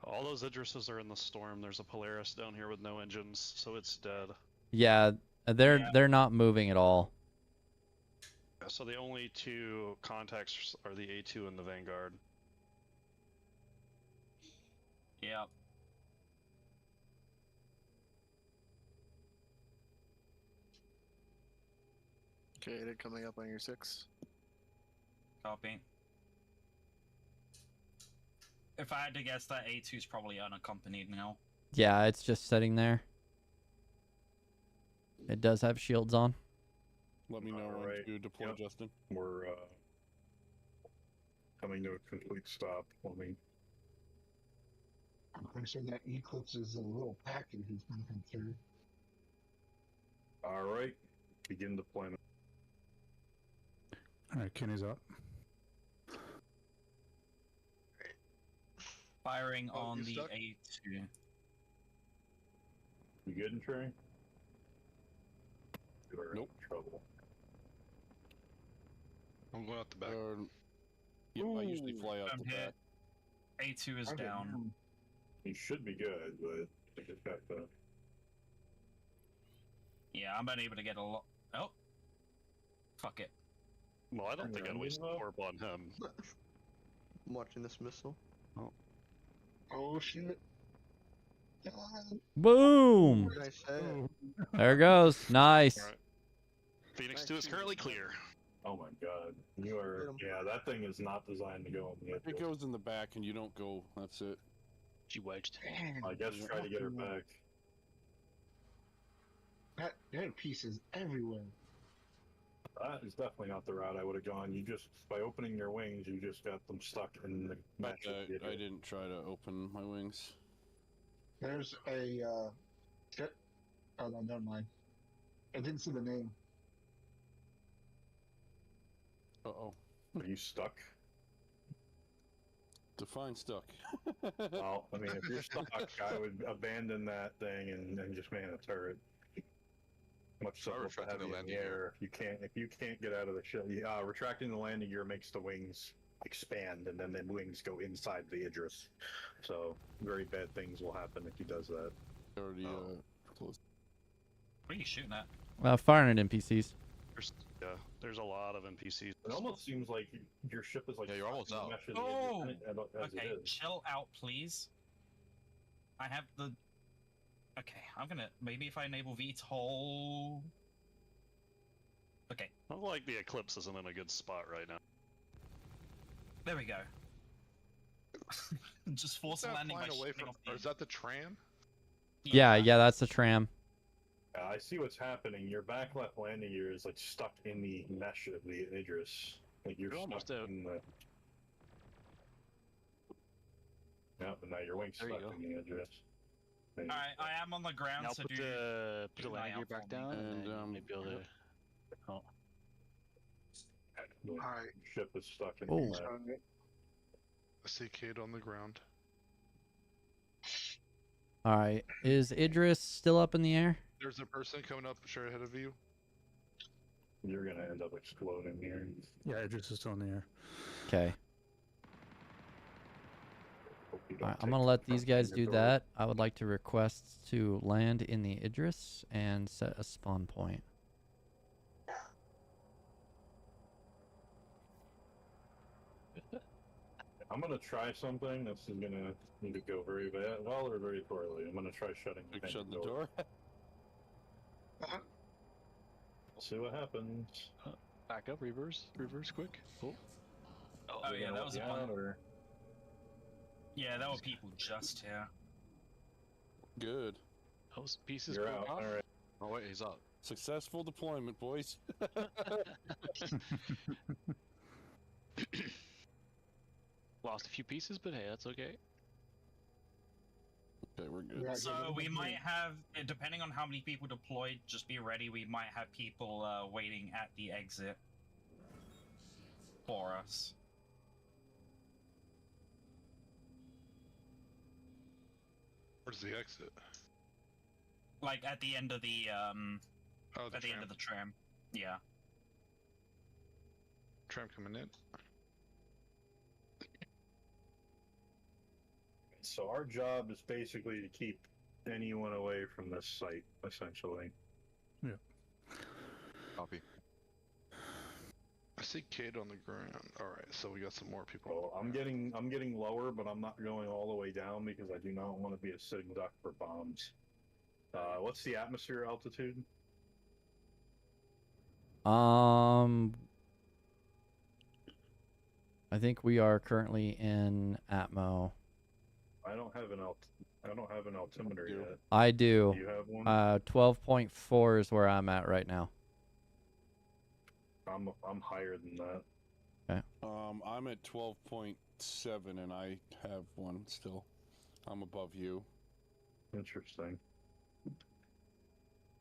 All those Idrises are in the storm. There's a Polaris down here with no engines, so it's dead. Yeah, they're not moving at all. So the only 2 contacts are the A2 and the Vanguard. Yeah. Okay, they're coming up on your 6. Copy. If I had to guess, that A2 is probably unaccompanied now. Yeah, it's just sitting there. It does have shields on. Let me know when you deploy, Justin. We're coming to a complete stop. Let me. I'm pretty sure that Eclipse is a little package he's going to come through. All right, begin deployment. All right, Kenny's up. Firing on you the stuck? A2. You good in Trey? You're Nope. in trouble. I'm going out the back. Yep, I usually fly out I'm the hit. back. A2 is down. You should be good, but I just got the. Yeah, I'm unable to get a lot. Oh. Fuck it. Well, I don't think I'd waste the orb on him. I'm watching this missile. Oh shit. Boom! What did I say? There it goes. Nice. All right. Phoenix 2 is currently clear. Oh my god. You are. Yeah, that thing is not designed to go on the edge. It goes in the back and you don't go. That's it. She wedged. I guess try to get her back. There are pieces everywhere. That is definitely not the route I would have gone. You just, by opening your wings, you just got them stuck in the mesh. I didn't try to open my wings. There's a shit. Oh no, never mind. I didn't see the name. Uh-oh. Are you stuck? Define stuck. Well, I mean, if you're stuck, I would abandon that thing and just man a turret. Much simpler to have you in the air. If you can't get out of the ship, retracting the landing gear makes the wings expand, and then the wings go inside the Idris. So very bad things will happen if he does that. Already close. What are you shooting at? Firing at NPCs. There's a lot of NPCs. It almost seems like your ship is like. Yeah, you're almost out. Oh! Okay, chill out, please. I have the... Okay, I'm gonna... Maybe if I enable VTOL... Okay. I feel like the Eclipse isn't in a good spot right now. There we go. Just force a landing by shooting off the Or is that the tram? Yeah, that's the tram. I see what's happening. Your back left landing gear is like stuck in the mesh of the Idris. Like you're almost out. in the. Yeah, but now your wing's stuck in the Idris. Alright, I am on the ground, Now so put the landing gear back down, and then maybe able to. Oh. The Alright. ship is stuck in Oh. the mesh. I see Kate on the ground. All right, is Idris still up in the air? There's a person coming up straight ahead of you. You're gonna end up exploding here. Yeah, Idris is still in the air. Okay. All right, I'm gonna let these guys do that. I would like to request to land in the Idris and set a spawn point. I'm gonna try something. This is gonna need to go very bad, well or very poorly. I'm gonna try shutting Shut the door. We'll see what happens. Back up, reverse quick. Oh. Oh yeah, that was a fun. Or... Yeah, that were people just here. Good. Those pieces You're broke out. off. All right. Oh wait, he's up. Successful deployment, boys. Lost a few pieces, but hey, that's okay. Okay, we're good. Yeah, So we might have, depending on how many people deployed, just be ready. We might have people waiting at the exit for us. Where's the exit? Like at the end of the Oh, at the end of the tram. Yeah. Tram coming in. So our job is basically to keep anyone away from this site, essentially. Yeah. Copy. I see Kate on the ground. All right, so we got some more people. Well, I'm getting lower, but I'm not going all the way down because I do not want to be a sitting duck for bombs. What's the atmosphere altitude? I think we are currently in Atmo. I don't have an altimeter yet. I do. Do you have one? 12.4 is where I'm at right now. I'm higher than that. Okay. I'm at 12.7 and I have one still. I'm above you. Interesting.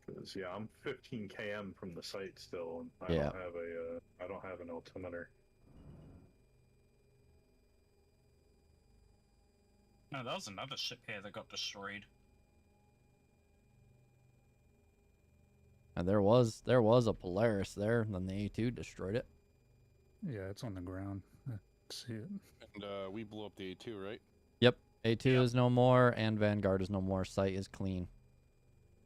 Because yeah, I'm 15 km from the site still, and I don't have an altimeter. No, that was another ship here that got destroyed. And there was a Polaris there, and then the A2 destroyed it. Yeah, it's on the ground. I see it. And we blew up the A2, right? Yep. A2 is no more, and Vanguard is no more. Site is clean.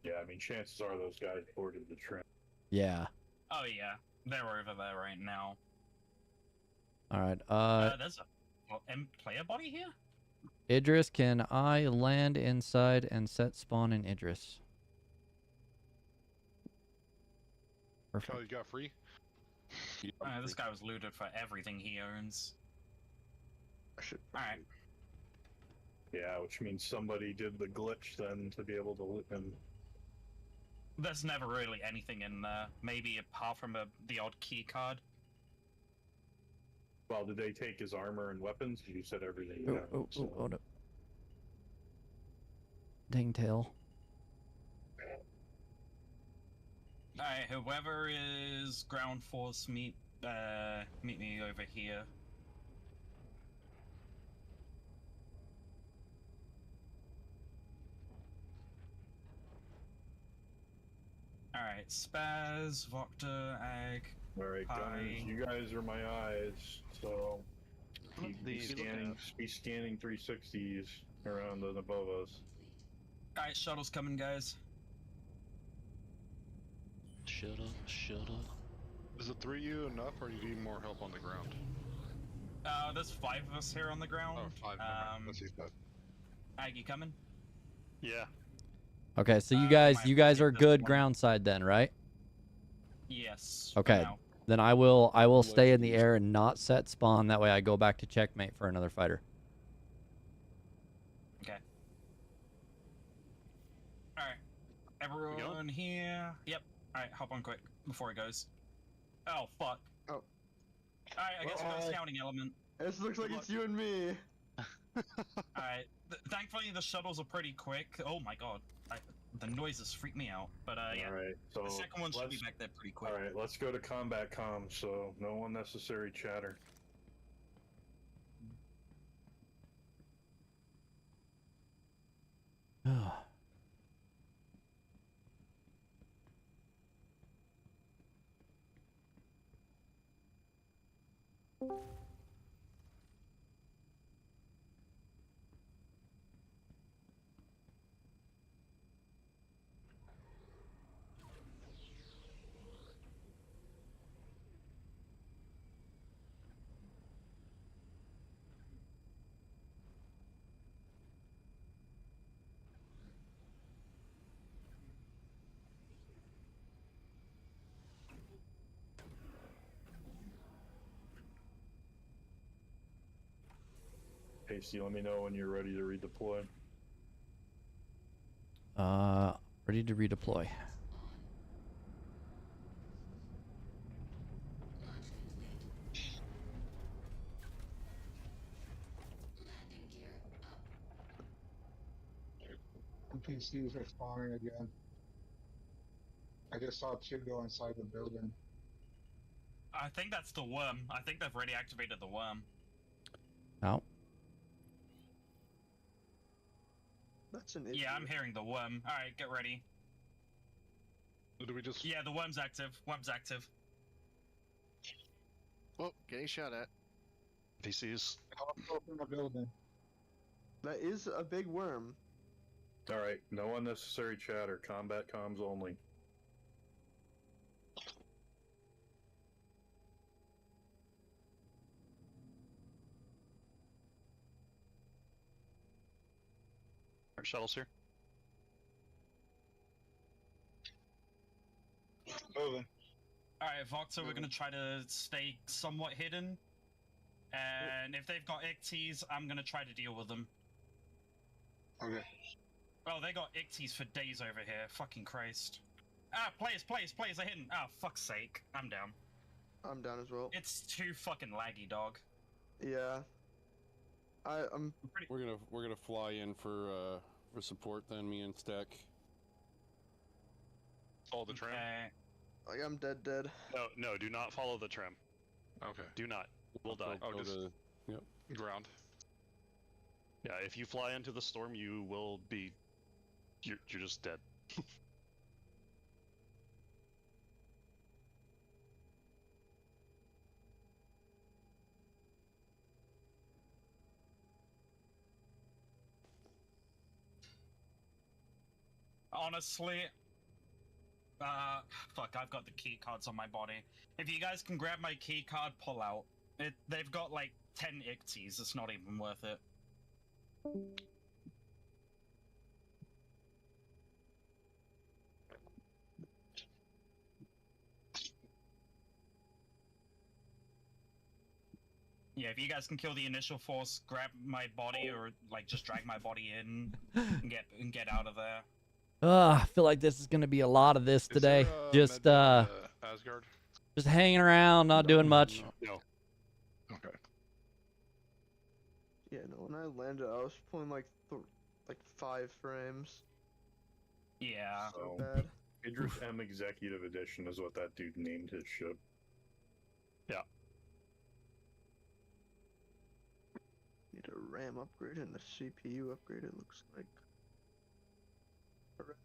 Yeah, I mean, chances are those guys boarded the train. Yeah. Oh yeah, they're over there right now. All right. There's a player body here. Idris, can I land inside and set spawn in Idris? Oh, you got free? This guy was looted for everything he owns. Alright. Yeah, which means somebody did the glitch then to be able to loot him. There's never really anything in there. Maybe apart from the odd key card. Well, did they take his armor and weapons? You said everything. Hold up. Dang tail. Alright, whoever is ground force, meet me over here. Alright, Spaz, Voctor, Ag. Alright, guys, you guys are my eyes, so be scanning 360s around and above us. Alright, shuttle's coming, guys. Shut up. Is the 3 of you enough, or do you need more help on the ground? There's 5 of us here on the ground. Oh, 5. Let's see 5. Ag, you coming? Yeah. Okay, so you guys are good ground side then, right? Yes. Okay. Then I will stay in the air and not set spawn. That way I go back to checkmate for another fighter. Okay. Alright. Everyone here. Yep. Alright, hop on quick before it goes. Oh, fuck. Oh. Alright, I guess we got a scouting element. This looks like it's you and me. Alright. Thankfully, the shuttles are pretty quick. Oh my god. The noises freak me out. But, yeah. Alright, so the second one should be back there pretty quick. Alright, let's go to combat comms, so no unnecessary chatter. Casey, let me know when you're ready to redeploy. Ready to redeploy. NPCs are spawning again. I just saw 2 go inside the building. I think that's the worm. I think they've already activated the worm. No. That's an issue. Yeah, I'm hearing the worm. Alright, get ready. Do we just... Yeah, the worm's active. Worm's active. Oh, getting shot at. PCs. Open the building. That is a big worm. Alright, no unnecessary chatter. Combat comms only. Our shuttles here. Moving. Alright, Voctor, we're gonna try to stay somewhat hidden. And if they've got Icties, I'm gonna try to deal with them. Okay. Oh, they got Icties for days over here. Fucking Christ. Ah, players are hidden. Oh, fuck's sake. I'm down. I'm down as well. It's too fucking laggy, dog. Yeah. I'm pretty... We're gonna fly in for support then, me and Stack. Follow the tram? I'm dead. No, do not follow the tram. Okay. Do not. We'll die. Oh, just yep. Ground. Yeah, if you fly into the storm, you will be... You're just dead. Honestly, fuck, I've got the key cards on my body. If you guys can grab my key card, pull out. They've got like 10 Icties, it's not even worth it. Yeah, if you guys can kill the initial force, grab my body, or like just drag my body in and get out of there. I feel like this is gonna be a lot of this today. Just Asgard? just hanging around, not doing much. No. Okay. Yeah, no. When I landed, I was pulling like 5 frames. Yeah. So, bad. Idris M Executive Edition is what that dude named his ship. Yeah. Need a RAM upgrade and a CPU upgrade, it looks like. Alright.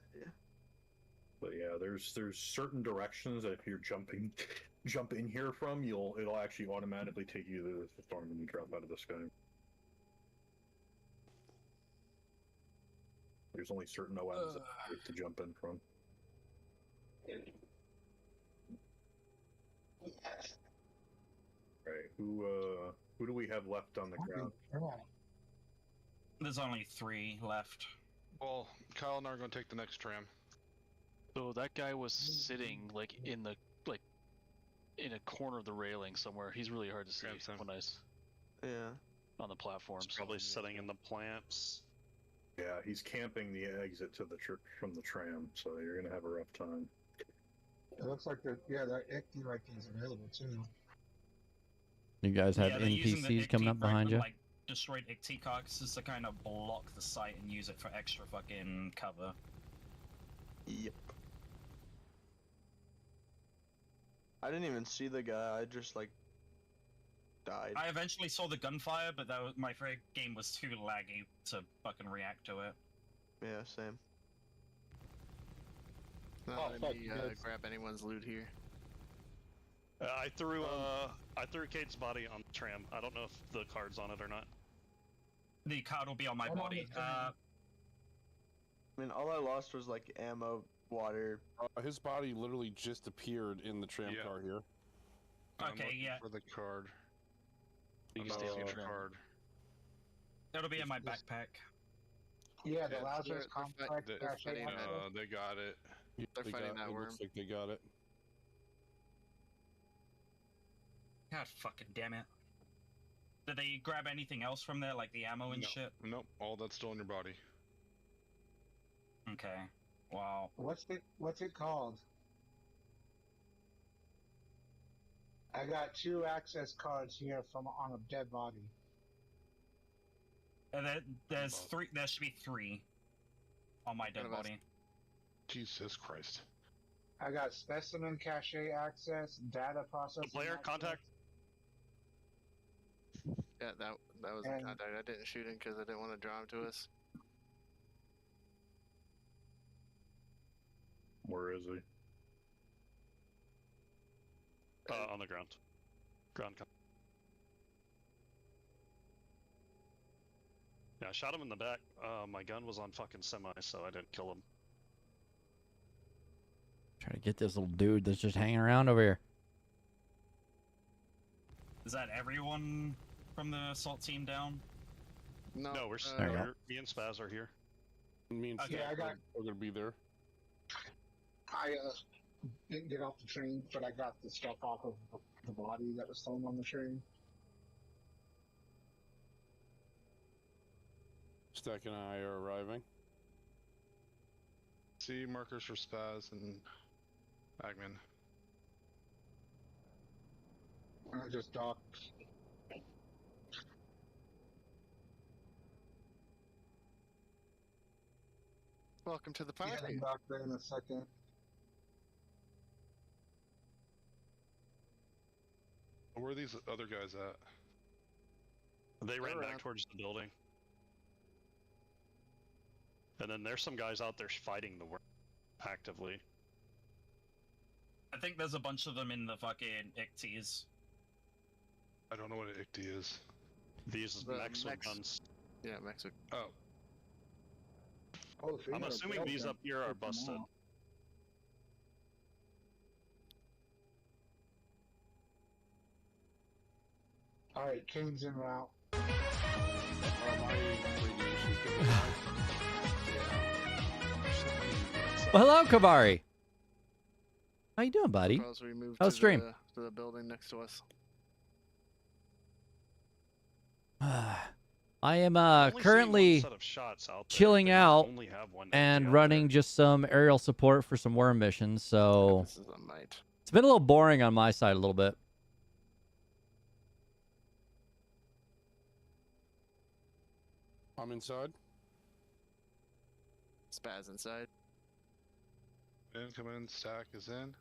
But yeah, there's certain directions that if you're jump in here from, it'll actually automatically take you to the storm when you drop out of the sky. There's only certain OMs that you have to jump in from. Right, who do we have left on the ground? There's only 3 left. Well, Kyle and I are going to take the next tram. So that guy was sitting like in a corner of the railing somewhere. He's really hard to see when I on the platforms. He's probably sitting in the plants. Yeah, he's camping the exit to the from the tram, so you're gonna have a rough time. It looks like that Ecti right there is available too. You guys have they're using the NPCs coming up behind you. Like destroyed Icti carcasses to kind of block the site and use it for extra fucking cover. Yep. I didn't even see the guy. I just like died. I eventually saw the gunfire, but my game was too laggy to fucking react to it. Yeah, same. Not letting me grab anyone's loot here. I threw Kate's body on the tram. I don't know if the card's on it or not. The card will be on my body. I mean, all I lost was like ammo, water. His body literally just appeared in the tram car here. Okay, yeah. For the card. You can steal the card. It'll be in my backpack. Yeah, the Lazarus complex. They got it. They're fighting that worm. Looks like they got it. God fucking damn it. Did they grab anything else from there, like the ammo and shit? Nope, all that's still in your body. Okay. Wow. What's it called? I got 2 access cards here on a dead body. There's 3. There should be 3 on my dead body. Jesus Christ. I got specimen cache access, data processing. Player access. contact. Yeah, that was a contact. I didn't shoot him because I didn't want to draw him to us. Where is he? On the ground. Ground contact. Yeah, I shot him in the back. My gun was on fucking semi, so I didn't kill him. Try to get this little dude that's just hanging around over here. Is that everyone from the assault team down? No, me and Spaz are here. Me and Yeah, Spaz are gonna be there. I didn't get off the train, but I got the stuff off of the body that was thrown on the train. Stack and I are arriving. See markers for Spaz and Agman. I just docked. Welcome to the party. Yeah, I'm docked there in a second. Where are these other guys at? They ran back towards the building. And then there's some guys out there fighting the worm actively. I think there's a bunch of them in the fucking Icties. I don't know what an Icti is. These mechs with guns. Yeah, mechs with... Oh. Oh, so I'm assuming these up here are busted. Alright, Kane's en route. Well, hello, Kavari. How you doing, buddy? Suppose we moved How's to stream? to the building next to us. I am only see currently one set of shots out there. chilling They out only have one and empty out running just some aerial support for some worm missions. So This is a night. it's been a little boring on my side a little bit. I'm inside. Spaz inside. In, come in, stack is in.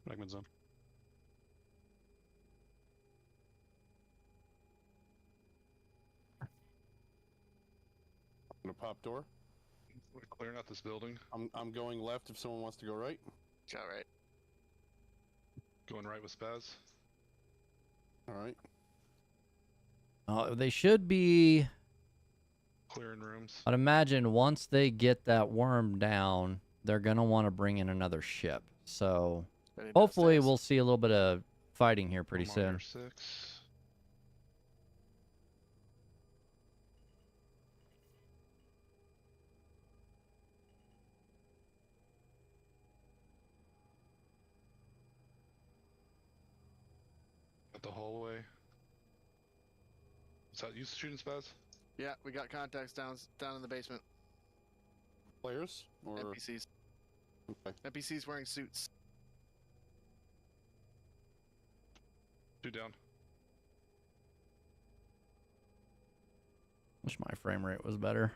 Fragment zone. I'm gonna pop door. We're clearing out this building. I'm going left if someone wants to go right. Go right. Going right with Spaz. All right. They should be clearing rooms. I'd imagine once they get that worm down, they're gonna want to bring in another ship. So hopefully we'll see a little bit of fighting here pretty soon. 6. At the hallway. Is that you shooting, Spaz? Yeah, we got contacts down in the basement. Players or NPCs? Okay. NPCs wearing suits. 2 down. Wish my frame rate was better.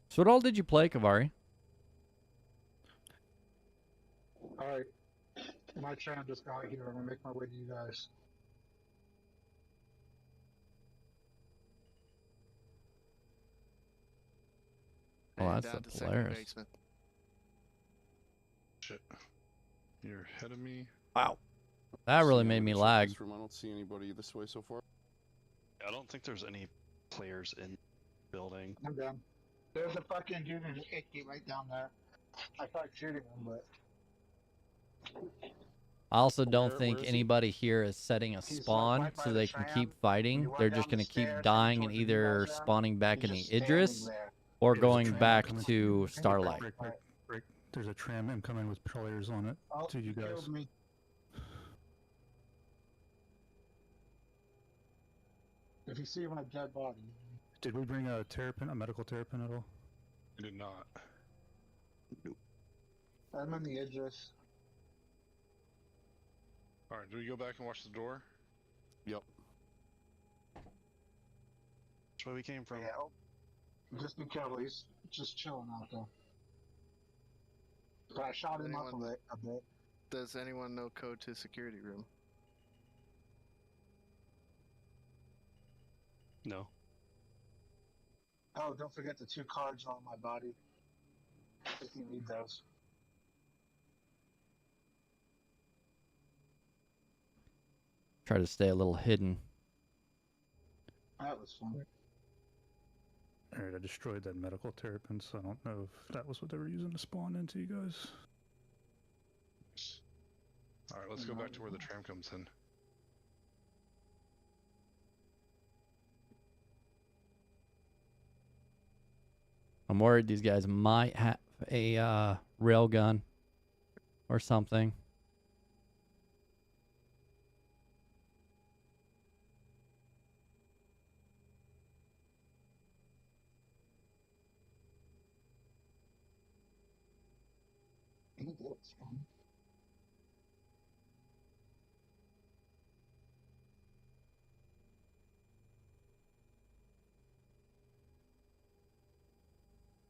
So what all did you play, Kavari? Alright. My tram just got here. I'm gonna make my way to you guys. Oh, And that's down the to second Polaris. basement. Shit. You're ahead of me. Wow. That really made me lag. This room. I don't see anybody this way so far. I don't think there's any players in the building. I'm down. There's a fucking dude in an icky right down there. I tried shooting him, but I also don't Where think is he? anybody here is setting a He's, like, spawn right by so the they can tram. keep When fighting. you walk They're down just the going to keep stairs dying and towards the either Gaza, spawning back in the he's just Idris standing there. or There's a going tram back coming. to Starlight. Break. There's a tram incoming with players on it Oh, to you he guys. killed me. If you see my dead body, Did we bring a terrapin, a medical terrapin at all? You did not. I'm in the Idris. Alright, do we go back and watch the door? Yep. That's where we came from. Yeah. Just be careful. He's just chilling out there. But I shot him up a bit. Does anyone know code to security room? No. Oh, don't forget the 2 cards on my body. If you need those. Try to stay a little hidden. That was fun. Alright, I destroyed that medical terrapin, so I don't know if that was what they were using to spawn into you guys. Alright, let's go back to where the tram comes in. I'm worried these guys might have a rail gun or something.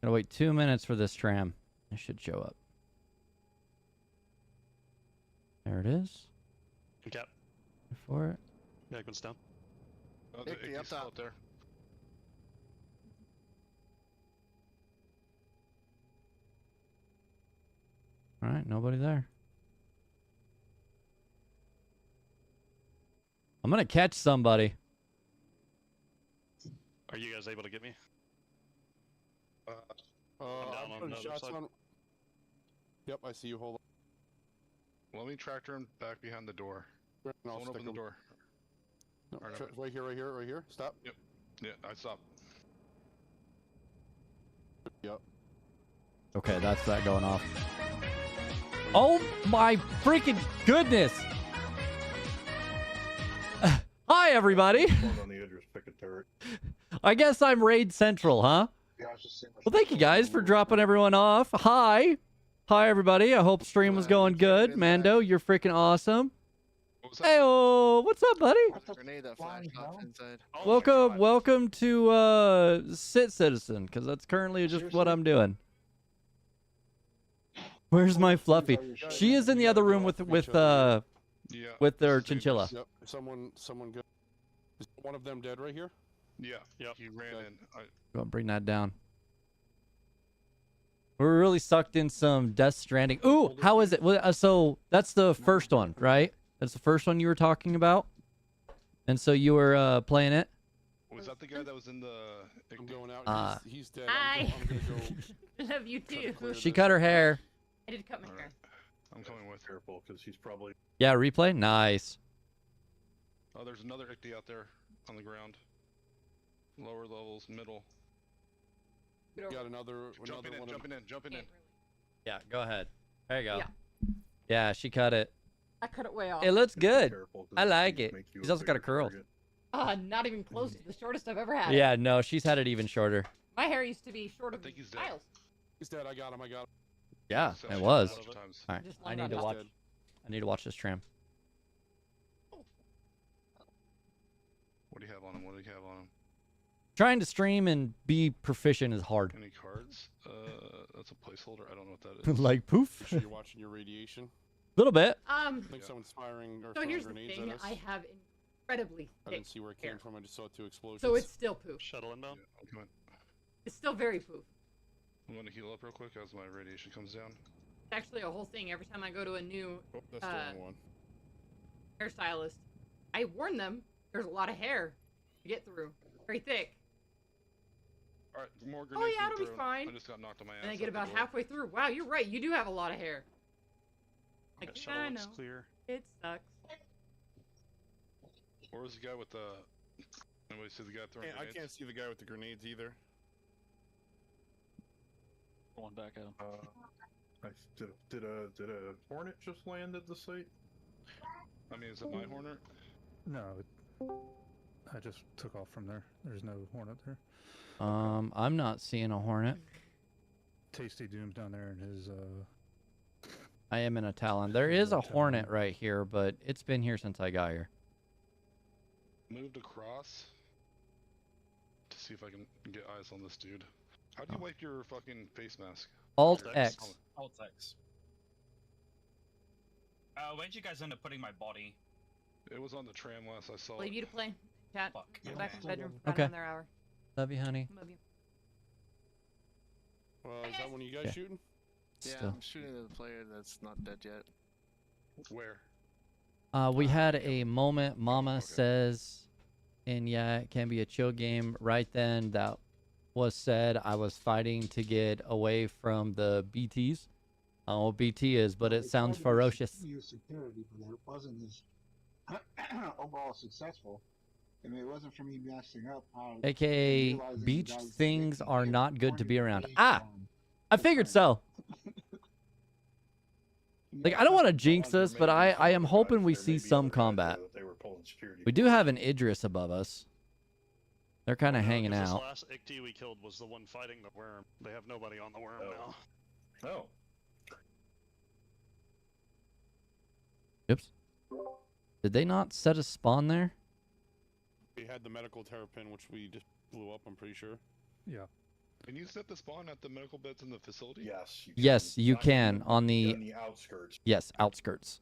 Gotta wait 2 minutes for this tram. It should show up. There it is. Cap. Wait for it. Yeah, it goes down. Oh, the Icky, up Icky's still top. out there. Alright, nobody there. I'm gonna catch somebody. Are you guys able to get me? I'm down I'm on putting the other shots side. on. Yep, I see you. Hold Let me tractor him back behind the door. on. And I'll Someone stick open the him. door. No, Alright, right here, right here, right here. Stop. Yep. Yeah, I stopped. Yep. Okay, that's that going off. Right Oh my freaking goodness! Hi, everybody. On the Idris, pick a turret. I guess I'm Raid Central, huh? Well, thank you guys for dropping everyone off. Hi. Hi, everybody. I hope stream was going good. Mando, you're freaking awesome. Hey, what's up, buddy? Grenade that flashed off inside. Welcome to Sit Citizen, because that's currently just what I'm doing. Where's my Fluffy? She is in the other room with their chinchilla. Yep. Someone go. Is one of them dead right here? Yeah. Yep. He ran in. Go on, bring that down. We're really sucked in some Death Stranding. Ooh, how is it? Well, so that's the first one, right? That's the first one you were talking about. And so you were playing it. Was that the guy that was in the? I'm going out. He's dead. Hi. I'm gonna go. Love you too. She cut her hair. I did cut my hair. I'm coming with. Careful, because he's probably. Yeah, replay. Nice. Oh, there's another Ichty out there on the ground. Lower levels, middle. Got another Jumping in. Yeah, go ahead. There you go. Yeah. Yeah, she cut it. I cut it way off. It looks good. I like it. She's also got a curl. Not even close to the shortest I've ever had. Yeah, no, she's had it even shorter. My hair used to be short of Miles. He's dead. I got him. Yeah, it was. All right, Just I lined need to up. watch. I need to watch this tram. What do you have on him? Trying to stream and be proficient is hard. Any cards? That's a placeholder. I don't know what that is. Like poof. Make sure you're watching your radiation. Little bit. I think someone's firing or So throwing here's the grenades thing. at us. I have incredibly I thick didn't see where it hair. came from. I just saw two explosions. So it's still poof. Shuttle inbound. Yeah, It's still very poof. I'm gonna heal up real quick as my radiation comes down. It's actually a whole thing. Every time I go to a new That's the wrong one. hairstylist, I warn them there's a lot of hair to get through. Very thick. Alright, more grenades. Oh yeah, it'll be thrown. fine. I just got knocked on my ass. And I out get the about door. halfway through. Wow, you're right. You do have a lot of hair. Like, That yeah, shuttle I looks know. clear. It sucks. Where was the guy with the? Anybody see the guy throwing I grenades? can't see the guy with the grenades either. Going back at him. Did a hornet just land at the site? I mean, is it my Hornet? No, I just took off from there. There's no hornet there. I'm not seeing a hornet. Tasty Doom's down there in his I am in a Talon. There is a hornet right here, but it's been here since I got here. Moved across to see if I can get eyes on this dude. How do you wipe your fucking face mask? Alt X. Alt X. Where'd you guys end up putting my body? It was on the tram last I saw Leave it. you to play. Chat. Go back in the bedroom. Okay. Another hour. Love you, honey. Love you. Is that one of you guys Yeah. shooting? Yeah, Still. I'm shooting the player that's not dead yet. Where? We had a moment. Mama says, and yeah, it can be a chill game. Right then, that was said. I was fighting to get away from the BTs. I don't know what BT is, but it sounds ferocious. Use security, but it wasn't as overall successful. I mean, it wasn't for me messing up. AKA, beach things are not good to be around. Ah, I figured so. Like, I don't want to jinx this, but I am hoping we see some combat. We do have an Idris above us. They're kind of hanging This out. last Ichty we killed was the one fighting the worm. They have nobody on the worm now. Oh. Oops. Did they not set a spawn there? We had the medical terrapin, which we just blew up, I'm pretty sure. Yeah. Can you set the spawn at the medical beds in the facility? Yes. Yes, you can on the outskirts. Yes, outskirts.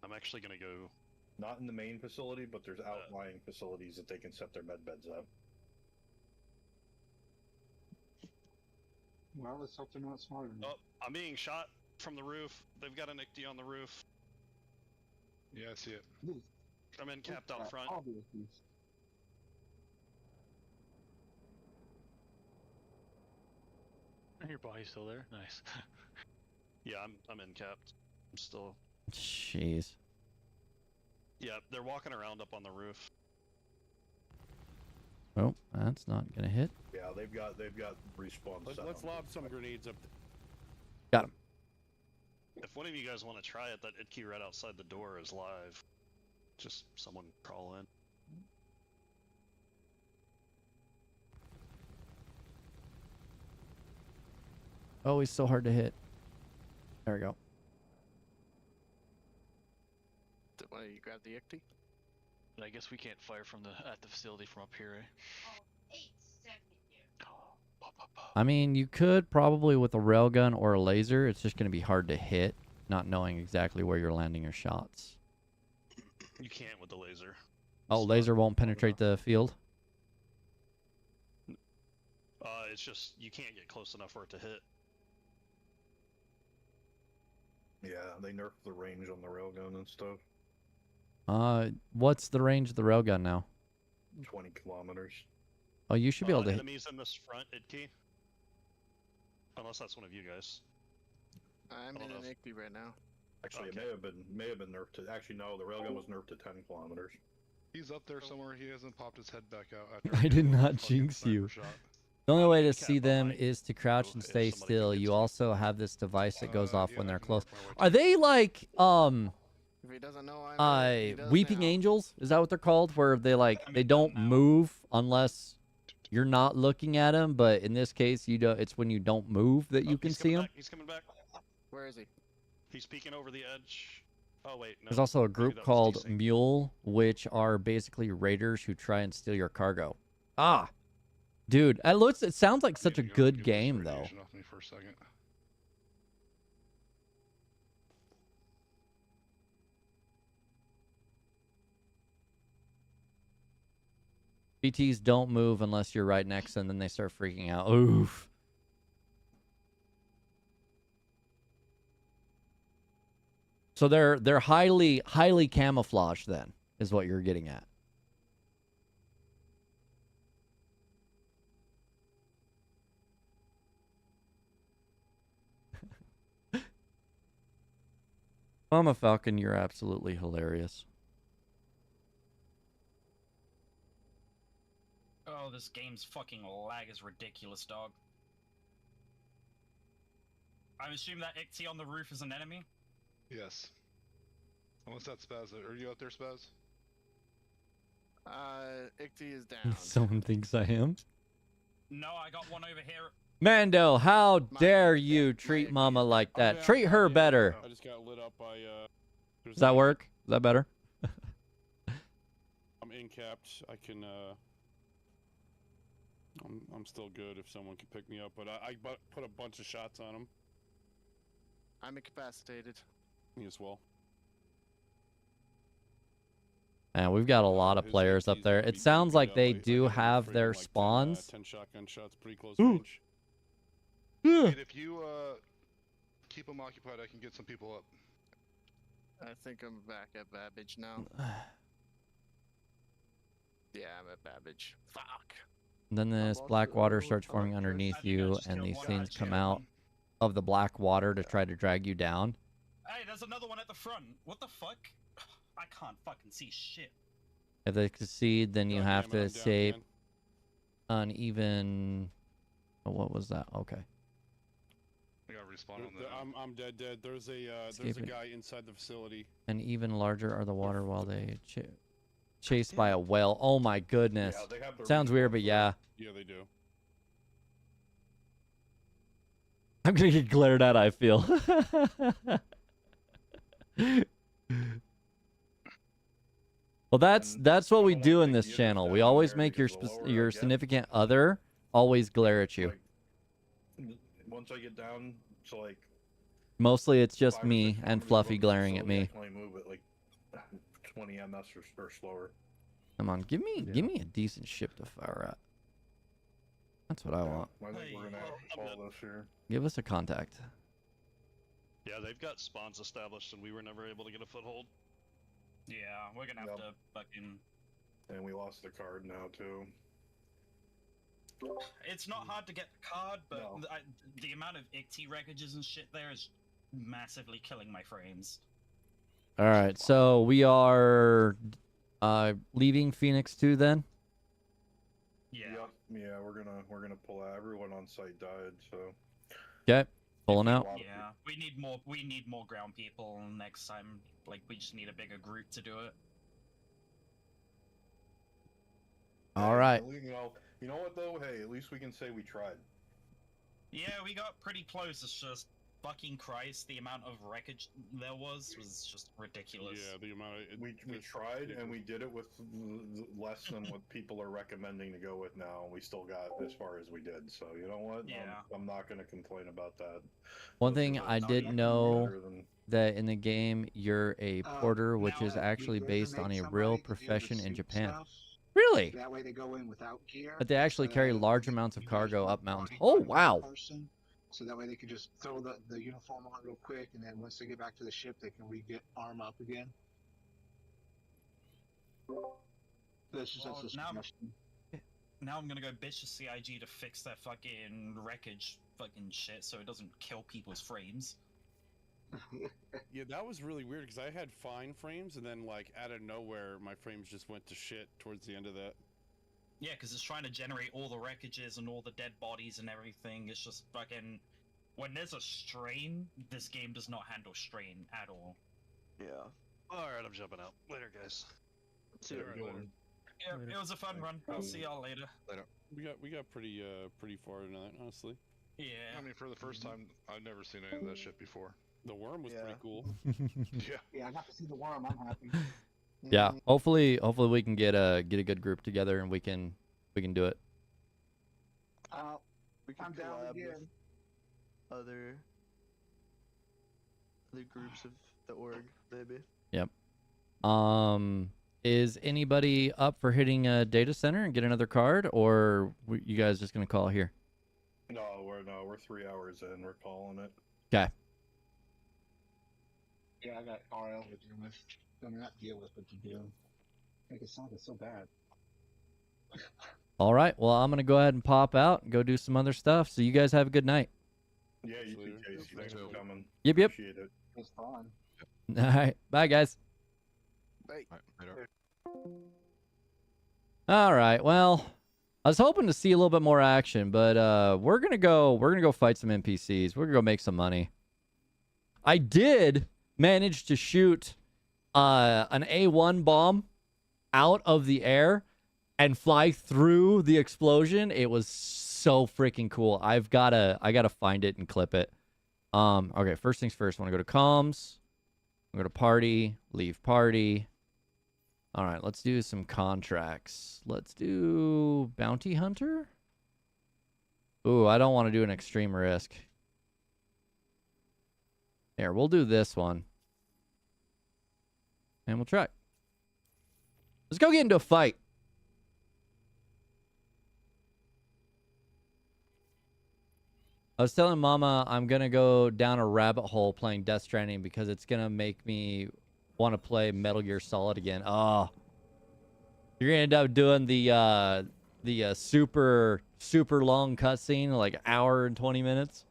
I'm actually gonna go. Not in the main facility, but there's outlying facilities that they can set their med beds up. Well, let's hope they're not smarter than Oh, I'm being shot from the roof. They've got an Ichty on the roof. Yeah, I see it. I'm in capped out front. Your body's still there? Nice. Yeah, I'm in capped. I'm still. Jeez. Yeah, they're walking around up on the roof. Oh, that's not gonna hit. Yeah, they've got respawn. set Let's on lob some grenades up. Got him. If one of you guys want to try it, that key right outside the door is live. Just someone crawl in. Oh, he's so hard to hit. There we go. Why you grab the Icty? I guess we can't fire from at the facility from up here, eh? I mean, you could probably with a railgun or a laser. It's just going to be hard to hit, not knowing exactly where you're landing your shots. You can't with the laser. Oh, laser won't penetrate the field? It's just you can't get close enough for it to hit. Yeah, they nerfed the range on the railgun and stuff. What's the range of the railgun now? 20 kilometers. Oh, you should be able to hit. Enemies in this front, Idkey. Unless that's one of you guys. I'm in an Icty right now. Actually, it may have been nerfed to. Actually, no, the railgun was nerfed to 10 kilometers. He's up there somewhere. He hasn't popped his head back out. I did not jinx you. The only way to see them is to crouch and stay still. You also have this device that goes off when they're close. Are they like If he doesn't know I'm weeping angels? Is that what they're called? Where they don't move unless you're not looking at them, but in this case you don't. It's when you don't move that you can see them. He's coming back. Where is he? He's peeking over the edge. Oh wait, no. There's also a maybe group that was called DC. Mule, which are basically raiders who try and steal your cargo. Ah, dude, it sounds like such a good game though. Off me for a second. BTs don't move unless you're right next to them, then they start freaking out. Oof. So they're highly camouflaged then, is what you're getting at. Mama Falcon, you're absolutely hilarious. Oh, this game's fucking lag is ridiculous, dog. I assume that Icty on the roof is an enemy? Yes. Unless that's Spaz. Are you out there, Spaz? Icty is down. Someone thinks I am. No, I got one over here. Mando, how dare you treat Mama like that? Treat her better. I just got lit up by. Does that work? Is that better? I'm in-capped. I can. I'm still good if someone can pick me up, but I put a bunch of shots on him. I'm incapacitated. Me as well. And we've got a lot of players up there. It sounds like they do have their spawns. 10 shotgun shots, pretty close Ooh. range. And if you keep them occupied, I can get some people up. I think I'm back at Babbage now. Yeah, I'm at Babbage. Fuck. Then this black water starts forming underneath you, and these things come out of the black water to try to drag you down. Hey, there's another one at the front. What the fuck? I can't fucking see shit. If they succeed, then you have to escape uneven. Oh, what was that? Okay. I got respawn on that. I'm dead. There's a Escaping. guy inside the facility. And even larger are the water while they chased by a whale. Oh my goodness. Yeah, they have their Sounds weird, but yeah. Yeah, they do. I'm gonna get glared at, I feel. Well, that's what we do in this channel. We always make your significant other always glare at you. Like, once I get down to like. Mostly it's just me and Fluffy glaring at me. I can only move at like 20 ms or slower. Come on, give me a decent ship to fire at. That's what I want. I think we're gonna follow this here. Give us a contact. Yeah, they've got spawns established, and we were never able to get a foothold. Yeah, we're gonna have to fucking. And we lost the card now too. It's not hard to get the card, but the amount of Icty wreckages and shit there is massively killing my frames. All right, so we are leaving Phoenix 2 then. Yeah. Yeah, we're gonna pull out. Everyone on site died, so. Okay. Pulling out. Yeah, we need more. We need more ground people next time. Like, we just need a bigger group to do it. All right. You know what though? Hey, at least we can say we tried. Yeah, we got pretty close. It's just fucking Christ, the amount of wreckage there was just ridiculous. Yeah, the amount of We tried and we did it with less than what people are recommending to go with now, and we still got as far as we did. So you know what? Yeah. I'm not going to complain about that. One thing I did know that in the game you're a porter, which is actually based on a real profession in Japan. Really? That way they go in without gear. But they actually carry large amounts of cargo up mountains. Oh wow! So that way they can just throw the uniform on real quick, and then once they get back to the ship, they can re-get arm up again. This is just a suggestion. Now I'm gonna go bitch to CIG to fix that fucking wreckage fucking shit so it doesn't kill people's frames. Yeah, that was really weird because I had fine frames, and then like out of nowhere, my frames just went to shit towards the end of that. Yeah, because it's trying to generate all the wreckages and all the dead bodies and everything. It's just fucking... When there's a strain, this game does not handle strain at all. Yeah. Alright, I'm jumping out. Later, guys. See what we're doing. Yeah, it was a fun run. I'll see y'all later. Later. We got pretty far tonight, honestly. Yeah. I mean, for the first time, I've never seen any of that shit before. The worm was pretty cool. Yeah. Yeah, I got to see the worm. I'm happy. Yeah, hopefully we can get a good group together and we can do it. We can I'm down collab again. with other groups of the org, maybe. Yep. Is anybody up for hitting a data center and get another card, or you guys just gonna call here? No, we're 3 hours in. We're calling it. Okay. Yeah, I got RL to deal with. I mean, not deal with, but to do. Make it sound so bad. All right. Well, I'm gonna go ahead and pop out and go do some other stuff. So you guys have a good night. Yeah, you too, Casey. Thanks for coming. Yep. Appreciate it. It's fun. All right. Bye, guys. Bye. All right. Well, I was hoping to see a little bit more action, but we're gonna go fight some NPCs. We're gonna go make some money. I did manage to shoot an A1 bomb out of the air and fly through the explosion. It was so freaking cool. I gotta find it and clip it. Okay, first things first. I want to go to comms. I'm gonna go to party. Leave party. All right, let's do some contracts. Let's do bounty hunter. Ooh, I don't want to do an extreme risk. Here, we'll do this one. And we'll try. Let's go get into a fight. I was telling Mama I'm going to go down a rabbit hole playing Death Stranding because it's going to make me want to play Metal Gear Solid again. Oh. You're going to end up doing the super long cutscene, like an hour and 20 minutes.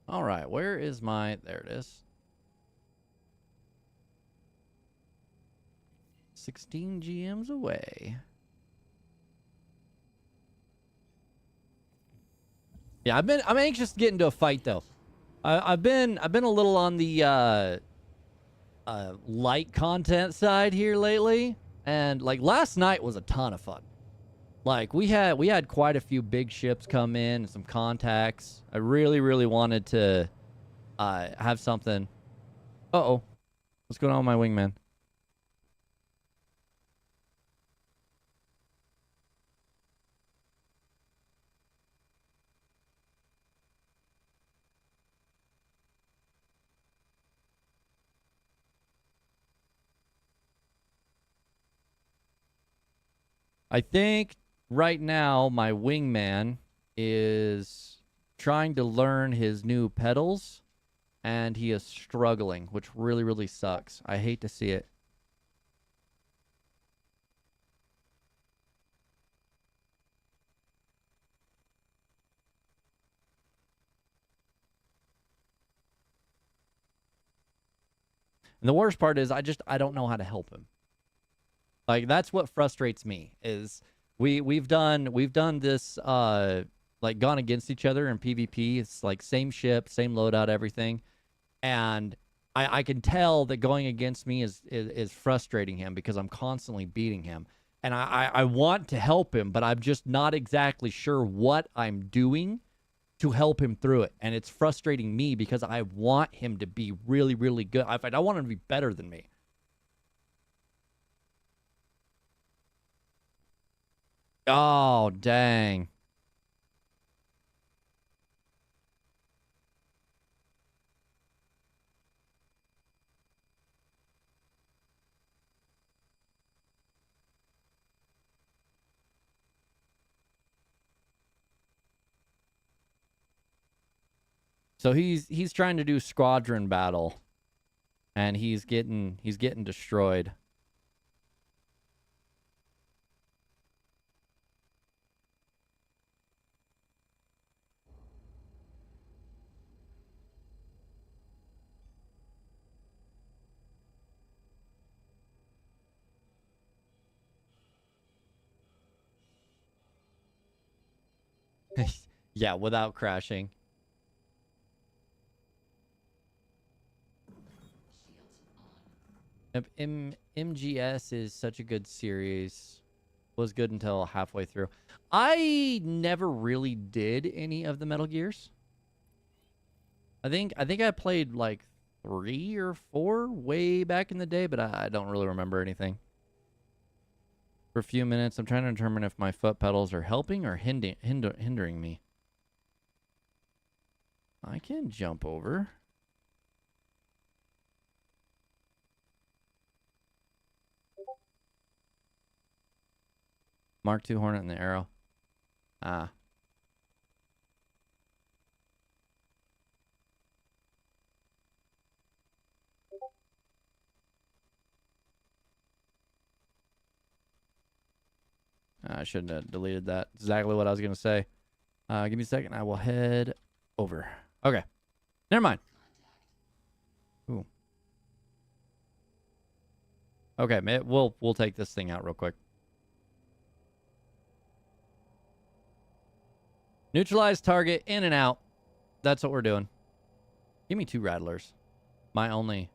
All right, where is my... There it is. 16 GMs away. Yeah, I'm anxious to get into a fight though. I've been a little on the light content side here lately, and like last night was a ton of fun. Like we had quite a few big ships come in and some contacts. I really wanted to have something. Uh-oh. What's going on with my wingman? I think right now my wingman is trying to learn his new pedals, and he is struggling, which really sucks. I hate to see it. And the worst part is I don't know how to help him. Like, that's what frustrates me is we've done this like gone against each other in PvP. It's like same ship, same loadout, everything. And I can tell that going against me is frustrating him because I'm constantly beating him. And I want to help him, but I'm just not exactly sure what I'm doing to help him through it. And it's frustrating me because I want him to be really, really good. I want him to be better than me. Oh, dang. So he's trying to do squadron battle, and he's getting destroyed. Yeah, without crashing. MGS is such a good series. Was good until halfway through. I never really did any of the Metal Gears. I think I played like 3 or 4 way back in the day, but I don't really remember anything. For a few minutes, I'm trying to determine if my foot pedals are helping or hindering me. I can jump over. Mark II Hornet and the arrow. Ah. I shouldn't have deleted that. Exactly what I was going to say. Give me a second. I will head over. Okay. Never mind. Ooh. Okay, we'll take this thing out real quick. Neutralize target, in and out. That's what we're doing. Give me 2 rattlers. My only.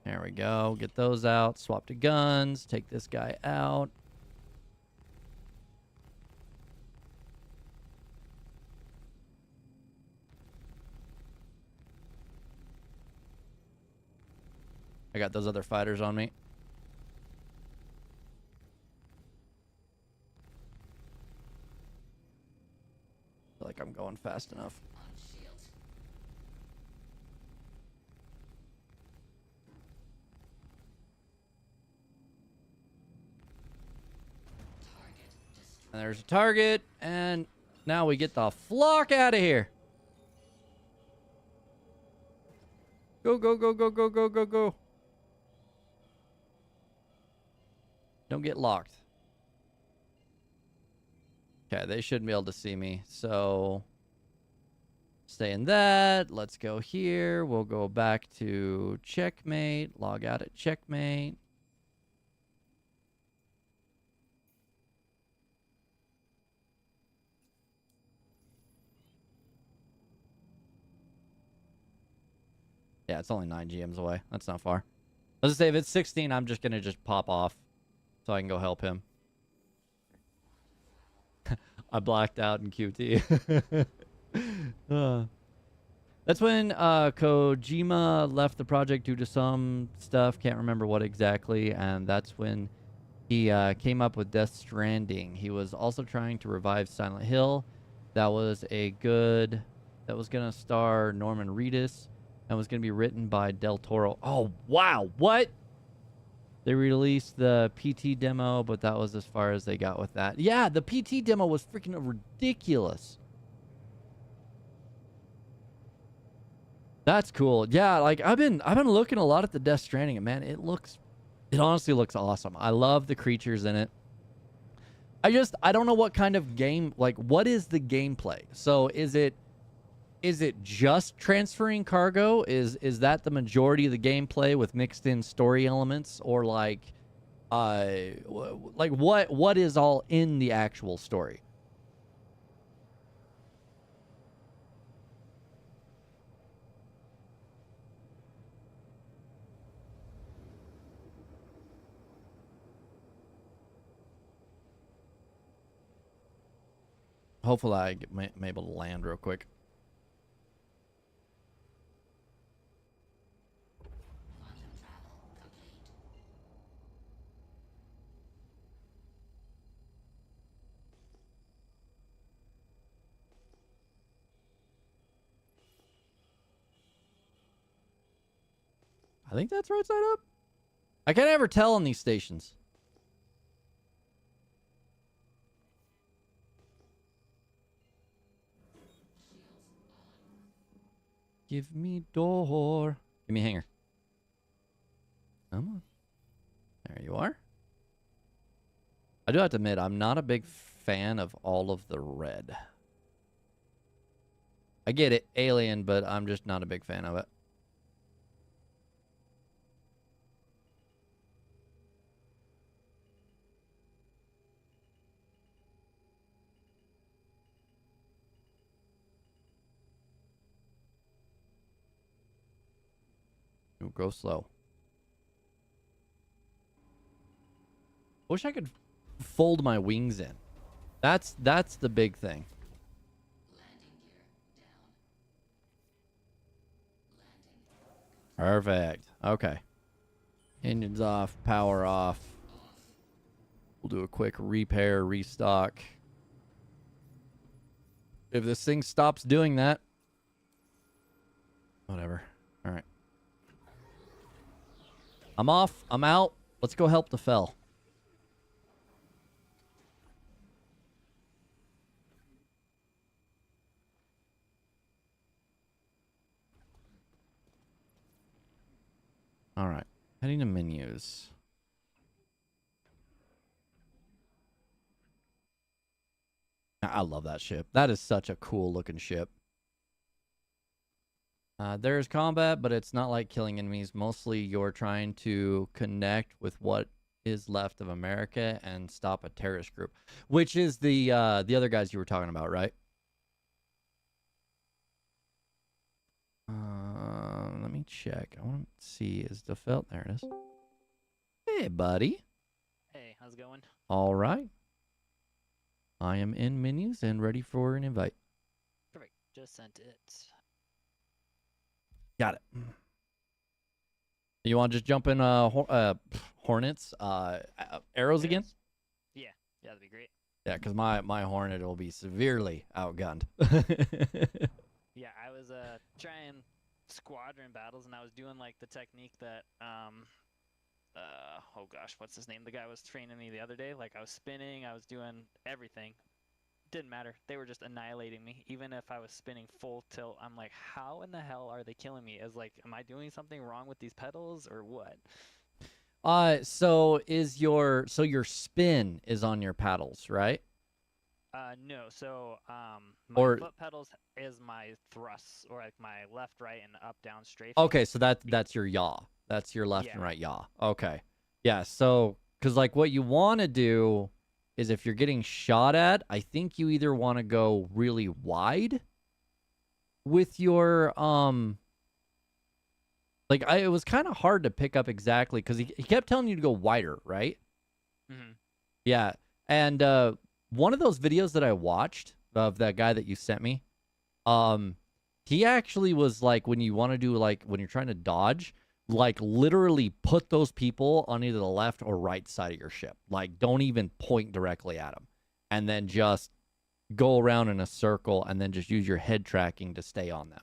There we go. Get those out. Swap to guns. Take this guy out. I got those other fighters on me. Feel like I'm going fast enough. And there's a target, and now we get the flock out of here. Go, go, go, go, go, go, go, go. Don't get locked. Okay, they shouldn't be able to see me, so stay in that. Let's go here. We'll go back to checkmate. Log out at checkmate. Yeah, it's only 9 GMs away. That's not far. Let's say if it's 16, I'm just going to pop off so I can go help him. I blacked out in QT. That's when Kojima left the project due to some stuff. Can't remember what exactly. And that's when he came up with Death Stranding. He was also trying to revive Silent Hill. That was going to star Norman Reedus. And was going to be written by Del Toro. Oh, wow. What? They released the PT demo, but that was as far as they got with that. Yeah, the PT demo was freaking ridiculous. That's cool. Yeah, like I've been looking a lot at the Death Stranding, and man, it honestly looks awesome. I love the creatures in it. I don't know what kind of game, like what is the gameplay? So is it is it just transferring cargo? Is that the majority of the gameplay with mixed in story elements, or like what is all in the actual story? Hopefully I'm able to land real quick. I think that's right side up. I can't ever tell on these stations. Give me door. Give me a hanger. Come on. There you are. I do have to admit, I'm not a big fan of all of the red. I get it, alien, but I'm just not a big fan of it. Ooh, go slow. Wish I could fold my wings in. That's the big thing. Perfect. Okay. Engines off, power off. We'll do a quick repair, restock. If this thing stops doing that, whatever. All right. I'm off. I'm out. Let's go help the fell. All right. Heading to menus. I love that ship. That is such a cool looking ship. There's combat, but it's not like killing enemies. Mostly you're trying to connect with what is left of America and stop a terrorist group, which is the other guys you were talking about, right? Let me check. I want to see. Is the felt? There it is. Hey, buddy. Hey, how's it going? All right. I am in menus and ready for an invite. Perfect. Just sent it. Got it. You want to just jump in Hornets, arrows again? Yeah, that'd be great. Yeah, because my Hornet will be severely outgunned. Yeah, I was trying squadron battles, and I was doing like the technique that oh gosh, what's his name? The guy was training me the other day. Like I was spinning, I was doing everything. Didn't matter. They were just annihilating me. Even if I was spinning full tilt, I'm like, how in the hell are they killing me? As like, am I doing something wrong with these pedals or what? So your spin is on your paddles, right? No. So my Or- foot pedals is my thrusts, or like my left, right, and up, down, strafe. Okay, so that's your yaw. That's your left and right yaw. Okay. Yeah, so because like what you want to do is if you're getting shot at, I think you either want to go really wide with your it was kind of hard to pick up exactly because he kept telling you to go wider, right? Mm-hmm. Yeah. And one of those videos that I watched of that guy that you sent me, he actually was like, when you want to do like when you're trying to dodge, like literally put those people on either the left or right side of your ship. Like don't even point directly at them, and then just go around in a circle and then just use your head tracking to stay on them.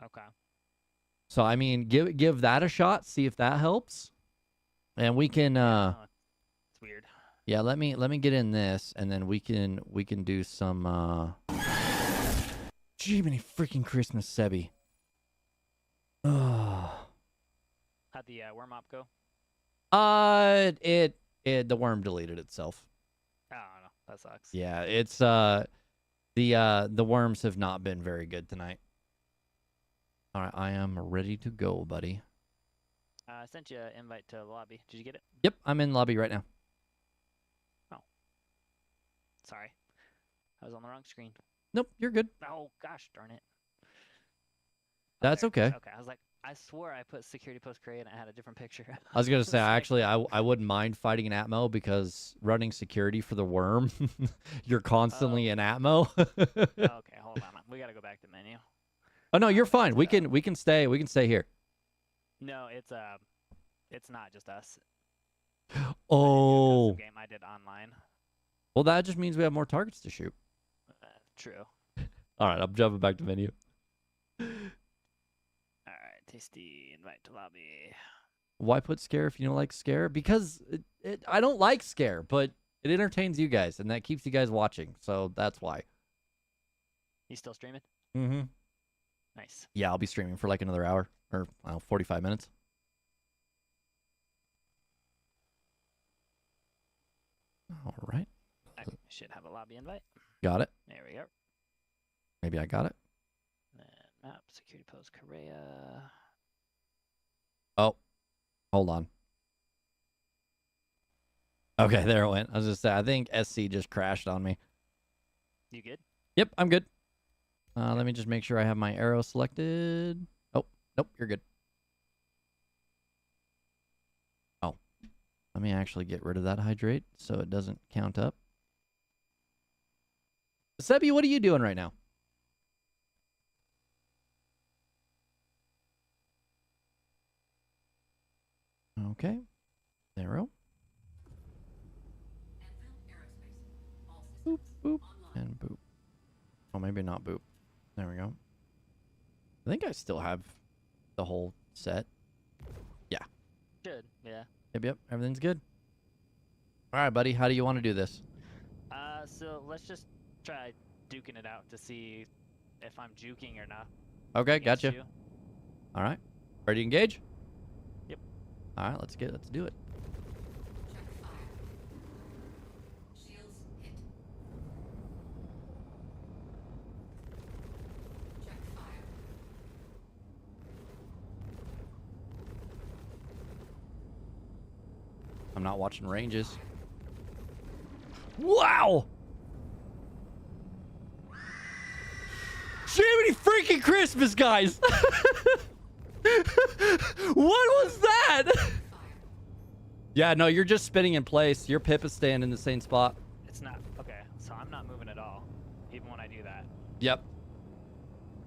Okay. So I mean, give that a shot, see if that helps, and we can. It's weird. Yeah, let me get in this, and then we can do some. Jiminy freaking Christmas, Sebi. Oh. How'd the worm op go? The worm deleted itself. Oh no, that sucks. Yeah, it's The worms have not been very good tonight. All right, I am ready to go, buddy. I sent you an invite to the lobby. Did you get it? Yep, I'm in lobby right now. Oh. Sorry. I was on the wrong screen. Nope, you're good. Oh, gosh darn it. That's okay. Okay, I was like, I swore I put security post Korea and I had a different picture. I was gonna say, actually, I wouldn't mind fighting an Atmo because running security for the worm, you're constantly in Atmo. Okay, hold on. We gotta go back to menu. Oh no, you're fine. We can stay here. No, it's not just us. Oh. Game I did online. Well, that just means we have more targets to shoot. True. All right, I'm jumping back to menu. All right, tasty invite to lobby. Why put scare if you don't like scare? Because I don't like scare, but it entertains you guys, and that keeps you guys watching. So that's why. You still streaming? Mm-hmm. Nice. Yeah, I'll be streaming for like another hour or 45 minutes. All right. I should have a lobby invite. Got it. There we go. Maybe I got it. Then map security post Korea. Oh, hold on. Okay, there it went. I was just saying, I think SC just crashed on me. You good? Yep, I'm good. Let me just make sure I have my arrow selected. Oh, nope, you're good. Oh, let me actually get rid of that hydrate so it doesn't count up. Sebi, what are you doing right now? Okay, arrow. Boop, boop, and boop. Oh, maybe not boop. There we go. I think I still have the whole set. Yeah. Should, yeah. Yep, everything's good. All right, buddy, how do you want to do this? So let's just try duking it out to see if I'm juking or not. Okay, against gotcha. you. All right. Ready to engage? Yep. All right, let's do it. I'm not watching ranges. Wow! Jiminy freaking Christmas, guys! What was that? Yeah, no, you're just spinning in place. Your pip is staying in the same spot. It's not. Okay, so I'm not moving at all, even when I do that. Yep.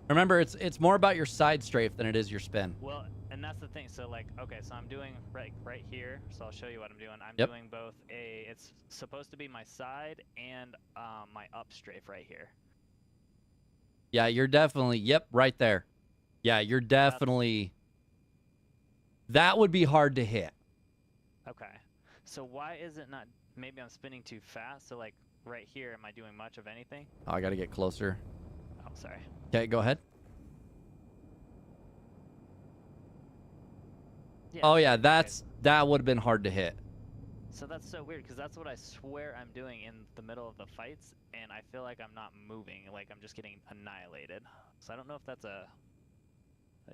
Remember, it's more about your side strafe than it is your spin. Well, and that's the thing. So like, okay, so I'm doing right here. So I'll show you what I'm doing. I'm Yep. doing both it's supposed to be my side and my up strafe right here. Yeah, you're definitely, yep, right there. Yeah, you're definitely, that would be hard to hit. Okay. So why is it not, maybe I'm spinning too fast. So like right here, am I doing much of anything? Oh, I got to get closer. Oh, sorry. Okay, go ahead. Yeah, Oh yeah, okay. that would have been hard to hit. So that's so weird because that's what I swear I'm doing in the middle of the fights, and I feel like I'm not moving, like I'm just getting annihilated. So I don't know if that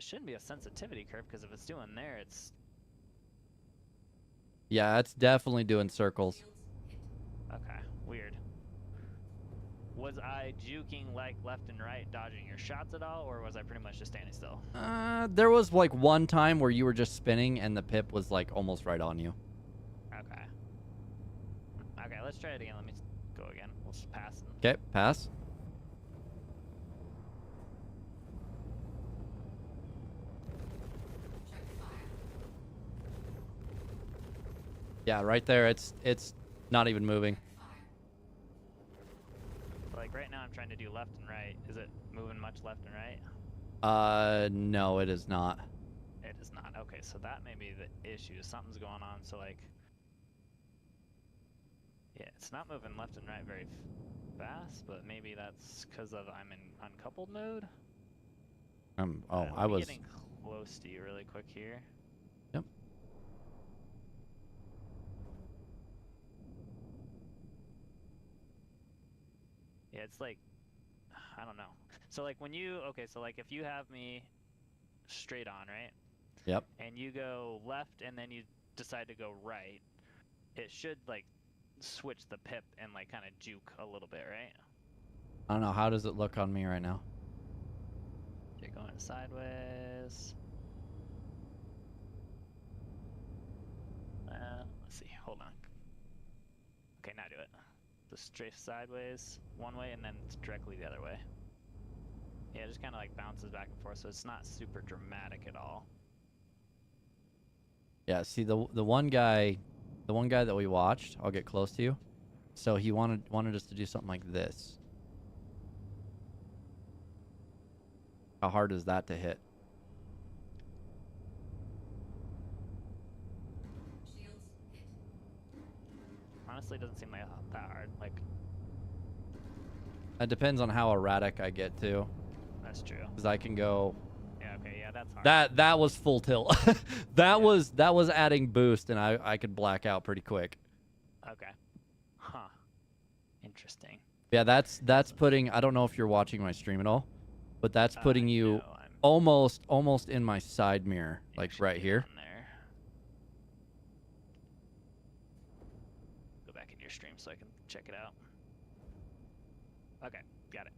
shouldn't be a sensitivity curve because if it's doing there, it's Yeah, it's definitely doing circles. okay. Weird. Was I juking like left and right, dodging your shots at all, or was I pretty much just standing still? There was like one time where you were just spinning and the pip was like almost right on you. Okay. Okay, let's try it again. Let me go again. We'll just pass. Okay, pass. Yeah, right there. It's not even moving. Like right now, I'm trying to do left and right. Is it moving much left and right? No, it is not. It is not. Okay, so that may be the issue. Something's going on. So like, yeah, it's not moving left and right very fast, but maybe that's because of I'm in uncoupled mode. Oh, Let I me was. getting close to you really quick here. Yep. Yeah, it's like I don't know. So like when you so like if you have me straight on, right? Yep. And you go left, and then you decide to go right, it should like switch the pip and like kind of juke a little bit, right? I don't know. How does it look on me right now? You're going sideways. Let's see. Hold on. Okay, now do it. Just straight sideways one way, and then it's directly the other way. Yeah, it just kind of like bounces back and forth, so it's not super dramatic at all. Yeah. See the one guy that we watched. I'll get close to you. So he wanted us to do something like this. How hard is that to hit? Honestly, it doesn't seem like that hard. Like, It depends on how erratic I get too. that's true. Because I can go. Yeah. Okay. Yeah, that's hard. That was full tilt. that was adding boost, and I could black out pretty quick. Okay. Huh. Interesting. Yeah, that's putting. I don't know if you're watching my stream at all, but that's putting you no, almost in my side mirror, like right here. On there. Go back in your stream so I can check it out. Okay, got it.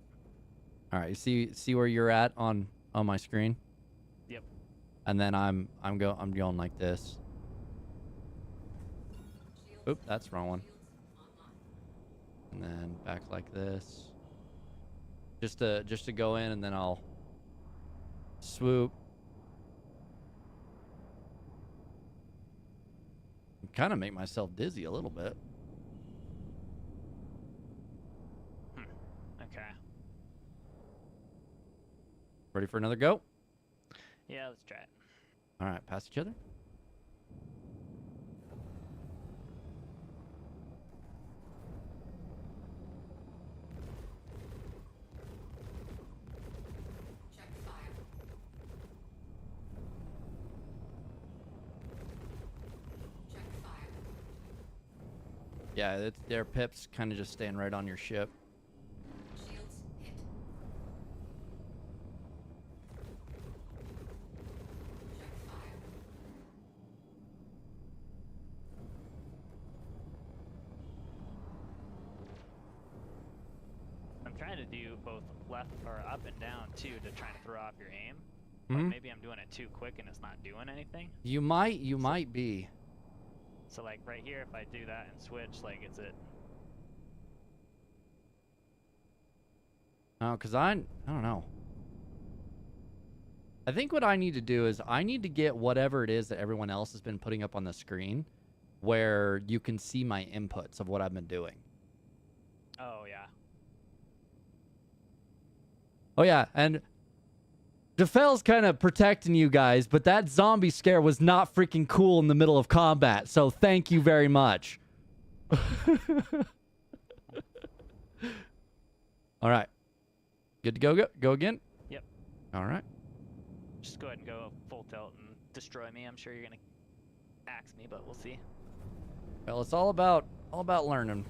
All right, you see where you're at on my screen? Yep. And then I'm going like this. Oop, that's the wrong one. And then back like this. Just to go in, and then I'll swoop. Kind of make myself dizzy a little bit. Okay. Ready for another go? Yeah, let's try it. All right, pass each other. Yeah, their pips kind of just staying right on your ship. I'm trying to do both left or up and down too to try to throw off your aim. But maybe I'm doing it too quick and it's not doing anything. You might be. So like right here, if I do that and switch, like is it? No, because I don't know. I think what I need to do is I need to get whatever it is that everyone else has been putting up on the screen where you can see my inputs of what I've been doing. Oh yeah. Oh yeah, and DeFell's kind of protecting you guys, but that zombie scare was not freaking cool in the middle of combat, so thank you very much. All right. Good to go again? Yep. All right. Just go ahead and go full tilt and destroy me. I'm sure you're gonna axe me, but we'll see. Well, it's all about learning.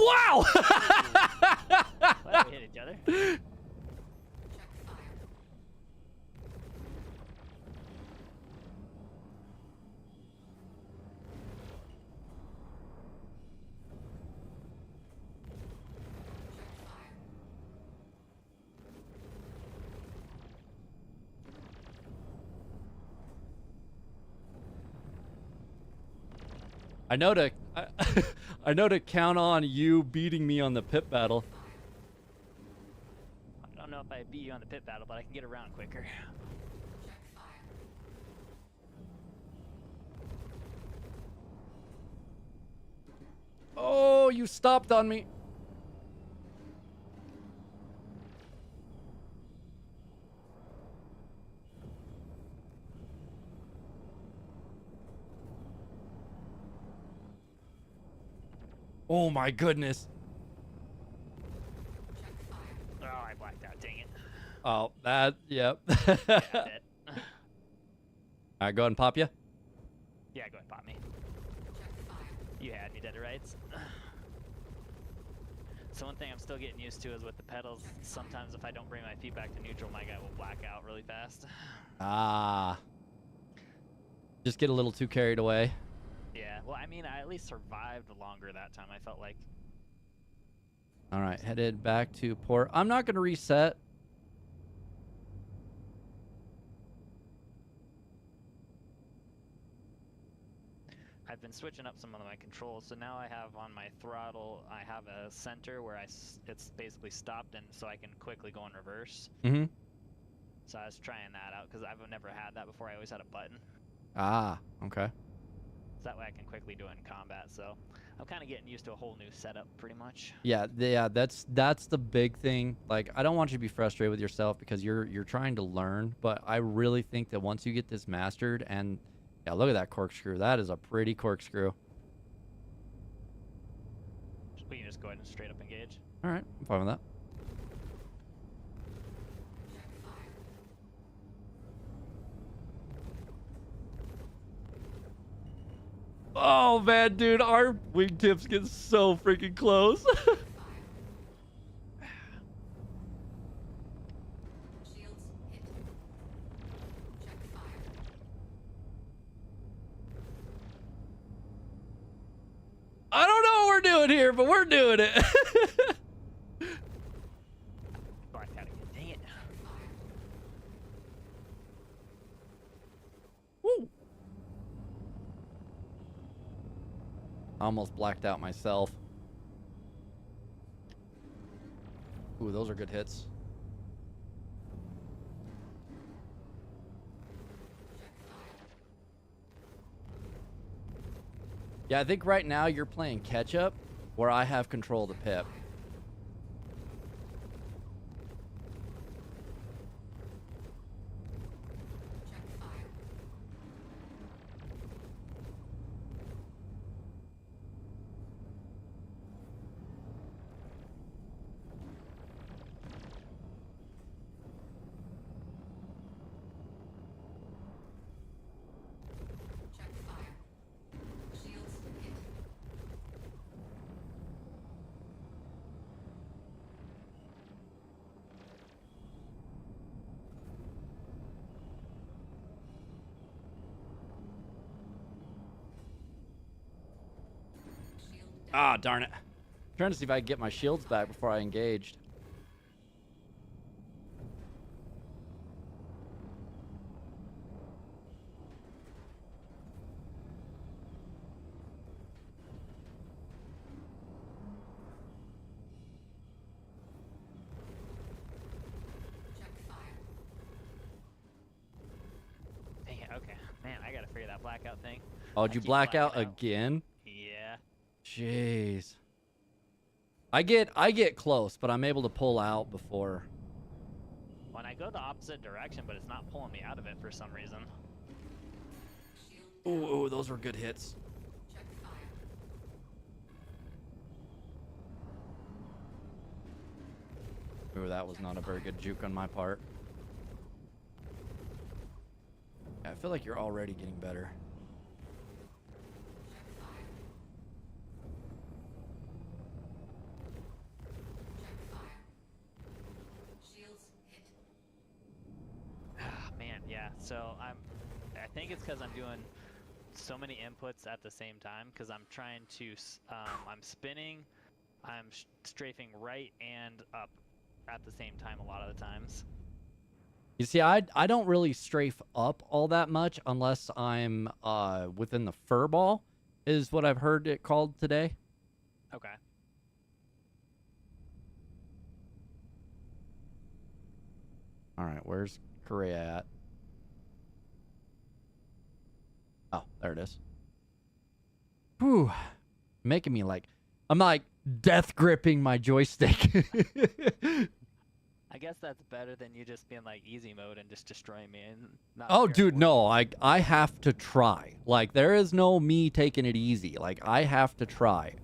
Wow! Well, we hit each other. I know to count on you beating me on the pit battle. I don't know if I beat you on the pit battle, but I can get around quicker. Oh, you stopped on me. Oh my goodness. Oh, I blacked out, dang it. Oh, that, yep. Yeah, I did. All right, go ahead and pop you. Yeah, go ahead, pop me. You had me dead to rights. So one thing I'm still getting used to is with the pedals, sometimes if I don't bring my feet back to neutral, my guy will black out really fast. Ah. Just get a little too carried away. Yeah, well, I mean, I at least survived longer that time, I felt like. All right, headed back to port. I'm not going to reset. I've been switching up some of my controls, so now I have on my throttle, I have a center where it's basically stopped, and so I can quickly go in reverse. Mm-hmm. So I was trying that out, because I've never had that before. I always had a button. Ah, okay. So that way I can quickly do it in combat, so I'm kind of getting used to a whole new setup, pretty much. Yeah, that's the big thing. Like, I don't want you to be frustrated with yourself because you're trying to learn, but I really think that once you get this mastered, and yeah, look at that corkscrew. That is a pretty corkscrew. We can just go ahead and straight up engage. All right, I'm fine with that. Oh man, dude, our wingtips get so freaking close. I don't know what we're doing here, but we're doing it. Dang it. Woo. I almost blacked out myself. Ooh, those are good hits. Yeah, I think right now you're playing catch up, where I have control of the pip. Ah, darn it. I'm trying to see if I can get my shields back before I engaged. Dang it, okay. Man, I gotta figure that blackout thing. Oh, did you black out again? Yeah. Jeez. I get close, but I'm able to pull out before. When I go the opposite direction, but it's not pulling me out of it for some reason. Ooh, those were good hits. Ooh, that was not a very good juke on my part. Yeah, I feel like you're already getting better. Man, yeah. So I think it's because I'm doing so many inputs at the same time. Because I'm trying to, I'm spinning, I'm strafing right and up at the same time a lot of the times. You see, I don't really strafe up all that much unless I'm within the fur ball, is what I've heard it called today. Okay. All right, where's Korea at? Oh, there it is. Whew. Making me like, I'm like death gripping my joystick. I guess that's better than you just being like easy mode and just destroying me and not. Oh, caring dude, what- no, I have to try. Like, there is no me taking it easy. Like, I have to try.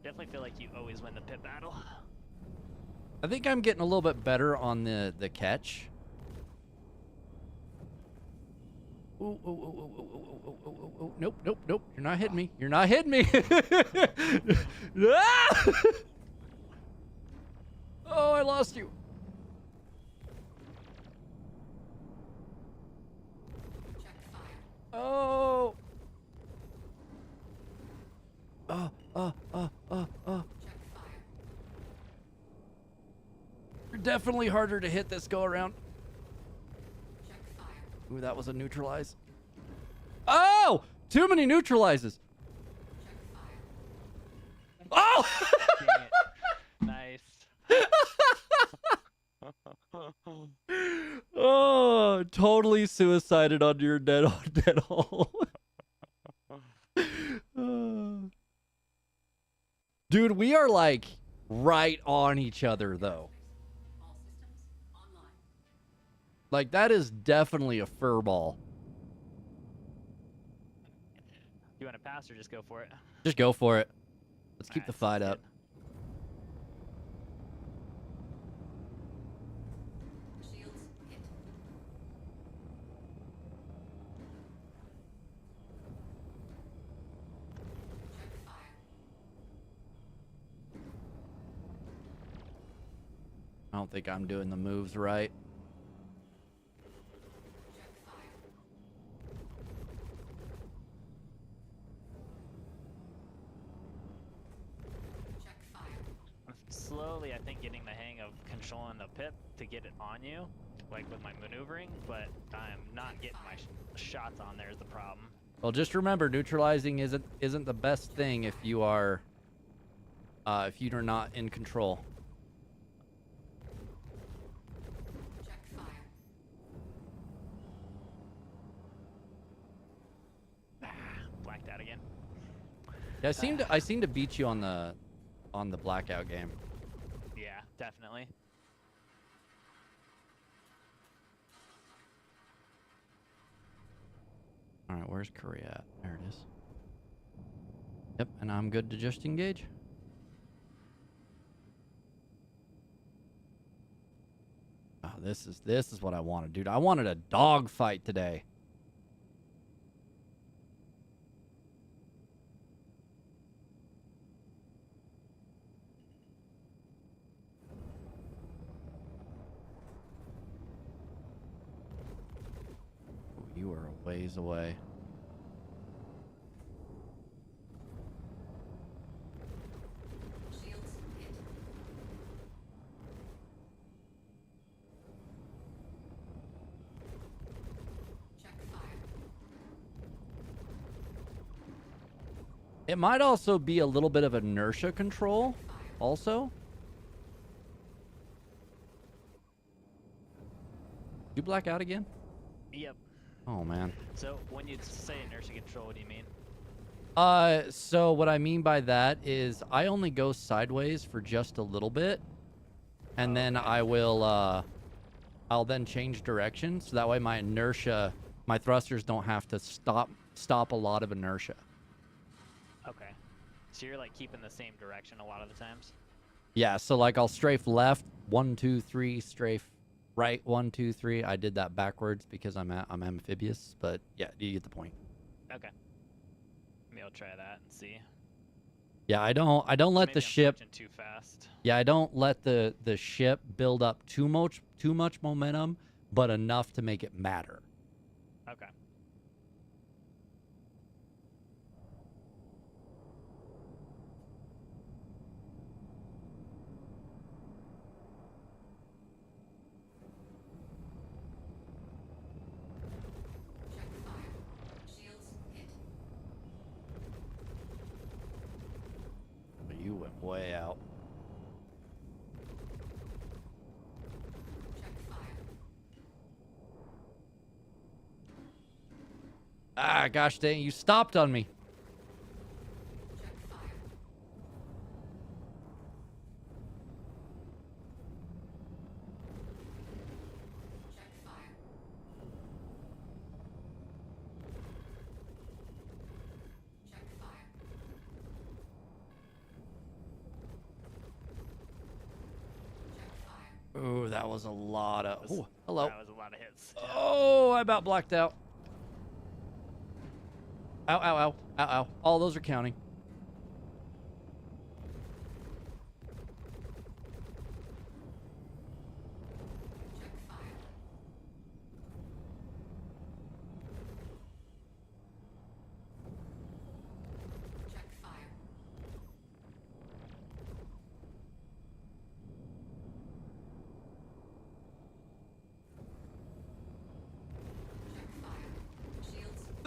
Definitely feel like you always win the pit battle. I think I'm getting a little bit better on the catch. Ooh, ooh, ooh, ooh, ooh, ooh, ooh, ooh, ooh. Nope, nope, nope. You're not hitting me. You're not hitting me. Ah! Oh, I lost you. Oh. You're definitely harder to hit this go around. Ooh, that was a neutralize. Oh! Too many neutralizes. Oh! Nice. Oh, totally suicided on your dead hole. Dude, we are like right on each other though. Like that is definitely a fur ball. You want to pass or just go for it? Just go for it. Let's keep the fight up. I don't think I'm doing the moves right. I'm slowly, I think, getting the hang of controlling the pip to get it on you, like with my maneuvering, but I'm not getting my shots on there is the problem. Well, just remember, neutralizing isn't the best thing if you are if you're not in control. Blacked out again. Yeah, I seem to beat you on the blackout game. Yeah, definitely. All right, where's Curry at? There it is. Yep, and I'm good to just engage. Oh, this is what I wanted, dude. I wanted a dog fight today. Ooh, you are a ways away. It might also be a little bit of inertia control, also. You black out again? Yep. Oh, man. So when you say inertia control, what do you mean? So what I mean by that is I only go sideways for just a little bit, and then I will, I'll then change direction, so that way my inertia, my thrusters don't have to stop a lot of inertia. Okay. So you're like keeping the same direction a lot of the times? Yeah, so like I'll strafe left, 1, 2, 3, strafe right, 1, 2, 3. I did that backwards because I'm amphibious, but yeah, you get the point. Okay. Maybe I'll try that and see. Yeah, I don't let Maybe the I'm ship switching too fast. Yeah, I don't let the ship build up too much momentum, but enough to make it matter. Okay. But you went way out. Ah, gosh dang, you stopped on me. Oh, that was a lot of. Oh, hello. That was a lot of hits. Oh, I about blacked out. Ow, ow, ow, ow, ow. All those are counting.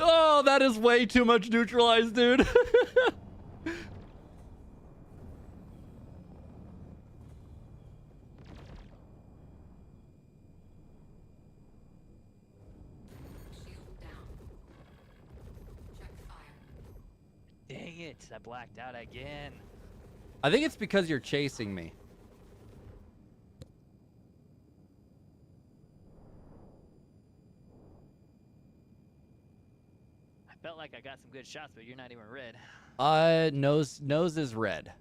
Oh, that is way too much neutralized, dude. Dang it, I blacked out again. I think it's because you're chasing me. I felt like I got some good shots, but you're not even red. Nose is red.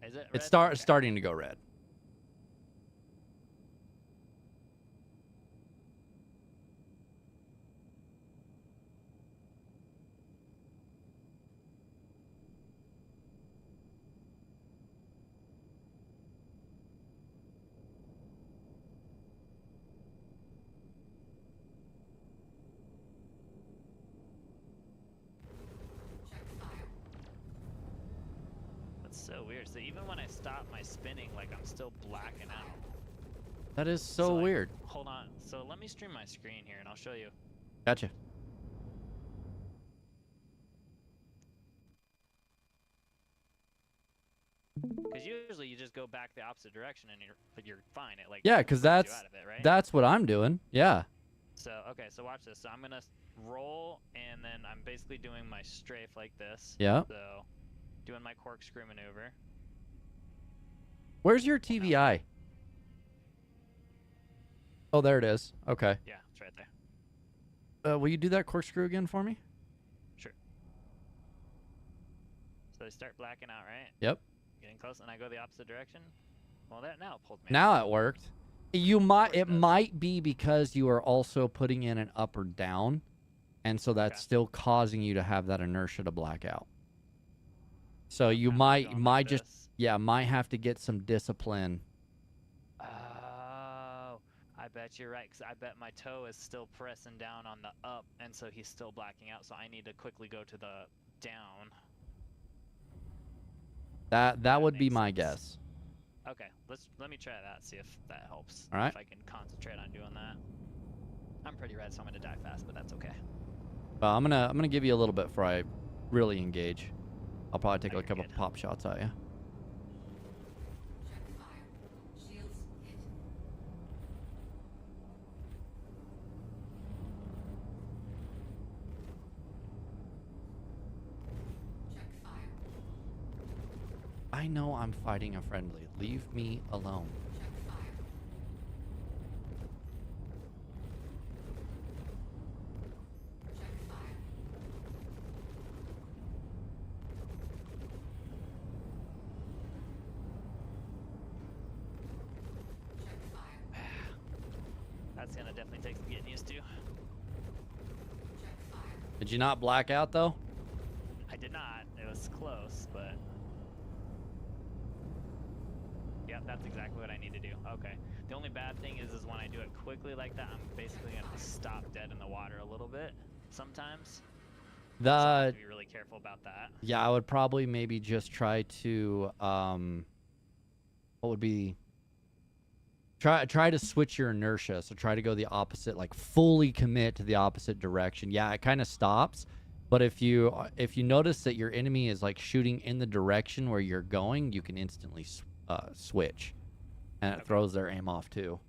Is it It's red? starting to go red. That's so weird. So even when I stop my spinning, like I'm still blacking out. That is so like, weird. Hold on. So let me stream my screen here and I'll show you. Gotcha. Because usually you just go back the opposite direction and you're fine. It like Yeah, because brings you out of it, right? that's what I'm doing. Yeah. So okay, so watch this. So I'm gonna roll and then I'm basically doing my strafe like this. Yeah. So doing my corkscrew maneuver. Where's your TVI? Oh, there it is. Okay. Yeah, it's right there. Will you do that corkscrew again for me? Sure. So they start blacking out, right? Yep. Getting close, and I go the opposite direction. Well, that now it pulled me. Now it worked. It might be because you are also putting in an up or down, and so that's still causing you to have that inertia to black out. So you might have to get some discipline. Oh, I bet you're right. Cause I bet my toe is still pressing down on the up, and so he's still blacking out. So I need to quickly go to the down. That would be my guess. Okay, let me try that. See if that helps. All right. If I can concentrate on doing that. I'm pretty red, so I'm gonna die fast, but that's okay. I'm gonna give you a little bit before I really engage. I'll probably take a couple pop shots at you. I know I'm fighting a friendly. Leave me alone. That's gonna definitely take some getting used to. Did you not black out though? I did not. It was close, but yeah, that's exactly what I need to do. Okay. The only bad thing is when I do it quickly like that, I'm basically gonna stop dead in the water a little bit sometimes. So I have to be really careful about that. Yeah, I would probably maybe just try to what would be try to switch your inertia. So try to go the opposite, like fully commit to the opposite direction. Yeah, it kind of stops, but if you notice that your enemy is like shooting in the direction where you're going, you can instantly switch, and it throws their aim off too.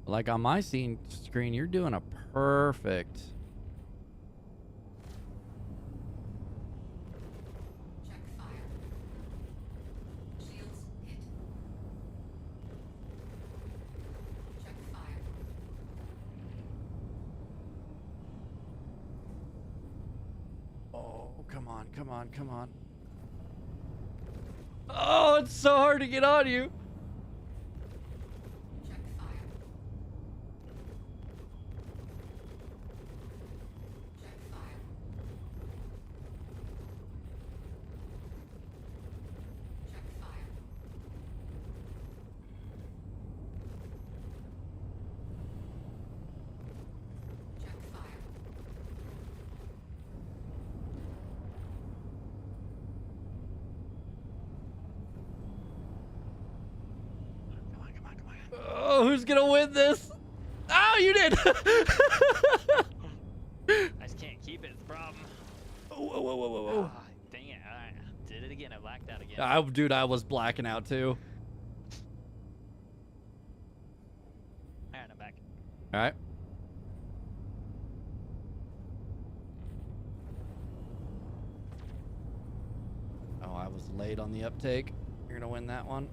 Like on my screen, you're doing a perfect. come on, come on, come on. Oh, it's so hard to get on you. Oh, who's gonna win this? Oh, you did. I just can't keep it. It's a problem. Whoa, whoa, whoa, whoa, whoa. Ah, dang it. I did it again. I blacked out again. Dude, I was blacking out too. Alright, I'm back. All right. Oh, I was late on the uptake. You're gonna win that one.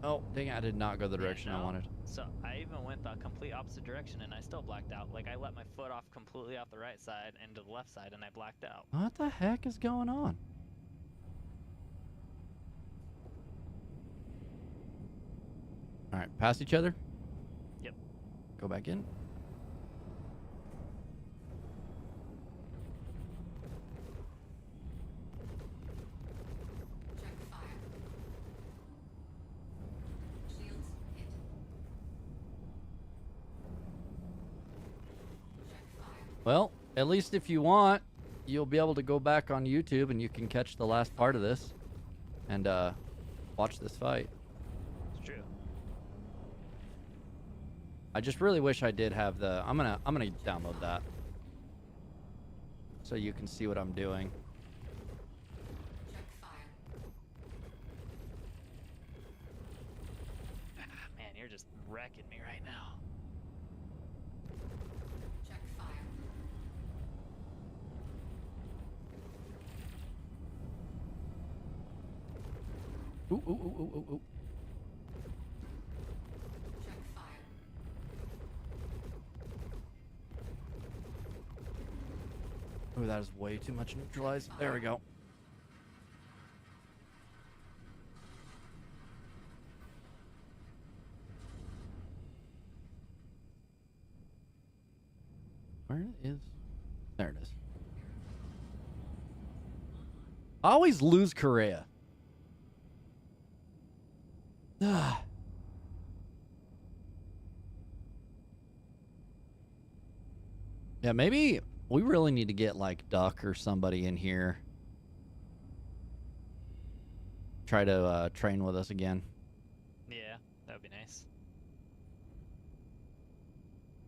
Oh, dang it, I did not go the direction I wanted. So I even went the complete opposite direction and I still blacked out. Like I let my foot off completely off the right side and to the left side and I blacked out. What the heck is going on? All right, pass each other. Yep. Go back in. Well, at least if you want, you'll be able to go back on YouTube and you can catch the last part of this and watch this fight. It's true. I just really wish I did have the. I'm gonna download that so you can see what I'm doing. Man, you're just wrecking me right now. Ooh, ooh, ooh, ooh, ooh, ooh. Ooh, that is way too much neutralized. There we go. Where is... There it is. I always lose Korea. Ah. Yeah, maybe we really need to get like Duck or somebody in here. Try to train with us again. Yeah, that would be nice.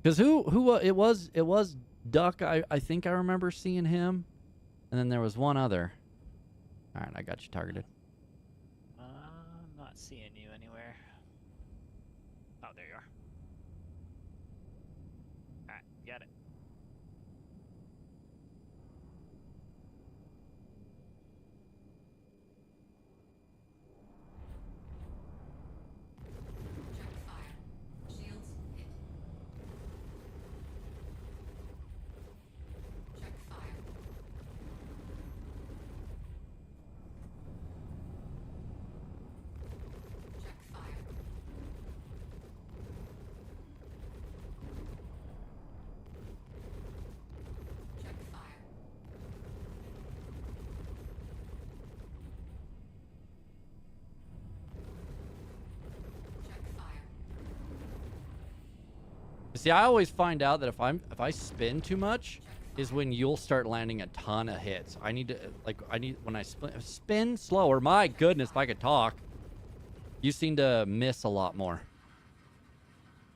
Because it was Duck. I think I remember seeing him, and then there was one other. All right, I got you targeted. I'm not seeing you anywhere. Oh, there you are. Alright, got it. See, I always find out that if I spin too much is when you'll start landing a ton of hits. I need to when I spin slower. My goodness, if I could talk. You seem to miss a lot more.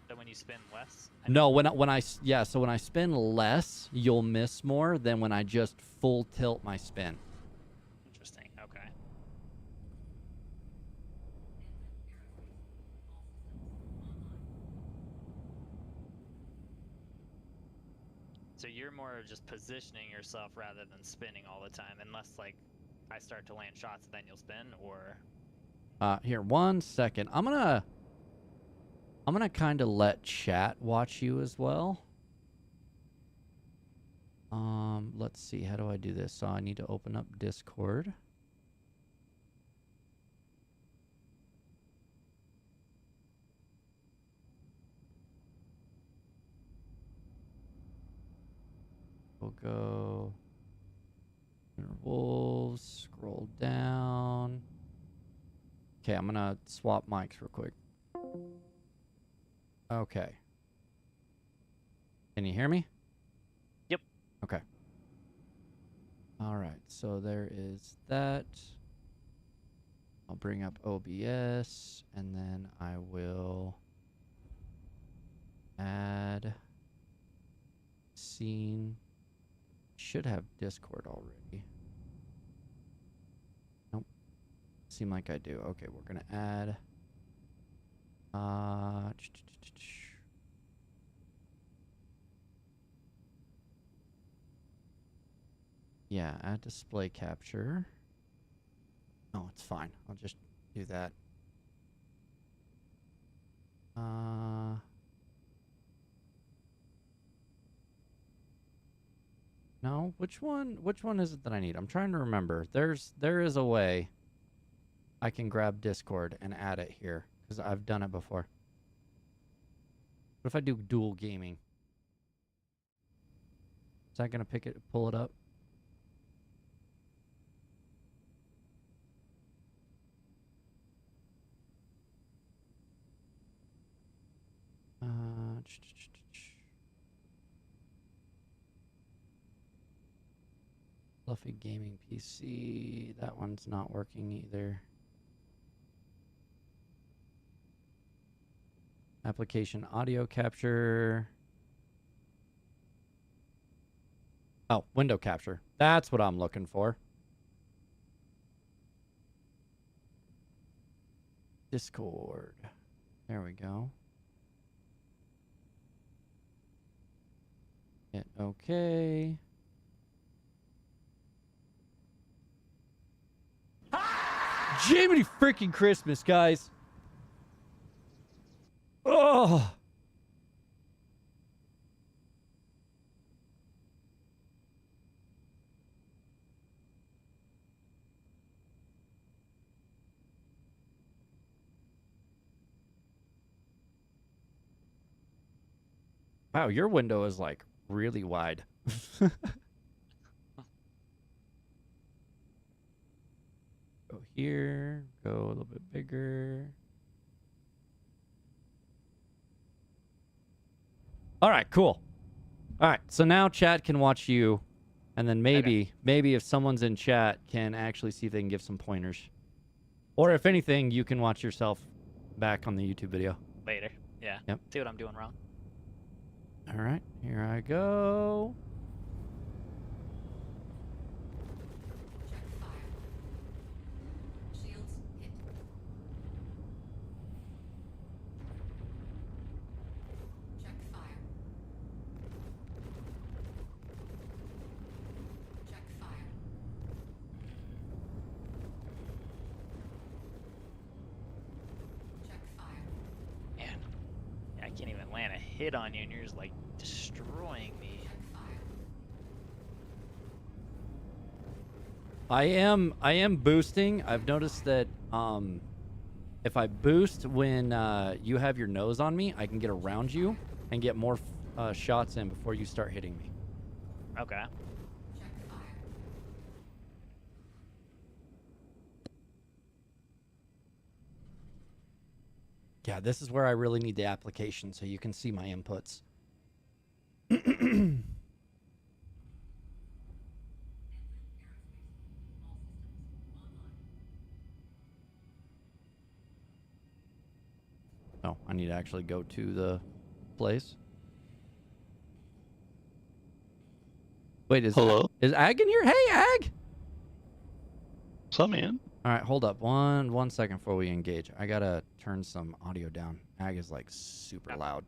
So when you spin less? No, when I spin less, you'll miss more than when I just full tilt my spin. Interesting. Okay. So you're more just positioning yourself rather than spinning all the time, unless like I start to land shots, then you'll spin, or Here, 1 second. I'm gonna I'm gonna kind of let chat watch you as well. Let's see. How do I do this? So I need to open up Discord. We'll go Lunar Wolves, scroll down. Okay, I'm gonna swap mics real quick. Okay. Can you hear me? Yep. Okay. All right, so there is that. I'll bring up OBS, and then I will add scene. Should have Discord already. Nope. Seem like I do. Okay, we're gonna add. Yeah, add display capture. Oh, it's fine. I'll just do that. No, which one is it that I need? I'm trying to remember. There is a way I can grab Discord and add it here, because I've done it before. What if I do dual gaming? Is that gonna pull it up? Fluffy gaming PC. That one's not working either. Application audio capture. Oh, window capture. That's what I'm looking for. Discord. There we go. Hit OK. Jiminy freaking Christmas, guys. Oh. Wow, your window is like really wide. Go here, go a little bit bigger. All right, cool. All right, so now chat can watch you, and then maybe if someone's in chat can actually see if they can give some pointers. Or if anything, you can watch yourself back on the YouTube video. Later. Yeah. Yep. See what I'm doing wrong. All right, here I go. I can't even land a hit on you, and you're just like destroying me. I am boosting. I've noticed that if I boost when you have your nose on me, I can get around you and get more shots in before you start hitting me. Okay. Yeah, this is where I really need the application so you can see my inputs. Oh, I need to actually go to the place. Wait, is Ag in here? Hey, Ag! What's up, man? All right, hold up one second before we engage. I gotta turn some audio down. Ag is like super loud.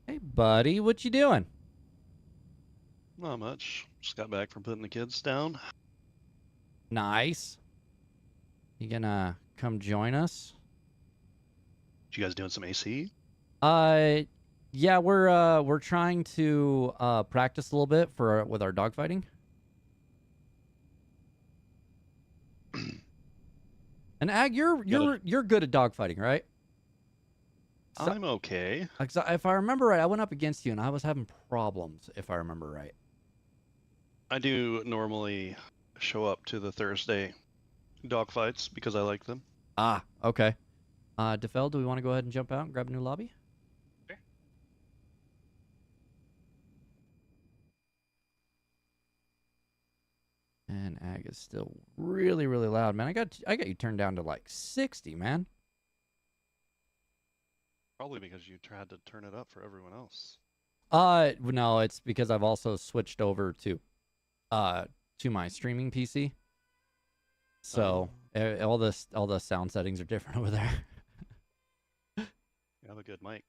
Hey, buddy, what you doing? Not much. Just got back from putting the kids down. Nice. You gonna come join us. You guys doing some AC? Yeah, we're trying to practice a little bit with our dogfighting. And Ag, you're good at dogfighting, right? So, I'm okay. If I remember right, I went up against you and I was having problems. If I remember right. I do normally show up to the Thursday dogfights because I like them. Ah, okay. DeFell, do we want to go ahead and jump out and grab a new lobby? Sure. And Ag is still really, really loud, man. I got you turned down to like 60, man. Probably because you tried to turn it up for everyone else. No, it's because I've also switched over to my streaming PC. So all the sound settings are different over there. You have a good mic.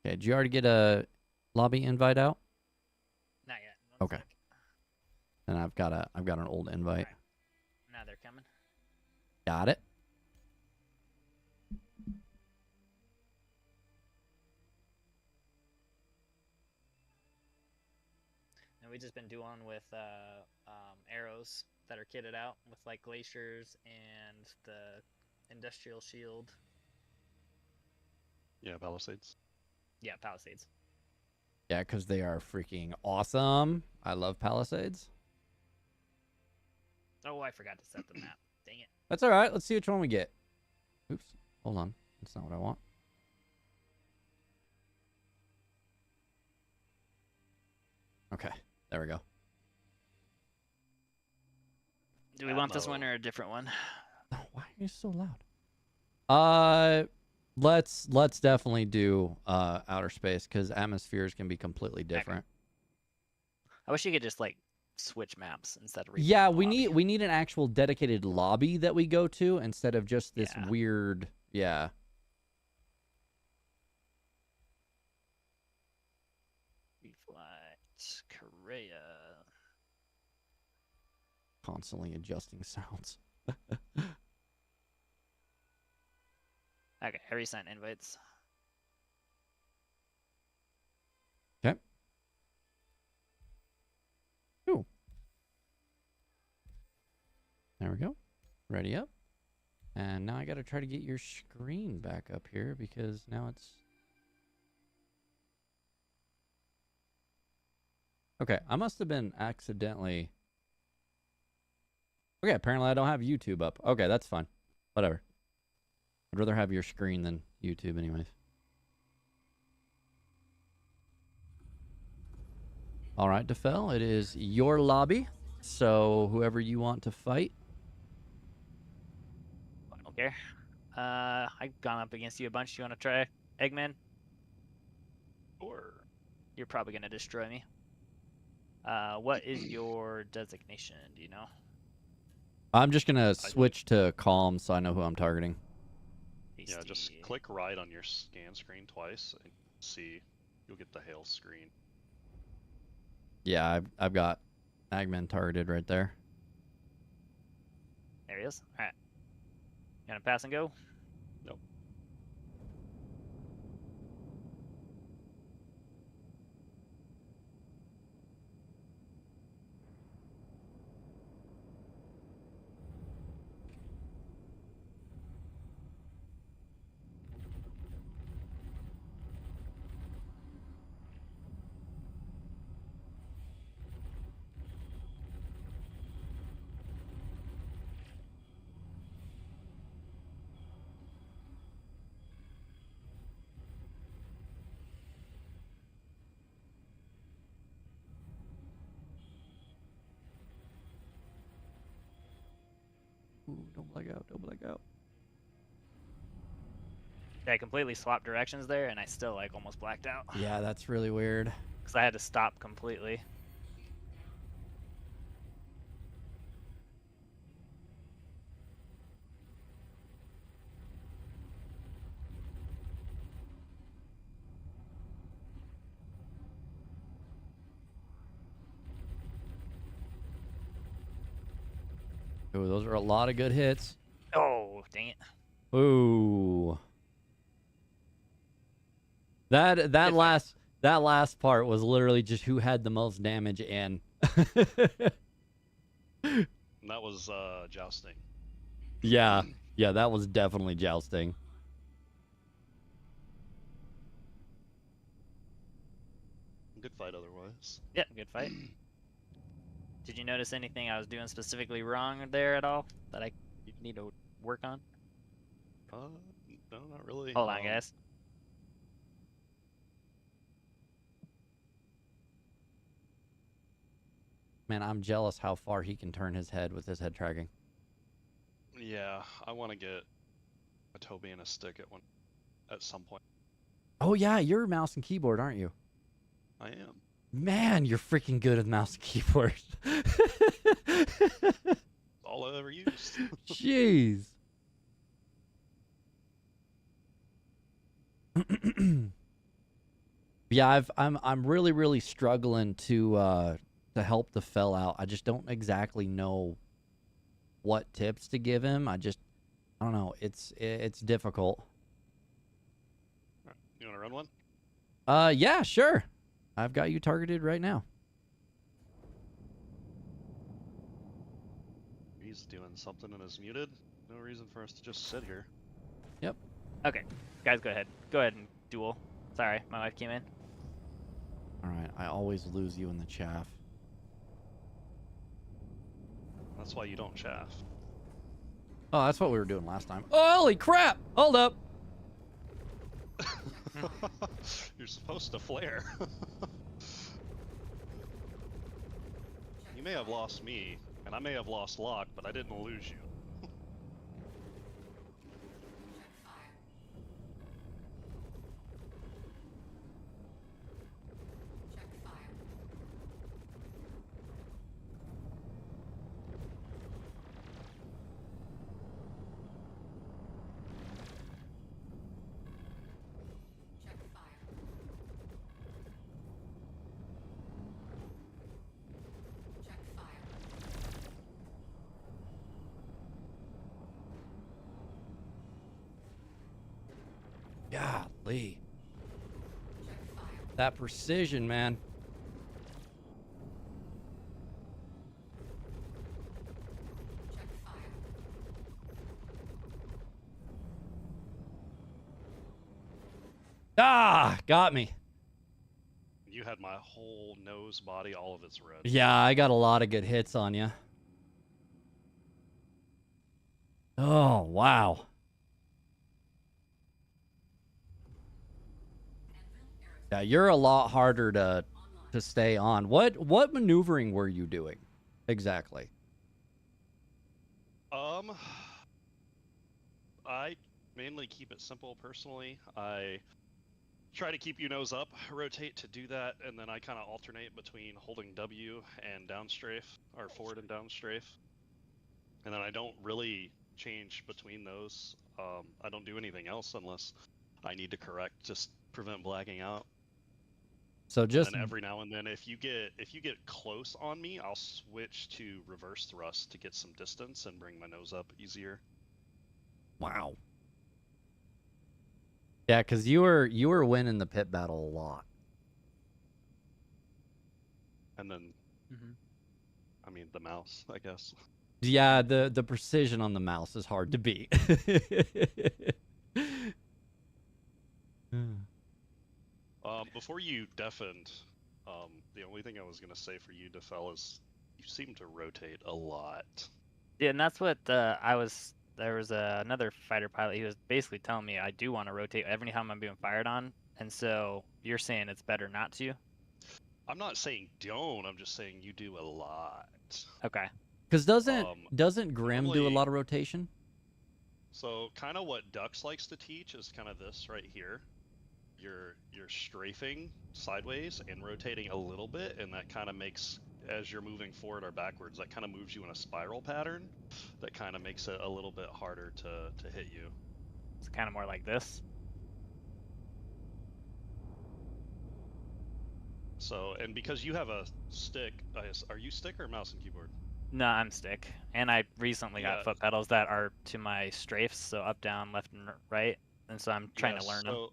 Okay, did you already get a lobby invite out? Not yet. Okay. And I've got an old invite. Right. Now they're coming. Got it. And we've just been doing with arrows that are kitted out with like glaciers and the industrial shield. Yeah, Palisades. Yeah, Palisades. Yeah, because they are freaking awesome. I love Palisades. Oh, I forgot to set the map. Dang it. That's all right. Let's see which one we get. Oops. Hold on. That's not what I want. Okay. There we go. Do we want this one or a different one? Why are you so loud? Let's definitely do outer space because atmospheres can be completely different. I wish you could just like switch maps instead of Yeah, we need an actual dedicated lobby that we go to instead of just this weird Reflight Korea. Constantly adjusting sounds. Okay, I resent invites. Okay. Ooh. There we go. Ready up. And now I got to try to get your screen back up here because now it's... Okay, I must have been accidentally... Okay, apparently I don't have YouTube up. Okay, that's fine. Whatever. I'd rather have your screen than YouTube anyways. All right, DeFell, it is your lobby. So whoever you want to fight. I don't care. I've gone up against you a bunch. You want to try Eggman? Sure. You're probably going to destroy me. What is your designation? Do you know? I'm just going to switch to calm so I know who I'm targeting. Yeah, just click right on your scan screen twice and see. You'll get the hail screen. Yeah, I've got Agman targeted right there. There he is. All right. You want to pass and go? Nope. Ooh, don't black out, don't black out. Yeah, I completely swapped directions there, and I still like almost blacked out. Yeah, that's really weird. Because I had to stop completely. Ooh, those are a lot of good hits. Oh, dang it. Ooh. That last part was literally just who had the most damage in. And that was jousting. Yeah, that was definitely jousting. Good fight otherwise. Yeah, good fight. Did you notice anything I was doing specifically wrong there at all that I need to work on? No, not really. Hold on, guys. Man, I'm jealous how far he can turn his head with his head tracking. Yeah, I want to get a Toby and a stick at some point. Oh yeah, you're mouse and keyboard, aren't you? I am. Man, you're freaking good at mouse and keyboard. All I ever used. Jeez. Yeah, I'm really struggling to help the fell out. I just don't exactly know what tips to give him. I don't know. It's difficult. You want to run one? Yeah, sure. I've got you targeted right now. He's doing something and is muted. No reason for us to just sit here. Yep. Okay, guys, go ahead. Go ahead and duel. Sorry, my wife came in. All right, I always lose you in the chaff. That's why you don't chaff. Oh, that's what we were doing last time. Oh, holy crap! Hold up. You're supposed to flare. You may have lost me, and I may have lost Locke, but I didn't lose you. Golly. That precision, man. Ah, got me. You had my whole nose, body, all of its red. Yeah, I got a lot of good hits on you. Oh, wow. Yeah, you're a lot harder to stay on. What maneuvering were you doing exactly? I mainly keep it simple personally. I try to keep you nose up, rotate to do that, and then I kind of alternate between holding W and downstrafe, or forward and downstrafe. And then I don't really change between those. I don't do anything else unless I need to correct, just prevent blacking out. So just and then every now and then, if you get close on me, I'll switch to reverse thrust to get some distance and bring my nose up easier. Wow. Yeah, because you were winning the pit battle a lot. And then, I mean, the mouse, I guess. Yeah, the precision on the mouse is hard to beat. Before you deafened, the only thing I was gonna say for you, Defel, is you seem to rotate a lot. Yeah, and that's what I was. There was another fighter pilot. He was basically telling me I do want to rotate every time I'm being fired on, and so you're saying it's better not to. I'm not saying don't. I'm just saying you do a lot. Okay. Because doesn't Grim do a lot of rotation? So kind of what Dux likes to teach is kind of this right here. You're strafing sideways and rotating a little bit, and that kind of makes, as you're moving forward or backwards, that kind of moves you in a spiral pattern. That kind of makes it a little bit harder to hit you. It's kind of more like this. So, and because you have a stick, are you stick or mouse and keyboard? No, I'm stick, and I recently got Yeah. foot pedals that are to my strafes, so up, down, left, and right, and so I'm trying to learn them.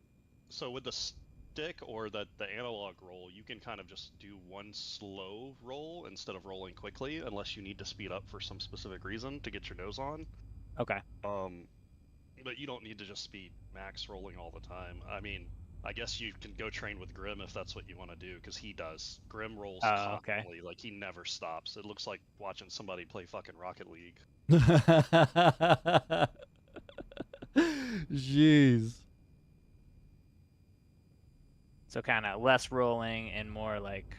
So with the stick or the analog roll, you can kind of just do one slow roll instead of rolling quickly, unless you need to speed up for some specific reason to get your nose on. Okay. But you don't need to just be max rolling all the time. I mean, I guess you can go train with Grim if that's what you want to do, because he does. Grim rolls constantly, like he never stops. It looks like watching somebody play fucking Rocket League. Jeez. So kind of less rolling and more like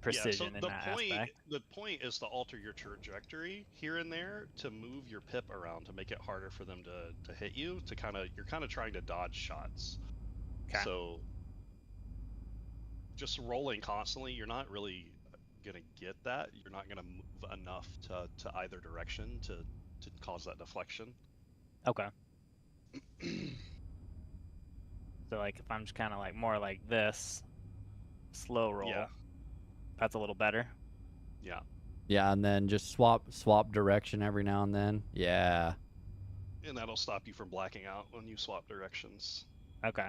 precision in that aspect. The point is to alter your trajectory here and there to move your pip around to make it harder for them to hit you. You're kind of trying to dodge shots. Okay. So just rolling constantly, you're not really gonna get that. You're not gonna move enough to either direction to cause that deflection. Okay. So like if I'm just kind of like more like this, slow roll. Yeah. That's a little better. Yeah. Yeah, and then just swap direction every now and then. Yeah. And that'll stop you from blacking out when you swap directions. Okay.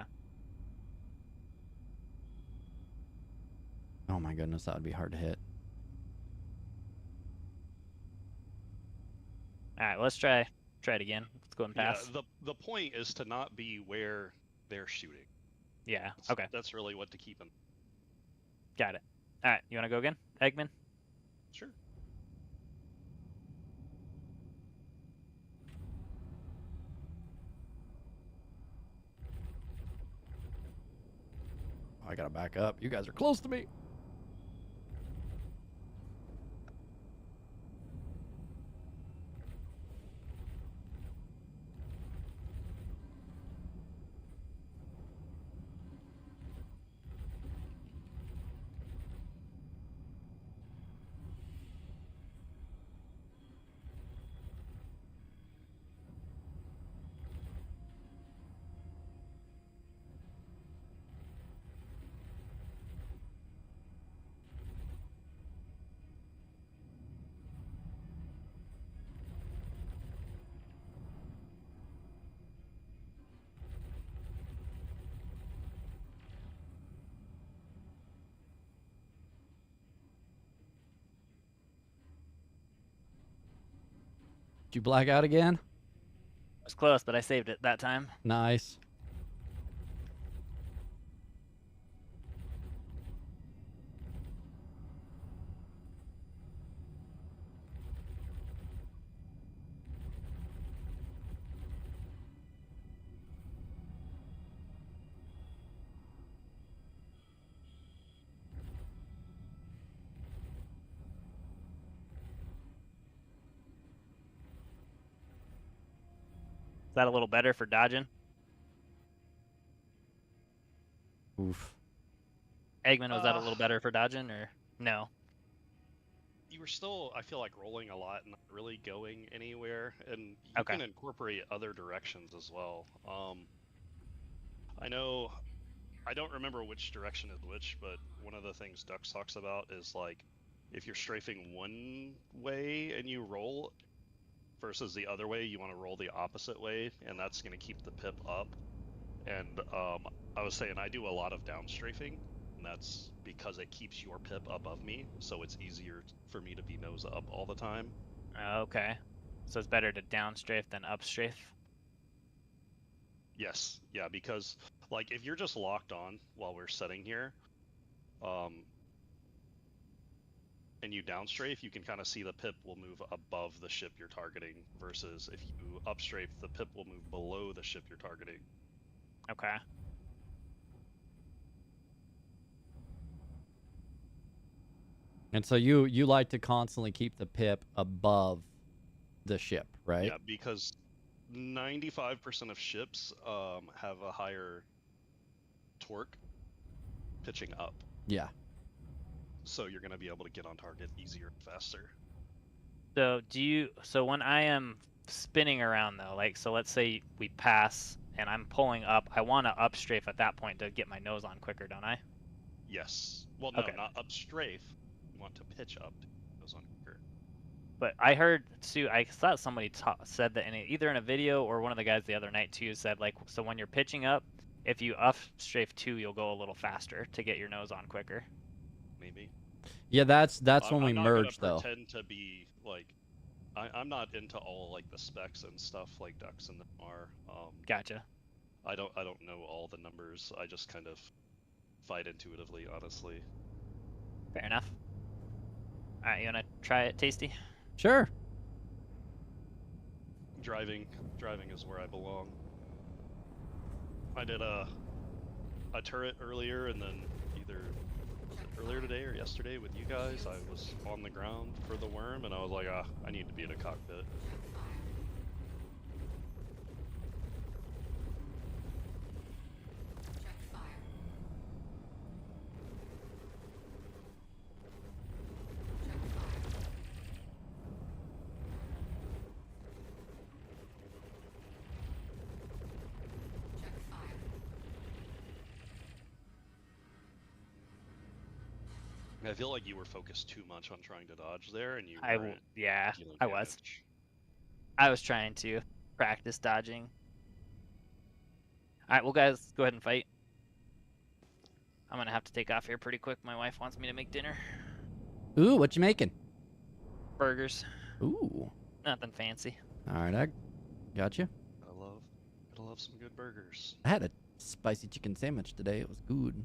Oh my goodness, that would be hard to hit. All right, let's try it again. Let's go and pass. Yeah, the point is to not be where they're shooting. Yeah. Okay. That's really what to keep in. Got it. All right, you want to go again, Eggman? Sure. I gotta back up. You guys are close to me. Did you black out again? It was close, but I saved it that time. Nice. Is that a little better for dodging? Oof. Eggman, was that a little better for dodging, or no? You were still, I feel like, rolling a lot and not really going anywhere, and you can incorporate other directions as well. I know, I don't remember which direction is which, but one of the things Dux talks about is like, if you're strafing one way and you roll versus the other way, you want to roll the opposite way, and that's going to keep the pip up. And I was saying I do a lot of down strafing, and that's because it keeps your pip above me, so it's easier for me to be nose up all the time. Okay. So it's better to down strafe than up strafe? Yes, yeah, because like if you're just locked on while we're setting here, and you down strafe, you can kind of see the pip will move above the ship you're targeting, versus if you up strafe, the pip will move below the ship you're targeting. Okay. And so you like to constantly keep the pip above the ship, right? Yeah, because 95% of ships have a higher torque pitching up. Yeah. So you're going to be able to get on target easier and faster. So when I am spinning around though, like, so let's say we pass and I'm pulling up, I want to up strafe at that point to get my nose on quicker, don't I? Yes. Well, no, Okay. not up strafe. You want to pitch up to nose on quicker. But I heard too. I thought somebody said that either in a video or one of the guys the other night too said like, so when you're pitching up, if you up strafe 2, you'll go a little faster to get your nose on quicker. Maybe. Yeah, that's when we I'm not merged gonna though. pretend to be like, I'm not into all like the specs and stuff like Ducks and them are. Gotcha. I don't know all the numbers. I just kind of fight intuitively, honestly. Fair enough. All right, you wanna try it, Tasty? Sure. Driving is where I belong. I did a turret earlier, and then either earlier today or yesterday with you guys, I was on the ground for the worm, and I was like, I need to be in a cockpit. I feel like you were focused too much on trying to dodge there, and you weren't dealing I was. I was trying to practice dodging. All right, well, guys, go ahead and fight. I'm gonna have to take off here pretty quick. My wife wants me to make dinner. Ooh, what you making? Burgers. Ooh. Nothing fancy. All right, I got you. I love some good burgers. I had a spicy chicken sandwich today. It was good.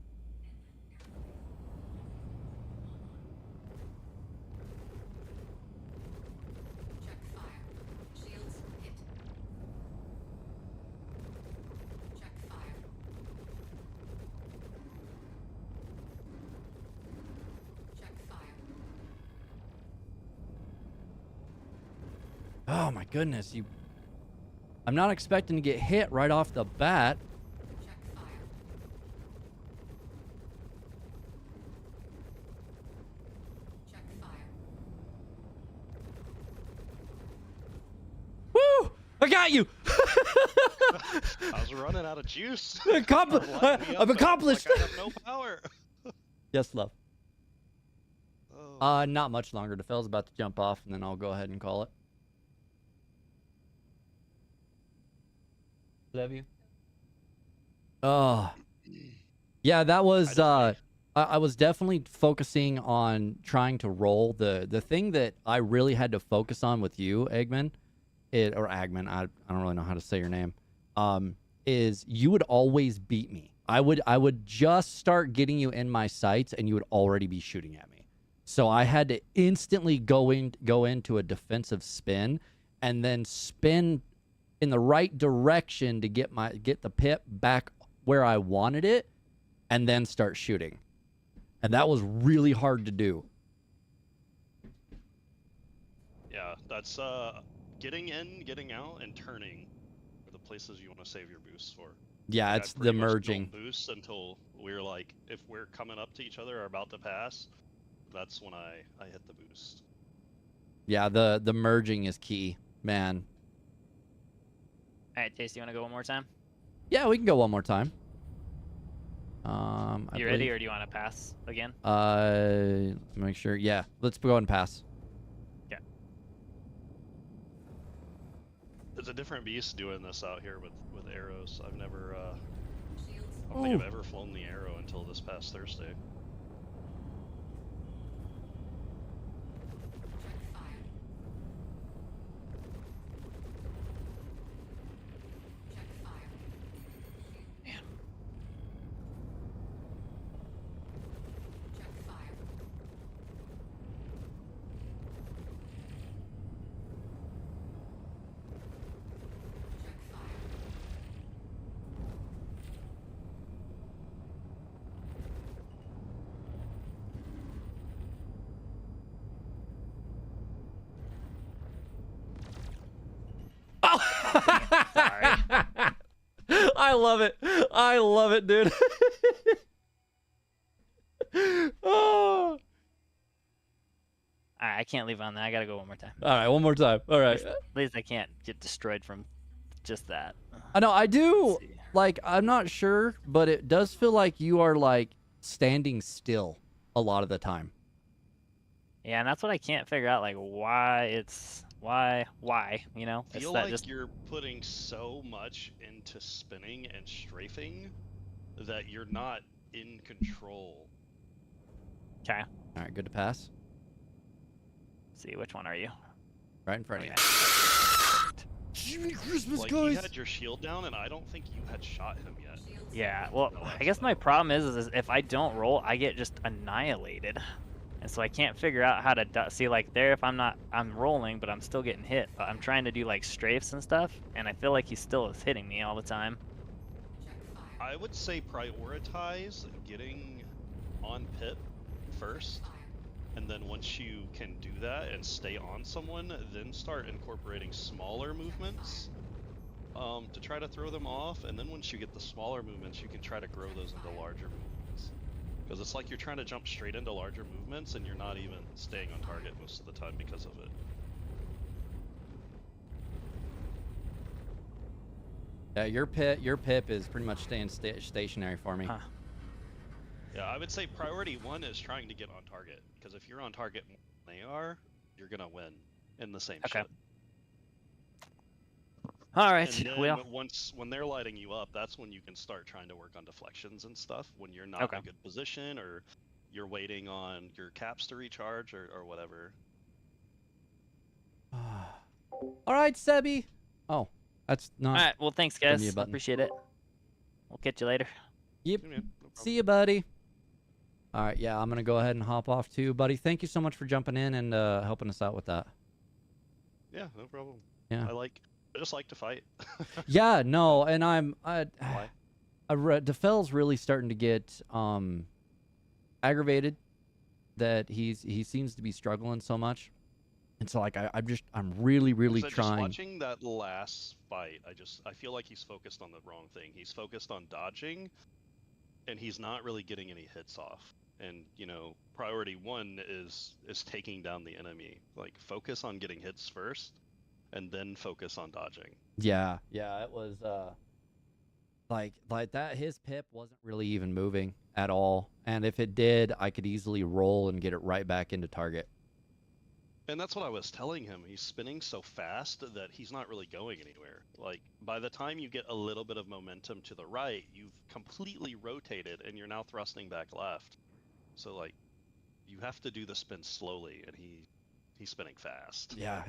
Oh my goodness, I'm not expecting to get hit right off the bat. Woo! I got you! I was running out of juice. I've accomplished. Like I have no power. Yes, love. Not much longer. DeFell's about to jump off, and then I'll go ahead and call it. Love you. Yeah, that was I was definitely focusing on trying to roll. The thing that I really had to focus on with you, Eggman, or Agman, I don't really know how to say your name, is you would always beat me. I would just start getting you in my sights and you would already be shooting at me. So I had to instantly go into a defensive spin and then spin in the right direction to get the pip back where I wanted it and then start shooting. And that was really hard to do. Yeah, that's getting in, getting out, and turning are the places you want to save your boosts for. Yeah, like, it's the merging. Boosts until we're like, if we're coming up to each other or about to pass, that's when I hit the boost. Yeah, the merging is key, man. All right, Tasty, you want to go one more time? Yeah, we can go one more time. You ready, or do you want to pass again? Make sure. Yeah, let's go and pass. Yeah. It's a different beast doing this out here with arrows. I've never, I don't think I've ever flown the arrow until this past Thursday. I love it. I love it, dude. Oh. I can't leave on that. I gotta go one more time. All right, one more time. All right. At least I can't get destroyed from just that. I know. I do. Like, I'm not sure, but it does feel like you are like standing still a lot of the time. Yeah, and that's what I can't figure out, like why, you know? I It's feel that like just you're putting so much into spinning and strafing that you're not in control. Okay. All right, good to pass. See, which one are you? Right in front of you. Jimmy Christmas, like, guys! he had your shield down, and I don't think you had shot him yet. Yeah, well, I guess my problem is if I don't roll, I get just annihilated. And so I can't figure out how to see, like, there, if I'm rolling, but I'm still getting hit. But I'm trying to do, like, strafes and stuff, and I feel like he still is hitting me all the time. I would say prioritize getting on pit first, and then once you can do that and stay on someone, then start incorporating smaller movements to try to throw them off, and then once you get the smaller movements, you can try to grow those into larger movements. Because it's like you're trying to jump straight into larger movements, and you're not even staying on target most of the time because of it. Yeah, your pip is pretty much staying stationary for me. Huh. Yeah, I would say priority 1 is trying to get on target, because if you're on target more than they are, you're gonna win in the same shit. All right, And then well, when they're lighting you up, that's when you can start trying to work on deflections and stuff. When you're not in a good position, or you're waiting on your caps to recharge, or whatever. All right, Sebi. Oh, that's not. all right, well, thanks, the guys. mute button. Appreciate it. We'll catch you later. Yep. Yeah, no See you, buddy. All right, yeah, I'm gonna go ahead and hop off too, buddy. Thank you so much for jumping in and helping us out with that. Yeah, no problem. Yeah. I just like to fight. Yeah, no, and DeFell's really starting to get aggravated that he seems to be struggling so much, and so like I'm really Just trying. watching that last fight, I feel like he's focused on the wrong thing. He's focused on dodging, and he's not really getting any hits off. And priority 1 is taking down the enemy. Like, focus on getting hits first, and then focus on dodging. Yeah, it was like that. His pip wasn't really even moving at all, and if it did, I could easily roll and get it right back into target. And that's what I was telling him. He's spinning so fast that he's not really going anywhere. Like, by the time you get a little bit of momentum to the right, you've completely rotated and you're now thrusting back left. So, like, you have to do the spin slowly, and he's spinning fast. Yeah,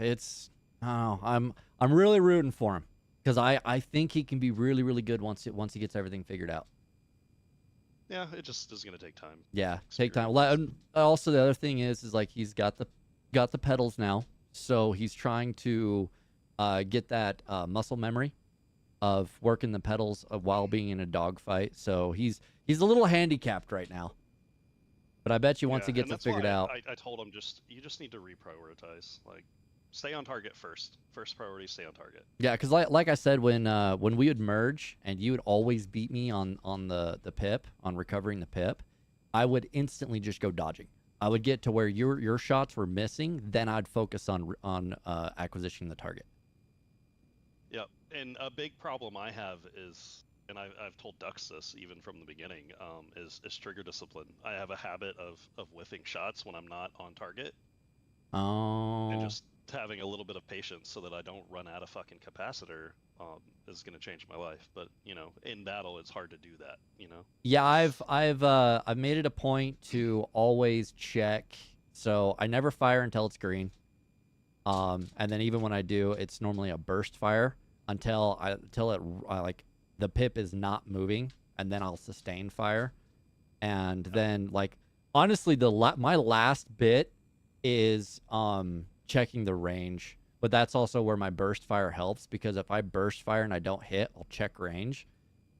I'm really rooting for him because I think he can be really good once he gets everything figured out. Yeah, it just is gonna take time. Yeah, take time. Also, the other thing is like he's got the pedals now, so he's trying to get that muscle memory of working the pedals while being in a dogfight. So he's a little handicapped right now. But I bet you once he gets it figured out. I told him you just need to reprioritize. Like, stay on target first. First priority, stay on target. Yeah, because like I said, when we would merge and you would always beat me on the pip, on recovering the pip, I would instantly just go dodging. I would get to where your shots were missing, then I'd focus on acquisitioning the target. Yep, and a big problem I have is, and I've told Dux this even from the beginning, is trigger discipline. I have a habit of whiffing shots when I'm not on target. Oh. And just having a little bit of patience so that I don't run out of fucking capacitor is going to change my life. But in battle, it's hard to do that. Yeah, I've made it a point to always check. So I never fire until it's green. And then even when I do, it's normally a burst fire until like the pip is not moving, and then I'll sustain fire. And then like honestly, my last bit is checking the range, but that's also where my burst fire helps, because if I burst fire and I don't hit, I'll check range,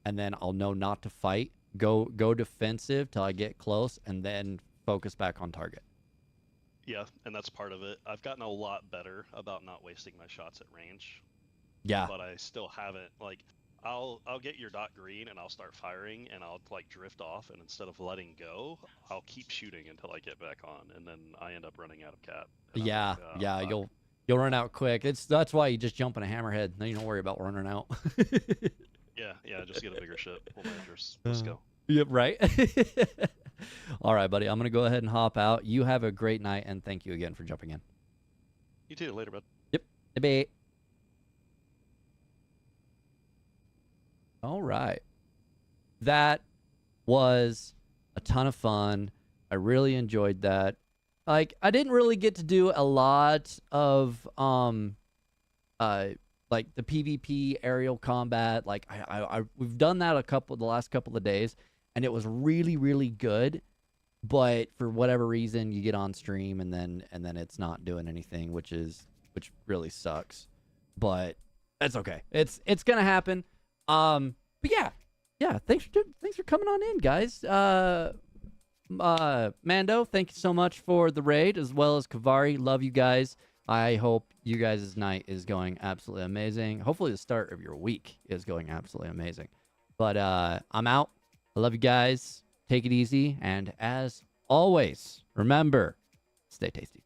and then I'll know not to fight, go defensive till I get close, and then focus back on target. Yeah, and that's part of it. I've gotten a lot better about not wasting my shots at range. Yeah. But I still haven't, like, I'll get your dot green and I'll start firing and I'll like drift off, and instead of letting go, I'll keep shooting until I get back on, and then I end up running out of cap. Yeah, you'll run out quick. That's why you just jump in a hammerhead. Then you don't worry about running out. Yeah, just get a bigger ship. Pull my interest. Let's go. Yep, right. All right, buddy. I'm gonna go ahead and hop out. You have a great night, and thank you again for jumping in. You too. Later, bud. Yep. Bye. All right. That was a ton of fun. I really enjoyed that. Like, I didn't really get to do a lot of like the PvP aerial combat. Like we've done that the last couple of days, and it was really, really good. But for whatever reason, you get on stream and then it's not doing anything, which really sucks. But that's okay. It's gonna happen. But yeah. Thanks for coming on in, guys. Mando, thank you so much for the raid, as well as Kavari. Love you guys. I hope you guys' night is going absolutely amazing. Hopefully the start of your week is going absolutely amazing. But I'm out. I love you guys. Take it easy. And as always, remember, stay tasty.